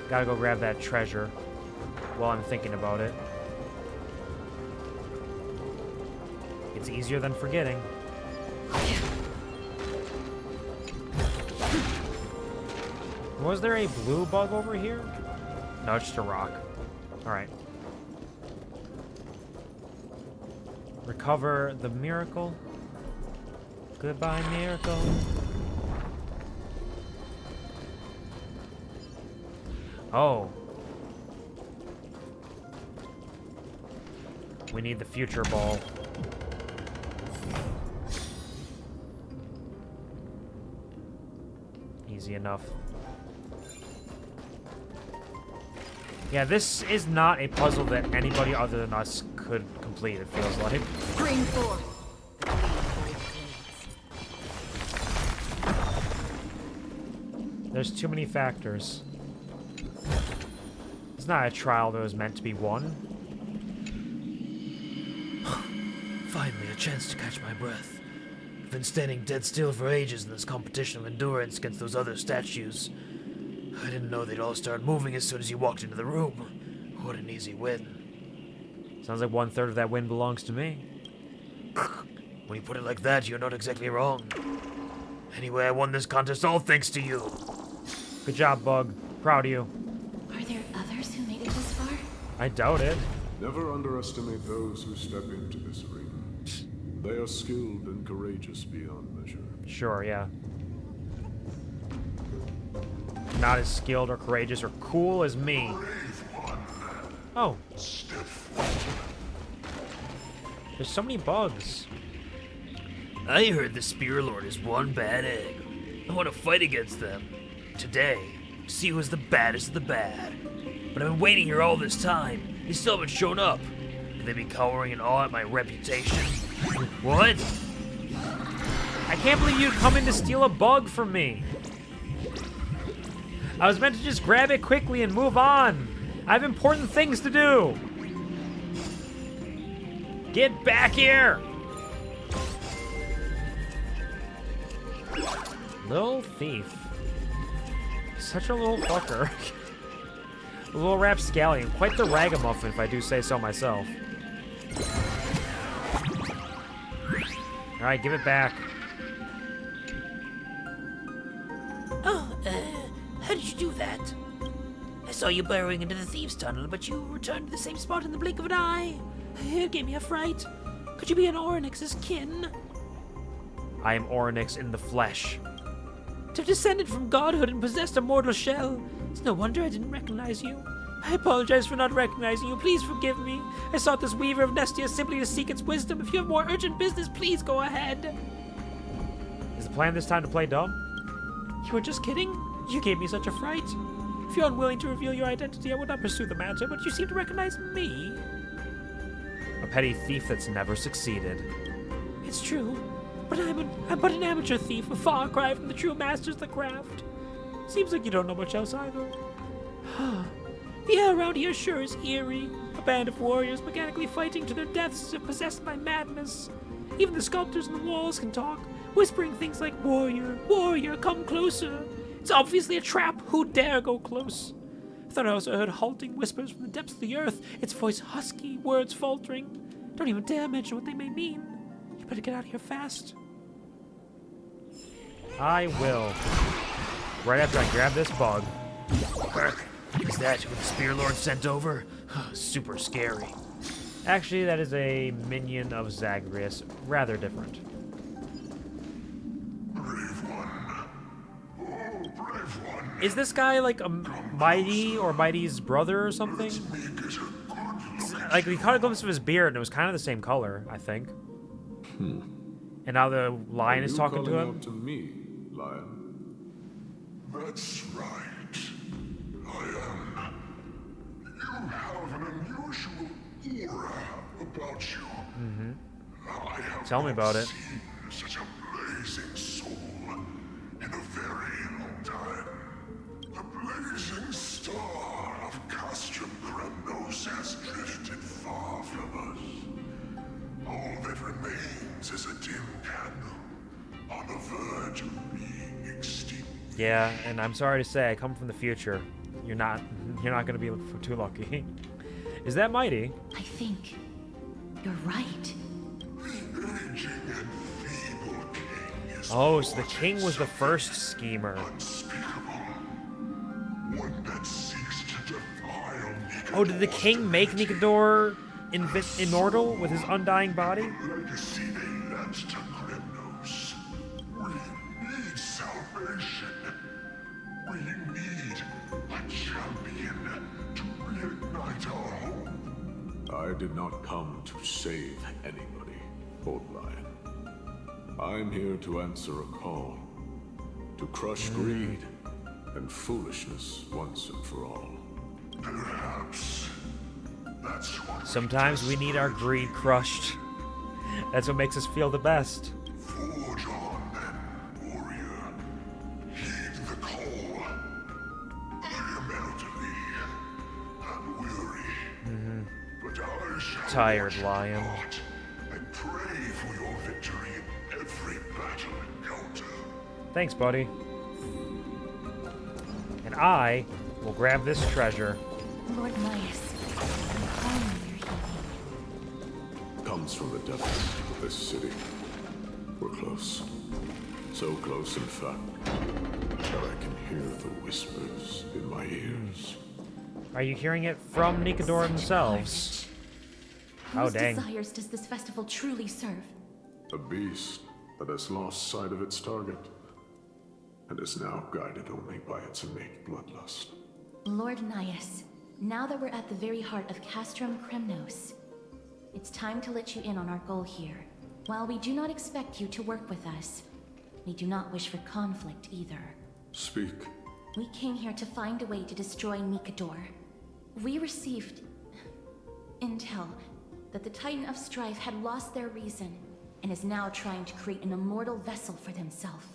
gotta go grab that treasure while I'm thinking about it. It's easier than forgetting. Was there a blue bug over here? No, it's just a rock. Alright. Recover the miracle. Goodbye, miracle. Oh. We need the future ball. Easy enough. Yeah, this is not a puzzle that anybody other than us could complete, it feels like. Stream 4. There's too many factors. It's not a trial that was meant to be won. Finally, a chance to catch my breath. I've been standing dead still for ages in this competition of endurance against those other statues. I didn't know they'd all start moving as soon as you walked into the room. What an easy win. Sounds like 1/3 of that win belongs to me. When you put it like that, you're not exactly wrong. Anyway, I won this contest all thanks to you. Good job, Bug. Proud of you. Are there others who made it this far? I doubt it. Never underestimate those who step into this arena. They are skilled and courageous beyond measure. Sure, yeah. Not as skilled or courageous or cool as me. Oh. There's so many bugs. I heard the Spear Lord is one bad egg. I want to fight against them. Today, see who's the baddest of the bad. But I've been waiting here all this time. They still haven't shown up. Could they be cowering in awe at my reputation? What? I can't believe you'd come in to steal a bug from me. I was meant to just grab it quickly and move on. I have important things to do. Get back here. Little thief. Such a little fucker. A little rapscallion. Quite the ragamuffin, if I do say so myself. Alright, give it back. Oh, how did you do that? I saw you burrowing into the thieves' tunnel, but you returned to the same spot in the blink of an eye. It gave me a fright. Could you be an Oryx's kin? I am Oryx in the flesh. To have descended from godhood and possessed a mortal shell. It's no wonder I didn't recognize you. I apologize for not recognizing you. Please forgive me. I sought this Weaver of Nestia simply to seek its wisdom. If you have more urgent business, please go ahead. Is the plan this time to play dumb? You were just kidding? You gave me such a fright. If you're unwilling to reveal your identity, I would not pursue the matter, but you seem to recognize me. A petty thief that's never succeeded. It's true, but I'm but an amateur thief, a far cry from the true masters of the craft. Seems like you don't know much else either. The air around here sure is eerie. A band of warriors mechanically fighting to their deaths as if possessed by madness. Even the sculptors on the walls can talk, whispering things like, "Warrior, warrior, come closer." It's obviously a trap. Who dare go close? I thought I also heard halting whispers from the depths of the earth, its voice husky, words faltering. Don't even dare mention what they may mean. You better get out of here fast. I will. Right after I grab this bug. Kirk, is that who the Spear Lord sent over? Super scary. Actually, that is a minion of Zagreus. Rather different. Is this guy like a Mighty or Mighty's brother or something? Like, we caught a glimpse of his beard and it was kind of the same color, I think. And now the lion is talking to him. Up to me, lion. That's right. I am. You have an unusual aura about you. I have Tell me about it. seen such a blazing soul in a very long time. The blazing star of Castrum Kremnos has drifted far from us. All that remains is a dim candle on the verge of being extinct. Yeah, and I'm sorry to say, I come from the future. You're not gonna be too lucky. Is that Mighty? I think you're right. Oh, so the king was the first schemer. Oh, did the king make Nikador immortal with his undying body? Legacy they left to Kremnos. We need salvation. We need a champion to reignite our home. I did not come to save anybody, Old Lion. I'm here to answer a call. To crush greed and foolishness once and for all. Perhaps that's what Sometimes we need our greed crushed. That's what makes us feel the best. Forge on then, warrior. Heed the call. I am elderly and weary. But I shall Tired lion. and pray for your victory in every battle encounter. Thanks, buddy. And I will grab this treasure. Lord Mias, I'm calling your healing. Comes from the depths of this city. We're close. So close, in fact, that I can hear the whispers in my ears. Are you hearing it from Nikador themselves? Oh, Whose dang. desires does this festival truly serve? A beast that has lost sight of its target and is now guided only by its innate bloodlust. Lord Nias, now that we're at the very heart of Castrum Kremnos, it's time to let you in on our goal here. While we do not expect you to work with us, we do not wish for conflict either. Speak. We came here to find a way to destroy Nikador. We received intel that the Titan of Strife had lost their reason and is now trying to create an immortal vessel for themselves.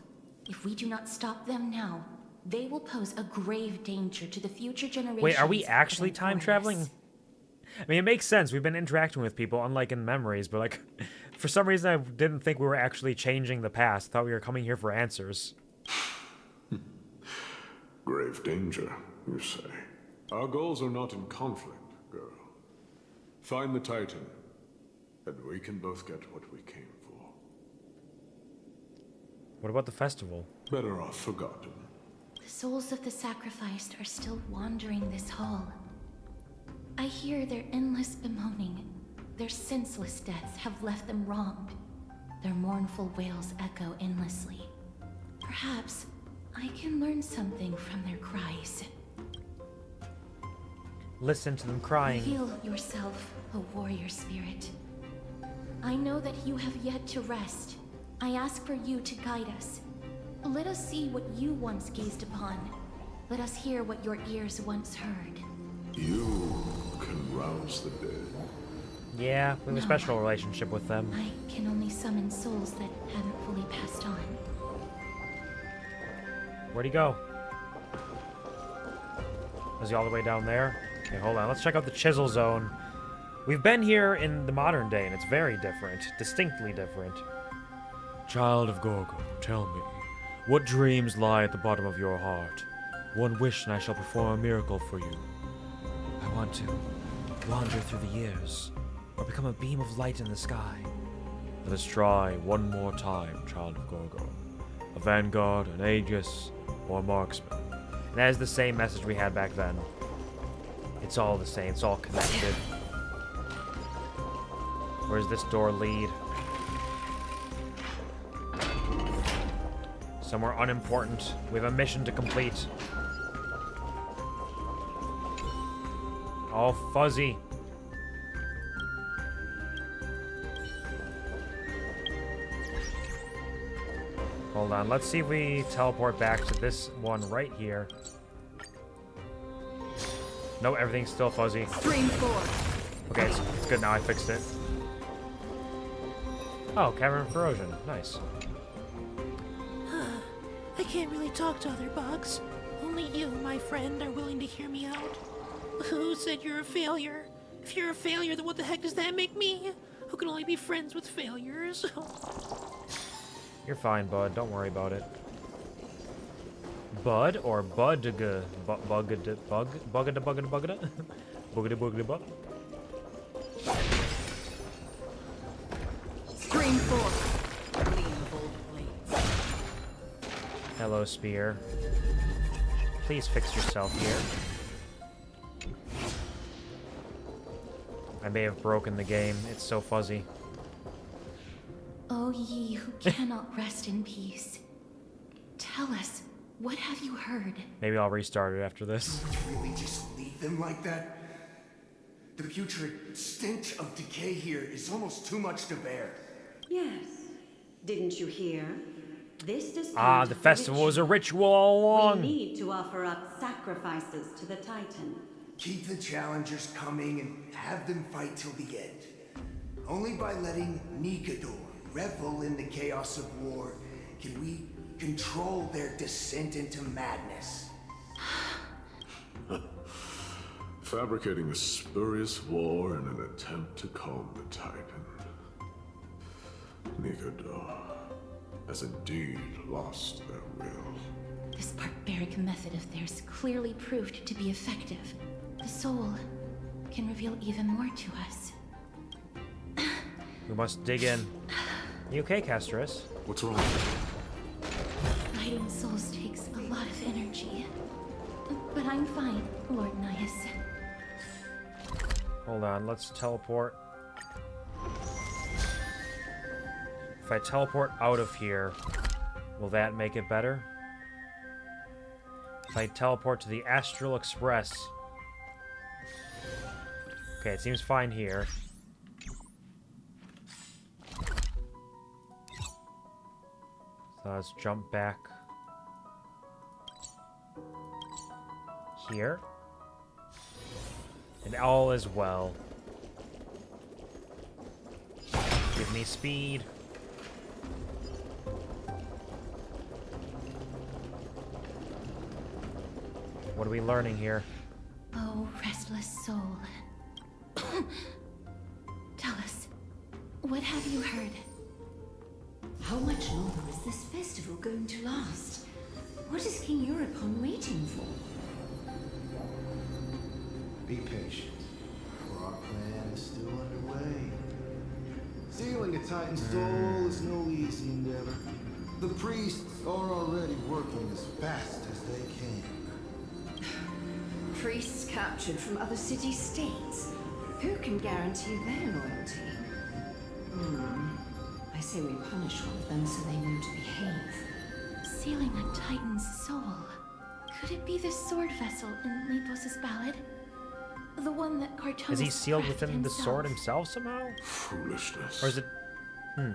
If we do not stop them now, they will pose a grave danger to the future generations. Wait, are we actually time traveling? I mean, it makes sense. We've been interacting with people, unlike in memories, but like, for some reason I didn't think we were actually changing the past. I thought we were coming here for answers. Grave danger, you say. Our goals are not in conflict, girl. Find the Titan, and we can both get what we came for. What about the festival? Better off forgotten. The souls of the sacrificed are still wandering this hall. I hear their endless bemoaning. Their senseless deaths have left them wronged. Their mournful wails echo endlessly. Perhaps I can learn something from their cries. Listen to them crying. Feel yourself a warrior spirit. I know that you have yet to rest. I ask for you to guide us. Let us see what you once gazed upon. Let us hear what your ears once heard. You can rouse the dead. Yeah, we have a special relationship with them. I can only summon souls that haven't fully passed on. Where'd he go? Is he all the way down there? Okay, hold on. Let's check out the Chisel Zone. We've been here in the modern day, and it's very different. Distinctly different. Child of Gorgo, tell me, what dreams lie at the bottom of your heart? One wish and I shall perform a miracle for you. I want to wander through the years, or become a beam of light in the sky. Let us try one more time, Child of Gorgo. A vanguard, an aegis, or a marksman. And that is the same message we had back then. It's all the same, it's all connected. Where does this door lead? Somewhere unimportant. We have a mission to complete. All fuzzy. Hold on, let's see if we teleport back to this one right here. No, everything's still fuzzy. Stream 4. Okay, it's good now, I fixed it. Oh, cavern of corrosion. Nice. I can't really talk to other bugs. Only you, my friend, are willing to hear me out. Who said you're a failure? If you're a failure, then what the heck does that make me? Who can only be friends with failures? You're fine, bud. Don't worry about it. Bud or budga? Buggada bug? Buggada buggada buggada? Buggada buggada bug? Screen 4. Lean bold blades. Hello, spear. Please fix yourself here. I may have broken the game. It's so fuzzy. O ye who cannot rest in peace, tell us, what have you heard? Maybe I'll restart it after this. Really just leave them like that? The putrid stench of decay here is almost too much to bear. Yes. Didn't you hear? This is the festival was a ritual all along. We need to offer up sacrifices to the Titan. Keep the challengers coming and have them fight till the end. Only by letting Nikador revel in the chaos of war can we control their descent into madness. Fabricating a spurious war in an attempt to calm the Titan. Nikador has indeed lost their will. This barbaric method of theirs clearly proved to be effective. The soul can reveal even more to us. We must dig in. You okay, Castris? What's wrong? Guiding souls takes a lot of energy. But I'm fine, Lord Nias. Hold on, let's teleport. If I teleport out of here, will that make it better? If I teleport to the Astral Express. Okay, it seems fine here. So let's jump back here. And all is well. Give me speed. What are we learning here? Oh, restless soul. Tell us, what have you heard? How much longer is this festival going to last? What is King Eurocon waiting for? Be patient, for our plan is still underway. Sealing a Titan's soul is no easy endeavor. The priests are already working as fast as they can. Priests captured from other city-states. Who can guarantee their loyalty? I I say we punish one of them so they know to behave. Sealing a Titan's soul. Could it be the sword vessel in Lepos' ballad? The one that Cartonis Is he sealed crafted within the himself? sword himself somehow? Foolishness. Or is it...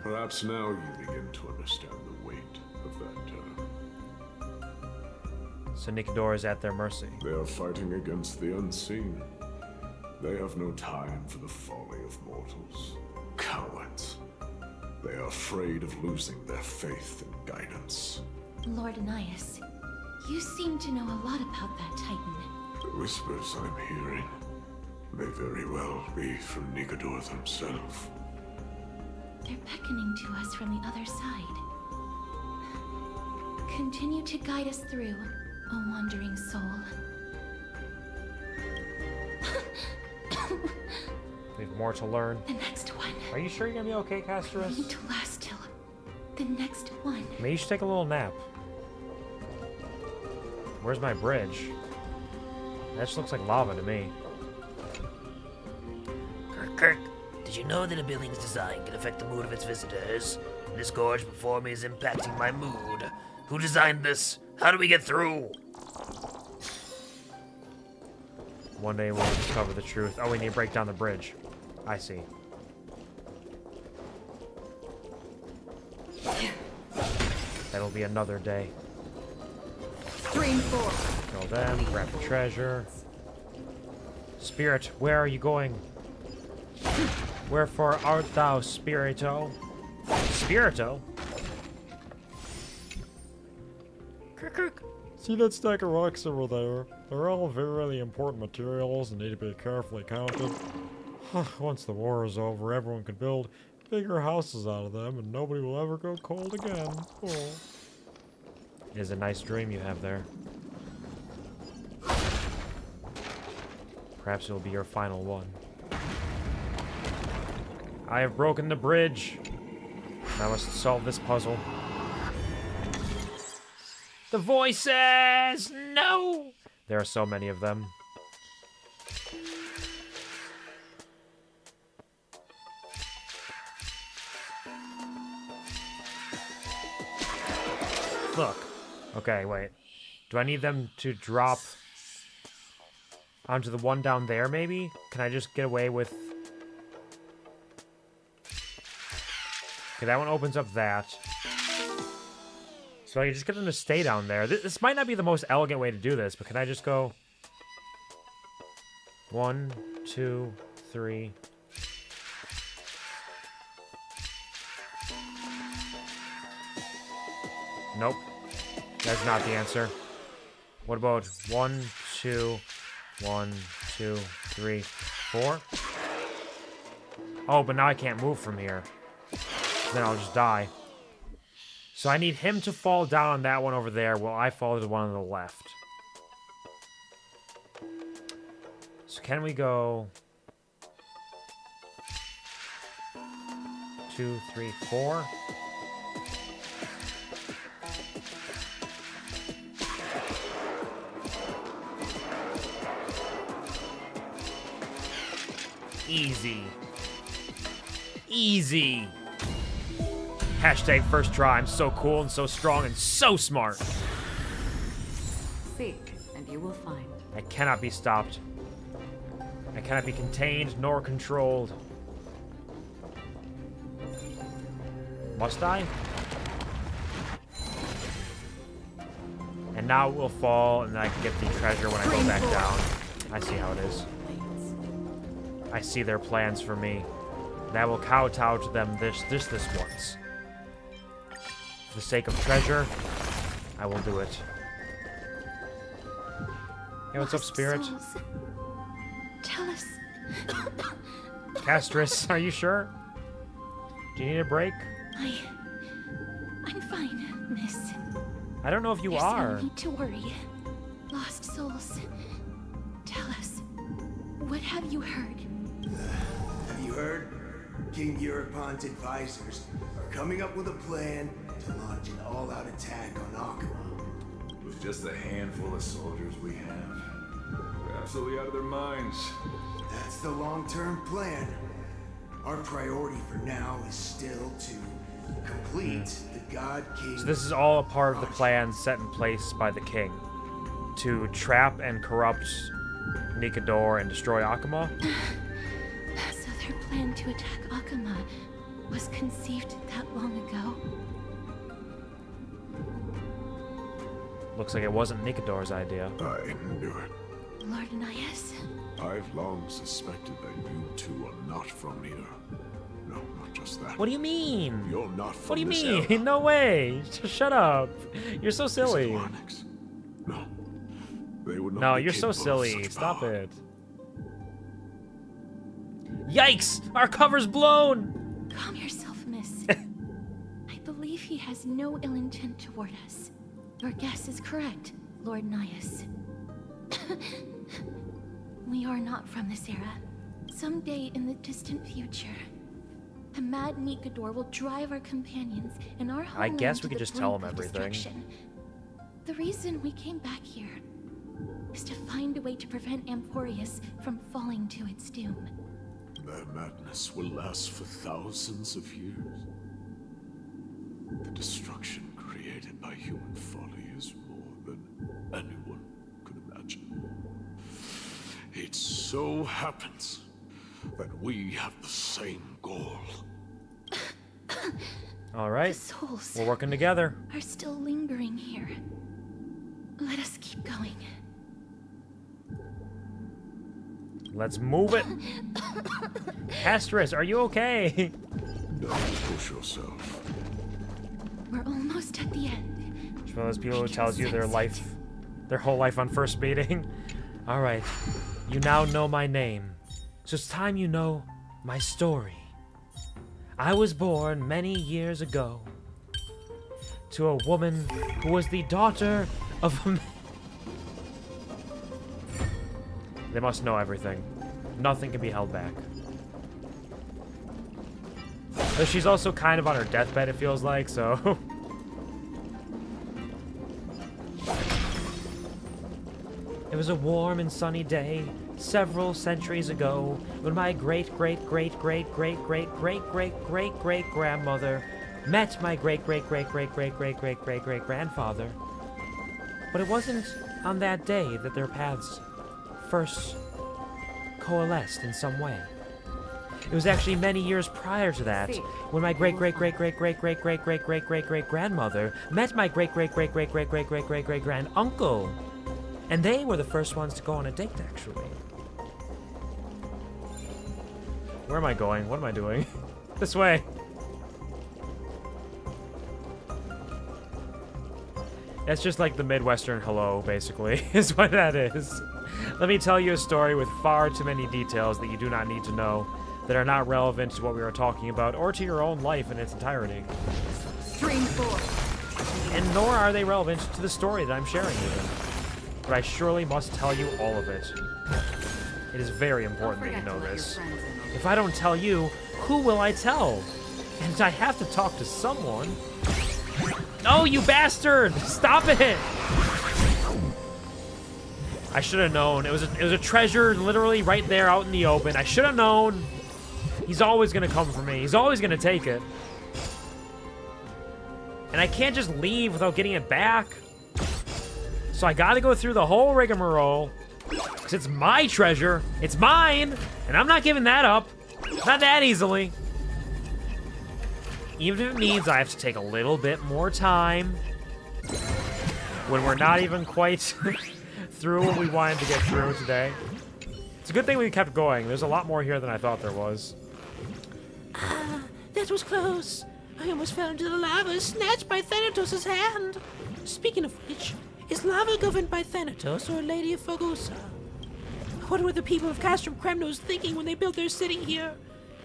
Perhaps now you begin to understand the weight of that term. So Nicador is at their mercy. They are fighting against the unseen. They have no time for the folly of mortals. Cowards. They are afraid of losing their faith and guidance. Lord Anais, you seem to know a lot about that Titan. The whispers I'm hearing may very well be from Nicador himself. They're beckoning to us from the other side. Continue to guide us through, O wandering soul. We have more to learn. The next one. Are you sure you're gonna be okay, Casterus? Need to last till the next one. Maybe you should take a little nap. Where's my bridge? That just looks like lava to me. Kirk, did you know that a building's design can affect the mood of its visitors? This gorge before me is impacting my mood. Who designed this? How do we get through? One day we'll discover the truth. Oh, we need to break down the bridge. I see. That'll be another day. 3 and 4. Kill them, grab the treasure. Spirit, where are you going? Wherefore art thou, Spirito? Spirito? See that stack of rocks over there? They're all very important materials and need to be carefully counted. Once the war is over, everyone can build bigger houses out of them and nobody will ever go cold again. Oh. It is a nice dream you have there. Perhaps it'll be your final one. I have broken the bridge. I must solve this puzzle. The voices! No! There are so many of them. Look. Okay, wait. Do I need them to drop onto the one down there, maybe? Can I just get away with... Okay, that one opens up that. So I can just get them to stay down there. This might not be the most elegant way to do this, but can I just go... 1, 2, 3... Nope. That's not the answer. What about 1, 2, 1, 2, 3, 4? Oh, but now I can't move from here. Then I'll just die. So I need him to fall down on that one over there while I fall to the one on the left. So can we go... 2, 3, 4? Easy. Easy. Hashtag first try. I'm so cool and so strong and so smart. Seek, and you will find. I cannot be stopped. I cannot be contained nor controlled. Must I? And now it will fall, and then I can get the treasure when I go back down. I see how it is. I see their plans for me. And I will kowtow to them this once. For the sake of treasure, I will do it. Hey, what's up, Spirit? Souls. Tell us. Castrus, are you sure? Do you need a break? I'm fine, miss. I don't know if you There's are. no need to worry. Lost souls. Tell us. What have you heard? Have you heard? King Eurypon's advisors are coming up with a plan to launch an all-out attack on Akuma. With just a handful of soldiers we have, they're absolutely out of their minds. That's the long-term plan. Our priority for now is still to complete, the God King... So this is all a part of the plan set in place by the king to trap and corrupt Nikador and destroy Akuma. So their plan to attack Akuma was conceived that long ago? Looks like it wasn't Nikador's idea. I knew it. Lord Anais? I've long suspected that you two are not from here. No, not just that. What do you mean? You're not from What do you this mean? era. No way. Just shut up. You're so silly. No. They would not No, be you're so capable of silly. such Stop power. it. Yikes! Our cover's blown! Calm yourself, miss. I believe he has no ill intent toward us. Your guess is correct, Lord Nias. We are not from this era. Someday in the distant future, a mad Nikador will drive our companions and our homeland I guess we to could the just tell brink him of everything. destruction. The reason we came back here is to find a way to prevent Amphoreus from falling to its doom. Their madness will last for thousands of years. The destruction created by human folly is more than anyone could imagine. It so happens that we have the same goal. All right. The souls We're working together. are still lingering here. Let us keep going. Let's move it. Castris, are you okay? Don't push yourself. We're almost at the end. Just one of those people who tells you their whole life on first meeting. All right. You now know my name. So it's time you know my story. I was born many years ago to a woman who was the daughter of a... They must know everything. Nothing can be held back. But she's also kind of on her deathbed, it feels like, so... It was a warm and sunny day several centuries ago when my great-great-great-great-great-great-great-great-great-great-grandmother met my great-great-great-great-great-great-great-great-grandfather. But it wasn't on that day that their paths first coalesced in some way. It was actually many years prior to that when my great-great-great-great-great-great-great-great-great-great-grandmother met my great-great-great-great-great-great-great-great-great-grand-uncle. And they were the first ones to go on a date, actually. Where am I going? What am I doing? This way. That's just like the Midwestern hello, basically, is what that is. Let me tell you a story with far too many details that you do not need to know, that are not relevant to what we are talking about, or to your own life in its entirety. Stream 4. And nor are they relevant to the story that I'm sharing even. But I surely must tell you all of it. It is very important that you know this. If I don't tell you, who will I tell? And I have to talk to someone. Oh, you bastard! Stop it! I should have known. It was a treasure literally right there out in the open. I should have known. He's always gonna come for me. He's always gonna take it. And I can't just leave without getting it back. So I gotta go through the whole rigmarole. Because it's my treasure. It's mine. And I'm not giving that up. Not that easily. Even if it means I have to take a little bit more time. When we're not even quite through what we wanted to get through today. It's a good thing we kept going. There's a lot more here than I thought there was. That was close. I almost fell into the lava, snatched by Thanatos' hand. Speaking of which, is lava governed by Thanatos or Lady of Fogosa? What were the people of Castrum Kremnos thinking when they built their city here?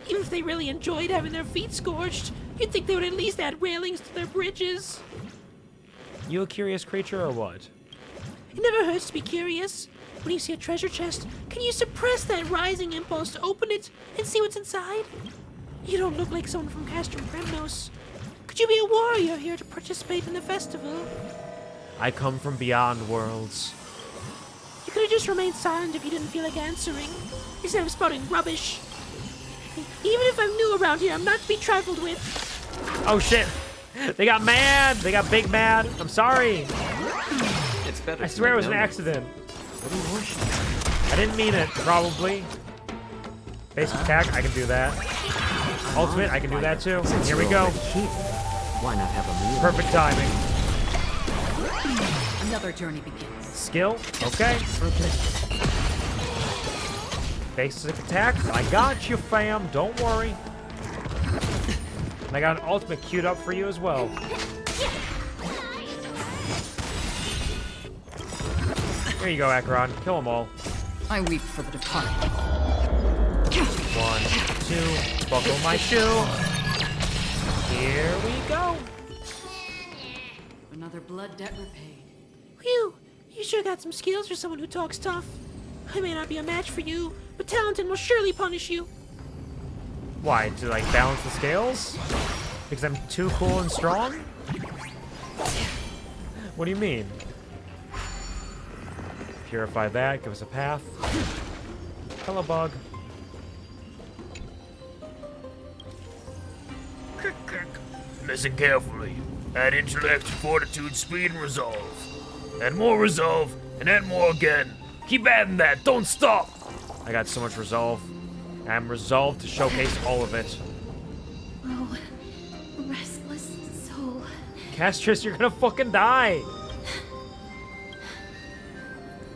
Even if they really enjoyed having their feet scorched, you'd think they would at least add railings to their bridges. You a curious creature or what? It never hurts to be curious. When you see a treasure chest, can you suppress that rising impulse to open it and see what's inside? You don't look like someone from Castrum Kremnos. Could you be a warrior here to participate in the festival? I come from beyond worlds. You could have just remained silent if you didn't feel like answering, instead of spouting rubbish. Even if I'm new around here, I'm not to be trifled with. Oh shit! They got mad! They got big mad! I'm sorry! It's better. I swear it was an accident. I didn't mean it, probably. Basic attack, I can do that. Ultimate, I can do that too. Here we go. Why not have a meal? Perfect timing. Another journey begins. Skill, okay. Basic attack, I got you, fam. Don't worry. And I got an ultimate queued up for you as well. Here you go, Acheron. Kill them all. I weep for the departed. 1, 2, buckle my shoe. Here we go. Another blood debt repaid. Phew, you sure got some skills for someone who talks tough. I may not be a match for you, but Talented will surely punish you. Why, to like balance the scales? Because I'm too cool and strong? What do you mean? Purify that, give us a path. Hello, bug. Listen carefully. Add intellect, fortitude, speed, and resolve. Add more resolve, and add more again. Keep adding that, don't stop! I got so much resolve. I'm resolved to showcase all of it. Oh, restless soul. Castris, you're gonna fucking die!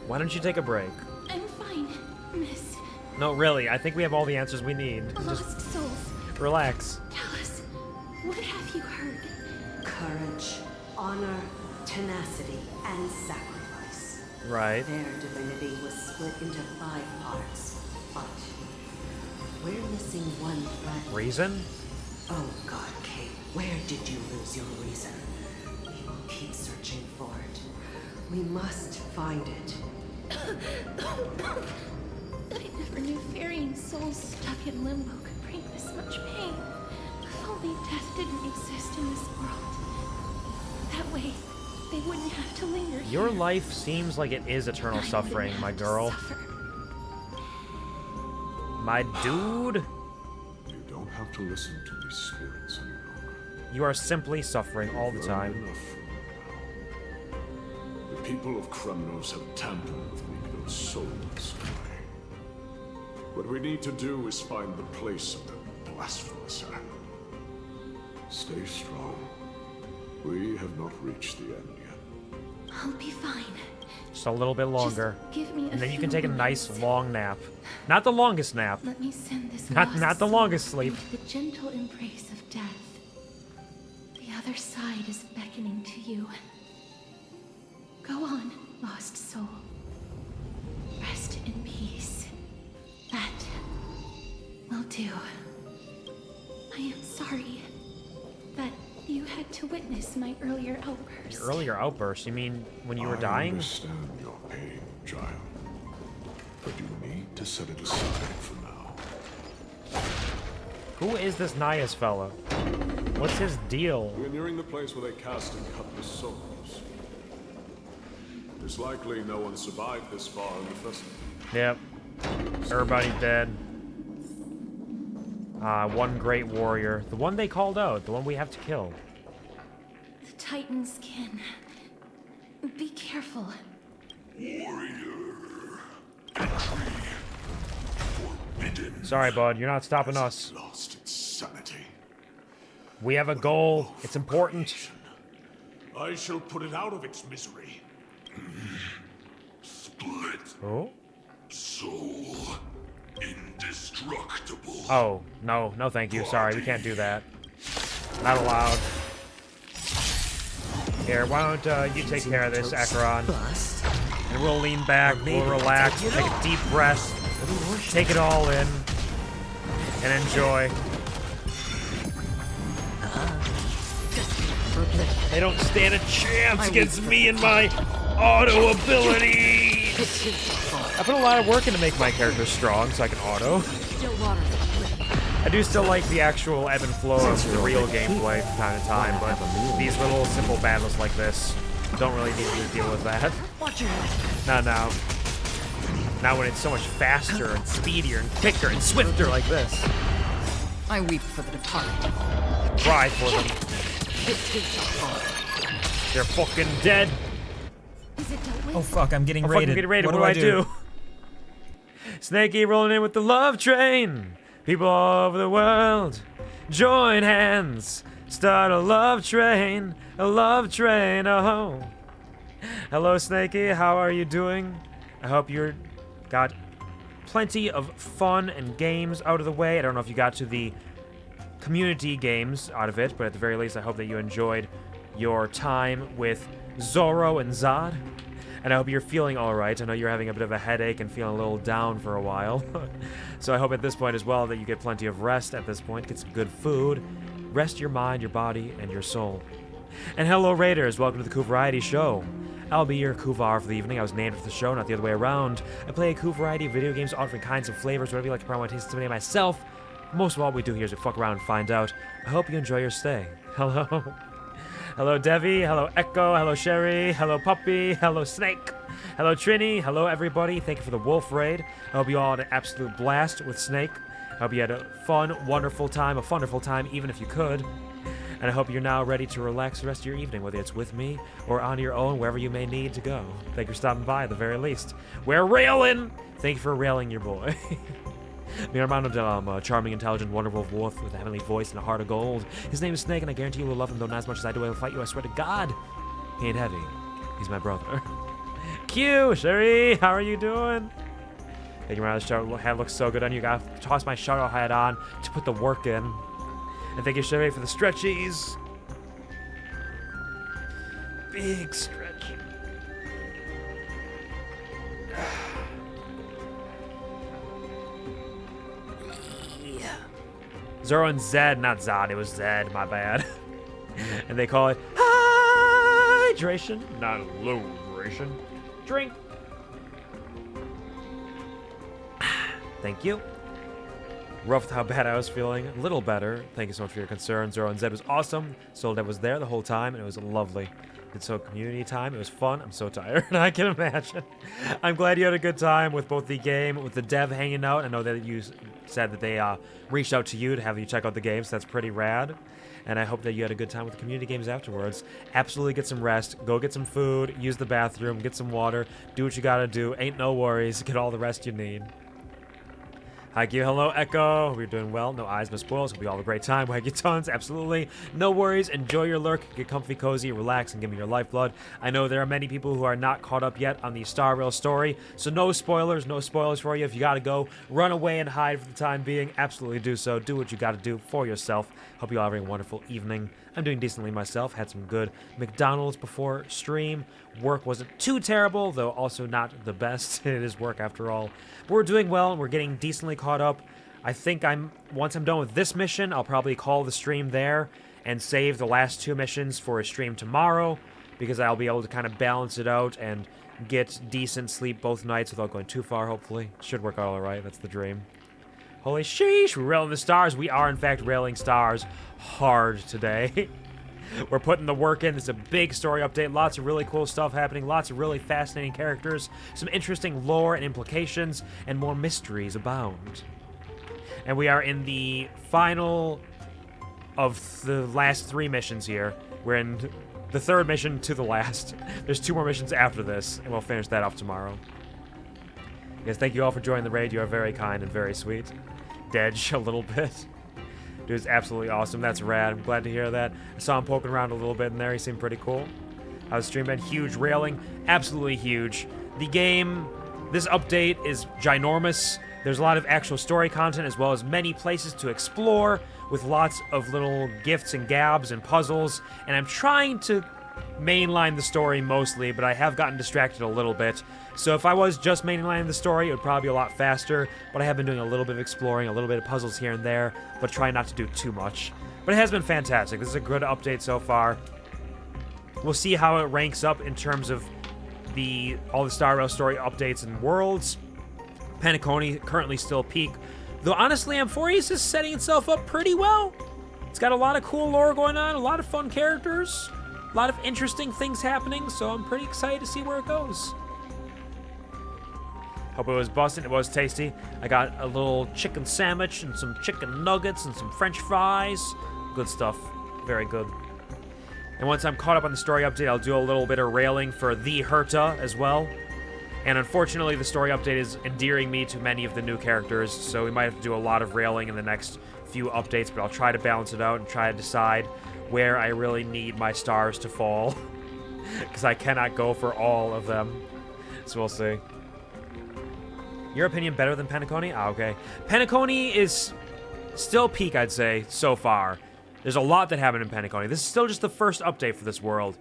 Why don't you take a break? I'm fine, miss. No, really, I think we have all the answers we need. Lost souls. Relax. Tell us, what have you heard? Courage, honor, tenacity, and sacrifice. Right. Their divinity was split into 5 parts, but we're missing one thread. Reason? Oh God, Kate, where did you lose your reason? We will keep searching for it. We must find it. I never knew ferrying souls stuck in limbo could bring this much pain. If only death didn't exist in this world. That way, they wouldn't have to linger here. Your life seems like it is eternal suffering, my girl. My dude. You don't have to listen to these spirits any longer. You are simply suffering all the time. Enough from them now. The people of Kremnos have tampered with Niko's soul this way. What we need to do is find the place of the blasphemous act. Stay strong. We have not reached the end yet. I'll be fine. Just a little bit longer. Give me a and then you few can take a moments. nice long nap. Not the longest nap. Let me send this Not lost the soul longest sleep. into the gentle embrace of death. The other side is beckoning to you. Go on, lost soul. Rest in peace. That will do. I am sorry that you had to witness my earlier outburst. Your earlier outburst? You mean when you were dying? I understand your pain, child. But you need to set it aside for now. Who is this Nias fella? What's his deal? We're nearing the place where they cast and cut the souls. It's likely no one survived this far in the festival. Yep. Everybody's dead. One great warrior. The one they called out. The one we have to kill. The Titan's kin. Be careful. Sorry, bud. You're not stopping us. Lost its sanity. We have a goal. It's important. I shall put it out of its misery. Split. Oh? Soul. Indestructible. Oh, no. No, thank you. Sorry, we can't do that. Not allowed. Here, why don't you take care of this, Acheron? And we'll lean back, we'll relax, we'll take a deep breath, take it all in, and enjoy. They don't stand a chance against me and my auto abilities! I put a lot of work in to make my character strong so I can auto. I do still like the actual ebb and flow of the real gameplay from time to time, but these little simple battles like this don't really need to deal with that. No. Not when it's so much faster and speedier and quicker and swifter like this. I weep for the departed. cry for them. They're fucking dead. Oh fuck, I'm getting I'm raided. fucking getting raided. What What do do I do? Snakey rolling in with the love train. People all over the world, join hands. Start a love train, oh. Hello, Snakey, how are you doing? I hope you got plenty of fun and games out of the way. I don't know if you got to the community games out of it, but at the very least, I hope that you enjoyed your time with Zoro and Zod. And I hope you're feeling alright. I know you're having a bit of a headache and feeling a little down for a while. So I hope at this point as well that you get plenty of rest at this point, get some good food, rest your mind, your body, and your soul. And hello, Raiders. Welcome to the QuvarTV show. I'll be your Kuvar for the evening. I was named for the show, not the other way around. I play a QuvarTV of video games, all different kinds of flavors, whatever you like to probably taste somebody myself. Most of all we do here is we fuck around and find out. I hope you enjoy your stay. Hello. Hello, Devi. Hello, Echo. Hello, Sherry. Hello, Puppy. Hello, Snake. Hello, Trini. Hello, everybody. Thank you for the Wolf Raid. I hope you all had an absolute blast with Snake. I hope you had a fun, wonderful time, even if you could. And I hope you're now ready to relax the rest of your evening, whether it's with me or on your own, wherever you may need to go. Thank you for stopping by, at the very least. We're railing! Thank you for railing your boy. Mi hermano del alma, charming, intelligent, wonderful wolf with a heavenly voice and a heart of gold. His name is Snake, and I guarantee you will love him, though not as much as I do. I will fight you, I swear to God. He ain't heavy. He's my brother. Q, Sherry, how are you doing? Thank you, the shout hat looks so good on you. Gotta toss my shout out hat on to put the work in. And thank you, Sherry, for the stretchies. Big stretch. Zoro and Zed, not Zod, it was Zed, my bad. And they call it hydration, not low-ration. Drink. Thank you. Rough with how bad I was feeling. A little better. Thank you so much for your concern. Zoro and Zed was awesome. Soul Dev was there the whole time, and it was lovely. Did so community time. It was fun. I'm so tired. I can imagine. I'm glad you had a good time with both the game, with the dev hanging out. I know that you said that they reached out to you to have you check out the games. So that's pretty rad. And I hope that you had a good time with the community games afterwards. Absolutely get some rest. Go get some food. Use the bathroom. Get some water. Do what you gotta do. Ain't no worries. Get all the rest you need. Hi, Q. Hello, Echo. We're doing well. No eyes, no spoils. It'll be all a great time. We'll have you tons. Absolutely. No worries. Enjoy your lurk. Get comfy, cozy, relax, and give me your lifeblood. I know there are many people who are not caught up yet on the Star Rail story, so no spoilers. No spoilers for you. If you gotta go, run away and hide for the time being. Absolutely do so. Do what you gotta do for yourself. Hope you all have a wonderful evening. I'm doing decently myself. Had some good McDonald's before stream. Work wasn't too terrible, though also not the best. It is work after all. We're doing well, and we're getting decently caught up. I think once I'm done with this mission, I'll probably call the stream there and save the last 2 missions for a stream tomorrow, because I'll be able to kind of balance it out and get decent sleep both nights without going too far, hopefully. Should work out all right. That's the dream. Holy sheesh, we're railing the stars. We are, in fact, railing stars hard today. We're putting the work in. This is a big story update. Lots of really cool stuff happening. Lots of really fascinating characters. Some interesting lore and implications. And more mysteries abound. And we are in the final of the last 3 missions here. We're in the 3rd mission to the last. There's 2 more missions after this. And we'll finish that off tomorrow. Yes, thank you all for joining the raid. You are very kind and very sweet. Dedge a little bit. Dude, it's absolutely awesome. That's rad. I'm glad to hear that. I saw him poking around a little bit in there. He seemed pretty cool. How's the stream been? Huge railing. Absolutely huge. The game, this update is ginormous. There's a lot of actual story content as well as many places to explore with lots of little gifts and gabs and puzzles. And I'm trying to mainline the story mostly, but I have gotten distracted a little bit. So if I was just mainlining the story, it would probably be a lot faster, but I have been doing a little bit of exploring, a little bit of puzzles here and there, but trying not to do too much. But it has been fantastic. This is a good update so far. We'll see how it ranks up in terms of all the Star Rail story updates and worlds. Penacony currently still peak, though honestly, Amphoreus is setting itself up pretty well. It's got a lot of cool lore going on, a lot of fun characters, a lot of interesting things happening, so I'm pretty excited to see where it goes. Hope it was busting. It was tasty. I got a little chicken sandwich and some chicken nuggets and some french fries. Good stuff. Very good. And once I'm caught up on the story update, I'll do a little bit of railing for the Herta as well. And unfortunately, the story update is endearing me to many of the new characters, so we might have to do a lot of railing in the next few updates, but I'll try to balance it out and try to decide where I really need my stars to fall. Because I cannot go for all of them. So we'll see. Your opinion better than Penacony? Ah, okay. Penacony is still peak, I'd say, so far. There's a lot that happened in Penacony. This is still just the first update for this world.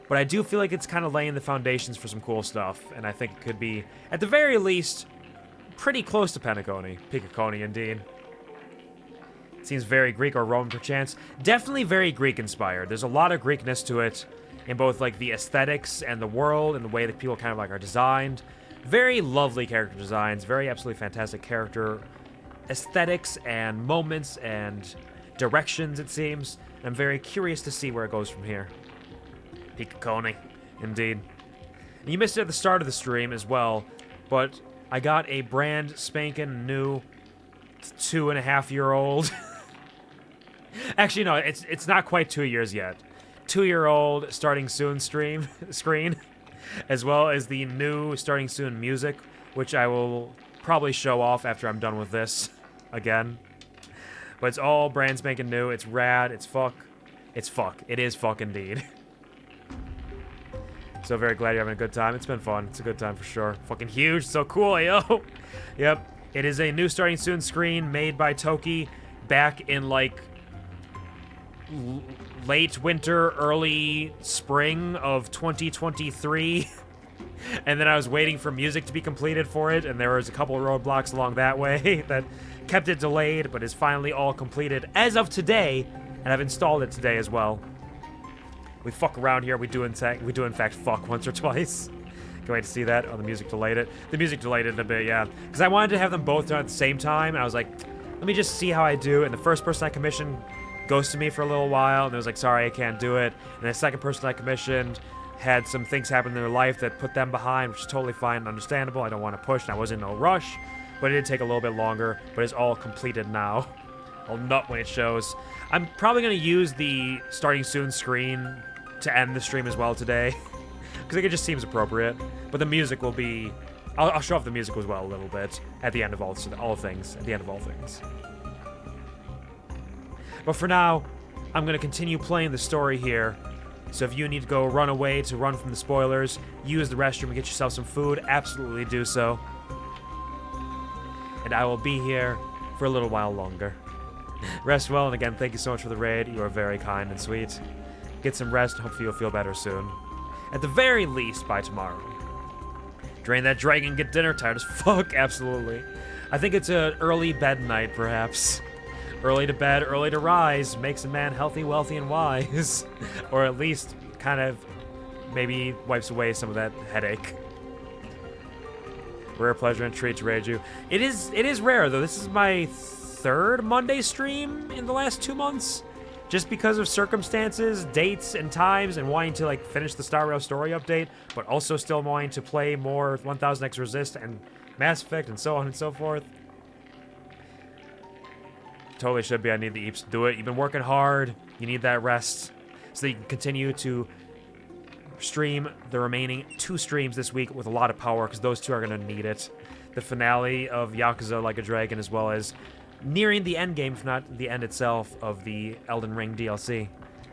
But I do feel like it's kind of laying the foundations for some cool stuff. And I think it could be, at the very least, pretty close to Penacony. Picacony, indeed. It seems very Greek or Roman, perchance. Definitely very Greek-inspired. There's a lot of Greekness to it. In both, like, the aesthetics and the world and the way that people kind of, like, are designed. Very lovely character designs. Very absolutely fantastic character aesthetics and moments and directions, it seems. I'm very curious to see where it goes from here. Picacony, indeed. And you missed it at the start of the stream as well, but I got a brand spanking new 2.5-year-old. Actually, no, it's not quite 2 years yet. 2-year-old starting soon screen, as well as the new starting soon music, which I will probably show off after I'm done with this again. But it's all brand spanking new. It's rad. It's fuck. It's fuck. It is fuck indeed. So very glad you're having a good time. It's been fun. It's a good time for sure. Fucking huge. So cool, yo. Yep. It is a new starting soon screen made by Toki back in like late winter, early spring of 2023. And then I was waiting for music to be completed for it, and there was a couple of roadblocks along that way that kept it delayed, but is finally all completed as of today, and I've installed it today as well. We fuck around here. We do in fact fuck once or twice. Can't wait to see that. Oh, the music delayed it. The music delayed it a bit, yeah. Because I wanted to have them both done at the same time, and I was like, let me just see how I do. And the first person I commissioned ghosted me for a little while, and it was like, sorry, I can't do it. And the second person I commissioned had some things happen in their life that put them behind, which is totally fine and understandable. I don't want to push, and I was in no rush, but it did take a little bit longer, but it's all completed now. I'll nut when it shows. I'm probably going to use the starting soon screen to end the stream as well today, because it just seems appropriate. But the music will be... I'll show off the music as well a little bit at the end of all things. At the end of all things. But for now, I'm going to continue playing the story here. So if you need to go run away to run from the spoilers, use the restroom and get yourself some food, absolutely do so. And I will be here for a little while longer. Rest well, and again, thank you so much for the raid. You are very kind and sweet. Get some rest, hopefully you'll feel better soon. At the very least, by tomorrow. Drain that dragon, get dinner, tired as fuck, absolutely. I think it's an early bed night, perhaps. Early to bed, early to rise, makes a man healthy, wealthy, and wise. Or at least kind of maybe wipes away some of that headache. Rare pleasure and treat to raid you. It is rare, though. This is my third Monday stream in the last 2 months. Just because of circumstances, dates, and times, and wanting to like finish the Star Rail story update, but also still wanting to play more 1000X Resist and Mass Effect and so on and so forth. Totally should be. I need the eeps to do it. You've been working hard. You need that rest so that you can continue to stream the remaining 2 streams this week with a lot of power, because those 2 are going to need it. The finale of Yakuza Like a Dragon, as well as nearing the end game, if not the end itself, of the Elden Ring DLC.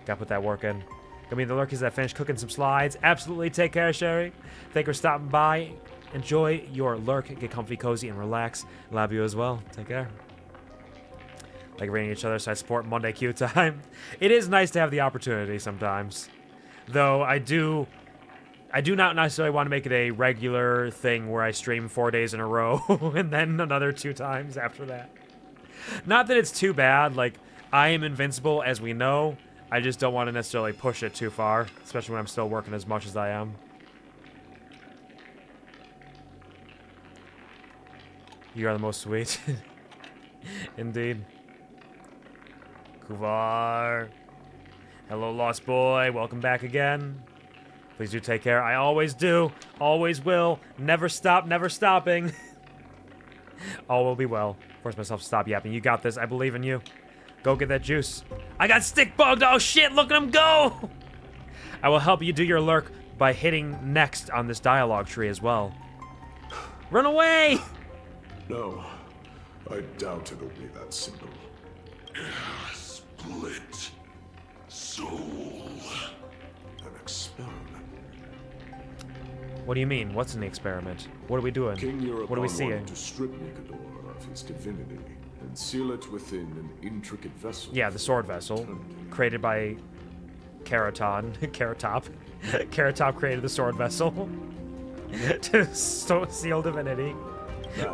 Gotta put that work in. Gonna be the lurkies that finished cooking some slides. Absolutely. Take care, Sherry. Thank you for stopping by. Enjoy your lurk. Get comfy, cozy, and relax. Love you as well. Take care. Like rating each other, so I support Monday queue time. It is nice to have the opportunity sometimes. Though I do not necessarily want to make it a regular thing where I stream 4 days in a row and then another 2 times after that. Not that it's too bad, like, I am invincible, as we know. I just don't want to necessarily push it too far, especially when I'm still working as much as I am. You are the most sweet. Indeed. Quvar. Hello, Lost Boy. Welcome back again. Please do take care. I always do. Always will. Never stop. Never stopping. All will be well. Force myself to stop yapping. You got this. I believe in you. Go get that juice. I got stick bugged. Oh shit, look at him go. I will help you do your lurk by hitting next on this dialogue tree as well. Run away! No, I doubt it'll be that simple. Split soul. An experiment. What do you mean? What's an experiment? What are we doing? King What are we seeing? wanted to strip Nikador of his divinity and seal it within an intricate vessel. Yeah, the sword vessel, created by Keraton. Keratop. Keratop created the sword vessel to seal divinity.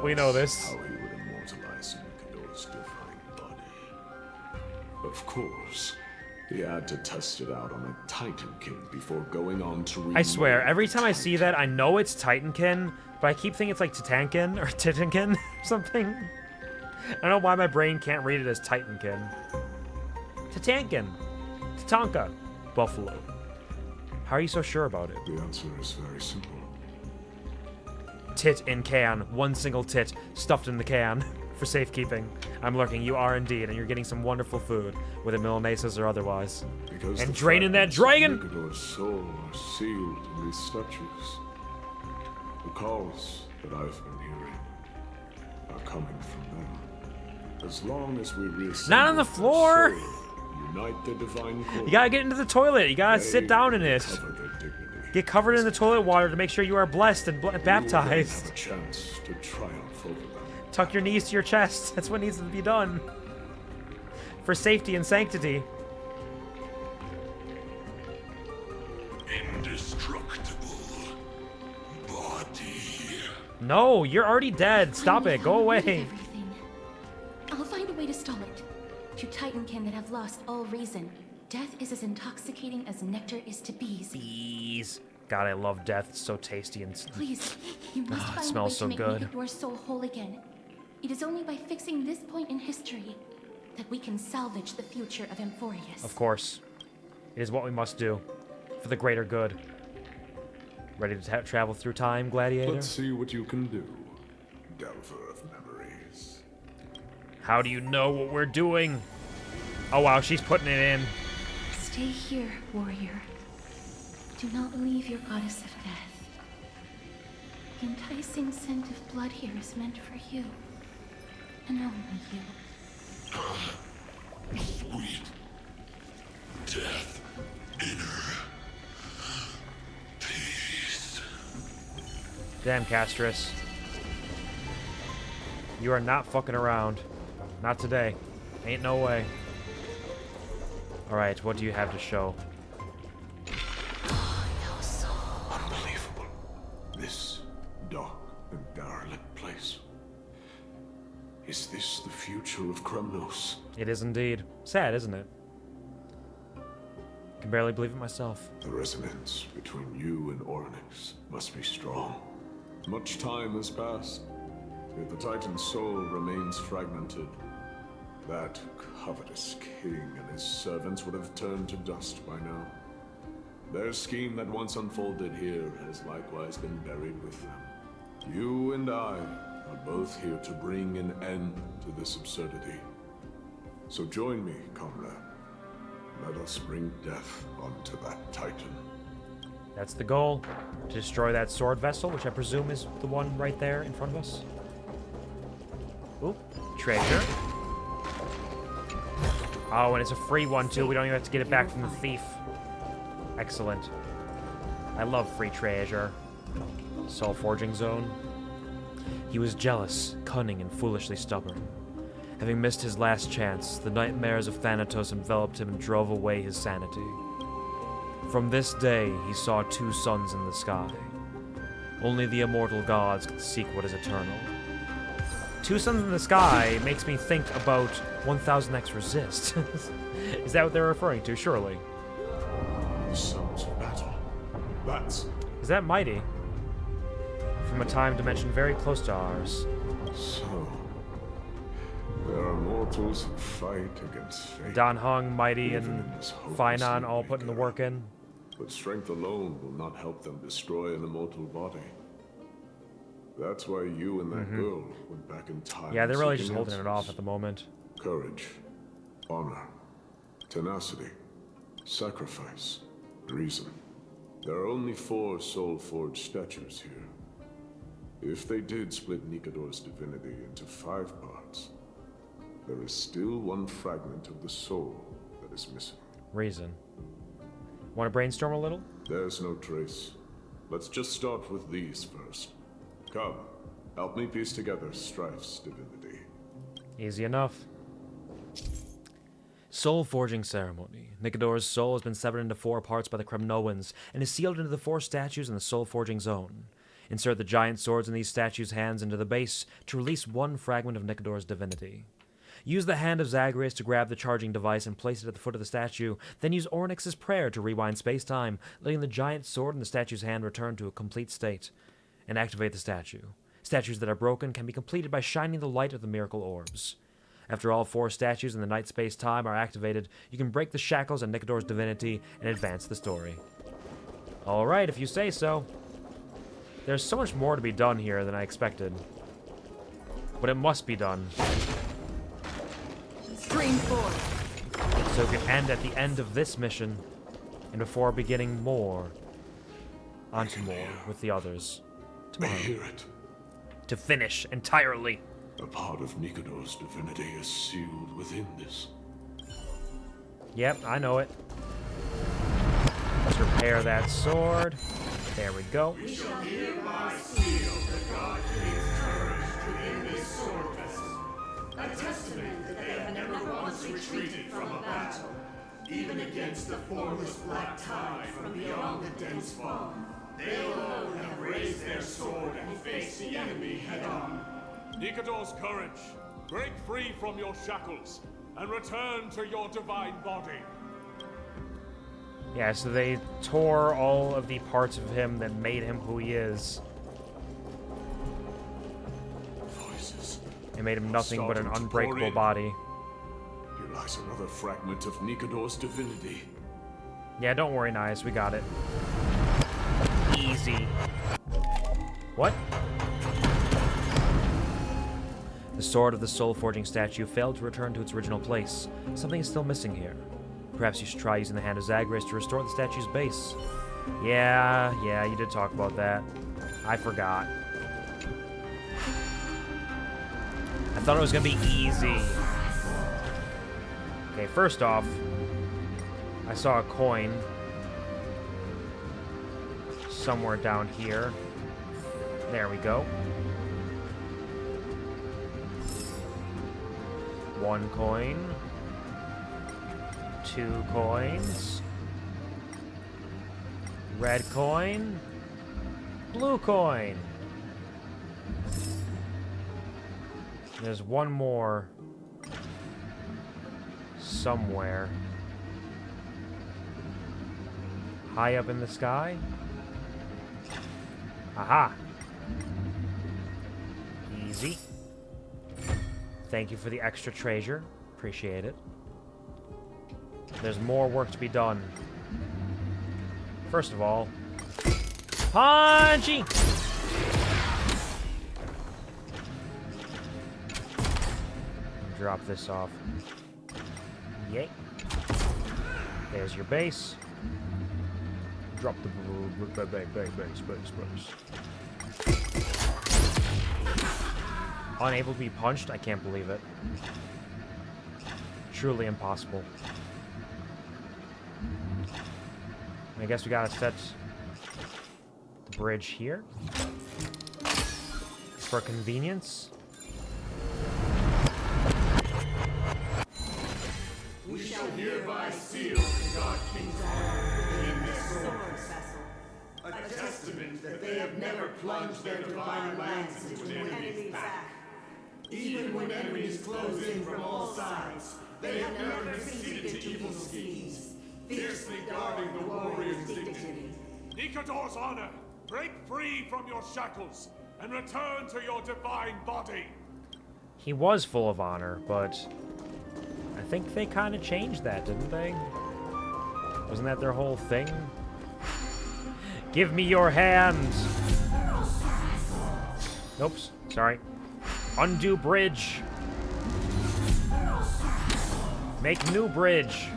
We know this. How he would immortalize Nikador's divine body. Of course, he had to test it out on a Titankin before going on to. I swear, every time I see that, I know it's Titankin, but I keep thinking it's like Titankin or Titankin or something. I don't know why my brain can't read it as Titankin. Titankin. Tatanka. Buffalo. How are you so sure about it? The answer is very simple. Tit in can. One single tit stuffed in the can for safekeeping. I'm lurking. You are indeed, and you're getting some wonderful food, whether Milanesas or otherwise. Because and draining that dragon! Nikador's soul are sealed in these statues. The calls that I've been hearing are coming from them. As long as we reassemble Not on the floor! Unite the divine core, You gotta get into the toilet. You gotta sit down in it. Get covered in the toilet water to make sure you are blessed and baptized. have a chance to triumph over them. Tuck your knees to your chest. That's what needs to be done. For safety and sanctity. Indestructible body. No, you're already dead. Stop it. Go away. Everything. I'll find a way to stall it. To Titankin that have lost all reason, death is as intoxicating as nectar is to bees. Bees. God, I love death. It's so tasty and Please, you must it find a way smells to so make good. Nikador's soul whole again. It is only by fixing this point in history that we can salvage the future of Amphoreus. Of course. It is what we must do. For the greater good. Ready to travel through time, gladiator? Let's see what you can do, Delver of Memories. How do you know what we're doing? Oh wow, she's putting it in. Stay here, warrior. Do not leave your goddess of death. The enticing scent of blood here is meant for you. And only you. Sweet death, inner peace. Damn, Castris. You are not fucking around. Not today. Ain't no way. Alright, what do you have to show? Unbelievable. This dark and derelict place. Is this the future of Kremnos? It is indeed. Sad, isn't it? Can barely believe it myself. The resonance between you and Orynyx must be strong. Much time has passed, yet the Titan's soul remains fragmented. That covetous king and his servants would have turned to dust by now. Their scheme that once unfolded here has likewise been buried with them. You and I are both here to bring an end to this absurdity. So join me, comrade. Let us bring death onto that Titan. That's the goal. To destroy that sword vessel, which I presume is the one right there in front of us. Oop. Treasure. Oh, and it's a free one, too. We don't even have to get it back from the thief. Excellent. I love free treasure. Soul Forging Zone. He was jealous, cunning, and foolishly stubborn. Having missed his last chance, the nightmares of Thanatos enveloped him and drove away his sanity. From this day, he saw two suns in the sky. Only the immortal gods can seek what is eternal. Two suns in the sky makes me think about 1000X Resist. Is that what they're referring to? Surely. The sons of battle. That's... Is that Mighty? From a time dimension very close to ours. So... there are mortals who fight against fate. Dan Heng, Mighty, and Finon all putting the work in. But strength alone will not help them destroy an immortal body. That's why you and that girl went back in time. Yeah, they're really just seeking holding it answers. off at the moment. Courage. Honor, tenacity, sacrifice, reason. There are only 4 soul-forged statues here. If they did split Nikador's divinity into 5 parts, there is still one fragment of the soul that is missing. Reason. Want to brainstorm a little? There's no trace. Let's just start with these first. Come, help me piece together Strife's divinity. Easy enough. Soul Forging Ceremony. Nikador's soul has been severed into 4 parts by the Kremnoans and is sealed into the 4 statues in the Soul Forging Zone. Insert the giant swords in these statues' hands into the base to release one fragment of Nikador's divinity. Use the hand of Zagreus to grab the charging device and place it at the foot of the statue, then use Ornyx's prayer to rewind space-time, letting the giant sword in the statue's hand return to a complete state, and activate the statue. Statues that are broken can be completed by shining the light of the miracle orbs. After all 4 statues in the night space-time are activated, you can break the shackles on Nikador's divinity and advance the story. Alright, if you say so. There's so much more to be done here than I expected. But it must be done. Stream forward. So it can end at the end of this mission, and before beginning more, onto more with the others. Tomorrow. I hear it. To finish entirely. A part of Nikador's divinity is sealed within this. Yep, I know it. Let's repair that sword. There we go. We shall hereby seal the God King's courage within this sword vessel. A testament that they have never once retreated from a battle, even against the formless black tide from beyond the dense fog. They alone have raised their sword and faced the enemy head-on. Nikador's courage, break free from your shackles, and return to your divine body. Yeah, so they tore all of the parts of him that made him who he is. Voices. It made him nothing but an unbreakable body. Here lies another fragment of Nikador's divinity. Yeah, don't worry, Nias, we got it. Easy. What? The sword of the soul forging statue failed to return to its original place. Something is still missing here. Perhaps you should try using the hand of Zagreus to restore the statue's base. Yeah, you did talk about that. I forgot. I thought it was gonna be easy. Okay, first off, I saw a coin somewhere down here. There we go. 1 coin. 2 coins. Red coin. Blue coin. There's 1 more somewhere. High up in the sky. Aha! Easy. Thank you for the extra treasure. Appreciate it. There's more work to be done. First of all, punchy! Drop this off. Yay. There's your base. Drop the base. Unable to be punched? I can't believe it. Truly impossible. I guess we gotta set the bridge here for convenience. We shall hereby seal the God King's honor within this sword vessel. A testament that they have never plunged their divine lance into an enemy's back. Even when enemies close in from all sides, they have never conceded to evil schemes, fiercely guarding the warrior's dignity. Nikador's honor, break free from your shackles and return to your divine body. He was full of honor, but I think they kind of changed that, didn't they? Wasn't that their whole thing? Give me your hand! Oops, sorry. Undo bridge. Make new bridge.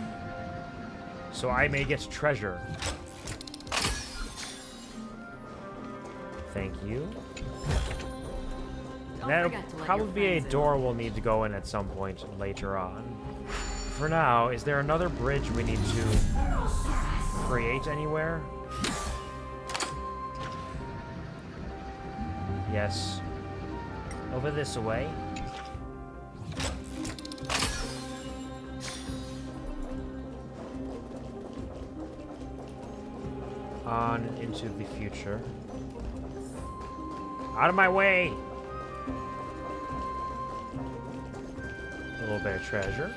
So I may get treasure. Thank you. That'll probably be a door we'll need to go in at some point later on. For now, is there another bridge we need to create anywhere? Yes. Over this way. On into the future. Out of my way! A little bit of treasure.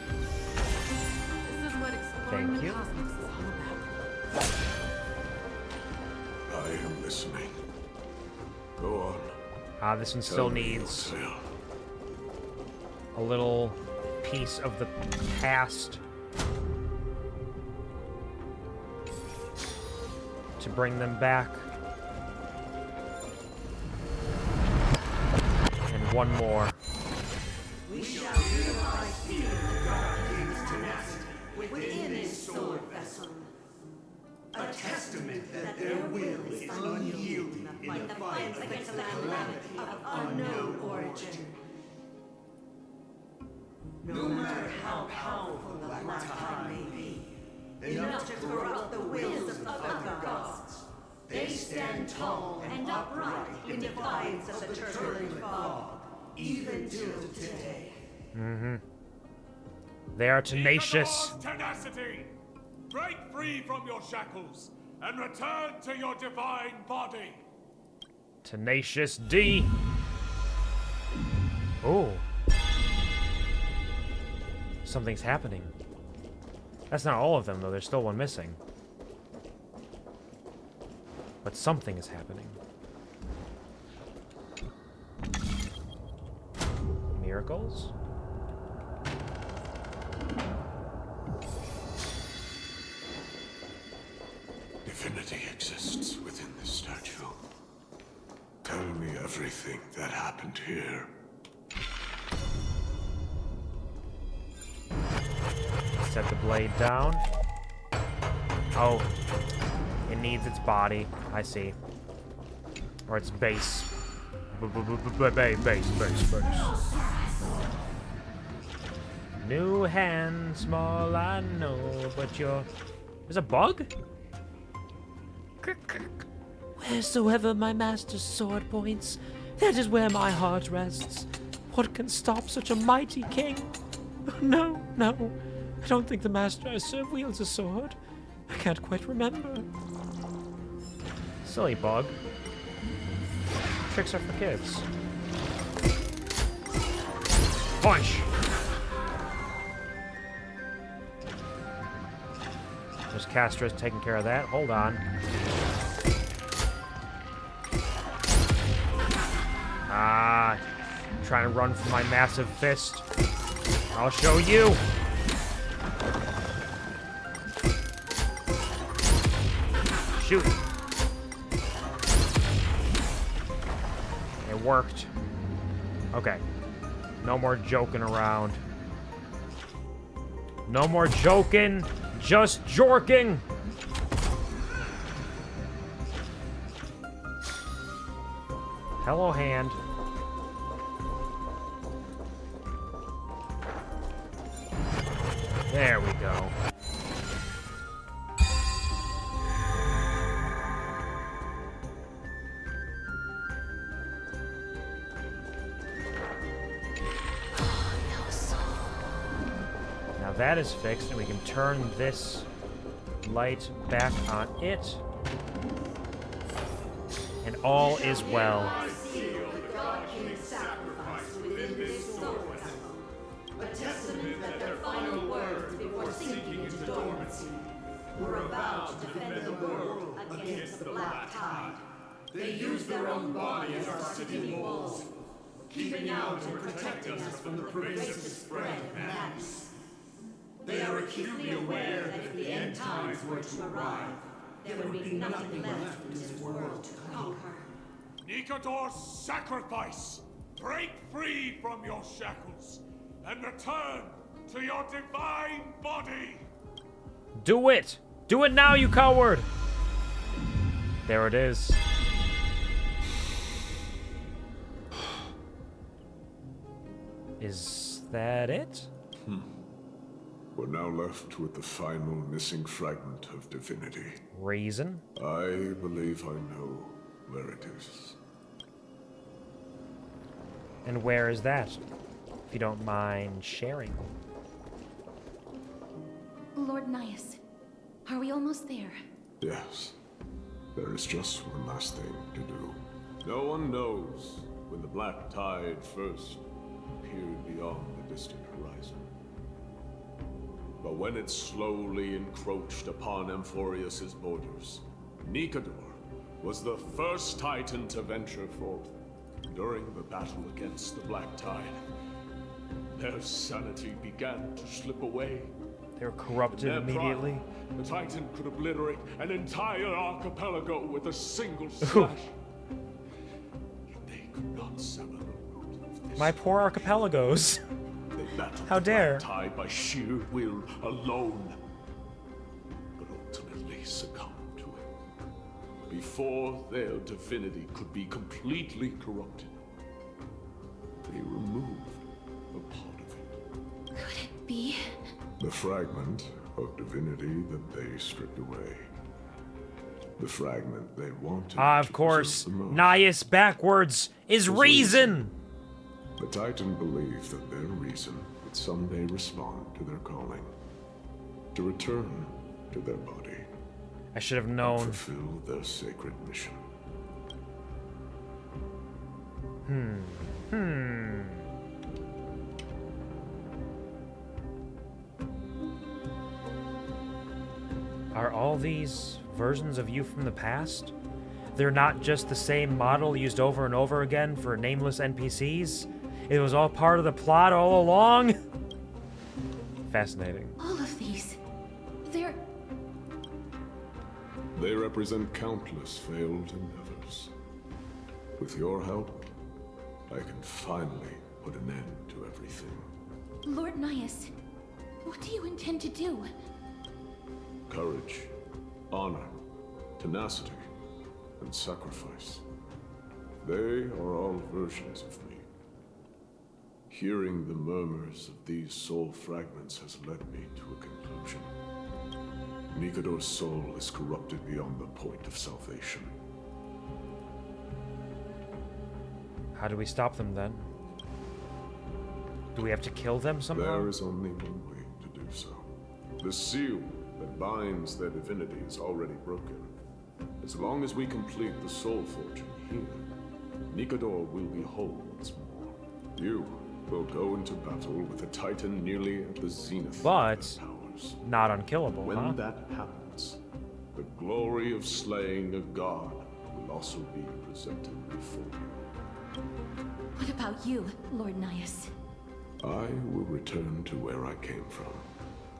This is what exploring Thank the you. cosmos is all about. I am listening. Go on. Ah, this one still needs a little piece of the past to bring them back. And one more. We shall unify fear the God King's tenacity within his sword vessel. A testament that their will is unyielding in the fight against the calamity of unknown origin. No matter how powerful the Black Tide may be, enough to corrupt the wills of other gods, they stand tall and upright in defiance of the turbulent fog, even till today. Mm-hmm. They are tenacious. Tenacity! Break free from your shackles and return to your divine body. Tenacious D. Oh. Something's happening. That's not all of them, though. There's still one missing. But something is happening. Miracles? Divinity exists within this statue. Tell me everything that happened here. Set the blade down. Oh. It needs its body. I see. Or its base. Base. New hand, small I know, but you're... There's a bug? Wheresoever my master's sword points, that is where my heart rests. What can stop such a mighty king? No. I don't think the master I serve wields a sword. I can't quite remember. Silly bug. Tricks are for kids. Punch! There's Castra's taking care of that. Hold on. Ah, trying to run from my massive fist. I'll show you. Shoot. It worked. Okay. No more joking around. No more joking. Just jorking. Hello, hand. There we go. Now that is fixed, and we can turn this light back on it. And all is well. A testament that their final words before sinking into dormancy were about to defend the world against the Black Tide. They used their own body as our city walls, keeping out and protecting us from the pervasive spread of madness. They are acutely aware that if the end times were to arrive, there would be nothing left in this world to conquer. Nikador's sacrifice! Break free from your shackles and return to your divine body! Do it! Do it now, you coward! There it is. Is that it? We're now left with the final missing fragment of divinity. Reason? I believe I know where it is. And where is that? If you don't mind sharing. Lord Nias, are we almost there? Yes. There is just one last thing to do. No one knows when the black tide first appeared beyond the distant horizon. But when it slowly encroached upon Amphoreus' borders, Nikador was the first Titan to venture forth during the battle against the black tide. Their sanity began to slip away. They were corrupted immediately. Pride, the Titan could obliterate an entire archipelago with a single slash. Yet they could not sever the root of this. My poor archipelagos. They battled How the dare. black tide by sheer will alone, but ultimately succumbed to it. Before their divinity could be completely corrupted, they removed a part of it. Could it be? The fragment of divinity that they stripped away. The fragment they wanted. Of course. Nias backwards is reason! The Titan believed that their reason would someday respond to their calling. To return to their body. I should have known. And fulfill their sacred mission. Are all these versions of you from the past? They're not just the same model used over and over again for nameless NPCs? It was all part of the plot all along? Fascinating. All of these. They're... They represent countless failed endeavors. With your help, I can finally put an end to everything. Lord Nias, what do you intend to do? Courage, honor, tenacity, and sacrifice. They are all versions of me. Hearing the murmurs of these soul fragments has led me to a conclusion. Nikador's soul is corrupted beyond the point of salvation. How do we stop them then? Do we have to kill them somehow? There is only one way to do so. The seal that binds their divinity is already broken. As long as we complete the soul forging here, Nikador will be whole once more. You will go into battle with a Titan nearly at the zenith but of their powers. Not unkillable, When that happens, the glory of slaying a god will also be presented before you. What about you, Lord Nias? I will return to where I came from,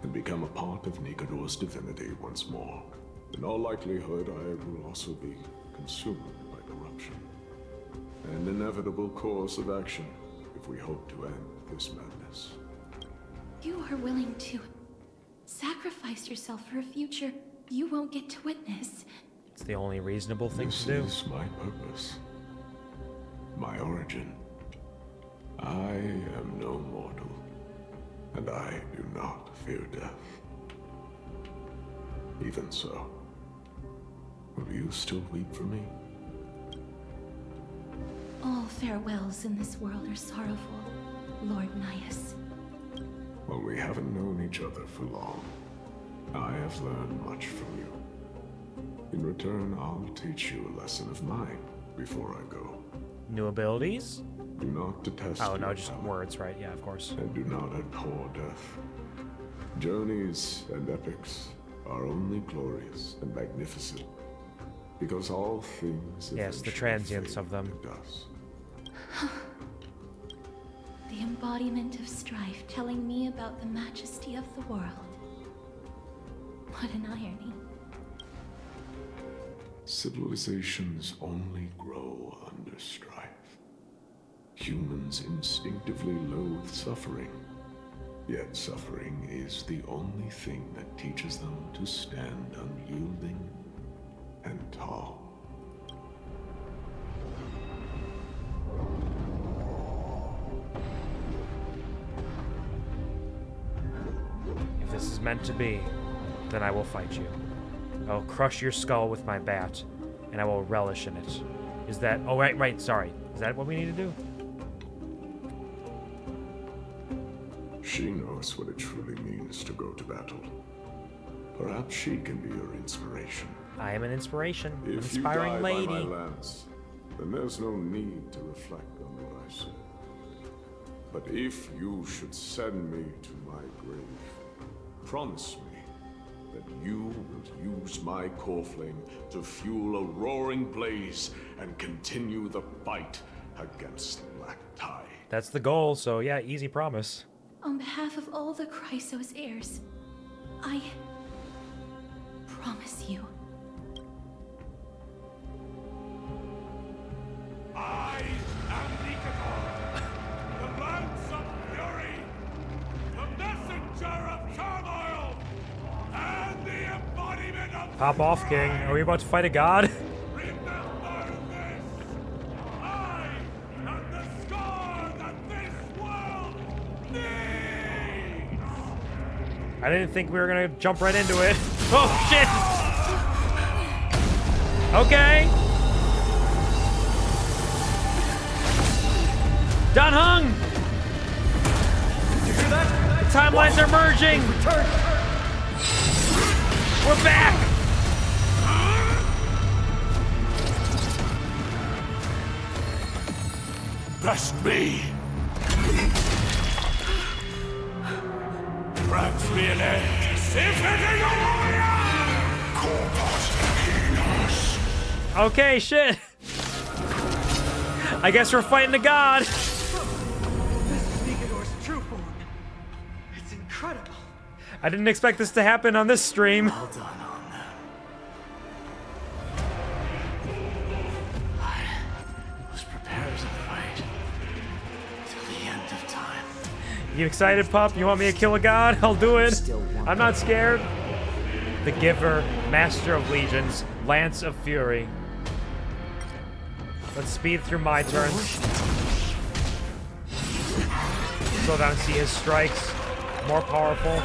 and become a part of Nikador's divinity once more. In all likelihood, I will also be consumed by corruption. An inevitable course of action if we hope to end this madness. You are willing to sacrifice yourself for a future you won't get to witness. It's the only reasonable thing to do. This is my purpose. My origin. I am no mortal, and I do not fear death. Even so, will you still weep for me? All farewells in this world are sorrowful, Lord Nias. Well, we haven't known each other for long. I have learned much from you. In return, I'll teach you a lesson of mine before I go. New abilities? Do not detest Oh, no, your just talent, words, right? Yeah, of course. and do not abhor death. Journeys and epics are only glorious and magnificent, because all things Yes, the eventually transience fade of them. to dust. The embodiment of strife telling me about the majesty of the world. What an irony. Civilizations only grow under strife. Humans instinctively loathe suffering. Yet suffering is the only thing that teaches them to stand unyielding and tall. If this is meant to be, then I will fight you. I will crush your skull with my bat, and I will relish in it. Is that... Oh, right, sorry. Is that what we need to do? She knows what it truly means to go to battle. Perhaps she can be your inspiration. I am an inspiration. If Inspiring you die lady. by my lance, then there's no need to reflect on what I said. But if you should send me to my grave, promise me that you will use my core flame to fuel a roaring blaze and continue the fight against the Black Tide. That's the goal, so yeah, easy promise. On behalf of all the Chrysos heirs, I promise you. I am Nikador, the lance of fury, the messenger of turmoil, and the embodiment of... Pop off, King. Are we about to fight a god? Remember this! I am the scar that this world needs! I didn't think we were gonna jump right into it. Oh, shit! Okay. Done hung! Did you hear that? The timelines are merging! We're back! Best me! Grant me an end! Infinity warrior! Okay, shit. I guess we're fighting a god. This is Nikador's true form. It's incredible. I didn't expect this to happen on this stream. Well done on them. I was prepared to fight till the end of time. You excited, pup? You want me to kill a god? I'll do it. I'm not scared. The Giver, Master of Legions, Lance of Fury. Let's speed through my turns. Slow down and see his strikes. More powerful.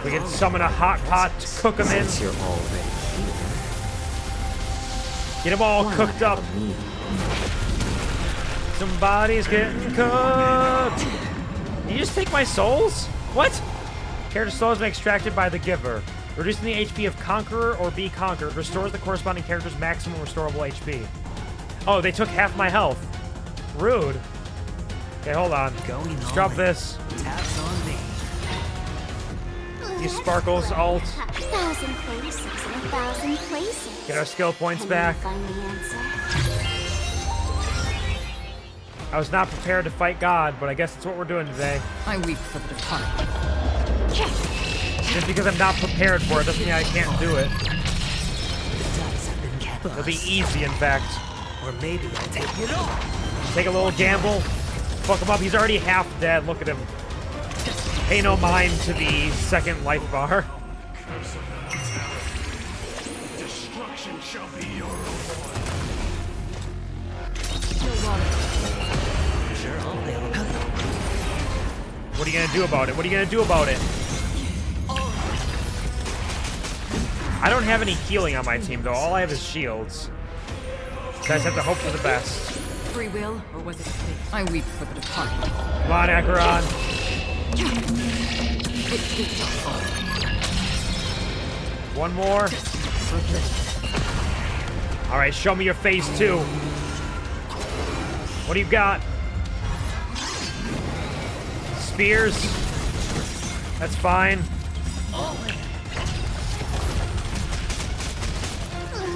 We can summon a hot pot to cook him in. Get them all cooked up. Somebody's getting cooked. Did you just take my souls? What? Character soul has been extracted by the Giver. Reducing the HP of Conqueror or Be Conquered restores the corresponding character's maximum restorable HP. Oh, they took half my health. Rude. Okay, hold on. Let's drop this. Taps on me. Use Sparkle's ult. 1,000 places in 1,000 places. Get our skill points back. Find the answer. I was not prepared to fight God, but I guess that's what we're doing today. I weep for the departed. Just because I'm not prepared for it doesn't mean I can't do it. It'll be easy, in fact. Or maybe I'll take it all. Take a little gamble. Fuck him up. He's already half dead. Look at him. Pay no mind to the second life bar. Destruction shall be your reward. Sure, I'll be able to cut them. What are you gonna do about it? What are you gonna do about it? I don't have any healing on my team, though. All I have is shields. You guys have to hope for the best. Free will, or was it fate? I weep for the departed. Come on, Acheron. One more. All right, show me your face, too. What do you got? Spears. That's fine.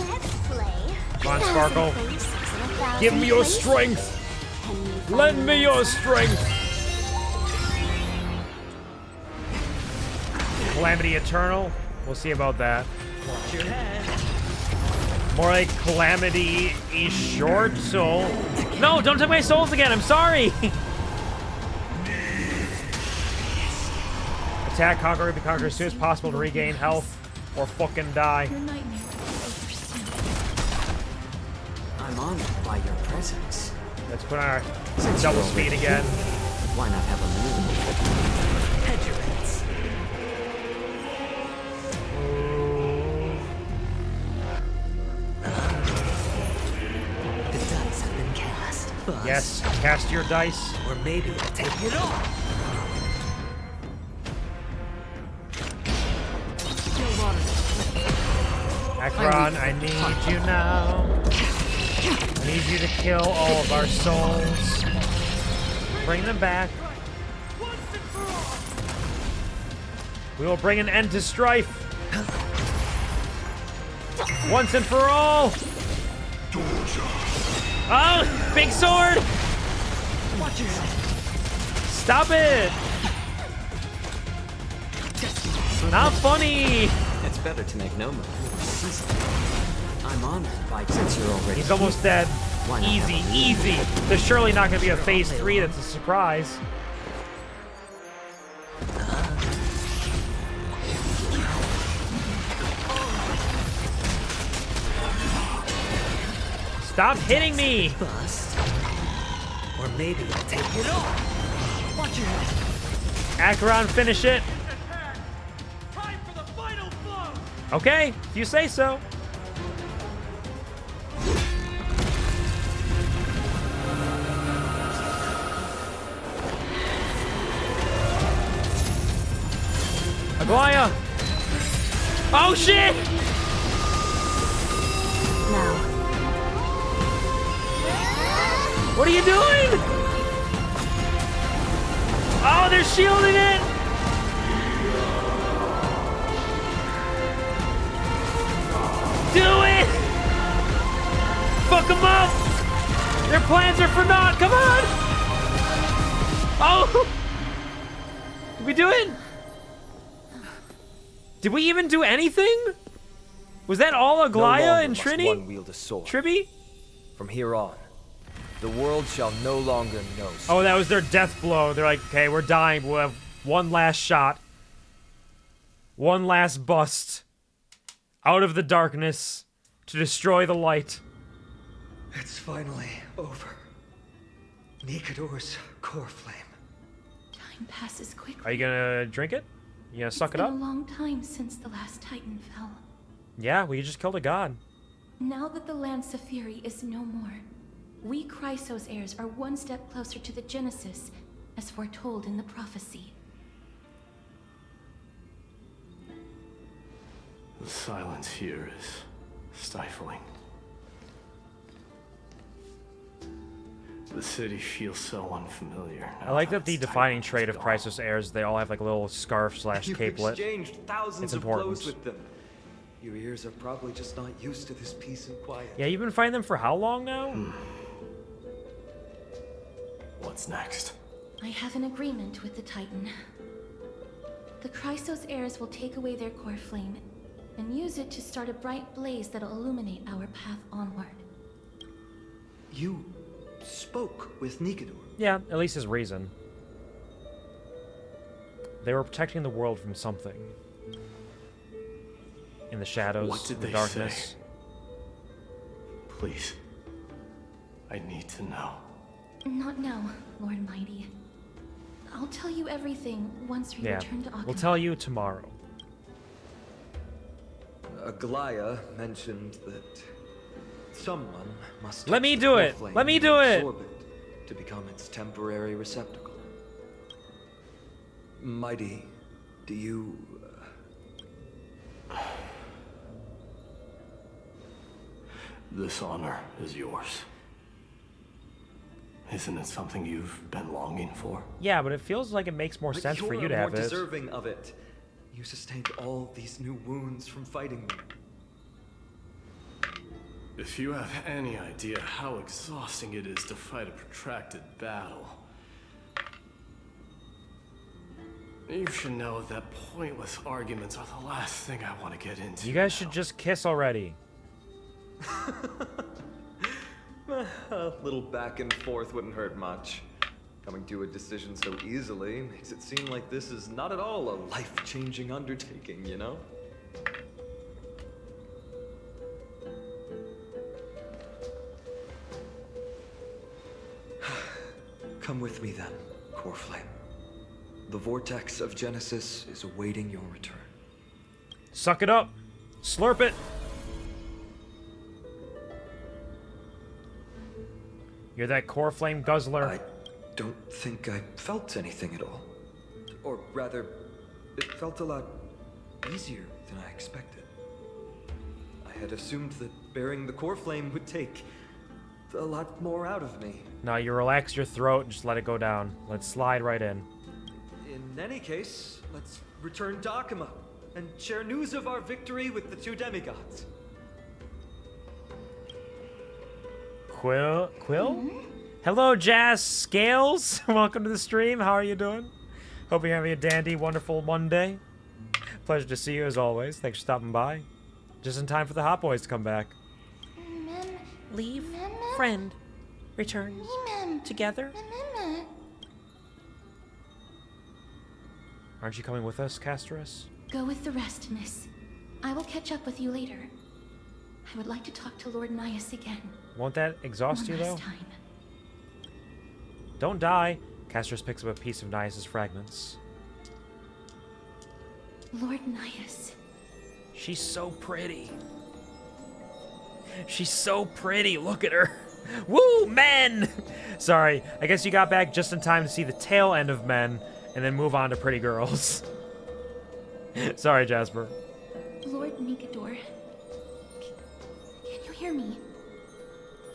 Let's play. Come on, Sparkle. Give me your strength. Lend me your strength. Calamity Eternal. We'll see about that. Watch your head. More like Calamity is short, so No, don't take my souls again. I'm sorry. Attack, conquer, be conquered as soon as possible to regain health or fucking die. Your nightmare is over soon. I'm honored by your presence. Let's put on our double speed again. Why not have a meal? Hedgerets. The dice have been cast. Buzz. Yes, cast your dice. Or maybe I'll take it off. Akron, I need you now. I need you to kill all of our souls. Bring them back. We will bring an end to strife. Once and for all. Oh, big sword. Watch yourself. Stop it. Not funny. It's better to make no move. I'm honored by since you're already. He's almost dead. Easy, easy. There's surely not going to be a phase 3 that's a surprise. Stop hitting me! Bust. Or maybe I'll take it off. Watch your head. Acheron, finish it. Okay, if you say so. Aglaya! Oh shit! Now. What are you doing? Oh, they're shielding it! Do it! Fuck them up! Their plans are for naught! Come on! Oh! Did we do it? Did we even do anything? Was that all Aglaya and Trini? One wield a sword. Tribby? From here on, the world shall no longer know. Oh, that was their death blow. They're like, okay, we're dying. We'll have one last shot. One last bust. Out of the darkness to destroy the light. It's finally over. Nikador's core flame. Time passes quickly. Are you gonna drink it? You gonna suck it It's up? been a long time since the last Titan fell. Yeah, we just killed a god. Now that the Lance of Fury is no more, we Chrysos heirs are one step closer to the Genesis, as foretold in the prophecy. The silence here is stifling. The city feels so unfamiliar. I like that the defining trait of Chrysos heirs, they all have like a little scarf slash You've capelet. exchanged thousands It's of important. blows with them. Your ears are probably just not used to this peace and quiet. Yeah, you've been fighting them for how long now? What's next? I have an agreement with the Titan. The Chrysos heirs will take away their core flame and use it to start a bright blaze that'll illuminate our path onward. You spoke with Nikador. Yeah, at least his reason. They were protecting the world from something. In the shadows, What did in the they darkness. say? Please. I need to know. Not now, Lord Mighty. I'll tell you everything once we Yeah, return to Akron. we'll tell you tomorrow. Aglaya mentioned that someone must Let touch me the do core it. flame Let me and do it. absorb it to become its temporary receptacle. Mighty, do you... This honor is yours. Isn't it something you've been longing for? Yeah, but it feels like it makes more But sense for you're you to have more it. deserving of it. You sustained all these new wounds from fighting me. If you have any idea how exhausting it is to fight a protracted battle, you should know that pointless arguments are the last thing I want to get into. You guys should just kiss already. A little back and forth wouldn't hurt much. Coming to a decision so easily makes it seem like this is not at all a life-changing undertaking, you know? Come with me then, Core Flame. The vortex of Genesis is awaiting your return. Suck it up. Slurp it. You're that Core Flame guzzler. I don't think I felt anything at all. Or rather, it felt a lot easier than I expected. I had assumed that bearing the Core Flame would take a lot more out of me. Now you relax your throat and just let it go down. Let's slide right in. In any case, let's return to Akima and share news of our victory with the two demigods. Quill? Hello, Jazz Scales. Welcome to the stream. How are you doing? Hope you're having a dandy, wonderful Monday. Pleasure to see you as always. Thanks for stopping by. Just in time for the Hot Boys to come back. Leave. Friend. Return. Together. Aren't you coming with us, Castros? Go with the rest, miss. I will catch up with you later. I would like to talk to Lord Nias again. Won't that exhaust you, though? Time. Don't die. Castros picks up a piece of Nias' fragments. Lord Nias. She's so pretty. She's so pretty. Look at her. Woo, men! Sorry, I guess you got back just in time to see the tail end of men and then move on to pretty girls. Sorry, Jasper. Lord Nigador. Can you hear me?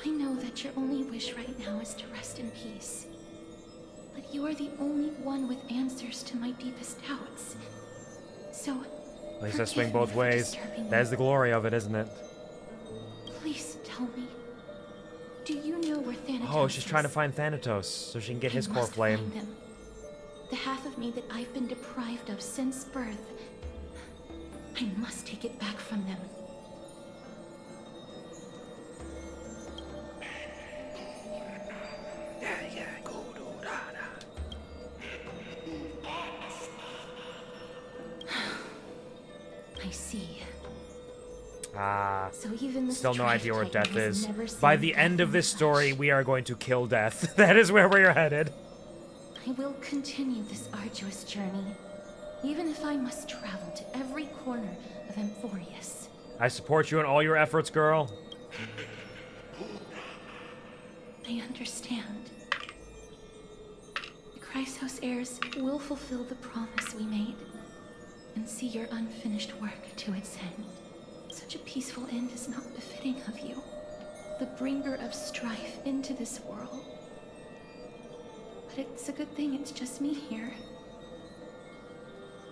I know that your only wish right now is to rest in peace. But you are the only one with answers to my deepest doubts. So, at least I swing both ways. That is the glory of it, isn't it? Please tell me. Do you know where Thanatos Oh, she's trying to find Thanatos so she can get his core flame. The half of me that I've been deprived of since birth. I must take it back from them. I see. Ah, so even still no idea where Titan Death is. never seen By the death end of in this the story, flesh. we are going to kill Death. That is where we are headed. I will continue this arduous journey, even if I must travel to every corner of Amphoreus. I support you in all your efforts, girl. I understand. The Chrysos heirs will fulfill the promise we made and see your unfinished work to its end. Such a peaceful end is not befitting of you, the bringer of strife into this world. But it's a good thing it's just me here.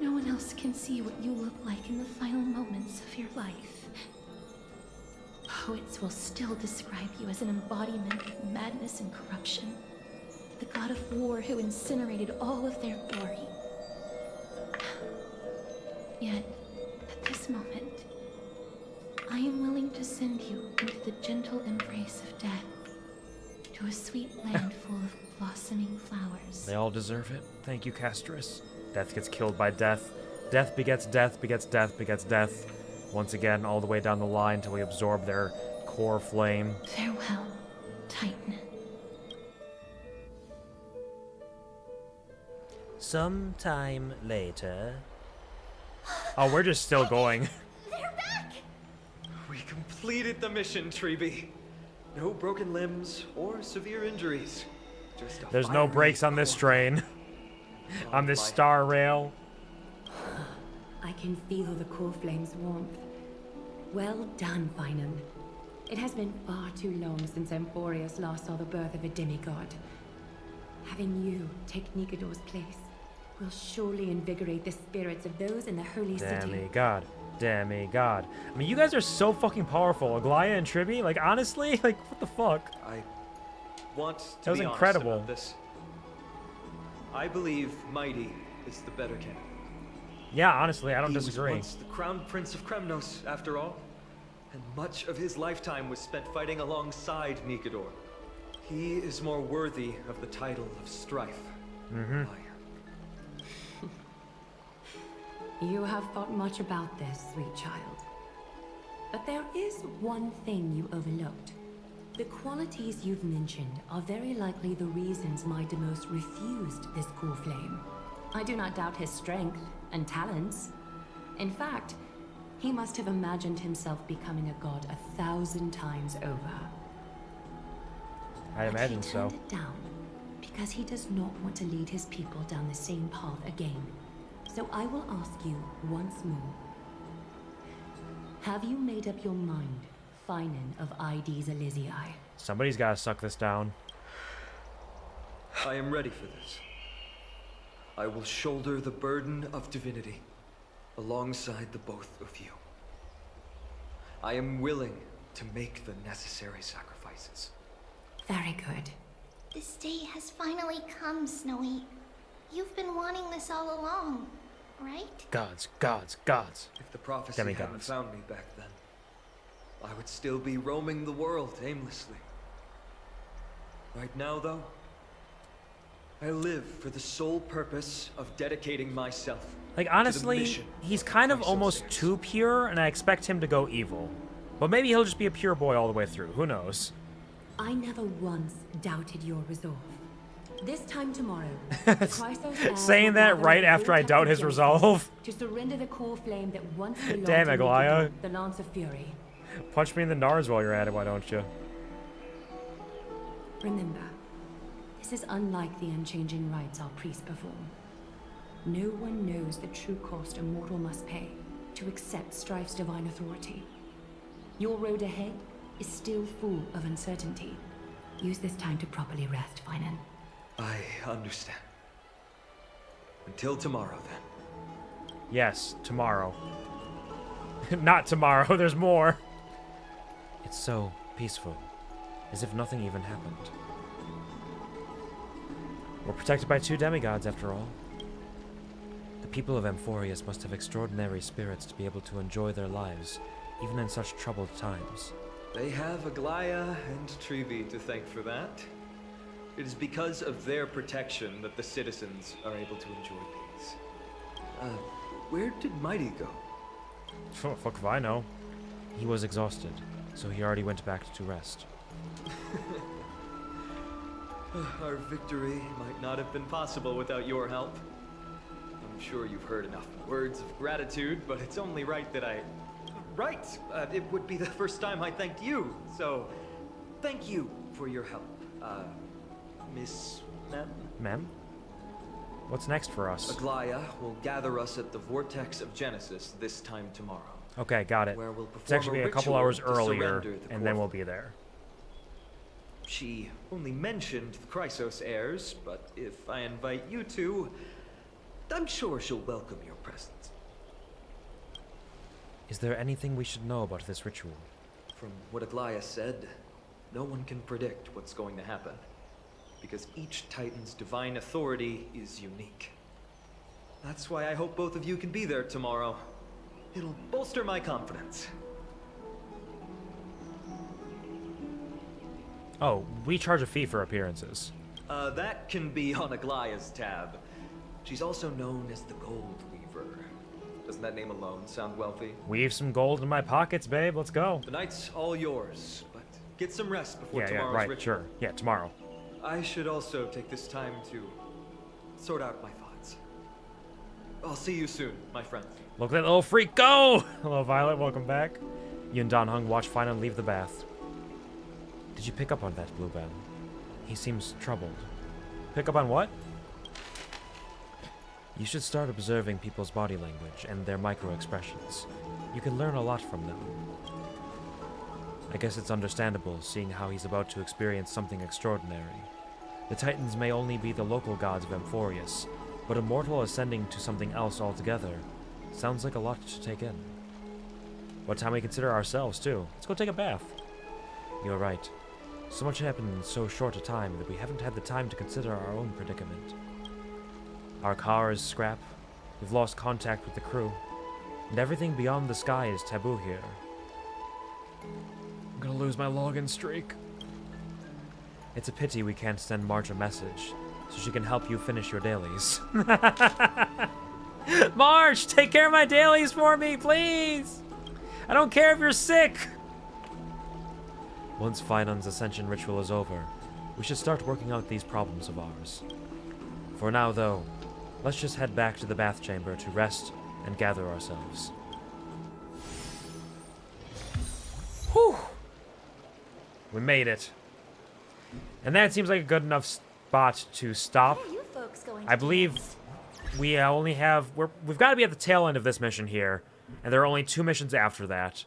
No one else can see what you look like in the final moments of your life. Poets will still describe you as an embodiment of madness and corruption. The god of war who incinerated all of their glory. Yet, at this moment, I am willing to send you into the gentle embrace of death, to a sweet land full of blossoming flowers. They all deserve it. Thank you, Castris. Death gets killed by death. Death begets death, begets death, begets death. Once again, all the way down the line till we absorb their core flame. Farewell, Titan. Sometime later. Oh, we're just still going. They're back! We completed the mission, Treeby. No broken limbs or severe injuries. Just a There's no brakes on this train. On this star rail. I can feel the core flame's warmth. Well done, Finan. It has been far too long since Amphoreus last saw the birth of a demigod. Having you take Nigador's place will surely invigorate the spirits of those in the holy city. Demigod. Demigod. I mean, you guys are so fucking powerful. Aglaya and Triby, like, honestly, like, what the fuck? I want to That was be honest incredible. about this. I believe Mighty is the better candidate. Yeah, honestly, I don't He was disagree. once the crown prince of Kremnos, after all. and much of his lifetime was spent fighting alongside Nikador. He is more worthy of the title of Strife. You have thought much about this, sweet child. But there is one thing you overlooked. The qualities you've mentioned are very likely the reasons my Demos refused this cool flame. I do not doubt his strength and talents. In fact, he must have imagined himself becoming a god 1,000 times over. I imagine But he turned it down because he does not want to lead his people down the same path again. So I will ask you once more. Have you made up your mind, Finan of ID's Elysiae? Somebody's got to suck this down. I am ready for this. I will shoulder the burden of divinity alongside the both of you. I am willing to make the necessary sacrifices. Very good. This day has finally come, Snowy. You've been wanting this all along, right? Gods, gods, gods. If the prophecy hadn't Demigods. found me back then, I would still be roaming the world aimlessly. Right now, though, I live for the sole purpose of dedicating myself. Like, to the honestly, mission he's kind of almost too pure, and I expect him to go evil. But maybe he'll just be a pure boy all the way through. Who knows? I never once doubted your resolve. This time tomorrow, the Chrysos heirs Saying will that gather right a after I vortex doubt of his Genesis resolve. to surrender the core flame that once belonged Damn, to Aglaya. Nikador, the Lance of Fury. Punch me in the nars while you're at it, why don't you? Remember, this is unlike the unchanging rites our priests perform. No one knows the true cost a mortal must pay to accept Strife's divine authority. Your road ahead is still full of uncertainty. Use this time to properly rest, Finan. I understand. Until tomorrow, then. Yes, tomorrow. Not tomorrow, there's more. It's so peaceful, as if nothing even happened. We're protected by 2 demigods, after all. The people of Amphoreus must have extraordinary spirits to be able to enjoy their lives, even in such troubled times. They have Aglaya and Trevi to thank for that. It is because of their protection that the citizens are able to enjoy peace. Where did Mighty go? Oh, fuck if I know. He was exhausted, so he already went back to rest. Our victory might not have been possible without your help. I'm sure you've heard enough words of gratitude, but it's only right that I... Right! It would be the first time I thanked you, so thank you for your help. Miss Mem? Mem? What's next for us? Aglaya will gather us at the Vortex of Genesis this time tomorrow. Okay, got it. Where we'll It's actually a couple ritual hours to earlier, surrender the and then core. we'll be there. She only mentioned the Chrysos heirs, but if I invite you to, I'm sure she'll welcome your presence. Is there anything we should know about this ritual? From what Aglaya said, no one can predict what's going to happen, because each Titan's divine authority is unique. That's why I hope both of you can be there tomorrow. It'll bolster my confidence. Oh, we charge a fee for appearances. That can be on Aglaya's tab. She's also known as the Gold Weaver. Doesn't that name alone sound wealthy? Weave some gold in my pockets, babe. Let's go. The night's all yours, but get some rest before Yeah, tomorrow's right, ritual. sure. Yeah, tomorrow. I should also take this time to sort out my thoughts. I'll see you soon, my friend. Look at that little freak go! Hello, Violet. Welcome back. You and Don Hung watch Finan leave the bath. Did you pick up on that, Bluebell? He seems troubled. Pick up on what? You should start observing people's body language and their micro-expressions. You can learn a lot from them. I guess it's understandable, seeing how he's about to experience something extraordinary. The Titans may only be the local gods of Amphoreus, but a mortal ascending to something else altogether sounds like a lot to take in. What time we consider ourselves, too. Let's go take a bath. You're right. So much happened in so short a time that we haven't had the time to consider our own predicament. Our car is scrap. We've lost contact with the crew. And everything beyond the sky is taboo here. I'm gonna lose my login streak. It's a pity we can't send Marge a message, so she can help you finish your dailies. Marge, take care of my dailies for me, please! I don't care if you're sick! Once Phaidon's ascension ritual is over, we should start working out these problems of ours. For now, though, let's just head back to the bath chamber to rest and gather ourselves. Whew! We made it. And that seems like a good enough spot to stop. I believe we only have... We've got to be at the tail end of this mission here. And there are only 2 missions after that.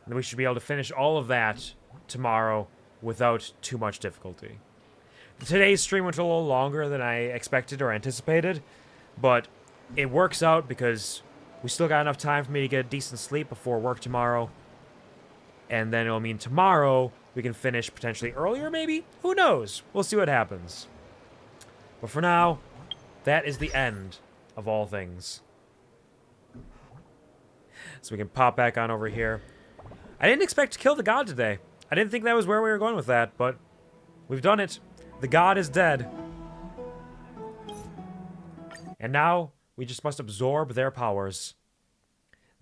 And we should be able to finish all of that tomorrow without too much difficulty. Today's stream went a little longer than I expected or anticipated. But it works out because we still got enough time for me to get a decent sleep before work tomorrow. And then it'll mean tomorrow we can finish potentially earlier, maybe? Who knows? We'll see what happens. But for now, that is the end of all things. So we can pop back on over here. I didn't expect to kill the god today. I didn't think that was where we were going with that, but we've done it. The god is dead. And now we just must absorb their powers.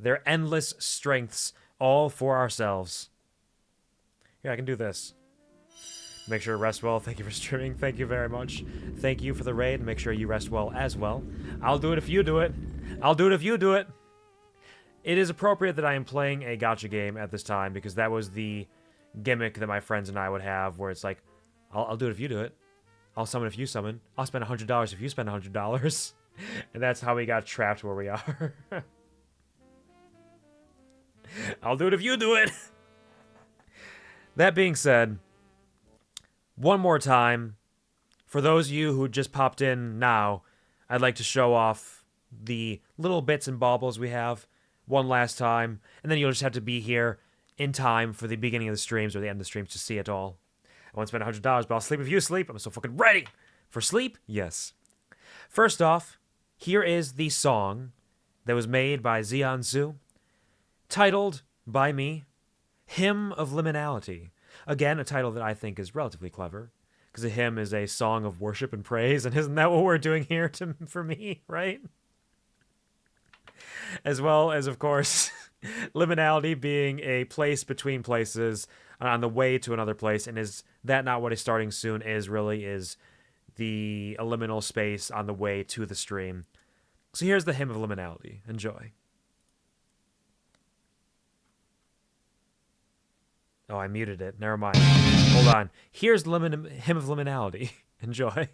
Their endless strengths, all for ourselves. Yeah, I can do this. Make sure to rest well. Thank you for streaming. Thank you very much. Thank you for the raid. Make sure you rest well as well. I'll do it if you do it. I'll do it if you do it. It is appropriate that I am playing a gacha game at this time because that was the gimmick that my friends and I would have where it's like, I'll do it if you do it. I'll summon if you summon. I'll spend $100 if you spend $100. And that's how we got trapped where we are. I'll do it if you do it. That being said, one more time, for those of you who just popped in now, I'd like to show off the little bits and baubles we have one last time, and then you'll just have to be here in time for the beginning of the streams or the end of the streams to see it all. I won't spend $100, but I'll sleep if you sleep. I'm so fucking ready for sleep. Yes. First off, here is the song that was made by Zianzu, titled by me, Hymn of Liminality. Again, a title that I think is relatively clever, because a hymn is a song of worship and praise, and isn't that what we're doing here for me, right? As well as, of course, liminality being a place between places on the way to another place, and is that not what a starting soon is, really, is the liminal space on the way to the stream. So here's the Hymn of Liminality. Enjoy. Oh, I muted it. Never mind. Hold on. Here's the Hymn of Liminality. Enjoy.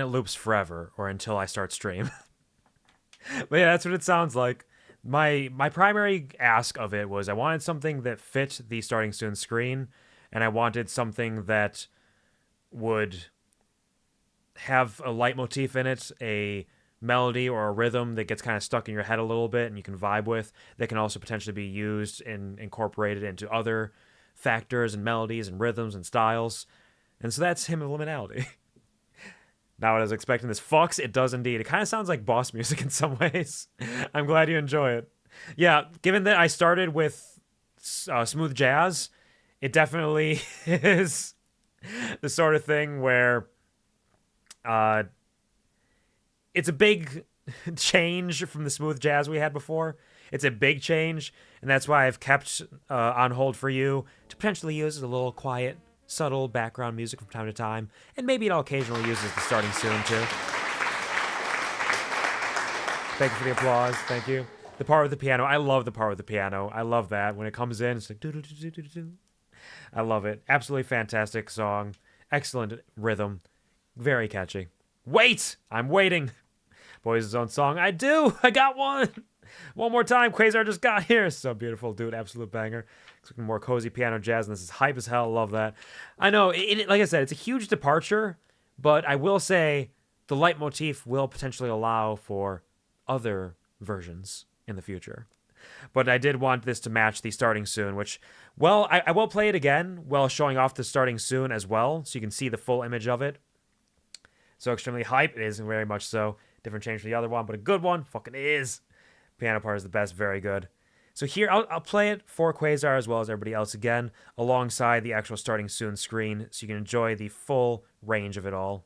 Loops forever or until I start stream. But yeah, that's what it sounds like. My primary ask of it was I wanted something that fit the starting soon screen, and I wanted something that would have a leitmotif in it, a melody or a rhythm that gets kind of stuck in your head a little bit and you can vibe with, that can also potentially be used and incorporated into other factors and melodies and rhythms and styles. And so that's Hymn of Liminality. Not what I was expecting. This fucks, it does indeed. It kind of sounds like boss music in some ways. I'm glad you enjoy it. Yeah, given that I started with smooth jazz, it definitely is the sort of thing where it's a big change from the smooth jazz we had before. It's a big change, and that's why I've kept on hold for you to potentially use as a little quiet, subtle background music from time to time, and maybe I'll occasionally use it as the starting soon too. Thank you for the applause. Thank you. The part with the piano. I love the part with the piano. I love that. When it comes in, it's like do-do-do-do-do-do. I love it. Absolutely fantastic song. Excellent rhythm. Very catchy. Wait! I'm waiting. Boys' own song. I do! I got one! One more time. Quasar just got here. So beautiful, dude. Absolute banger. Expecting more cozy piano jazz, and this is hype as hell. Love that. I know, like I said, it's a huge departure, but I will say the leitmotif will potentially allow for other versions in the future. But I did want this to match the starting soon, which, well, I will play it again while showing off the starting soon as well, so you can see the full image of it. So extremely hype. It is very much so. Different change from the other one, but a good one. Fucking is. Piano part is the best. Very good. So here, I'll play it for Quasar as well as everybody else again, alongside the actual starting soon screen, so you can enjoy the full range of it all.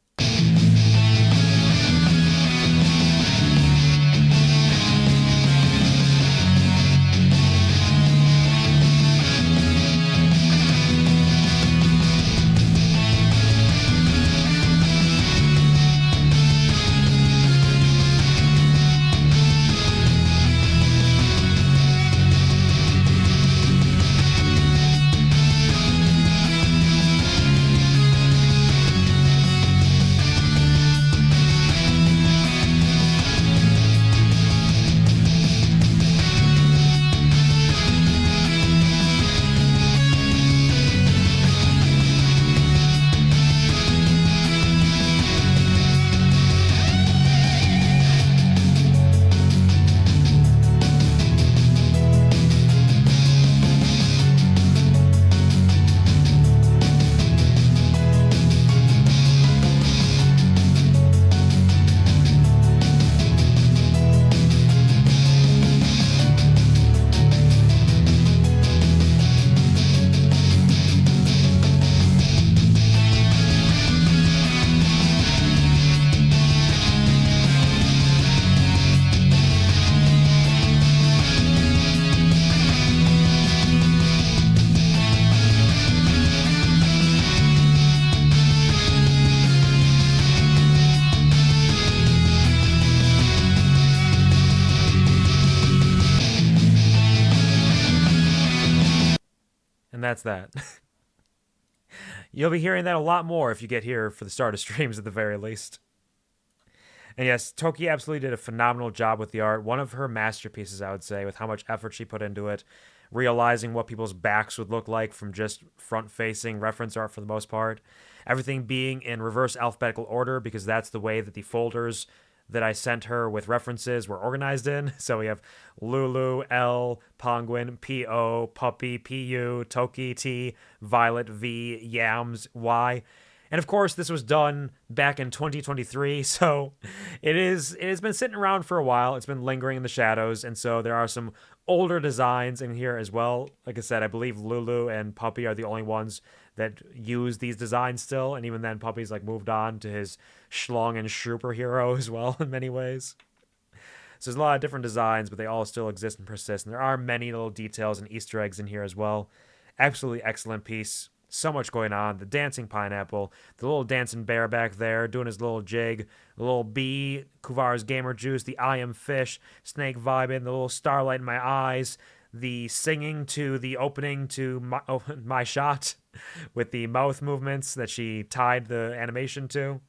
And that's that. You'll be hearing that a lot more if you get here for the start of streams at the very least. And yes, Toki absolutely did a phenomenal job with the art. One of her masterpieces, I would say, with how much effort she put into it. Realizing what people's backs would look like from just front-facing reference art for the most part. Everything being in reverse alphabetical order because that's the way that the folders that I sent her with references were organized in. So we have Lulu, L, Penguin, P-O, Puppy, P-U, Toki, T, Violet, V, Yams, Y. And of course, this was done back in 2023, so it has been sitting around for a while. It's been lingering in the shadows, and so there are some older designs in here as well. Like I said, I believe Lulu and Puppy are the only ones that use these designs still, and even then, Puppy's like moved on to his Schlong and Schrooper hero as well in many ways. So there's a lot of different designs, but they all still exist and persist, and there are many little details and Easter eggs in here as well. Absolutely excellent piece. So much going on. The dancing pineapple, the little dancing bear back there doing his little jig, the little bee, Quvar's gamer juice, the I am fish, snake vibing, the little starlight in my eyes, the singing to the opening to my shot with the mouth movements that she tied the animation to.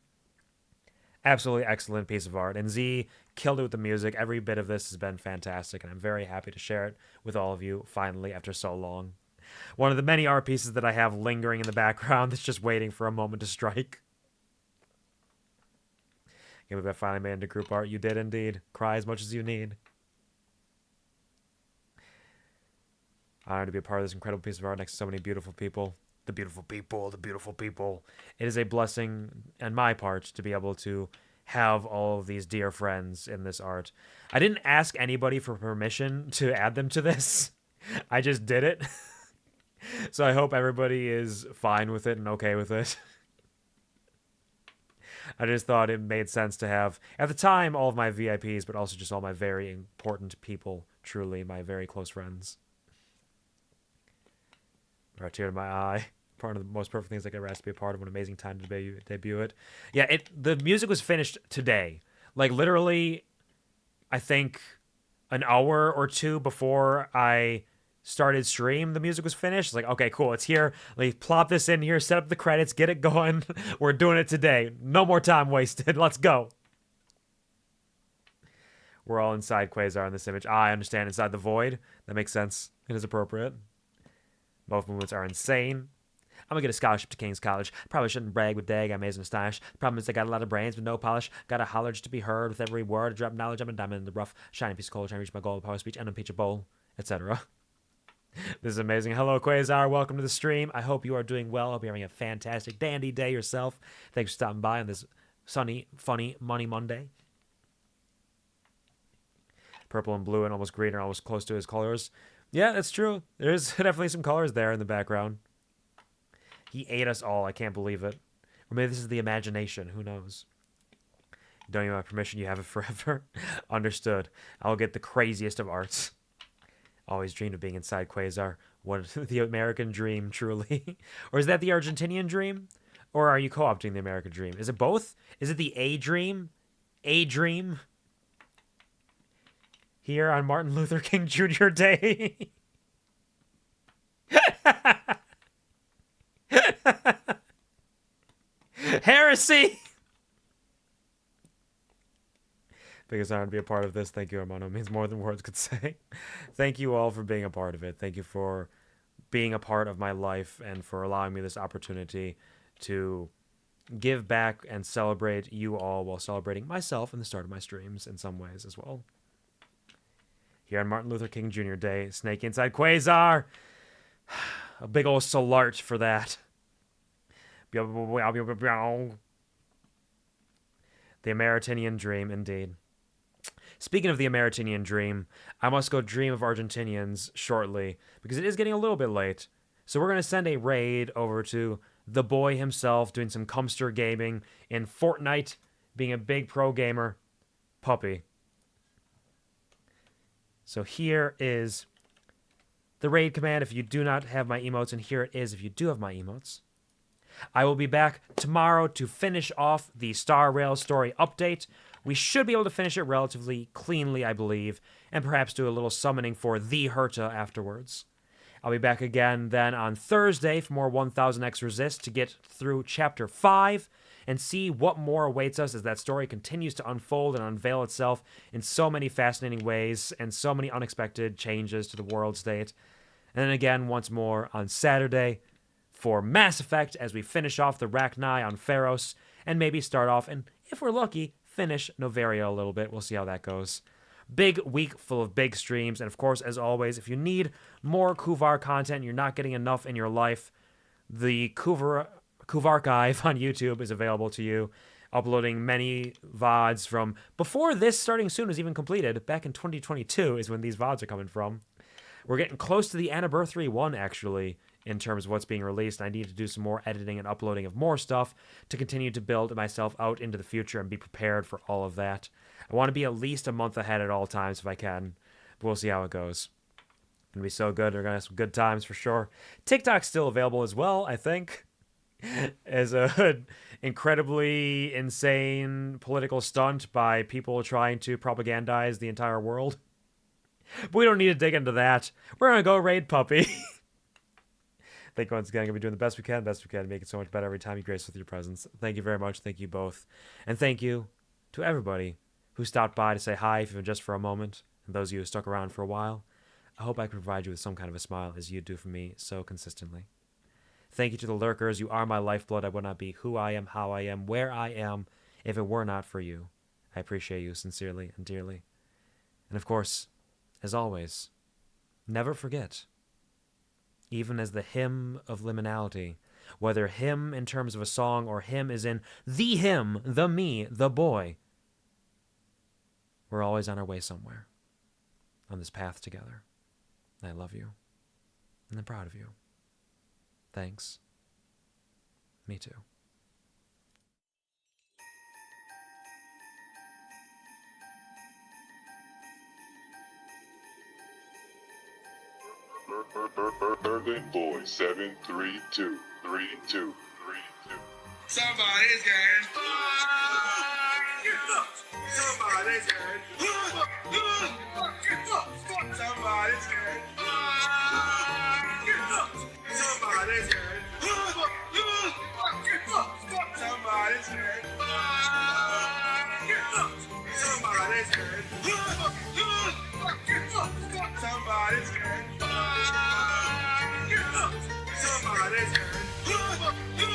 Absolutely excellent piece of art. And Z killed it with the music. Every bit of this has been fantastic, and I'm very happy to share it with all of you finally after so long. One of the many art pieces that I have lingering in the background that's just waiting for a moment to strike. Can't believe I finally made it into group art. You did indeed. Cry as much as you need. Honored to be a part of this incredible piece of art next to so many beautiful people. The beautiful people, the beautiful people. It is a blessing on my part to be able to have all of these dear friends in this art. I didn't ask anybody for permission to add them to this. I just did it. So I hope everybody is fine with it and okay with it. I just thought it made sense to have, at the time, all of my VIPs, but also just all my very important people, truly, my very close friends. Or a tear to my eye. Part of the most perfect things I could ever ask to be a part of. An amazing time to debut it. Yeah, the music was finished today. Like, literally, I think an hour or two before I started stream, the music was finished. It's like, okay, cool, it's here. Like, plop this in here, set up the credits, get it going. We're doing it today. No more time wasted. Let's go. We're all inside Quasar in this image. I understand, inside the void. That makes sense. It is appropriate. Both movements are insane. I'm gonna get a scholarship to King's College. Probably shouldn't brag with dag, I'm amazing and stylish. Problem is I got a lot of brains with no polish. Got a holler just to be heard with every word. I drop knowledge, I'm a diamond in the rough. Shining piece of coal, trying to reach my goal of power speech and unimpeachable, etc. This is amazing. Hello, Quasar. Welcome to the stream. I hope you are doing well. I hope you're having a fantastic, dandy day yourself. Thanks for stopping by on this sunny, funny, money Monday. Purple and blue and almost green are almost close to his colors. Yeah, that's true. There's definitely some colors there in the background. He ate us all. I can't believe it. Or maybe this is the imagination. Who knows? You don't even have permission. You have it forever. Understood. I'll get the craziest of arts. Always dreamed of being inside Quasar. What the American dream, truly. Or is that the Argentinian dream? Or are you co-opting the American dream? Is it both? Is it the A dream? A dream? Here on Martin Luther King Jr. Day. Heresy! Biggest honor to be a part of this. Thank you, Armando. It means more than words could say. Thank you all for being a part of it. Thank you for being a part of my life and for allowing me this opportunity to give back and celebrate you all while celebrating myself and the start of my streams in some ways as well. Here on Martin Luther King Jr. Day, Snake Inside Quasar. A big old salute for that. The Ameritinian dream, indeed. Speaking of the Ameritinian dream, I must go dream of Argentinians shortly, because it is getting a little bit late. So we're going to send a raid over to the boy himself, doing some Cumster gaming in Fortnite, being a big pro gamer, Puppy. So here is the raid command if you do not have my emotes, and here it is if you do have my emotes. I will be back tomorrow to finish off the Star Rail story update. We should be able to finish it relatively cleanly, I believe, and perhaps do a little summoning for the Herta afterwards. I'll be back again then on Thursday for more 1000X Resist to get through Chapter 5 and see what more awaits us as that story continues to unfold and unveil itself in so many fascinating ways and so many unexpected changes to the world state. And then again, once more on Saturday for Mass Effect as we finish off the Rachni on Pharos and maybe start off, and if we're lucky, finish Novaria a little bit. We'll see how that goes. Big week full of big streams, and of course, as always, if you need more Quvar content and you're not getting enough in your life, the QuvarTV on YouTube is available to you, uploading many VODs from before this starting soon is even completed. Back in 2022 is when these VODs are coming from. We're getting close to the Anniversary 1, actually, in terms of what's being released. I need to do some more editing and uploading of more stuff to continue to build myself out into the future and be prepared for all of that. I want to be at least a month ahead at all times if I can, but we'll see how it goes. It's going to be so good. We're going to have some good times for sure. TikTok's still available as well, I think, as an incredibly insane political stunt by people trying to propagandize the entire world. But we don't need to dig into that. We're going to go raid Puppy. Thank you once again. I'm going to be doing the best we can to make it so much better every time you grace with your presence. Thank you very much. Thank you both. And thank you to everybody who stopped by to say hi, even just for a moment, and those of you who stuck around for a while. I hope I can provide you with some kind of a smile as you do for me so consistently. Thank you to the lurkers. You are my lifeblood. I would not be who I am, how I am, where I am, if it were not for you. I appreciate you sincerely and dearly. And of course, as always, never forget, even as the hymn of liminality, whether hymn in terms of a song or hymn is in the him, the me, the boy, we're always on our way somewhere on this path together. I love you, and I'm proud of you. Thanks. Me too. Berlin Boy 7323232. Somebody's getting fucked. Somebody's getting fucked. Somebody's getting fucked. Somebody's getting fucked. Somebody's getting fucked. Somebody's getting fucked. Somebody's getting fucked. Somebody's getting fucked.